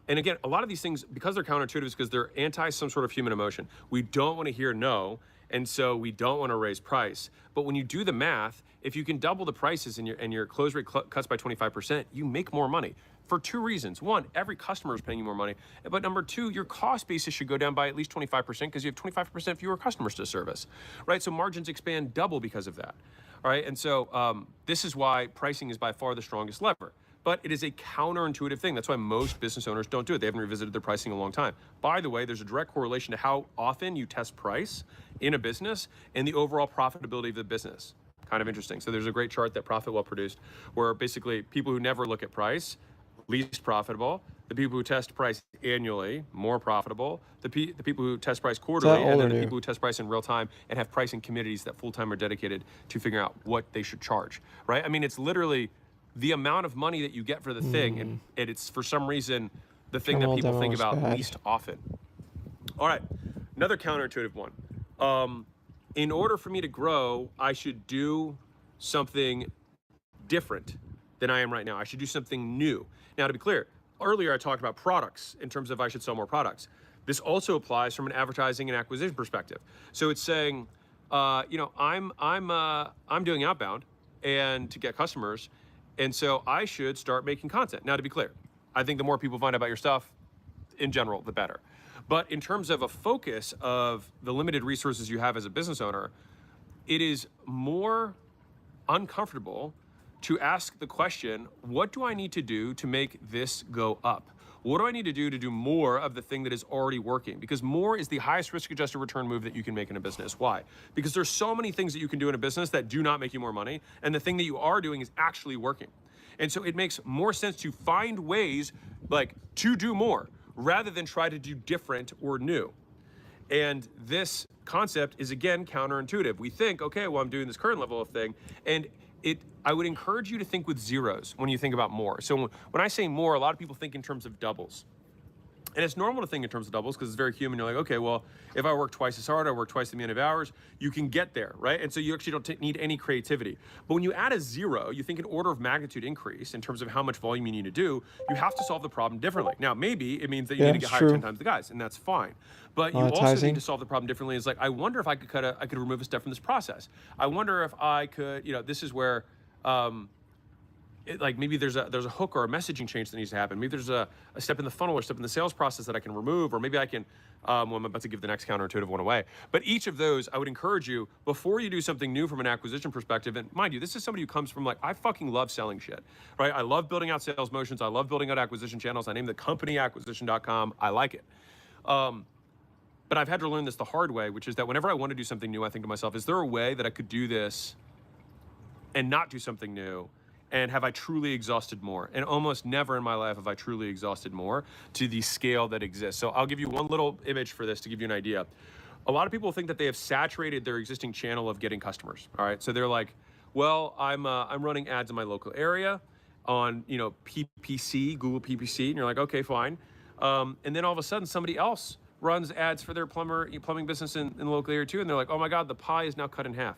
And again, a lot of these things, because they're counterintuitive, is because they're anti some sort of human emotion. We don't want to hear no, and so we don't want to raise price. But when you do the math, if you can double the prices and your close rate cuts by 25%, you make more money for two reasons. One, every customer is paying you more money. But number two, your cost basis should go down by at least 25% because you have 25% fewer customers to service, right? So margins expand double because of that, all right? And so this is why pricing is by far the strongest lever. But it is a counterintuitive thing. That's why most business owners don't do it. They haven't revisited their pricing in a long time. By the way, there's a direct correlation to how often you test price in a business and the overall profitability of the business. Kind of interesting. So there's a great chart that Profitwell produced where basically people who never look at price, least profitable. The people who test price annually, more profitable. The people who test price quarterly, and then the people who test price in real time and have pricing committees that full-time are dedicated to figuring out what they should charge, right? I mean, it's literally the amount of money that you get for the thing, and it's for some reason the thing that people think about least often. All right, another counterintuitive one. In order for me to grow, I should do something different than I am right now. I should do something new. Now, to be clear, earlier I talked about products in terms of I should sell more products. This also applies from an advertising and acquisition perspective. So it's saying, I'm doing outbound and to get customers, and so I should start making content. Now, to be clear, I think the more people find out about your stuff, in general, the better. But in terms of a focus of the limited resources you have as a business owner, it is more uncomfortable to ask the question, what do I need to do to make this go up? What do I need to do more of the thing that is already working? Because more is the highest risk-adjusted return move that you can make in a business. Why? Because there's so many things that you can do in a business that do not make you more money, and the thing that you are doing is actually working. And so it makes more sense to find ways to do more rather than try to do different or new. And this concept is, again, counterintuitive. We think, okay, well, I'm doing this current level of thing, and I would encourage you to think with zeros when you think about more. So when I say more, a lot of people think in terms of doubles. And it's normal to think in terms of doubles because it's very human. You're like, okay, well, if I work twice as hard, I work twice the amount of hours, you can get there, right? And so you actually don't need any creativity. But when you add a zero, you think an order of magnitude increase in terms of how much volume you need to do, you have to solve the problem differently. Now, maybe it means that you need to get hired 10 times the guys, and that's fine. But you also need to solve the problem differently. It's like, I wonder if I could remove a step from this process. I wonder if I could, this is where, like maybe there's a hook or a messaging change that needs to happen. Maybe there's a step in the funnel or step in the sales process that I can remove, or maybe I can, well, I'm about to give the next counterintuitive one away. But each of those, I would encourage you, before you do something new from an acquisition perspective, and mind you, this is somebody who comes from like, I fucking love selling shit, right? I love building out sales motions. I love building out acquisition channels. I named the company acquisition.com. I like it. But I've had to learn this the hard way, which is that whenever I want to do something new, I think to myself, is there a way that I could do this and not do something new? And have I truly exhausted more? And almost never in my life have I truly exhausted more to the scale that exists. So I'll give you one little image for this to give you an idea. A lot of people think that they have saturated their existing channel of getting customers. All right, so they're like, well, I'm running ads in my local area on, you know, PPC, Google PPC, and you're like, okay, fine. And then all of a sudden somebody else runs ads for their plumbing business in the local area too, and they're like, oh my God, the pie is now cut in half.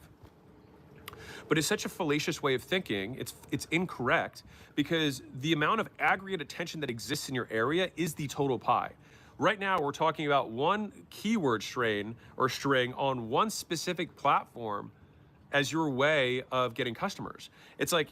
But it's such a fallacious way of thinking. It's incorrect, because the amount of aggregate attention that exists in your area is the total pie. Right now, we're talking about one keyword string on one specific platform as your way of getting customers. It's like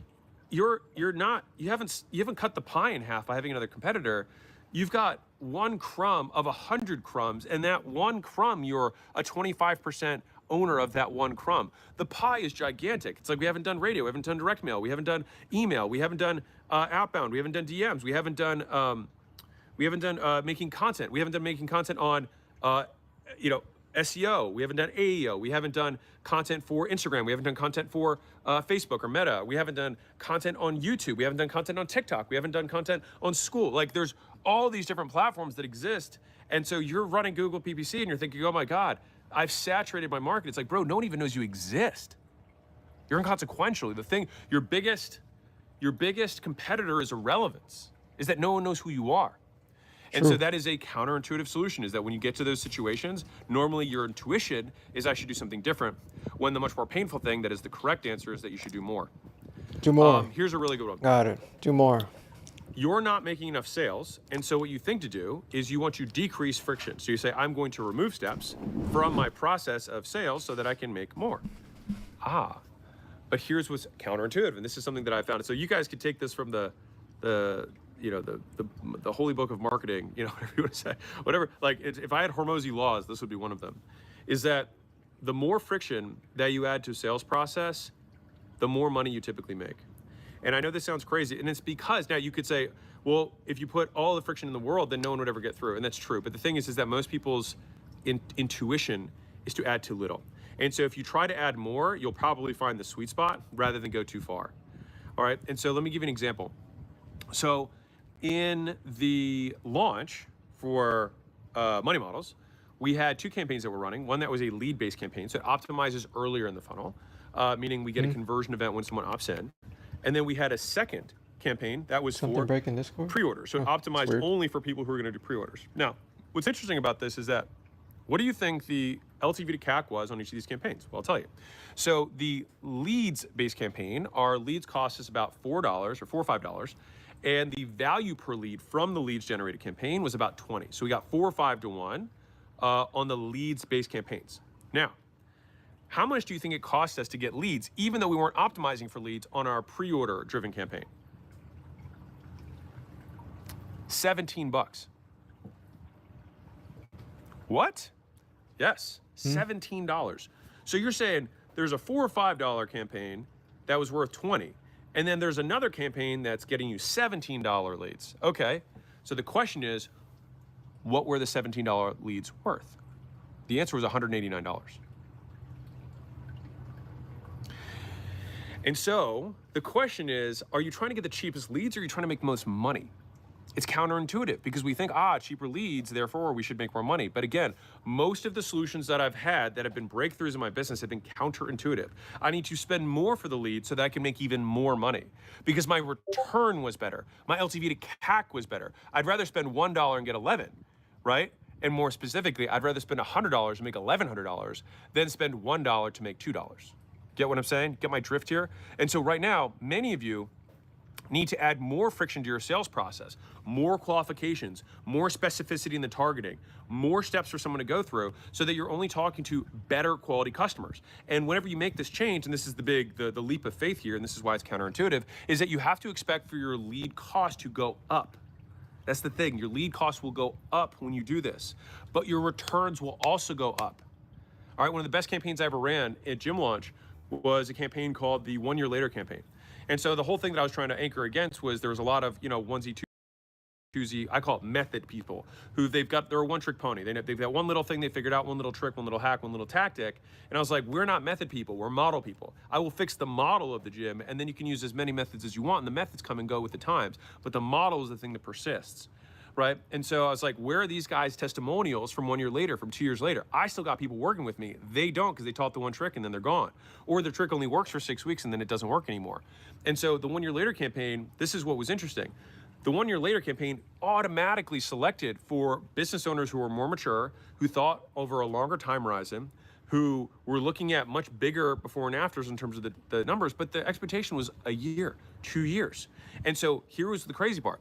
you haven't cut the pie in half by having another competitor. You've got one crumb of 100 crumbs, and that one crumb, you're a 25% owner of that one crumb. The pie is gigantic. It's like we haven't done radio, we haven't done direct mail, we haven't done email, we haven't done outbound, we haven't done DMs, we haven't done making content, we haven't done making content on SEO, we haven't done AEO, we haven't done content for Instagram, we haven't done content for Facebook or Meta, we haven't done content on YouTube, we haven't done content on TikTok, we haven't done content on school. Like, there's all these different platforms that exist, and so you're running Google PPC and you're thinking, oh my God, I've saturated my market. It's like, bro, no one even knows you exist. You're inconsequential. The thing, your biggest competitor is irrelevance, is that no one knows who you are. And so that is a counterintuitive solution, is that when you get to those situations, normally your intuition is I should do something different, when the much more painful thing that is the correct answer is that you should do more. Do more. Here's a really good one. Got it. Do more. You're not making enough sales, and so what you think to do is you want to decrease friction. So you say, I'm going to remove steps from my process of sales so that I can make more. But here's what's counterintuitive, and this is something that I found. So you guys could take this from the holy book of marketing, you know, whatever you want to say, whatever. Like, if I had Hormozy laws, this would be one of them. Is that the more friction that you add to a sales process, the more money you typically make. And I know this sounds crazy, and it's because now you could say, well, if you put all the friction in the world, then no one would ever get through, and that's true. But the thing is that most people's intuition is to add too little. And so if you try to add more, you'll probably find the sweet spot rather than go too far. All right, and so let me give you an example. So in the launch for Money Models, we had two campaigns that we're running. One that was a lead-based campaign, so it optimizes earlier in the funnel, meaning we get a conversion event when someone opts in. And then we had a second campaign that was for pre-orders. So optimized only for people who are going to do pre-orders. Now, what's interesting about this is that, what do you think the LTV to CAC was on each of these campaigns? Well, I'll tell you. So the leads-based campaign, our leads cost us about $4 or $4 or $5, and the value per lead from the leads generated campaign was about 20. So we got 4 or 5 to 1 on the leads-based campaigns. Now, how much do you think it cost us to get leads, even though we weren't optimizing for leads on our pre-order driven campaign? $17. What? Yes, $17. So you're saying there's a $4 or $5 campaign that was worth 20, and then there's another campaign that's getting you $17 leads. Okay, so the question is, what were the $17 leads worth? The answer was $189. And so the question is, are you trying to get the cheapest leads, or are you trying to make the most money? It's counterintuitive, because we think, cheaper leads, therefore we should make more money. But again, most of the solutions that I've had that have been breakthroughs in my business have been counterintuitive. I need to spend more for the lead so that I can make even more money, because my return was better. My LTV to CAC was better. I'd rather spend $1 and get 11, right? And more specifically, I'd rather spend $100 and make $1,100 than spend $1 to make $2. Get what I'm saying? Get my drift here? And so right now, many of you need to add more friction to your sales process, more qualifications, more specificity in the targeting, more steps for someone to go through so that you're only talking to better quality customers. And whenever you make this change, and this is the leap of faith here, and this is why it's counterintuitive, is that you have to expect for your lead cost to go up. That's the thing, your lead cost will go up when you do this, but your returns will also go up. All right, one of the best campaigns I ever ran at Gym Launch was a campaign called the 1 Year Later campaign. And so the whole thing that I was trying to anchor against was there was a lot of, onesie, twosie, I call it method people, who they're a one-trick pony. They've got one little thing they figured out, one little trick, one little hack, one little tactic. And I was like, we're not method people, we're model people. I will fix the model of the gym, and then you can use as many methods as you want, and the methods come and go with the times. But the model is the thing that persists. Right? And so I was like, where are these guys' testimonials from 1 year later, from 2 years later? I still got people working with me. They don't, because they taught the one trick and then they're gone. Or the trick only works for 6 weeks and then it doesn't work anymore. And so the 1 year later campaign, this is what was interesting. The 1 year later campaign automatically selected for business owners who were more mature, who thought over a longer time horizon, who were looking at much bigger before and afters in terms of the numbers, but the expectation was a year, 2 years. And so here was the crazy part.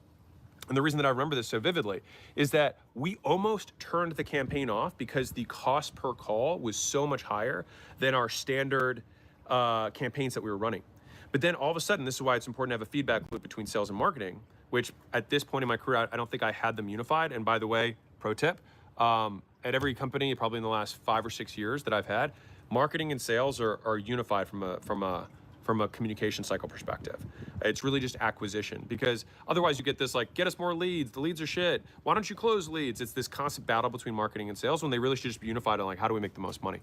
And the reason that I remember this so vividly is that we almost turned the campaign off because the cost per call was so much higher than our standard campaigns that we were running. But then all of a sudden, this is why it's important to have a feedback loop between sales and marketing, which at this point in my career, I don't think I had them unified. And by the way, pro tip, at every company, probably in the last 5 or 6 years that I've had, marketing and sales are unified from a communication cycle perspective. It's really just acquisition, because otherwise you get this like, get us more leads, the leads are shit, why don't you close leads? It's this constant battle between marketing and sales when they really should just be unified on like, how do we make the most money?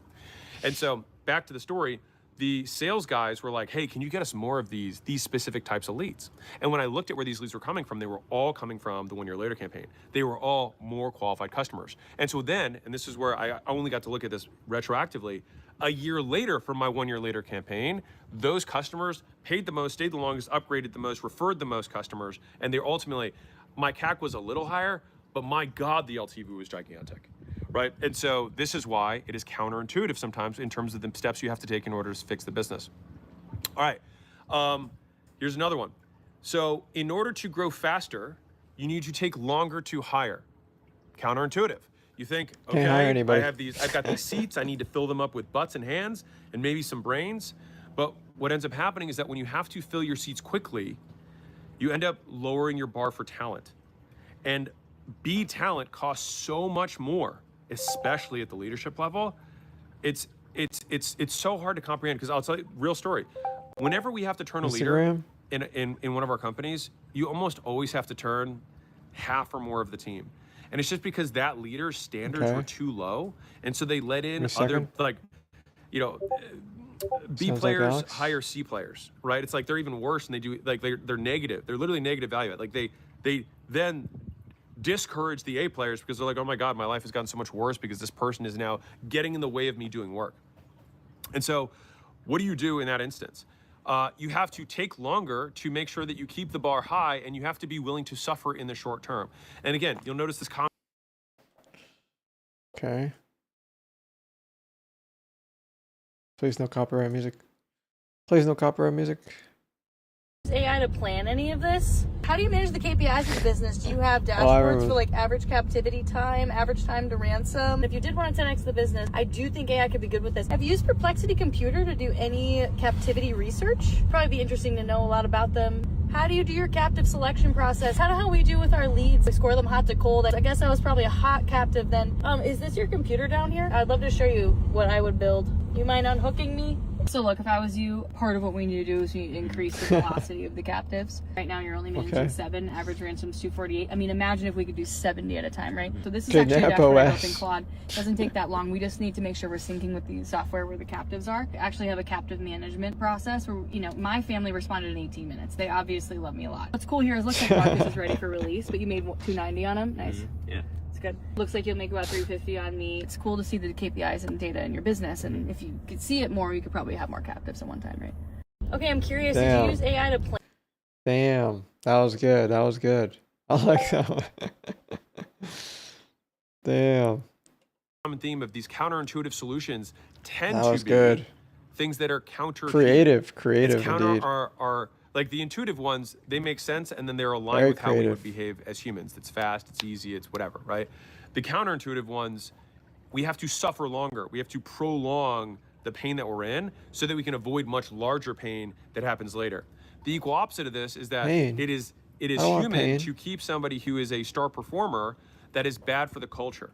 And so back to the story, the sales guys were like, hey, can you get us more of these specific types of leads? And when I looked at where these leads were coming from, they were all coming from the 1 year later campaign. They were all more qualified customers. And so then, and this is where I only got to look at this retroactively, a year later from my 1 year later campaign, those customers paid the most, stayed the longest, upgraded the most, referred the most customers, and they're ultimately, my CAC was a little higher, but my God, the LTV was gigantic. Right? And so this is why it is counterintuitive sometimes in terms of the steps you have to take in order to fix the business. All right, here's another one. So in order to grow faster, you need to take longer to hire. Counterintuitive. You think, okay, I've got these seats, I need to fill them up with butts and hands and maybe some brains. But what ends up happening is that when you have to fill your seats quickly, you end up lowering your bar for talent. And B talent costs so much more, especially at the leadership level. It's so hard to comprehend, because I'll tell you, real story. Whenever we have to turn a leader in one of our companies, you almost always have to turn half or more of the team. And it's just because that leader's standards were too low. And so they let in other, like, B players hire C players, right? It's like they're even worse, and they do, like, they're negative. They're literally negative value. Like they then discourage the A players because they're like, oh my God, my life has gotten so much worse because this person is now getting in the way of me doing work. And so what do you do in that instance? You have to take longer to make sure that you keep the bar high, and you have to be willing to suffer in the short term. And again, you'll notice this comment. Okay. Please no copyright music. Please no copyright music. AI to plan any of this? How do you manage the KPIs of the business? Do you have dashboards for like average captivity time, average time to ransom? If you did want to 10x the business, I do think AI could be good with this. Have you used Perplexity Computer to do any captivity research? Probably be interesting to know a lot about them. How do you do your captive selection process? How we do with our leads? We score them hot to cold. I guess I was probably a hot captive then. Is this your computer down here? I'd love to show you what I would build. You mind unhooking me? So look, if I was you, part of what we need to do is we need to increase the velocity of the captives. Right now you're only managing 7, average ransom's 248. I mean, imagine if we could do 70 at a time, right? So this is actually a dashboard I built in Claude. It doesn't take that long. We just need to make sure we're syncing with the software where the captives are. I actually have a captive management process where, my family responded in 18 minutes. They obviously love me a lot. What's cool here is looks like Marcus is ready for release, but you made 290 on him. Nice. Yeah. Good. Looks like you'll make about 350 on me. It's cool to see the KPIs and data in your business, and if you could see it more, you could probably have more captives at one time, right? Okay, I'm curious, did you use AI to plan? Damn, that was good. That was good. I like that one. Damn. Common theme of these counterintuitive solutions tend to be things that are counter creative indeed. Our Like the intuitive ones, they make sense, and then they're aligned with how we would behave as humans. It's fast, it's easy, it's whatever, right? The counterintuitive ones, we have to suffer longer. We have to prolong the pain that we're in so that we can avoid much larger pain that happens later. The equal opposite of this is that it is human to keep somebody who is a star performer that is bad for the culture.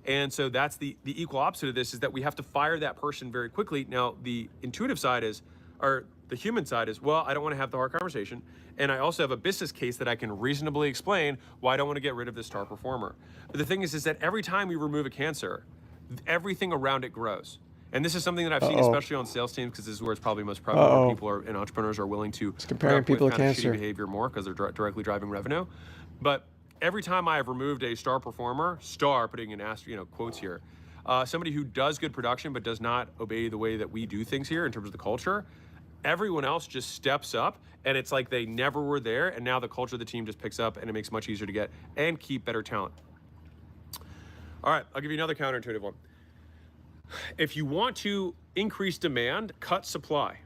And so that's the equal opposite of this, is that we have to fire that person very quickly. Now, the intuitive side is, or the human side is, well, I don't want to have the hard conversation. And I also have a business case that I can reasonably explain why I don't want to get rid of this star performer. But the thing is that every time we remove a cancer, everything around it grows. And this is something that I've seen, especially on sales teams, because this is where it's probably most prevalent, where people are, and entrepreneurs are willing to comparing people to cancer behavior more because they're directly driving revenue. But every time I have removed a star performer, putting in quotes here, somebody who does good production but does not obey the way that we do things here in terms of the culture, everyone else just steps up, and it's like they never were there, and now the culture of the team just picks up, and it makes it much easier to get and keep better talent. All right, I'll give you another counterintuitive one. If you want to increase demand, cut supply.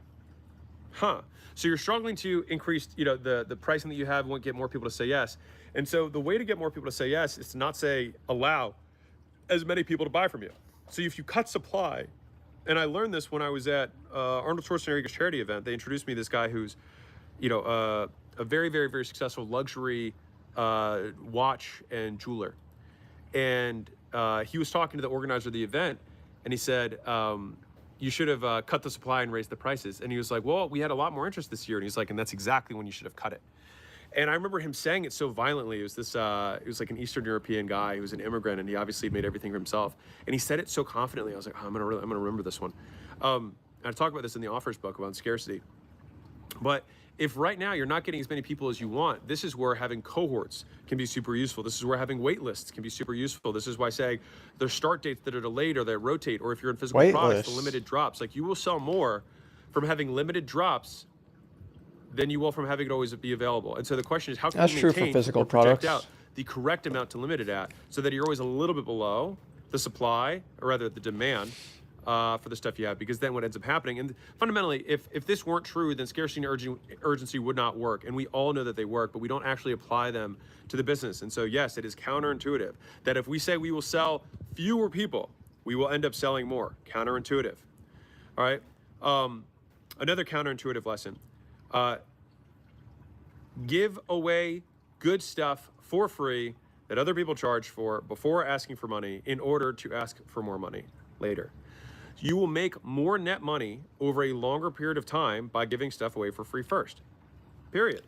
So you're struggling to increase, the pricing that you have, won't get more people to say yes. And so the way to get more people to say yes is to not say allow as many people to buy from you. So if you cut supply, and I learned this when I was at Arnold Schwarzenegger's charity event. They introduced me to this guy who's, a very, very, very successful luxury watch and jeweler. And he was talking to the organizer of the event, and he said, you should have cut the supply and raised the prices. And he was like, well, we had a lot more interest this year. And he's like, and that's exactly when you should have cut it. And I remember him saying it so violently. It was this, it was like an Eastern European guy who was an immigrant, and he obviously made everything for himself. And he said it so confidently. I was like, oh, I'm gonna remember this one. I talk about this in the offers book about scarcity. But if right now you're not getting as many people as you want, this is where having cohorts can be super useful. This is where having wait lists can be super useful. This is why saying there's start dates that are delayed or that rotate, or if you're in physical products, the limited drops. Like, you will sell more from having limited drops than you will from having it always be available. And so the question is, how can you maintain or project out the correct amount to limit it at, so that you're always a little bit below the supply, or rather the demand, for the stuff you have? Because then what ends up happening, and fundamentally, if this weren't true, then scarcity and urgency would not work. And we all know that they work, but we don't actually apply them to the business. And so yes, it is counterintuitive that if we say we will sell fewer people, we will end up selling more. Counterintuitive. All right. Another counterintuitive lesson. Give away good stuff for free that other people charge for before asking for money, in order to ask for more money later. You will make more net money over a longer period of time by giving stuff away for free first, period.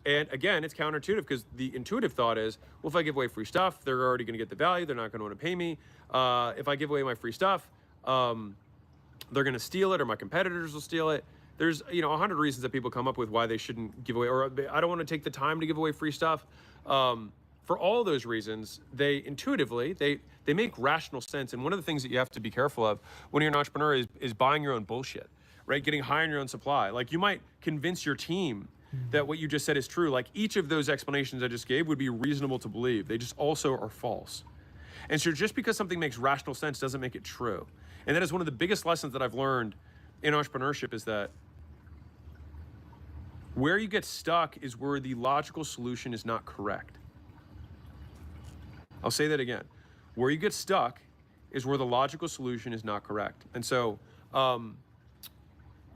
And again, it's counterintuitive, because the intuitive thought is, well, if I give away free stuff, they're already going to get the value. They're not going to want to pay me. If I give away my free stuff, they're going to steal it, or my competitors will steal it. There's 100 reasons that people come up with why they shouldn't give away, or I don't want to take the time to give away free stuff. For all those reasons, they intuitively, they make rational sense. And one of the things that you have to be careful of when you're an entrepreneur is buying your own bullshit, right? Getting high on your own supply. Like, you might convince your team that what you just said is true. Like, each of those explanations I just gave would be reasonable to believe. They just also are false. And so just because something makes rational sense doesn't make it true. And that is one of the biggest lessons that I've learned in entrepreneurship, is that where you get stuck is where the logical solution is not correct. I'll say that again. Where you get stuck is where the logical solution is not correct. And so, I'm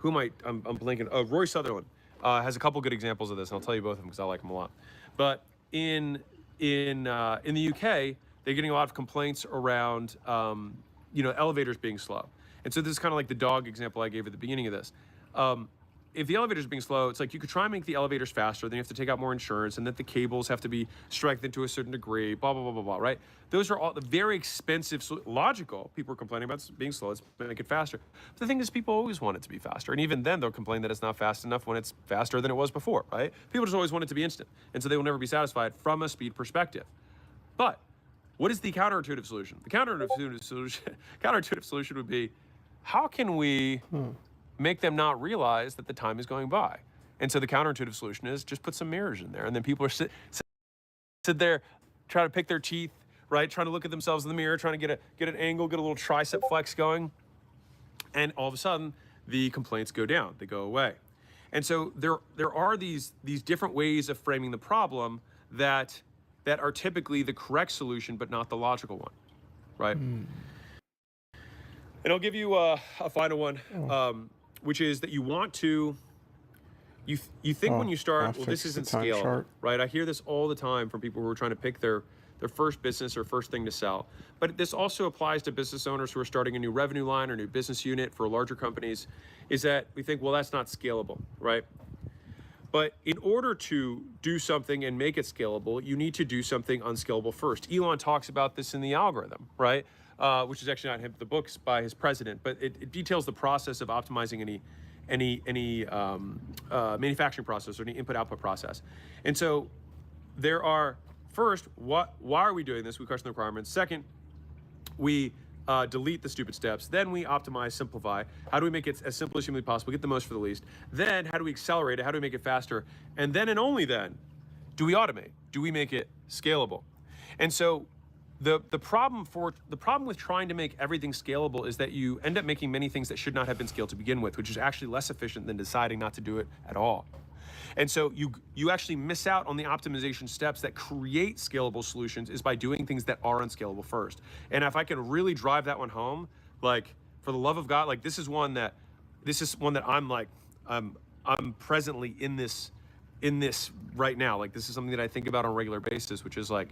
blanking. Roy Sutherland has a couple good examples of this, and I'll tell you both of them because I like them a lot. But in the UK, they're getting a lot of complaints around elevators being slow. And so this is kind of like the dog example I gave at the beginning of this. If the elevators are being slow, it's like you could try and make the elevators faster, then you have to take out more insurance, and that the cables have to be strengthened to a certain degree, blah, blah, blah, blah, blah, right? Those are all the very expensive, logical. People are complaining about being slow, let's make it faster. But the thing is, people always want it to be faster. And even then, they'll complain that it's not fast enough when it's faster than it was before, right? People just always want it to be instant. And so they will never be satisfied from a speed perspective. But what is the counterintuitive solution? The counterintuitive solution would be, how can we make them not realize that the time is going by? And so the counterintuitive solution is just put some mirrors in there, and then people are sit there trying to pick their teeth, right? Trying to look at themselves in the mirror, trying to get an angle, get a little tricep flex going. And all of a sudden, the complaints go down, they go away. And so there are these different ways of framing the problem that are typically the correct solution, but not the logical one, right? And I'll give you a final one, which is that you want to, you think when you start, well, this isn't scalable, right? I hear this all the time from people who are trying to pick their first business or first thing to sell. But this also applies to business owners who are starting a new revenue line or new business unit for larger companies, is that we think, well, that's not scalable, right? But in order to do something and make it scalable, you need to do something unscalable first. Elon talks about this in The Algorithm, right? Which is actually not him, the book's by his president, but it details the process of optimizing any manufacturing process or any input-output process. And so there are, first, why are we doing this? We question the requirements. Second, we delete the stupid steps. Then we optimize, simplify. How do we make it as simple as humanly possible, get the most for the least? Then how do we accelerate it? How do we make it faster? And then and only then do we automate. Do we make it scalable? And so the problem with trying to make everything scalable is that you end up making many things that should not have been scaled to begin with, which is actually less efficient than deciding not to do it at all. And so you actually miss out on the optimization steps that create scalable solutions is by doing things that are unscalable first. And if I can really drive that one home, like, for the love of God, like, this is one that I'm like, I'm presently in this right now. Like, this is something that I think about on a regular basis, which is like,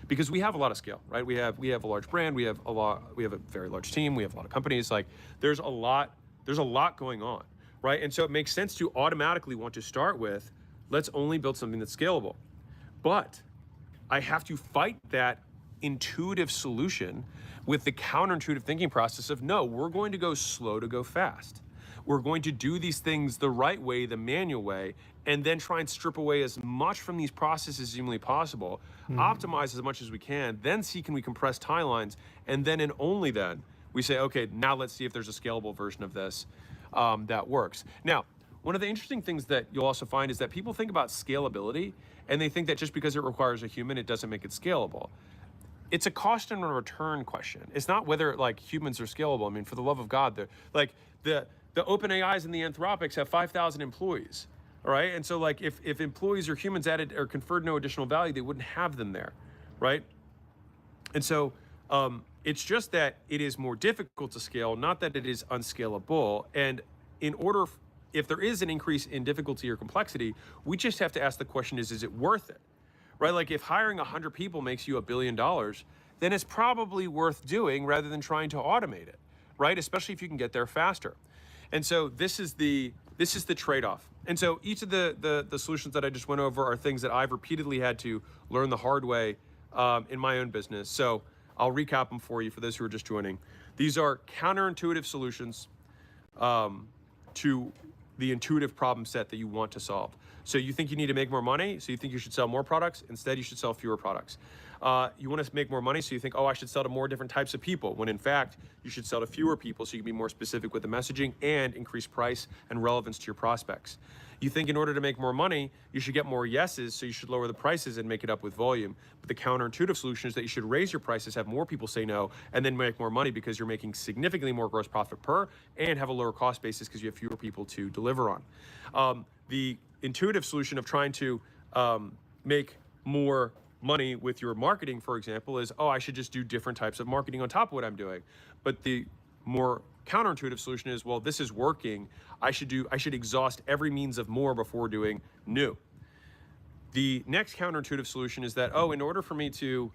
because we have a lot of scale, right? We have a large brand, we have a very large team, we have a lot of companies. Like, there's a lot going on, right? And so it makes sense to automatically want to start with, let's only build something that's scalable. But I have to fight that intuitive solution with the counterintuitive thinking process of, no, we're going to go slow to go fast. We're going to do these things the right way, the manual way, and then try and strip away as much from these processes as humanly possible, optimize as much as we can, then see can we compress timelines, and then and only then we say, okay, now let's see if there's a scalable version of this that works. Now, one of the interesting things that you'll also find is that people think about scalability, and they think that just because it requires a human, it doesn't make it scalable. It's a cost and a return question. It's not whether, like, humans are scalable. I mean, for the love of God, they're like the OpenAIs and the Anthropics have 5,000 employees, all right? And so, like, if employees or humans added or conferred no additional value, they wouldn't have them there, right? And so it's just that it is more difficult to scale, not that it is unscalable. And in order, if there is an increase in difficulty or complexity, we just have to ask the question is it worth it, right? Like, if hiring 100 people makes you $1 billion, then it's probably worth doing rather than trying to automate it, right? Especially if you can get there faster. And so this is the trade-off. And so each of the solutions that I just went over are things that I've repeatedly had to learn the hard way in my own business. So I'll recap them for you for those who are just joining. These are counterintuitive solutions to the intuitive problem set that you want to solve. So you think you need to make more money, so you think you should sell more products. Instead, you should sell fewer products. You want to make more money, so you think, oh, I should sell to more different types of people, when in fact, you should sell to fewer people so you can be more specific with the messaging and increase price and relevance to your prospects. You think in order to make more money, you should get more yeses, so you should lower the prices and make it up with volume. But the counterintuitive solution is that you should raise your prices, have more people say no, and then make more money because you're making significantly more gross profit per and have a lower cost basis because you have fewer people to deliver on. The intuitive solution of trying to make more money with your marketing, for example, is, oh, I should just do different types of marketing on top of what I'm doing. But the more counterintuitive solution is, well, this is working. I should exhaust every means of more before doing new. The next counterintuitive solution is that, oh, in order for me to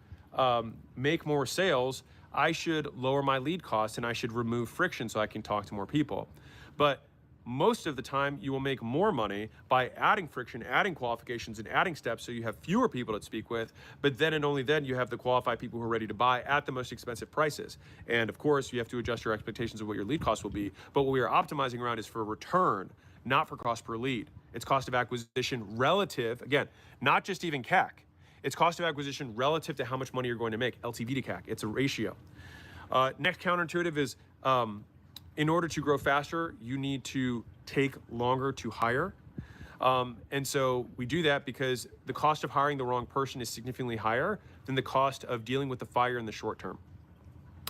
make more sales, I should lower my lead costs and I should remove friction so I can talk to more people. But most of the time, you will make more money by adding friction, adding qualifications, and adding steps so you have fewer people to speak with, but then and only then you have the qualified people who are ready to buy at the most expensive prices. And of course, you have to adjust your expectations of what your lead costs will be, but what we are optimizing around is for return, not for cost per lead. It's cost of acquisition relative, again, not just even CAC. It's cost of acquisition relative to how much money you're going to make, LTV to CAC. It's a ratio. Next counterintuitive is, in order to grow faster, you need to take longer to hire. And so we do that because the cost of hiring the wrong person is significantly higher than the cost of dealing with the fire in the short term.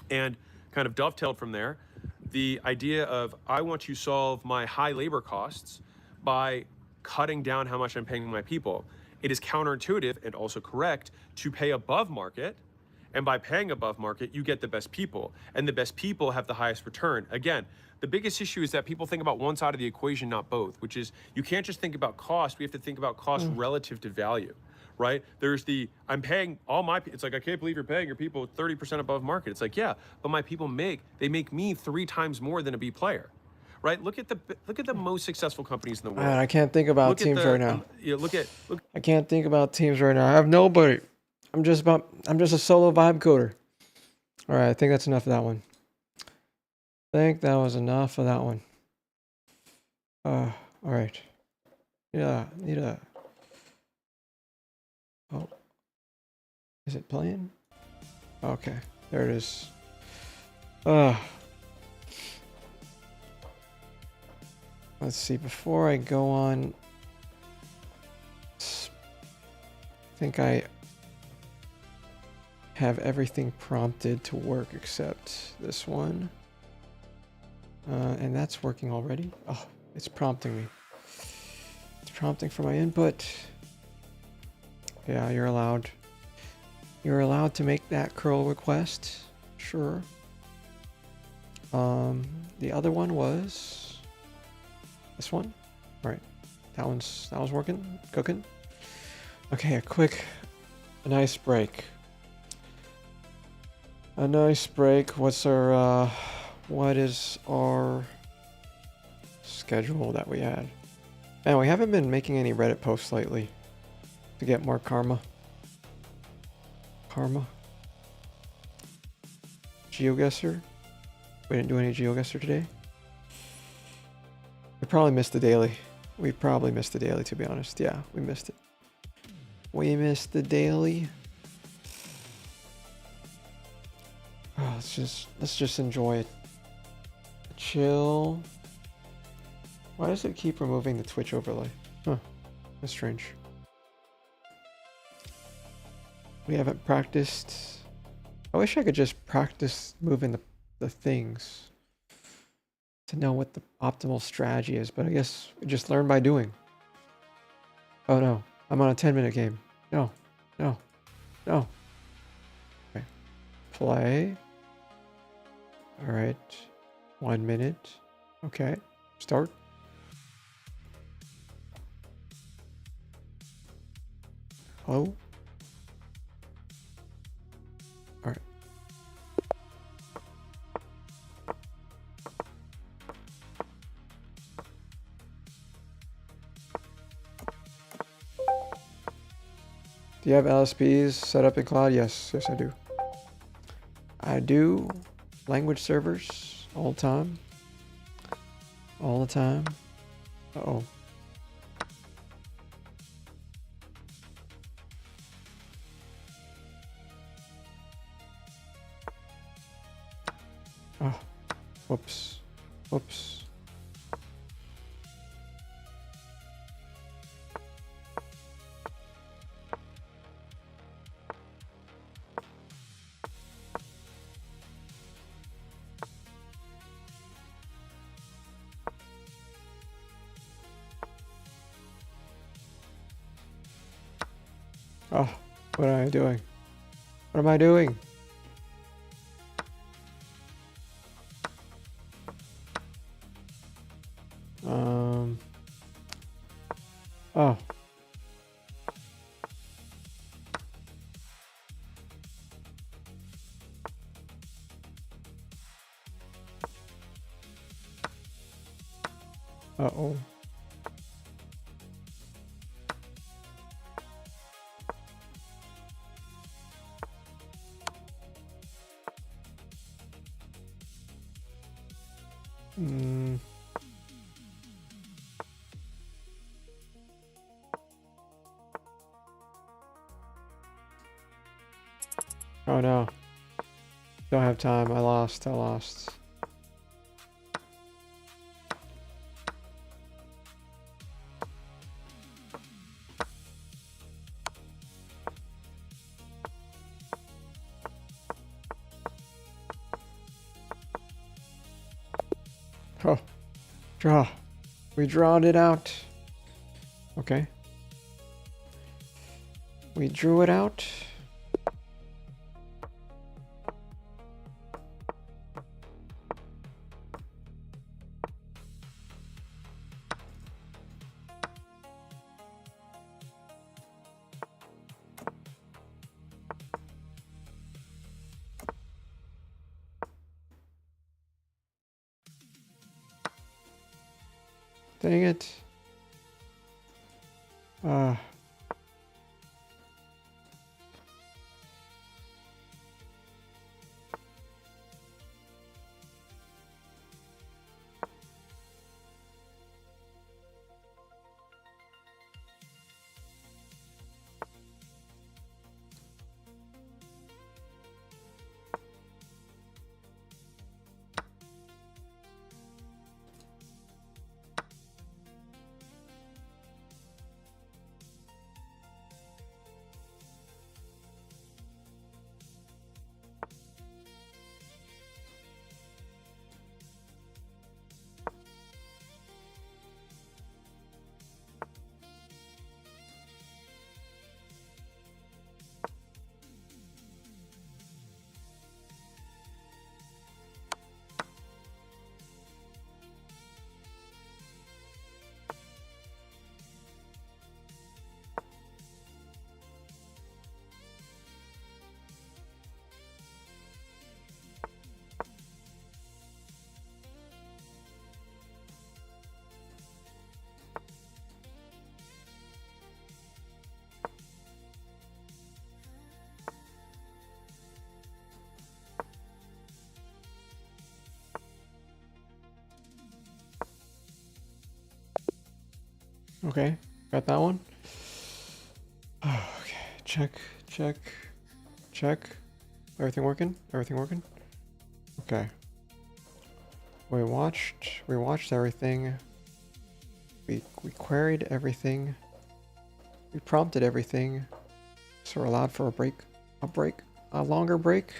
And kind of dovetailed from there, the idea of, I want to solve my high labor costs by cutting down how much I'm paying my people. It is counterintuitive and also correct to pay above market. And by paying above market, you get the best people. And the best people have the highest return. Again, the biggest issue is that people think about one side of the equation, not both, which is you can't just think about cost. We have to think about cost relative to value, right? There's the, I'm paying all my, it's like, I can't believe you're paying your people 30% above market. It's like, yeah, but my people they make me 3 times more than a B player. Right? Look at the most successful companies in the world. Man, I can't think about teams right now. Yeah, look. I can't think about teams right now. I have nobody. I'm just a solo vibe coder. All right, I think that's enough of that one. I think that was enough of that one. All right. Yeah, need a. Oh, is it playing? Okay, there it is. Let's see, before I go on, I think I have everything prompted to work except this one. And that's working already. Oh, it's prompting me. It's prompting for my input. Yeah, you're allowed. You're allowed to make that curl request. Sure. The other one was this one. All right, that was working, cooking. Okay, a nice break. A nice break. What is our schedule that we had? Man, we haven't been making any Reddit posts lately to get more karma. GeoGuessr. We didn't do any GeoGuessr today. We probably missed the daily. To be honest. Yeah, we missed it. We missed the daily. Oh, let's just enjoy it. Chill. Why does it keep removing the Twitch overlay? Huh. That's strange. We haven't practiced. I wish I could just practice moving the things to know what the optimal strategy is, but I guess we just learn by doing. Oh no, I'm on a 10-minute game. No. Okay. Play. All right. 1 minute. Okay. Start. Hello? All right. Do you have LSPs set up in Claude? Yes, I do. I do. Language servers all the time. All the time. Uh-oh. Oh, whoops. Oh, what am I doing? What am I doing? Oh. Uh-oh. Oh no. Don't have time. I lost. Oh. Draw. We drawed it out. Okay. We drew it out. Dang it. Okay, got that one. Okay, check, check, check. Everything working? Everything working? Okay. We watched everything. We queried everything. We prompted everything. So we're allowed for a longer break.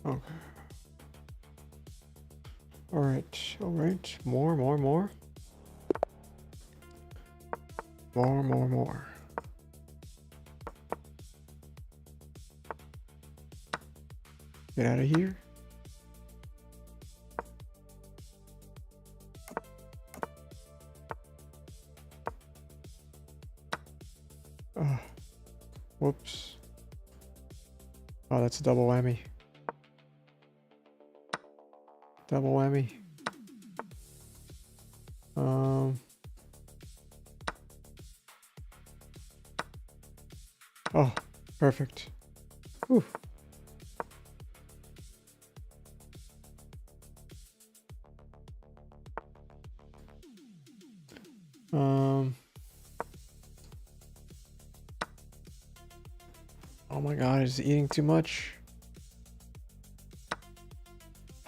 Okay. Alright, alright. More. More. Get out of here. Whoops. Oh, that's a double whammy. Double whammy. Oh, perfect. Whew. Oh my god, is he eating too much?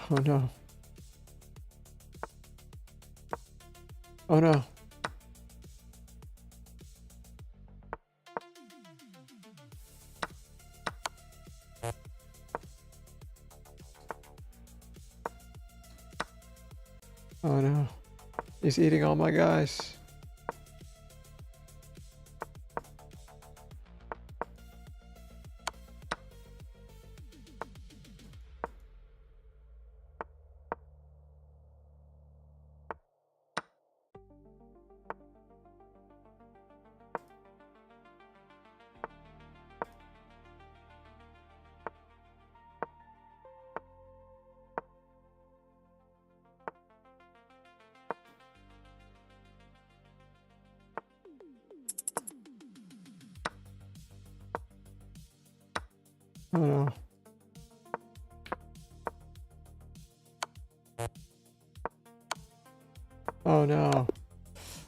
Oh no. Oh no. Oh no. He's eating all my guys. Oh no. Oh no.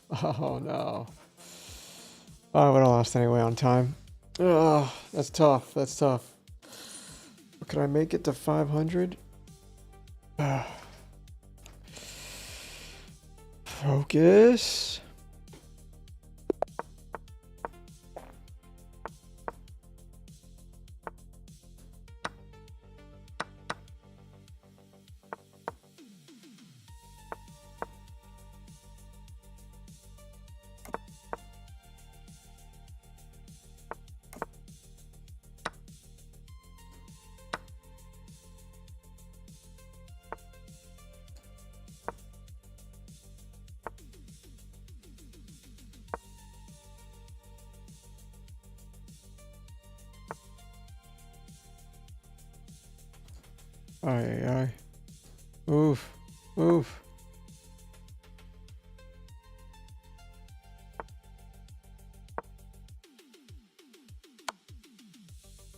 Oh no. Oh, I would have lost anyway on time. Oh, that's tough. That's tough. Could I make it to 500? Focus. Aye, aye. Move. Move.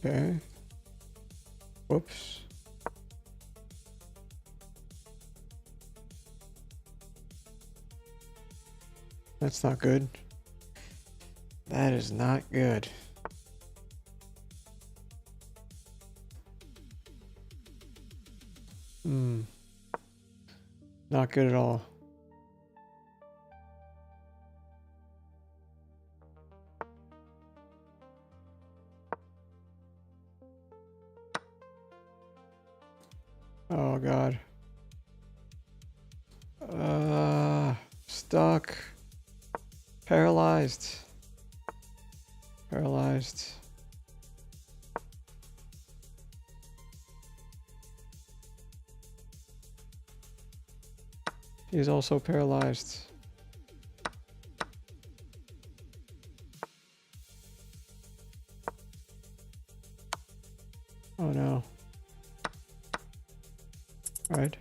Okay. Whoops. That's not good. That is not good. Not good at all. Oh god. Stuck. Paralyzed. Paralyzed. He's also paralyzed. Oh no. Right.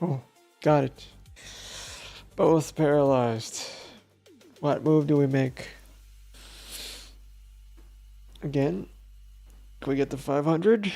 Oh, got it. Both paralyzed. What move do we make? Again? Can we get to 500?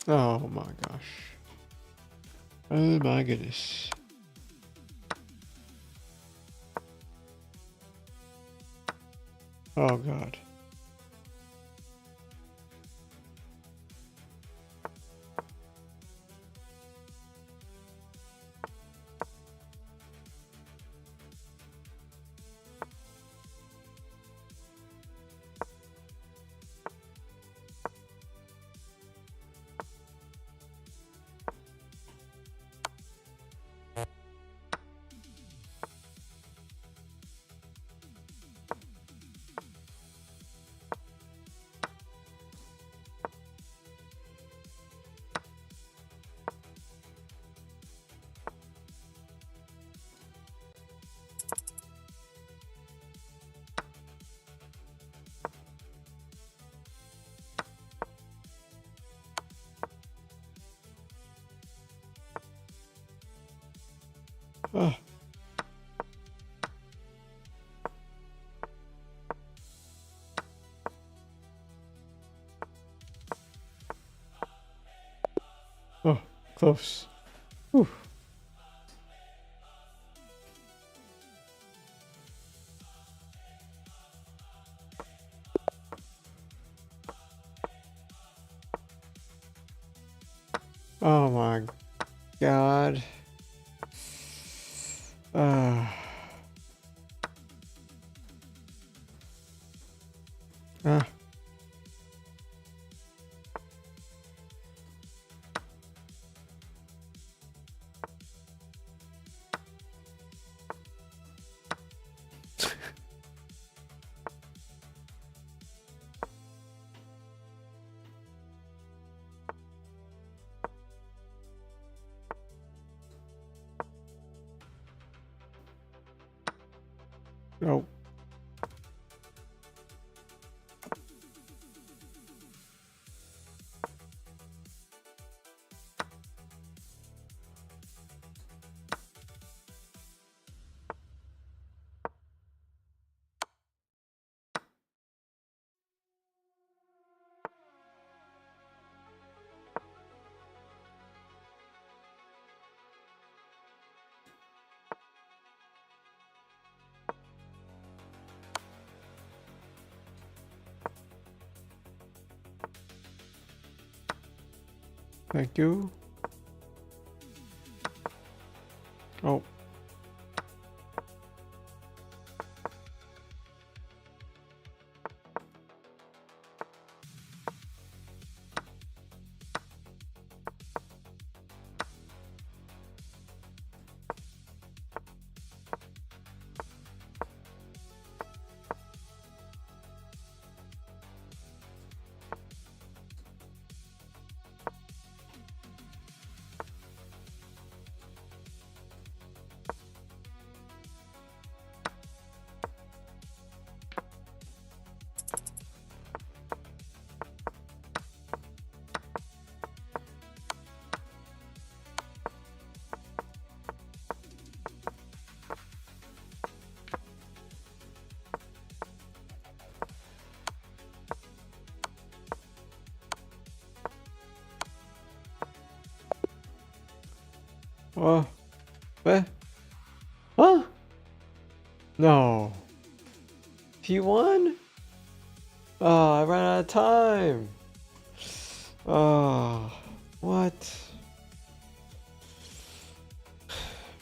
Oh my gosh. Oh my goodness. Oh god. Oh. Oh, close. Whew. Oh my God. Ah. Nope. Thank you. Oh. Oh. What? Huh? No. He won? Oh, I ran out of time. Oh, what?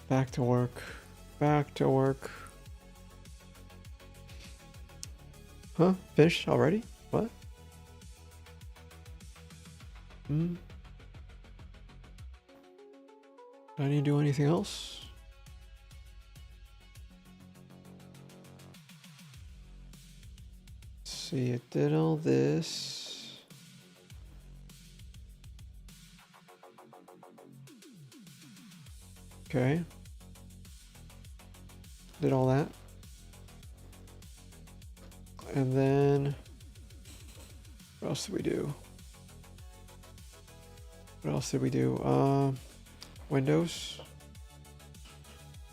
Back to work. Back to work. Huh? Finished already? What? Hmm? Do I need to do anything else? Let's see, it did all this. Okay. Did all that. And then what else did we do? What else did we do? Windows.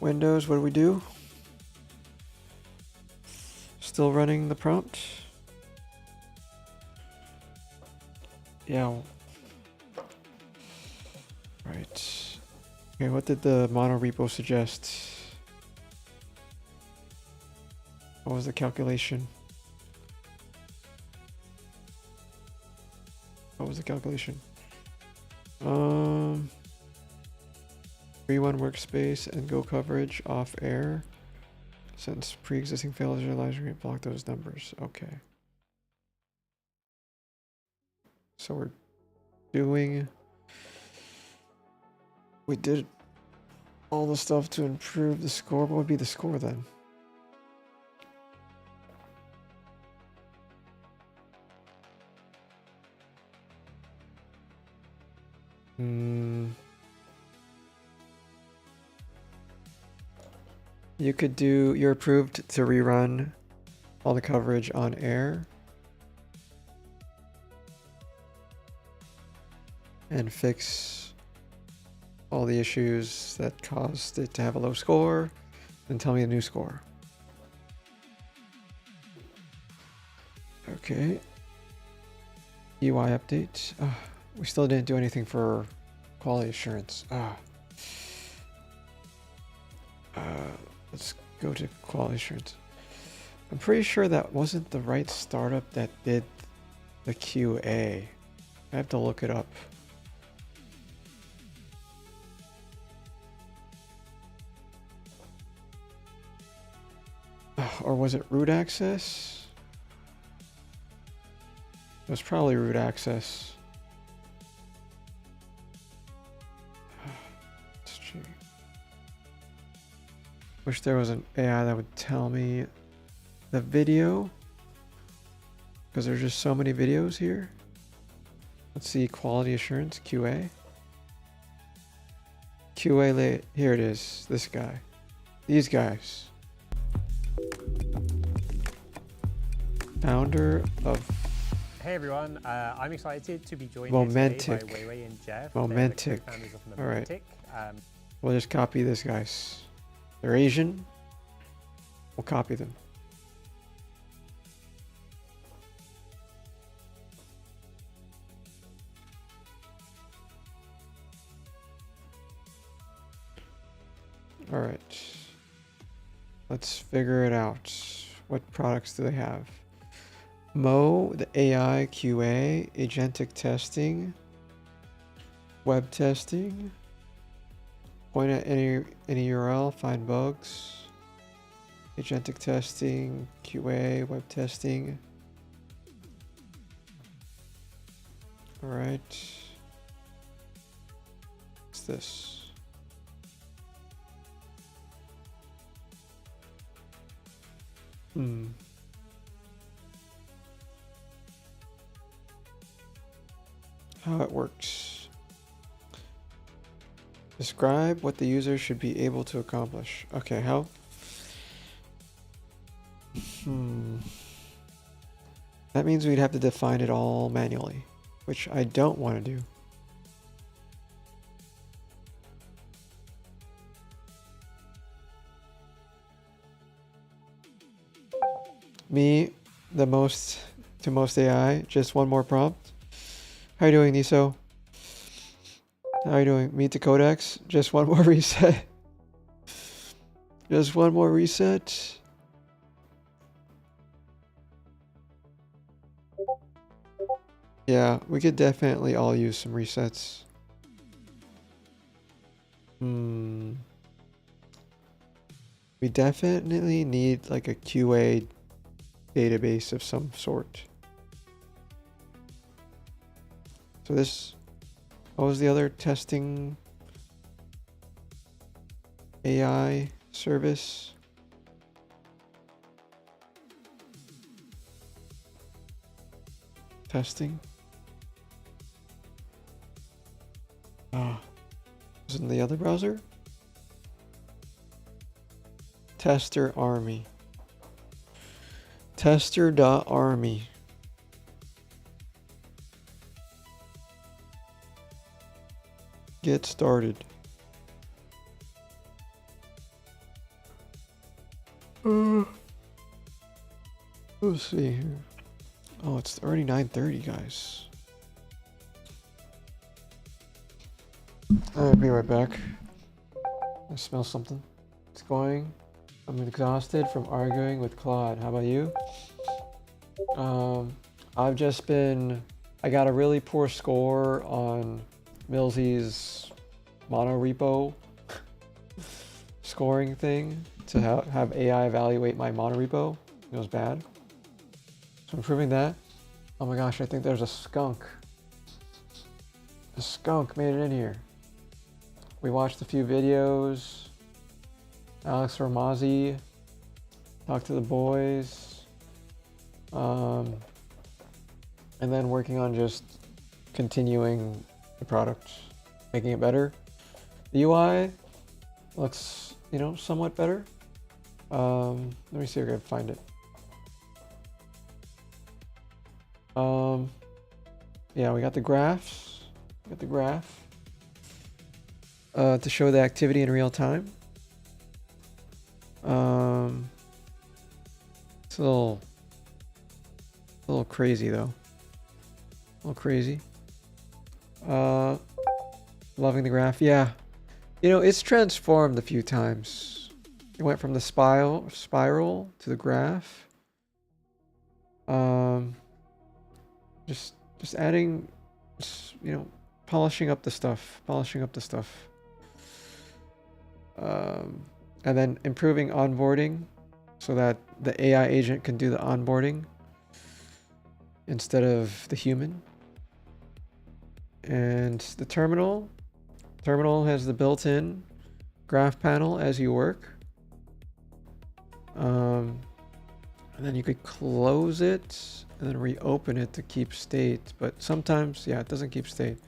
Windows, what do we do? Still running the prompt. Yeah. Right. Okay, what did the mono repo suggest? What was the calculation? What was the calculation? 3-1 workspace and go coverage off air. Since pre-existing failures are largely block those numbers. Okay. So we're doing. We did all the stuff to improve the score. What would be the score then? You could do, you're approved to rerun all the coverage on air and fix all the issues that caused it to have a low score, and tell me a new score. Okay. UI update. We still didn't do anything for quality assurance. Let's go to quality assurance. I'm pretty sure that wasn't the right startup that did the QA. I have to look it up. Or was it root access? It was probably root access. Wish there was an AI that would tell me the video, because there's just so many videos here. Let's see, quality assurance, QA. Here it is, this guy. These guys. Founder of Hey everyone, I'm excited to be joined Momentic. today by Weiwei and Jeff. Momentic. All right. We'll just copy this guys. They're Asian. We'll copy them. All right. Let's figure it out. What products do they have? Mo, the AI, QA, agentic testing, web testing. Point at any URL, find bugs. Agentic testing, QA, web testing. All right. What's this? How it works. Describe what the user should be able to accomplish. Okay, how? That means we'd have to define it all manually, which I don't want to do. Me, the most to most AI, just one more prompt. How are you doing, Niso? How are you doing? Meet the codex. Just one more reset. Just one more reset. Yeah, we could definitely all use some resets. We definitely need like a QA database of some sort. So this, what was the other testing AI service? Testing. Was it in the other browser? Tester Army. Tester.army. Get started. Let's see here. Oh, it's already 9:30, guys. I'll be right back. I smell something. It's going. I'm exhausted from arguing with Claude. How about you? I've just been... I got a really poor score on Millsy's monorepo scoring thing to have AI evaluate my monorepo. It was bad. So I'm improving that. Oh my gosh, I think there's a skunk. A skunk made it in here. We watched a few videos. Alex Ramazzi. Talked to the boys. And then working on just continuing the product, making it better. The UI looks, you know, somewhat better. Let me see if I can find it. Yeah, we got the graphs. We got the graph. to show the activity in real time. It's a little crazy though. A little crazy. Loving the graph. Yeah. You know, it's transformed a few times. It went from the spiral to the graph. Just adding, you know, polishing up the stuff. And then improving onboarding so that the AI agent can do the onboarding instead of the human. And the terminal has the built-in graph panel as you work. And then you could close it and then reopen it to keep state. But sometimes, yeah, it doesn't keep state,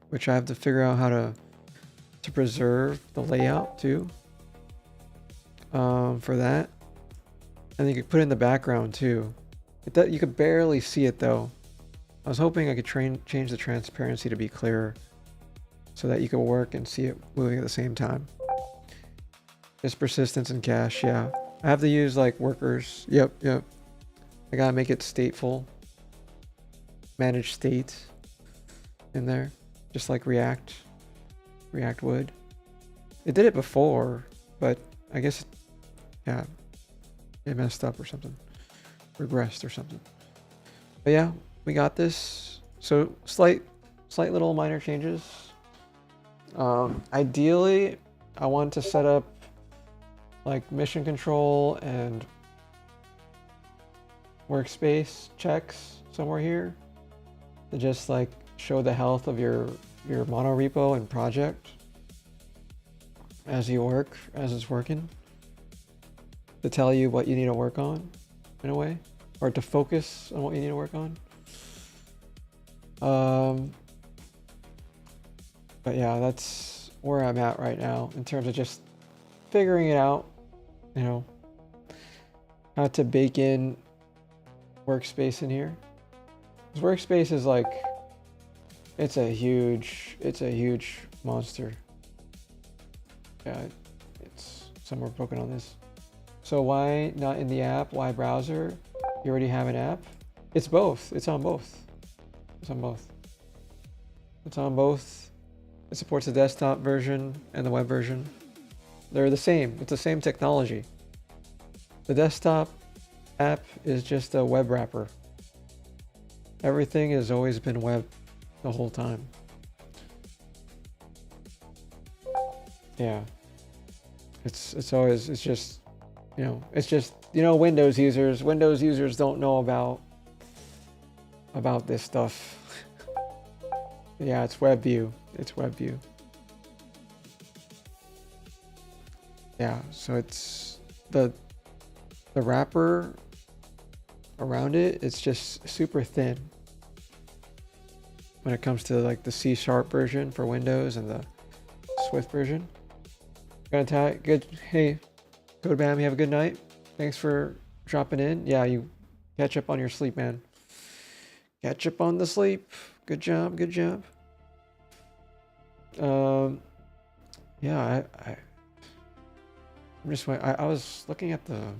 which I have to figure out how to preserve the layout too. For that. And you could put it in the background too. You could barely see it though. I was hoping I could change the transparency to be clearer so that you could work and see it moving at the same time. Just persistence and cache, yeah. I have to use like workers. Yep. I gotta make it stateful. Manage state in there. Just like React would. It did it before, but I guess, yeah, it messed up or something. Regressed or something. But yeah, we got this. So slight little minor changes. Ideally, I want to set up like mission control and workspace checks somewhere here to just like show the health of your mono repo and project as it's working, to tell you what you need to work on in a way, or to focus on what you need to work on. But yeah, that's where I'm at right now in terms of just figuring it out, you know, how to bake in workspace in here. Because workspace is like, it's a huge monster. Yeah, it's somewhere broken on this. So why not in the app? Why browser? You already have an app? It's both. It's on both. It supports the desktop version and the web version. They're the same. It's the same technology. The desktop app is just a web wrapper. Everything has always been web the whole time. Yeah. It's just, Windows users don't know about this stuff. Yeah, it's WebView. Yeah, so it's the wrapper around it, it's just super thin when it comes to like the C# version for Windows and the Swift version. Good. Hey, CodeBam, you have a good night. Thanks for dropping in. Yeah, you catch up on your sleep, man. Catch up on the sleep. Good job. Yeah, I was looking at I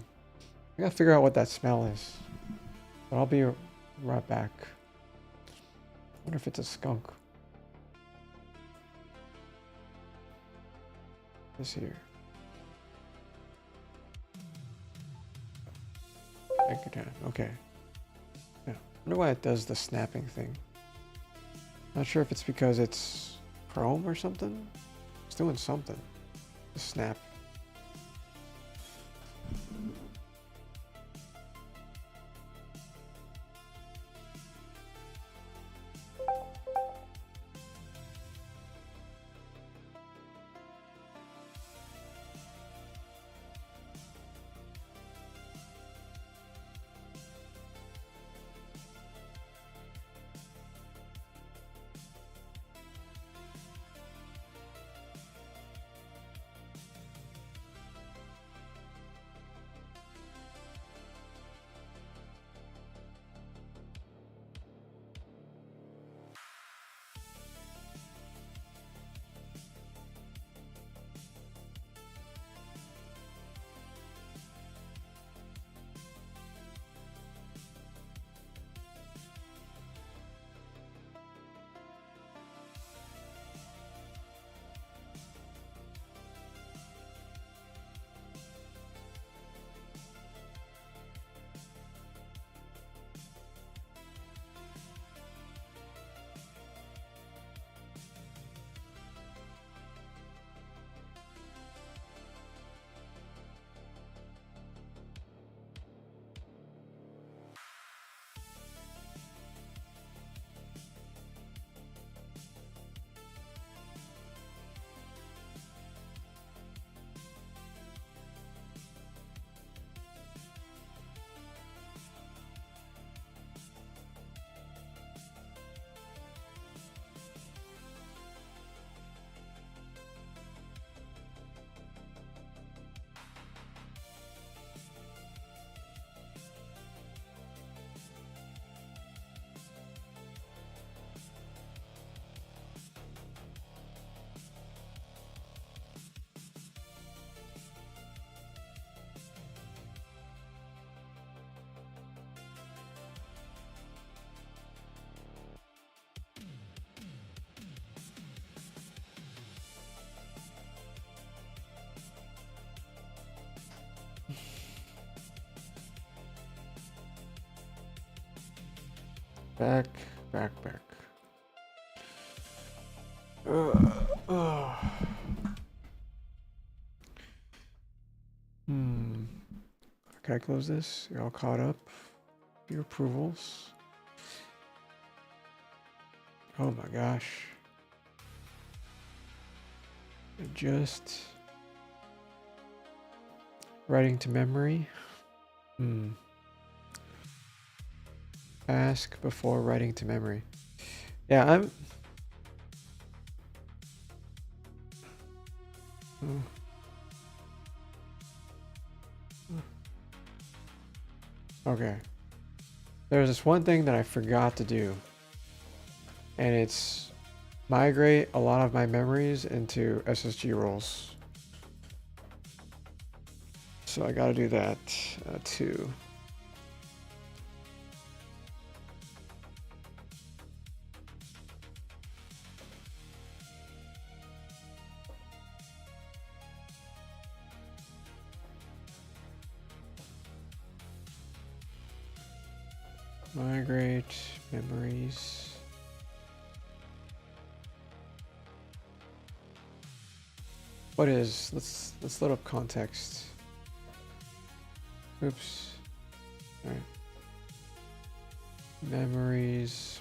gotta figure out what that smell is. But I'll be right back. Wonder if it's a skunk. This here. Okay. Yeah. Wonder why it does the snapping thing. Not sure if it's because it's Chrome or something. It's doing something. The snap. Back. Can I close this? You're all caught up. Your approvals. Oh my gosh. Just writing to memory. Ask before writing to memory. Yeah, okay. There's this one thing that I forgot to do, and it's migrate a lot of my memories into SSG roles. So I gotta do that too. Migrate memories. What is? Let's load up context. Oops. All right. Memories.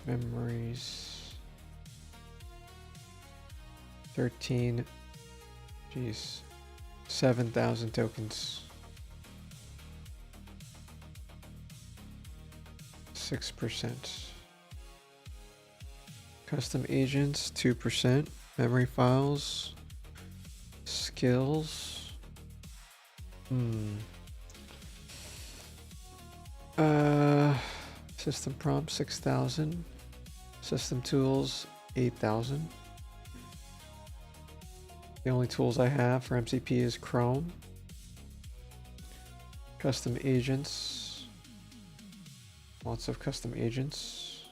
13. Jeez. 7,000 tokens. 6%. Custom agents, 2%. Memory files. Skills. System prompt, 6,000. System tools, 8,000. The only tools I have for MCP is Chrome. Custom agents. Lots of custom agents.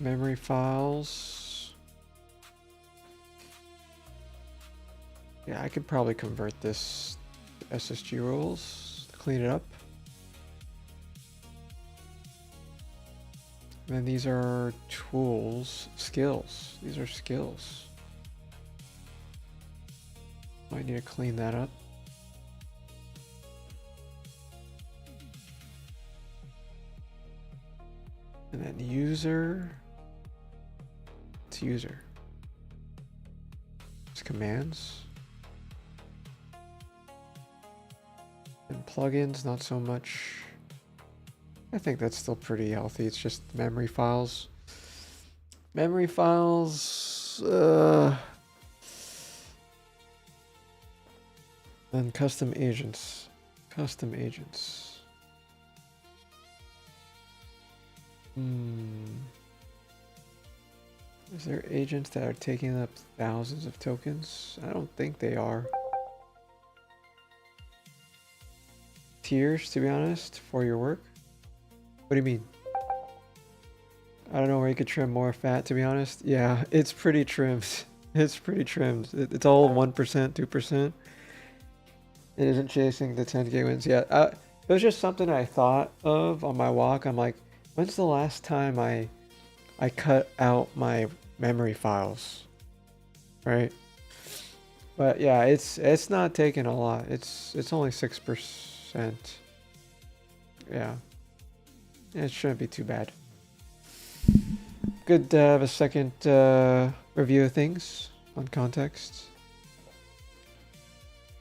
Memory files. Yeah, I could probably convert this to SSG roles, clean it up. And then these are tools, skills. These are skills. Might need to clean that up. And then user. It's user. It's commands. And plugins, not so much. I think that's still pretty healthy. It's just memory files. Memory files. And custom agents. Custom agents. Is there agents that are taking up thousands of tokens? I don't think they are. Tiers, to be honest, for your work? What do you mean? I don't know where you could trim more fat, to be honest. Yeah, it's pretty trimmed. It's pretty trimmed. It's all 1%, 2%. It isn't chasing the 10K wins yet. It was just something I thought of on my walk. I'm like, when's the last time I cut out my memory files? Right? But yeah, it's not taking a lot. It's only 6%. Yeah. It shouldn't be too bad. Good to have a second review of things on context.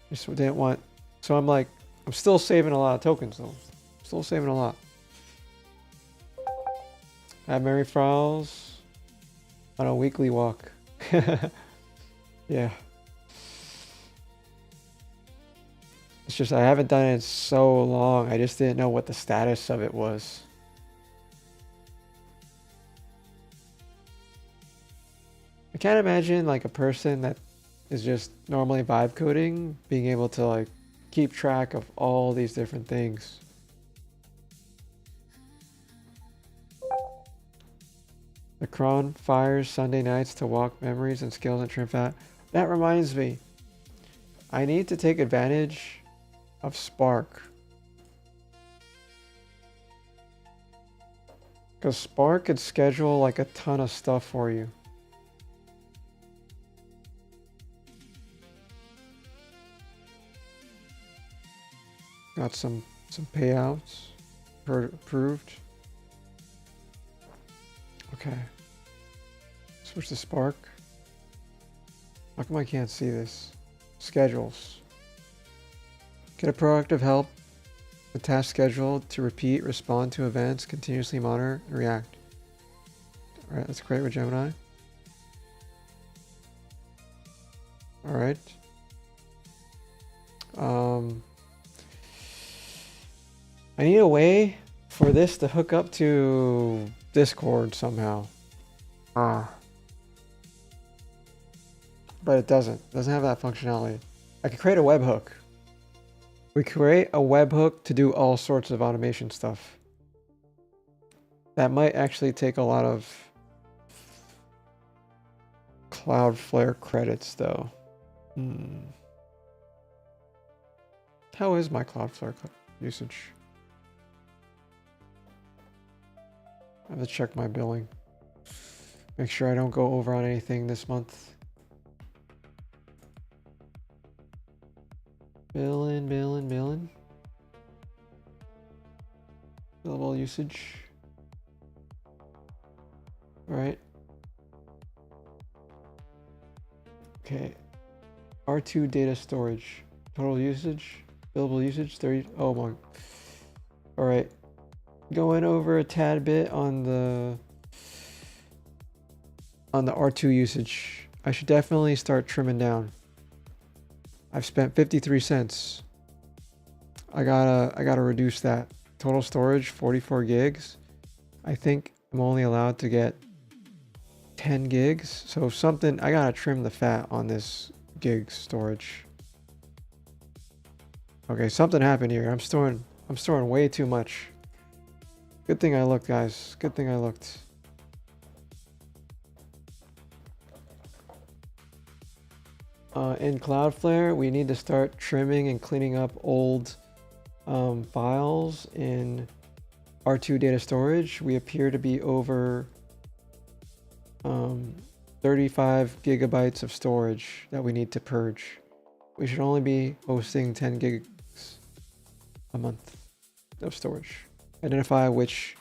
Just didn't want. So I'm like, I'm still saving a lot of tokens though. Still saving a lot. Add memory files on a weekly walk. Yeah. It's just I haven't done it in so long. I just didn't know what the status of it was. I can't imagine like a person that is just normally vibe coding being able to like keep track of all these different things. The Cron fires Sunday nights to walk memories and skills and trim fat. That reminds me, I need to take advantage of Spark. Because Spark could schedule like a ton of stuff for you. Got some payouts approved. Okay. Switch to Spark. How come I can't see this? Schedules. Get a proactive help. A task schedule to repeat, respond to events, continuously monitor, and react. Alright, let's create with Gemini. Alright. I need a way for this to hook up to Discord somehow. But it doesn't. It doesn't have that functionality. I could create a webhook. We create a webhook to do all sorts of automation stuff. That might actually take a lot of Cloudflare credits though. How is my Cloudflare usage? I have to check my billing. Make sure I don't go over on anything this month. Billing. Billable usage. Alright. Okay. R2 data storage. Total usage. Billable usage 30. Oh my. Alright. Going over a tad bit on the R2 usage. I should definitely start trimming down. I've spent 53 cents. I gotta reduce that. Total storage 44 gigs. I think I'm only allowed to get 10 gigs. So something, I gotta trim the fat on this gig storage. Okay, something happened here. I'm storing way too much. Good thing I looked, guys. Good thing I looked. In Cloudflare, we need to start trimming and cleaning up old files in R2 data storage. We appear to be over 35 gigabytes of storage that we need to purge. We should only be hosting 10 gigs a month of storage. Identify which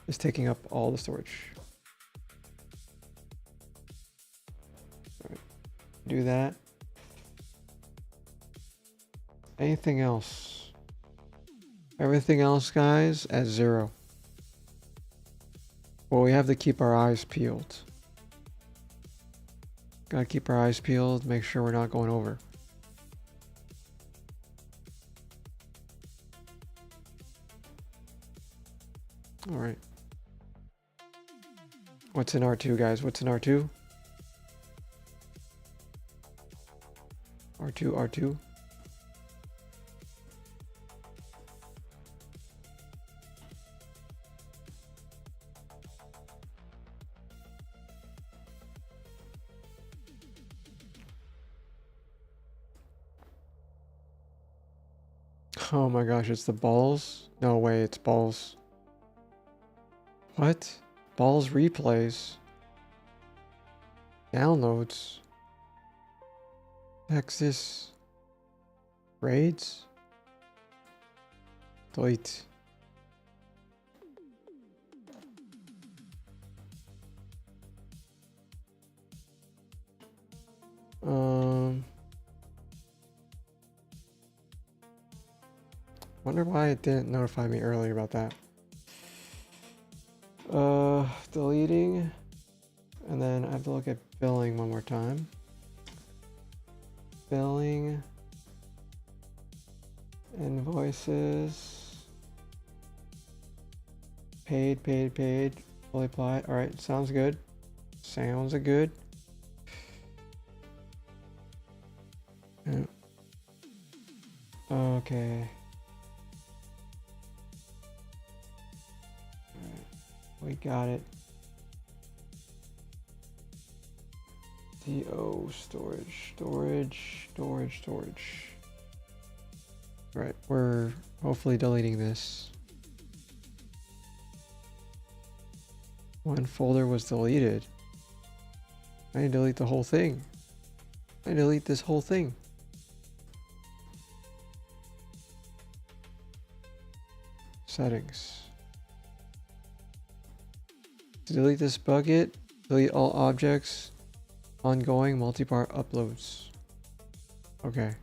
is taking up all the storage. All right. Do that. Anything else? Everything else, guys, at 0. Well, we have to keep our eyes peeled. Gotta keep our eyes peeled, make sure we're not going over. All right. What's in R2, guys? What's in R2? R2. Oh my gosh, it's the balls? No way, it's balls. What? Balls replays. Downloads. Heck's this? Raids? Delete. Wonder why it didn't notify me earlier about that. Deleting, and then I have to look at billing one more time. Billing, invoices, paid, fully applied. All right, sounds good. Sounds good. Yeah. Okay. We got it. DO storage. Right, we're hopefully deleting this. One folder was deleted. I need to delete the whole thing. I need to delete this whole thing. Settings. To delete this bucket, delete all objects, ongoing multi-part uploads. Okay.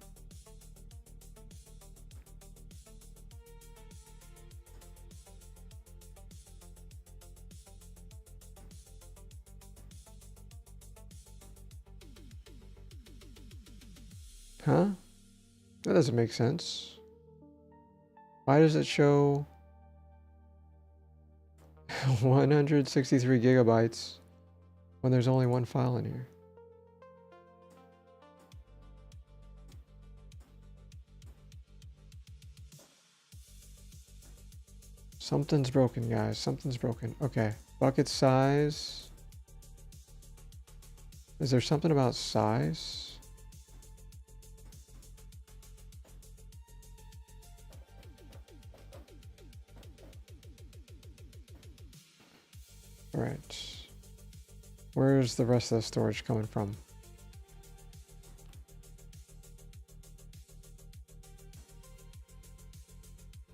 Huh? That doesn't make sense. Why does it show 163 gigabytes when there's only one file in here? Something's broken, guys. Something's broken. Okay. Bucket size. Is there something about size? All right. Where's the rest of the storage coming from?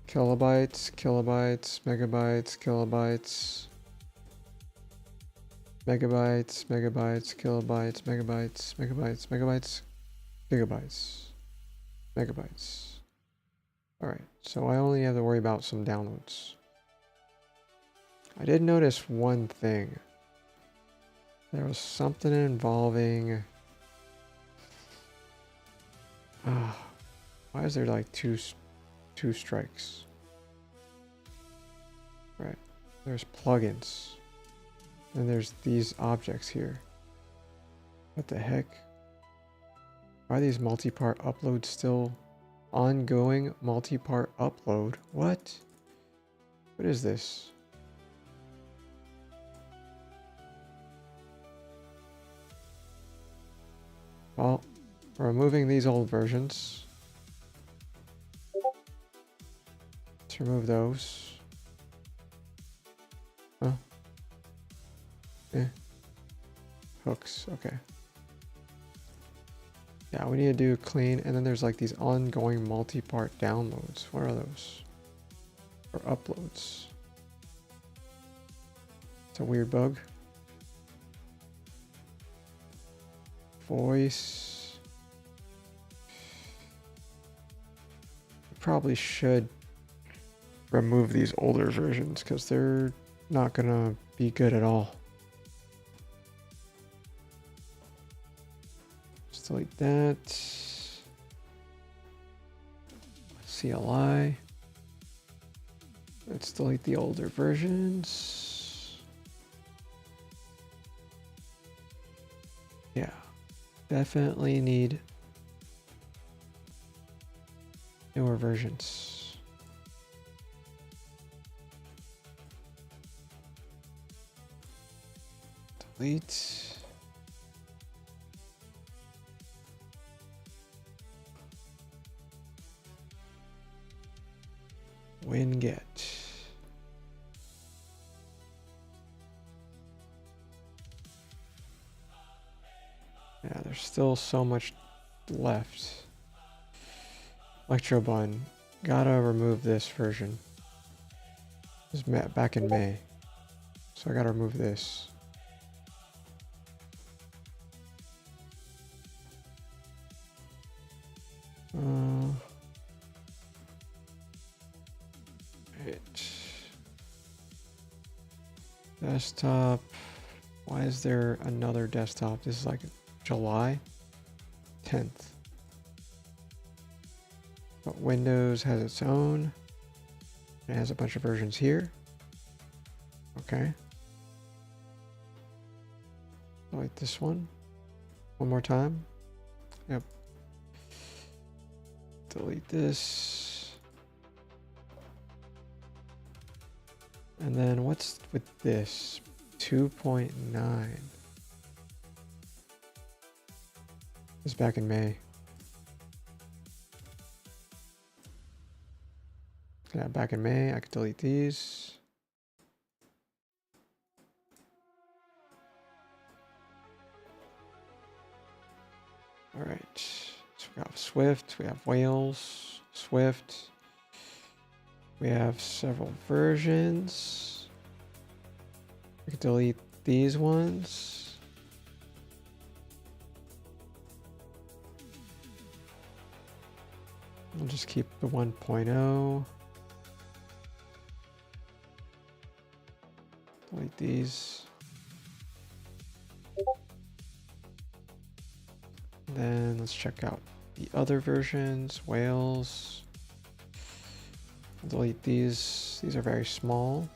Kilobytes, kilobytes, megabytes, kilobytes, megabytes, megabytes, kilobytes, megabytes, megabytes, megabytes, gigabytes, megabytes. All right, so I only have to worry about some downloads. I did notice one thing. There was something involving... why is there like two strikes? Right. There's plugins. And there's these objects here. What the heck? Why are these multi-part uploads still ongoing? Multi-part upload? What? What is this? Well, we're removing these old versions. Let's remove those. Huh? Hooks, okay. Yeah, we need to do clean, and then there's like these ongoing multi-part downloads. What are those? Or uploads. It's a weird bug. Voice. Probably should remove these older versions because they're not gonna be good at all. Just delete that. CLI. Let's delete the older versions. Yeah. Definitely need newer versions. Delete. Winget. Yeah, there's still so much left. Electrobun. Gotta remove this version. This was back in May. So I gotta remove this. Desktop. Why is there another desktop? This is like July 10th. But Windows has its own. It has a bunch of versions here. Okay. Like this one. One more time. Yep. Delete this. And then what's with this? 2.9. This is back in May. Yeah, back in May, I could delete these. All right, so we have Swift, we have Wales, Swift. We have several versions. We can delete these ones. We'll just keep the 1.0. Delete these. Then let's check out the other versions. Wales. I'll delete these. These are very small.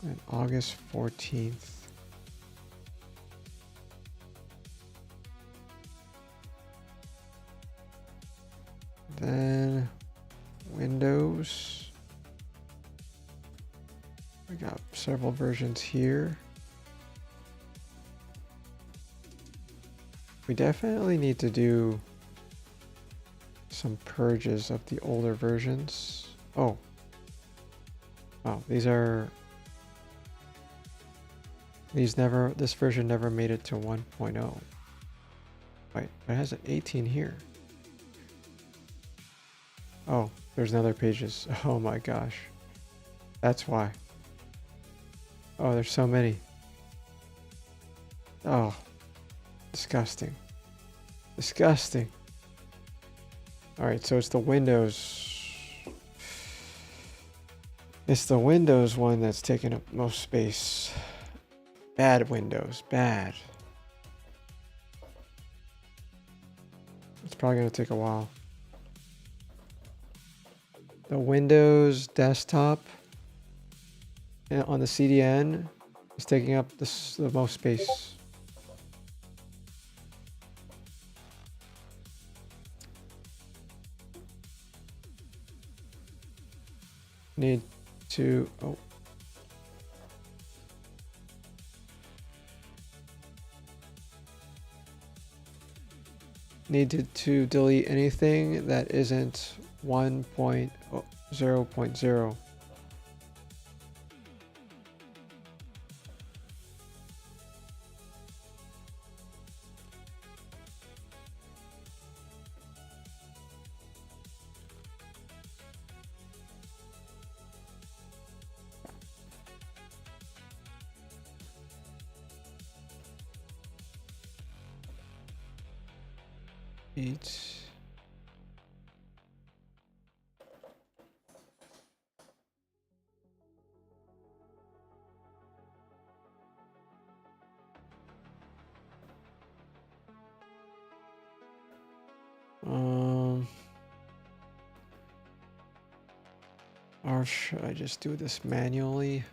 And August 14th. Then Windows. We got several versions here. We definitely need to do some purges of the older versions. Oh, this version never made it to 1.0. Wait, it has an 18 here. Oh, there's another pages. Oh my gosh. That's why. Oh, there's so many. Oh, disgusting. Disgusting. All right, so it's the Windows. It's the Windows one that's taking up most space. Bad Windows, bad. It's probably gonna take a while. The Windows desktop on the CDN is taking up the most space. Need to needed to delete anything that isn't 1.0.0. Or should I just do this manually?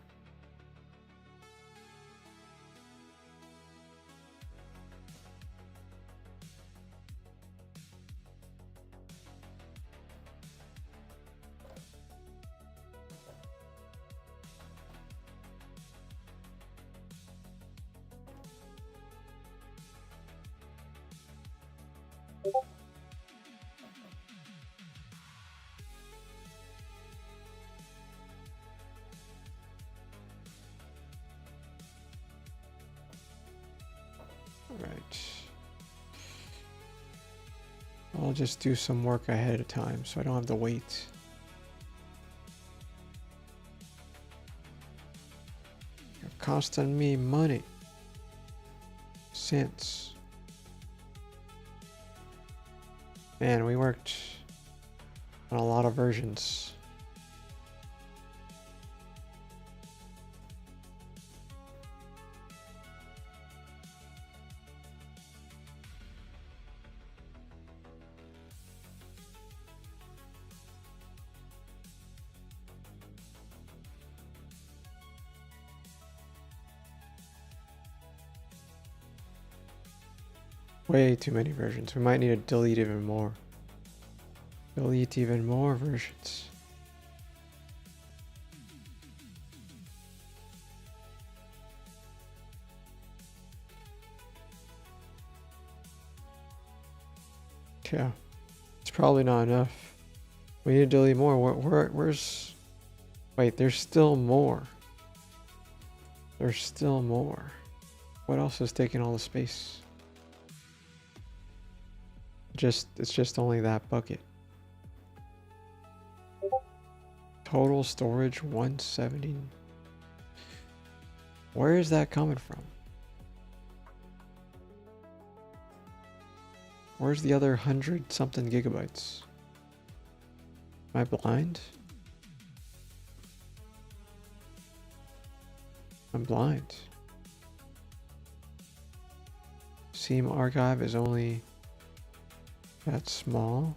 I'll just do some work ahead of time so I don't have to wait. You're costing me money. Since. Man, we worked on a lot of versions. Way too many versions. We might need to delete even more. Delete even more versions. Yeah. It's probably not enough. We need to delete more. Where's... Wait, there's still more. There's still more. What else is taking all the space? It's just only that bucket. Total storage 170. Where is that coming from? Where's the other 100 something gigabytes? Am I blind? I'm blind. Seam archive is only that small.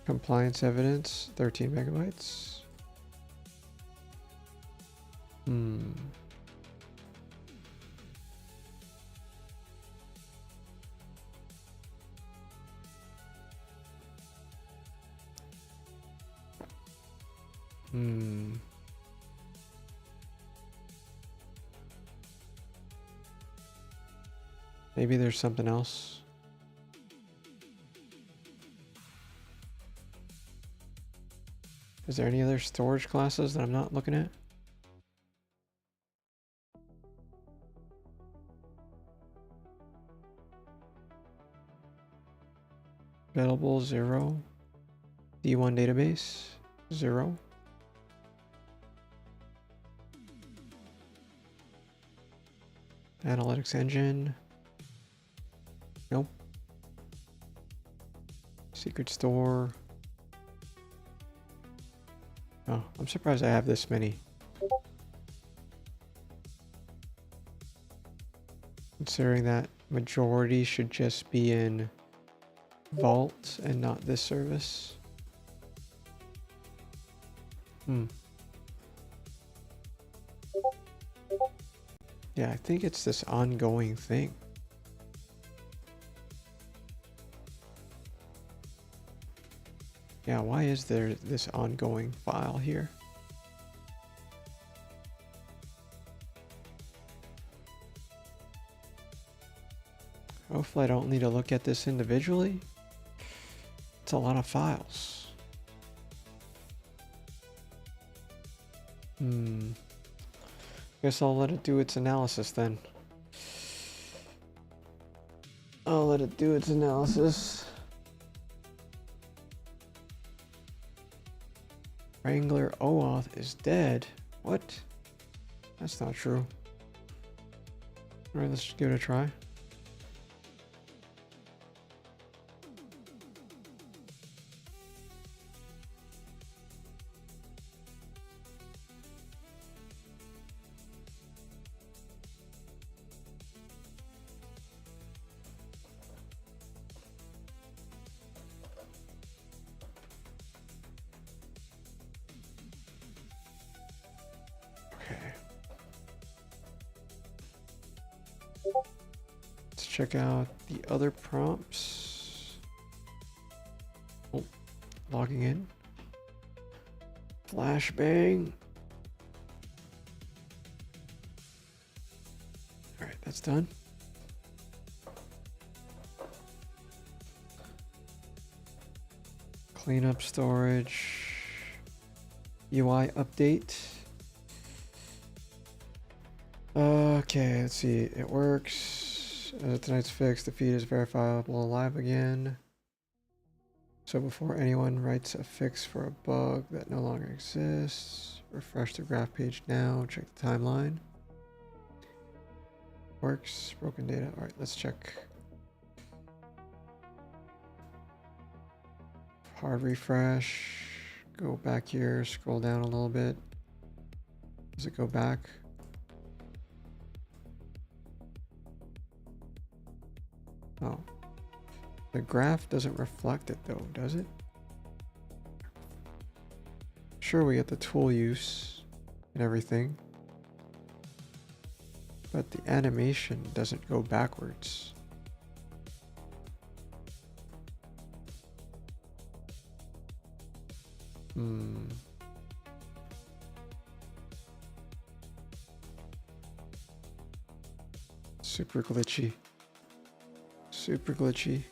Compliance evidence, 13 megabytes. Maybe there's something else. Is there any other storage classes that I'm not looking at? Available 0. D1 database 0. Analytics engine. Nope. Secret store. Oh, I'm surprised I have this many. Considering that majority should just be in Vault and not this service. Yeah, I think it's this ongoing thing. Yeah, why is there this ongoing file here? Hopefully I don't need to look at this individually. It's a lot of files. Guess I'll let it do its analysis then. I'll let it do its analysis. Wrangler OAuth is dead. What? That's not true. Alright, let's just give it a try. Check out the other prompts. Oh, logging in. Flashbang. All right, that's done. Clean up storage. UI update. Okay, let's see. It works. Tonight's fix, the feed is verifiable alive again. So before anyone writes a fix for a bug that no longer exists, refresh the graph page now, check the timeline. Works, broken data. All right, let's check. Hard refresh, go back here, scroll down a little bit. Does it go back? Oh, the graph doesn't reflect it though, does it? Sure, we get the tool use and everything, but the animation doesn't go backwards. Super glitchy. Super glitchy.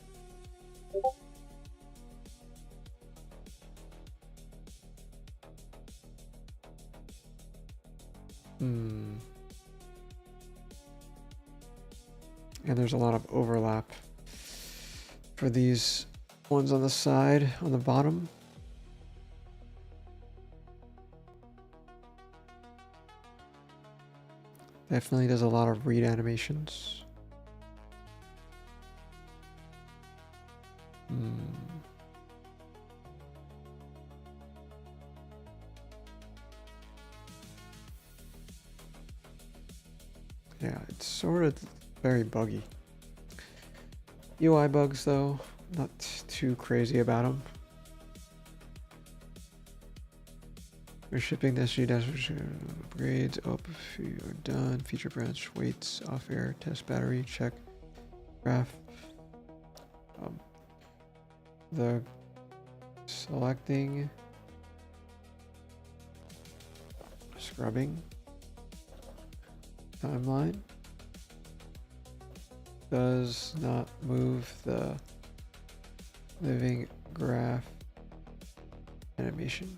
there's a lot of overlap for these ones on the side, on the bottom. Definitely does a lot of read animations. Yeah, it's sort of very buggy. UI bugs though, not too crazy about them. We're shipping the SG upgrades up if you are done. Feature branch waits off air test battery check graph. The selecting scrubbing timeline does not move the living graph animation.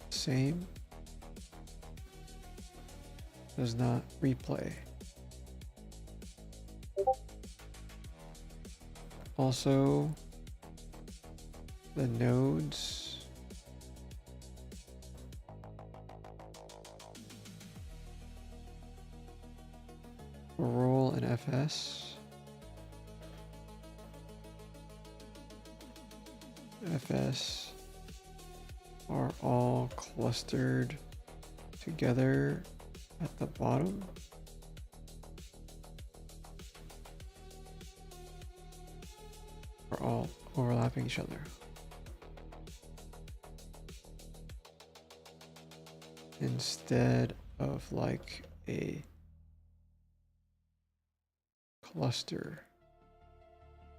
Same. Does not replay. Also, the nodes roll in FS. FS are all clustered together at the bottom. Are all overlapping each other. Instead of like a cluster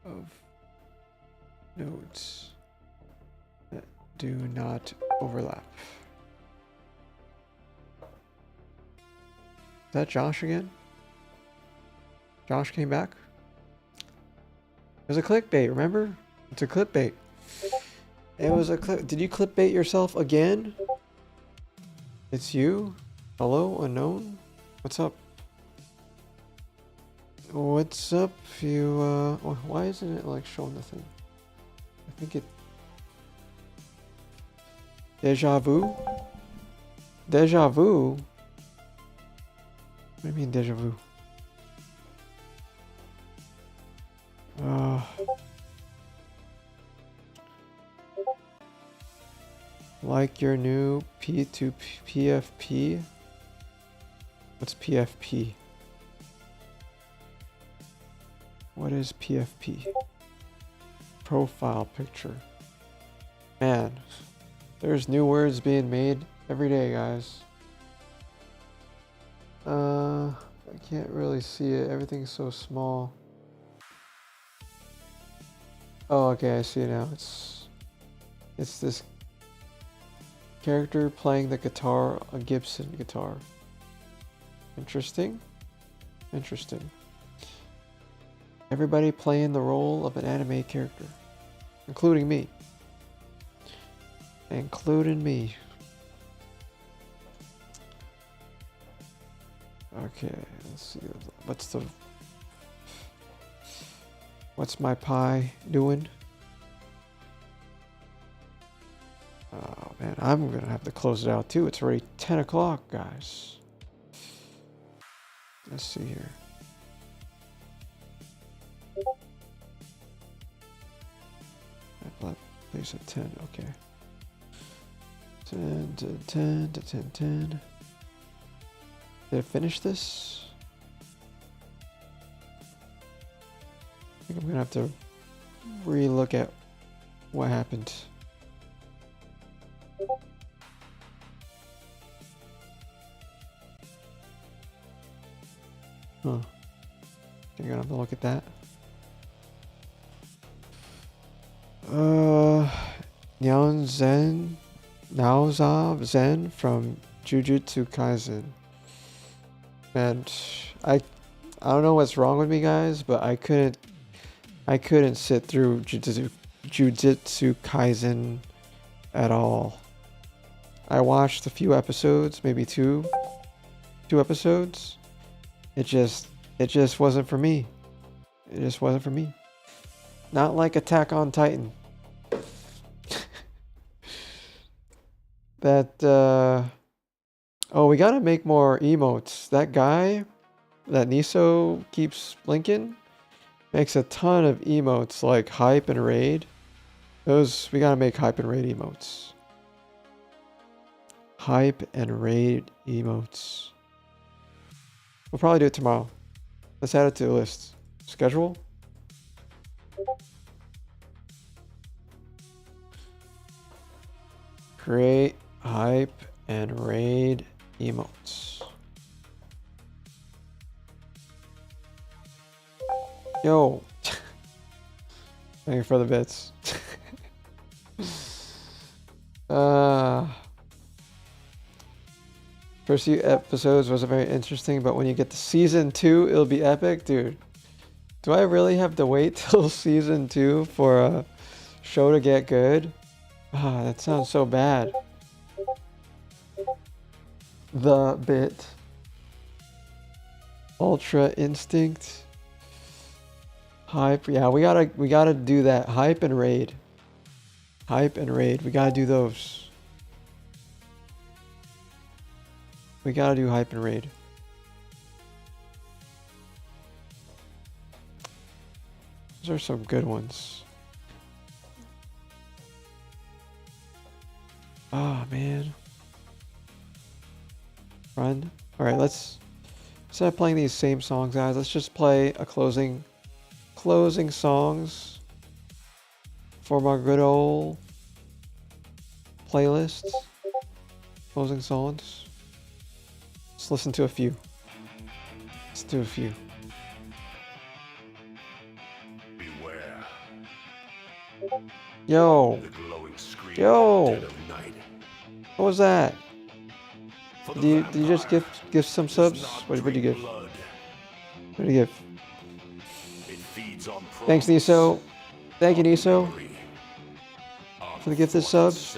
of nodes that do not overlap. Is that Josh again? Josh came back? It was a clickbait, remember? It's a clickbait. It was a clip. Did you clickbait yourself again? It's you? Hello, unknown? What's up? What's up, you, why isn't it, like, showing the thing? I think it... Deja vu? Deja vu? What do you mean, deja vu? Like your new P2 PFP? What's PFP? What is PFP? Profile picture. Man, there's new words being made every day, guys. I can't really see it. Everything's so small. Oh, okay, I see it now. It's this character playing the guitar, a Gibson guitar. Interesting. Interesting. Everybody playing the role of an anime character, including me. Including me. Okay, let's see. What's my pie doing? Oh man, I'm gonna have to close it out too. It's already 10 o'clock, guys. Let's see here. Place at 10, okay. 10 to 10 to 10, 10. Did I finish this? I think I'm gonna have to re-look at what happened. Huh. You're gonna have to look at that. Naozav Zen from Jujutsu Kaisen. Man, I don't know what's wrong with me, guys, but I couldn't sit through Jujutsu Kaisen at all. I watched a few episodes, maybe two episodes. It just wasn't for me. It just wasn't for me. Not like Attack on Titan. Oh, we gotta make more emotes. That guy that Niso keeps linking makes a ton of emotes like hype and raid. Those, we gotta make hype and raid emotes. Hype and raid emotes. We'll probably do it tomorrow. Let's add it to the list. Schedule. Create hype and raid emotes. Yo. Thank you for the bits. First few episodes wasn't very interesting, but when you get to season 2, it'll be epic. Dude, do I really have to wait till season 2 for a show to get good? Ah, that sounds so bad. The bit. Ultra Instinct. Hype. Yeah, we gotta do that. Hype and raid. Hype and raid. We gotta do those. We gotta do hype and raid. Those are some good ones. Oh man. Run. Alright, let's instead of playing these same songs, guys, let's just play a closing songs for my good old playlist. Closing songs. Let's listen to a few. Let's do a few. Beware. Yo. Yo. What was that? Did you just give some subs? What did you give? What did you give? Thanks, Niso. Thank you, Niso, for the gifted subs.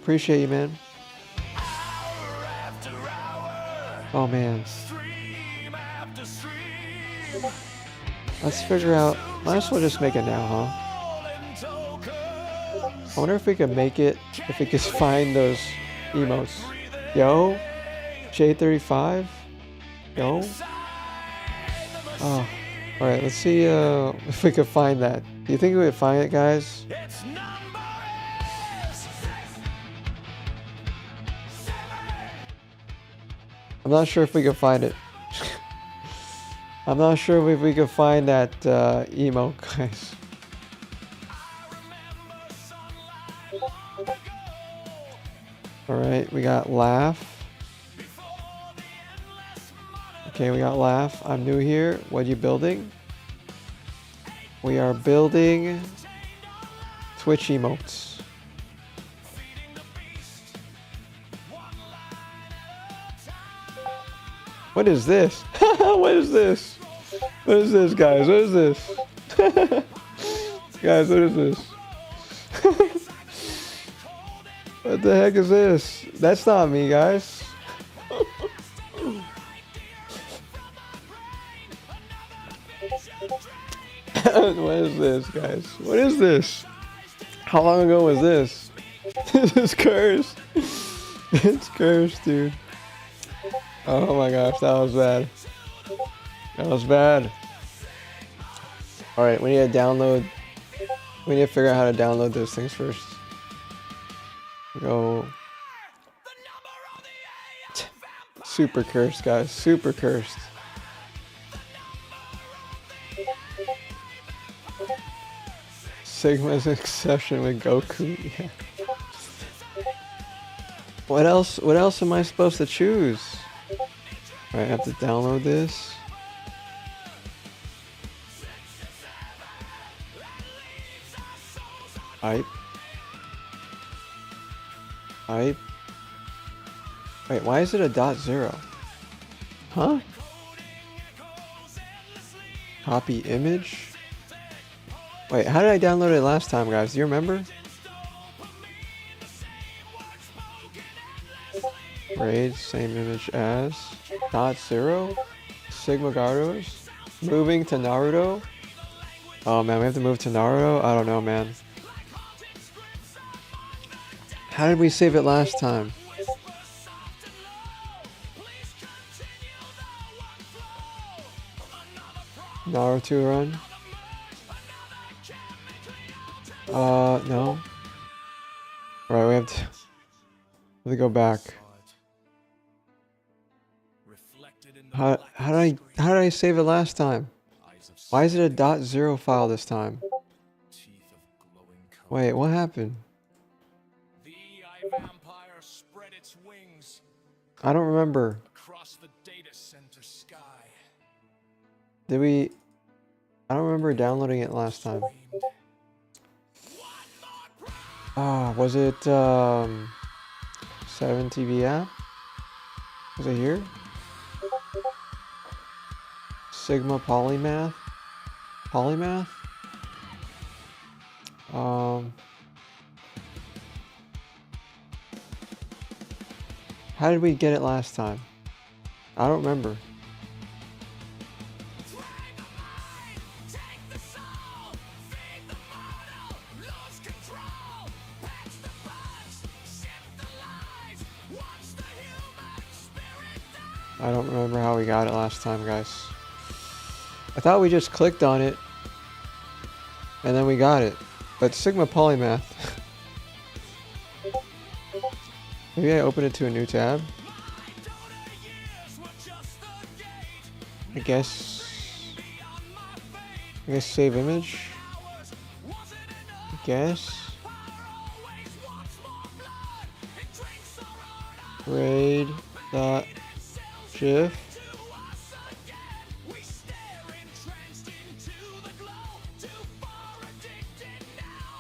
Appreciate you, man. Oh man. Let's figure out. Might as well just make it now, huh? I wonder if we can make it. If we could find those emotes. Yo, J35. Yo. Oh. All right. Let's see if we could find that. Do you think we would find it, guys? I'm not sure if we can find it. I'm not sure if we can find that emo, guys. Alright, we got laugh. Okay, we got laugh. I'm new here. What are you building? We are building Twitch emotes. What is this? What is this? What is this, guys? What is this? Guys, what is this? What the heck is this? That's not me, guys. What is this, guys? What is this? How long ago was this? This is cursed. It's cursed, dude. Oh my gosh, that was bad. That was bad. Alright, we need to download. We need to figure out how to download those things first. Go. Super cursed, guys. Super cursed. Sigma's exception with Goku. Yeah. What else? What else am I supposed to choose? Alright, I have to download this. Hype. Hype. Wait, why is it a .0? Huh? Copy image? Wait, how did I download it last time, guys? Do you remember? Raid, same image as. Dot 0. Sigma Gyros. Moving to Naruto. Oh man, we have to move to Naruto? I don't know, man. How did we save it last time? Naruto run? No. Alright, we have to go back. How did I save it last time? Why is it a .0 file this time? Wait, what happened? I don't remember. Did we? I don't remember downloading it last time. Was it 7TV app? Was it here? Sigma Polymath? Polymath? How did we get it last time? I don't remember. I don't remember how we got it last time, guys. I thought we just clicked on it and then we got it. But Sigma Polymath. Maybe I open it to a new tab. I guess save image. I guess. Raid dot GIF.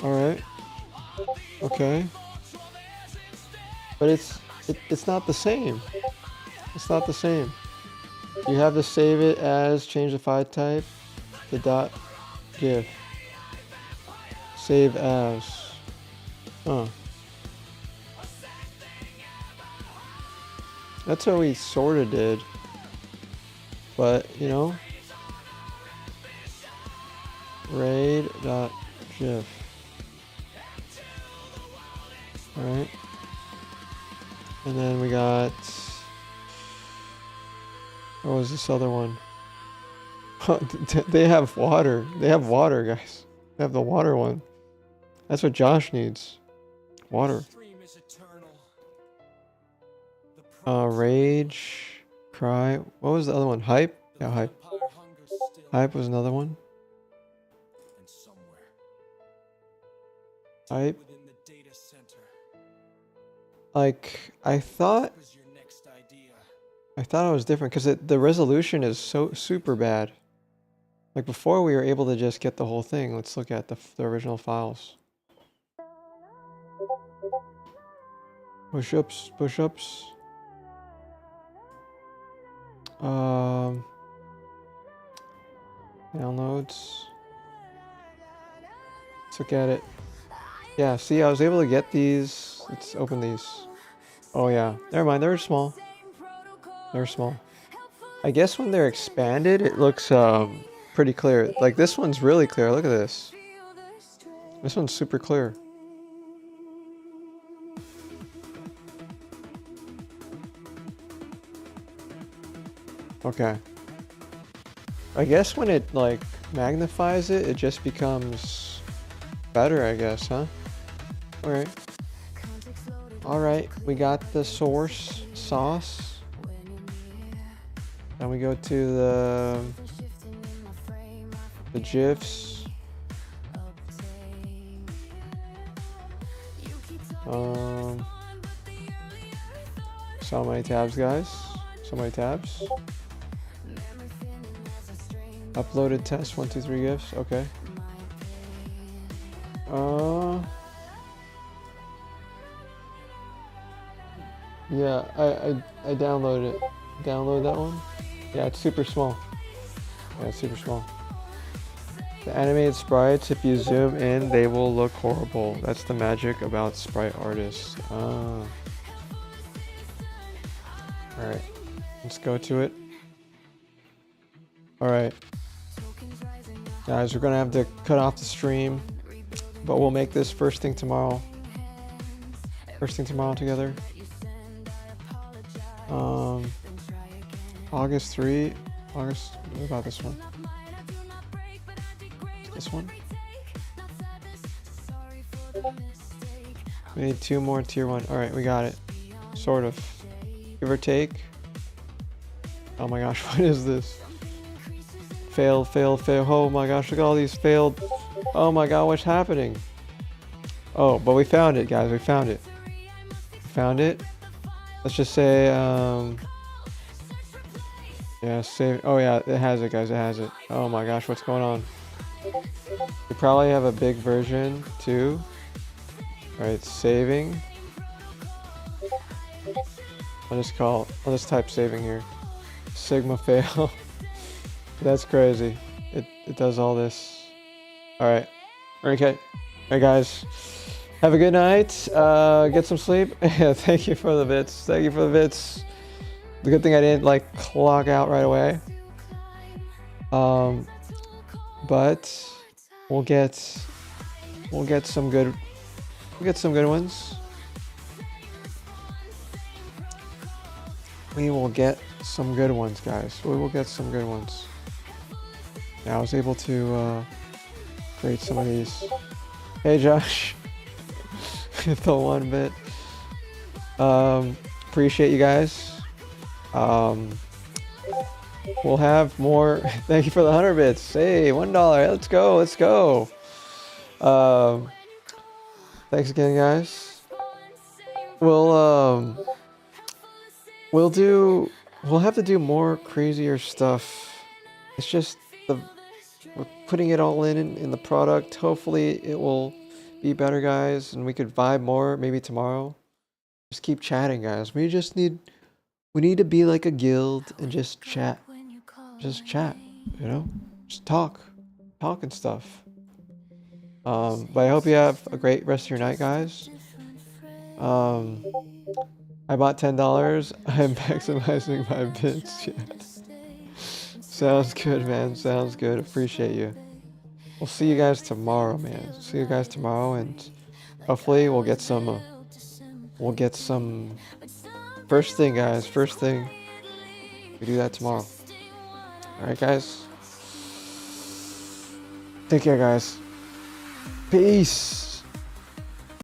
Alright. Okay. But it's not the same. It's not the same. You have to save it as, change the file type to .gif. Save as. Huh. That's what we sort of did. But, you know. Raid.gif. Alright. And then we got... What was this other one? They have water. They have water, guys. They have the water one. That's what Josh needs. Water. Rage. Cry. What was the other one? Hype? Yeah, hype. Hype was another one. Hype. Like, I thought it was different because the resolution is so super bad. Like before we were able to just get the whole thing. Let's look at the original files. Push-ups, push-ups. Downloads. Let's look at it. Yeah, see, I was able to get these. Let's open these. Oh yeah, never mind, they're small. They're small. I guess when they're expanded, it looks pretty clear. Like this one's really clear, look at this. This one's super clear. Okay. I guess when it like magnifies it, it just becomes better, I guess, huh? Alright. Alright, we got the source sauce. Then we go to the GIFs. So many tabs, guys. So many tabs. Uploaded test 1, 2, 3 GIFs. Okay. Yeah, I downloaded it. Download that one. Yeah, it's super small. Yeah, it's super small. The animated sprites, if you zoom in, they will look horrible. That's the magic about sprite artists. All right, let's go to it. All right, guys, we're gonna have to cut off the stream, but we'll make this first thing tomorrow. First thing tomorrow together. August 3. August. What about this one? This one. We need 2 more tier 1. All right, we got it. Sort of. Give or take. Oh my gosh, what is this? Failed, failed, failed. Oh my gosh, look at all these failed. Oh my god, what's happening? Oh, but we found it, guys. We found it. Found it. Let's just say, yeah, save. Oh yeah, it has it, guys. It has it. Oh my gosh, what's going on? We probably have a big version too. All right, saving. I'll just type saving here. Sigma fail. That's crazy. It does all this. All right. Okay. All right, guys. Have a good night. Get some sleep. Thank you for the bits. Thank you for the bits. The good thing I didn't like clock out right away. But we'll get some good ones. We will get some good ones, guys. We will get some good ones. Yeah, I was able to create some of these. Hey, Josh. The 1 bit. Appreciate you guys. We'll have more. Thank you for the 100 bits. Hey, $1. Let's go. Let's go. Thanks again, guys. We'll have to do more crazier stuff. It's just we're putting it all in the product. Hopefully it will be better, guys, and we could vibe more maybe tomorrow. Just keep chatting, guys. We need to be like a guild and just chat. Just chat, you know? Just talk and stuff. But I hope you have a great rest of your night, guys. I bought $10. I'm maximizing my bits. Yeah. Sounds good, man. Sounds good. Appreciate you. We'll see you guys tomorrow, man. See you guys tomorrow, and hopefully we'll get some. First thing, guys. First thing. We do that tomorrow. All right, guys. Take care, guys. Peace.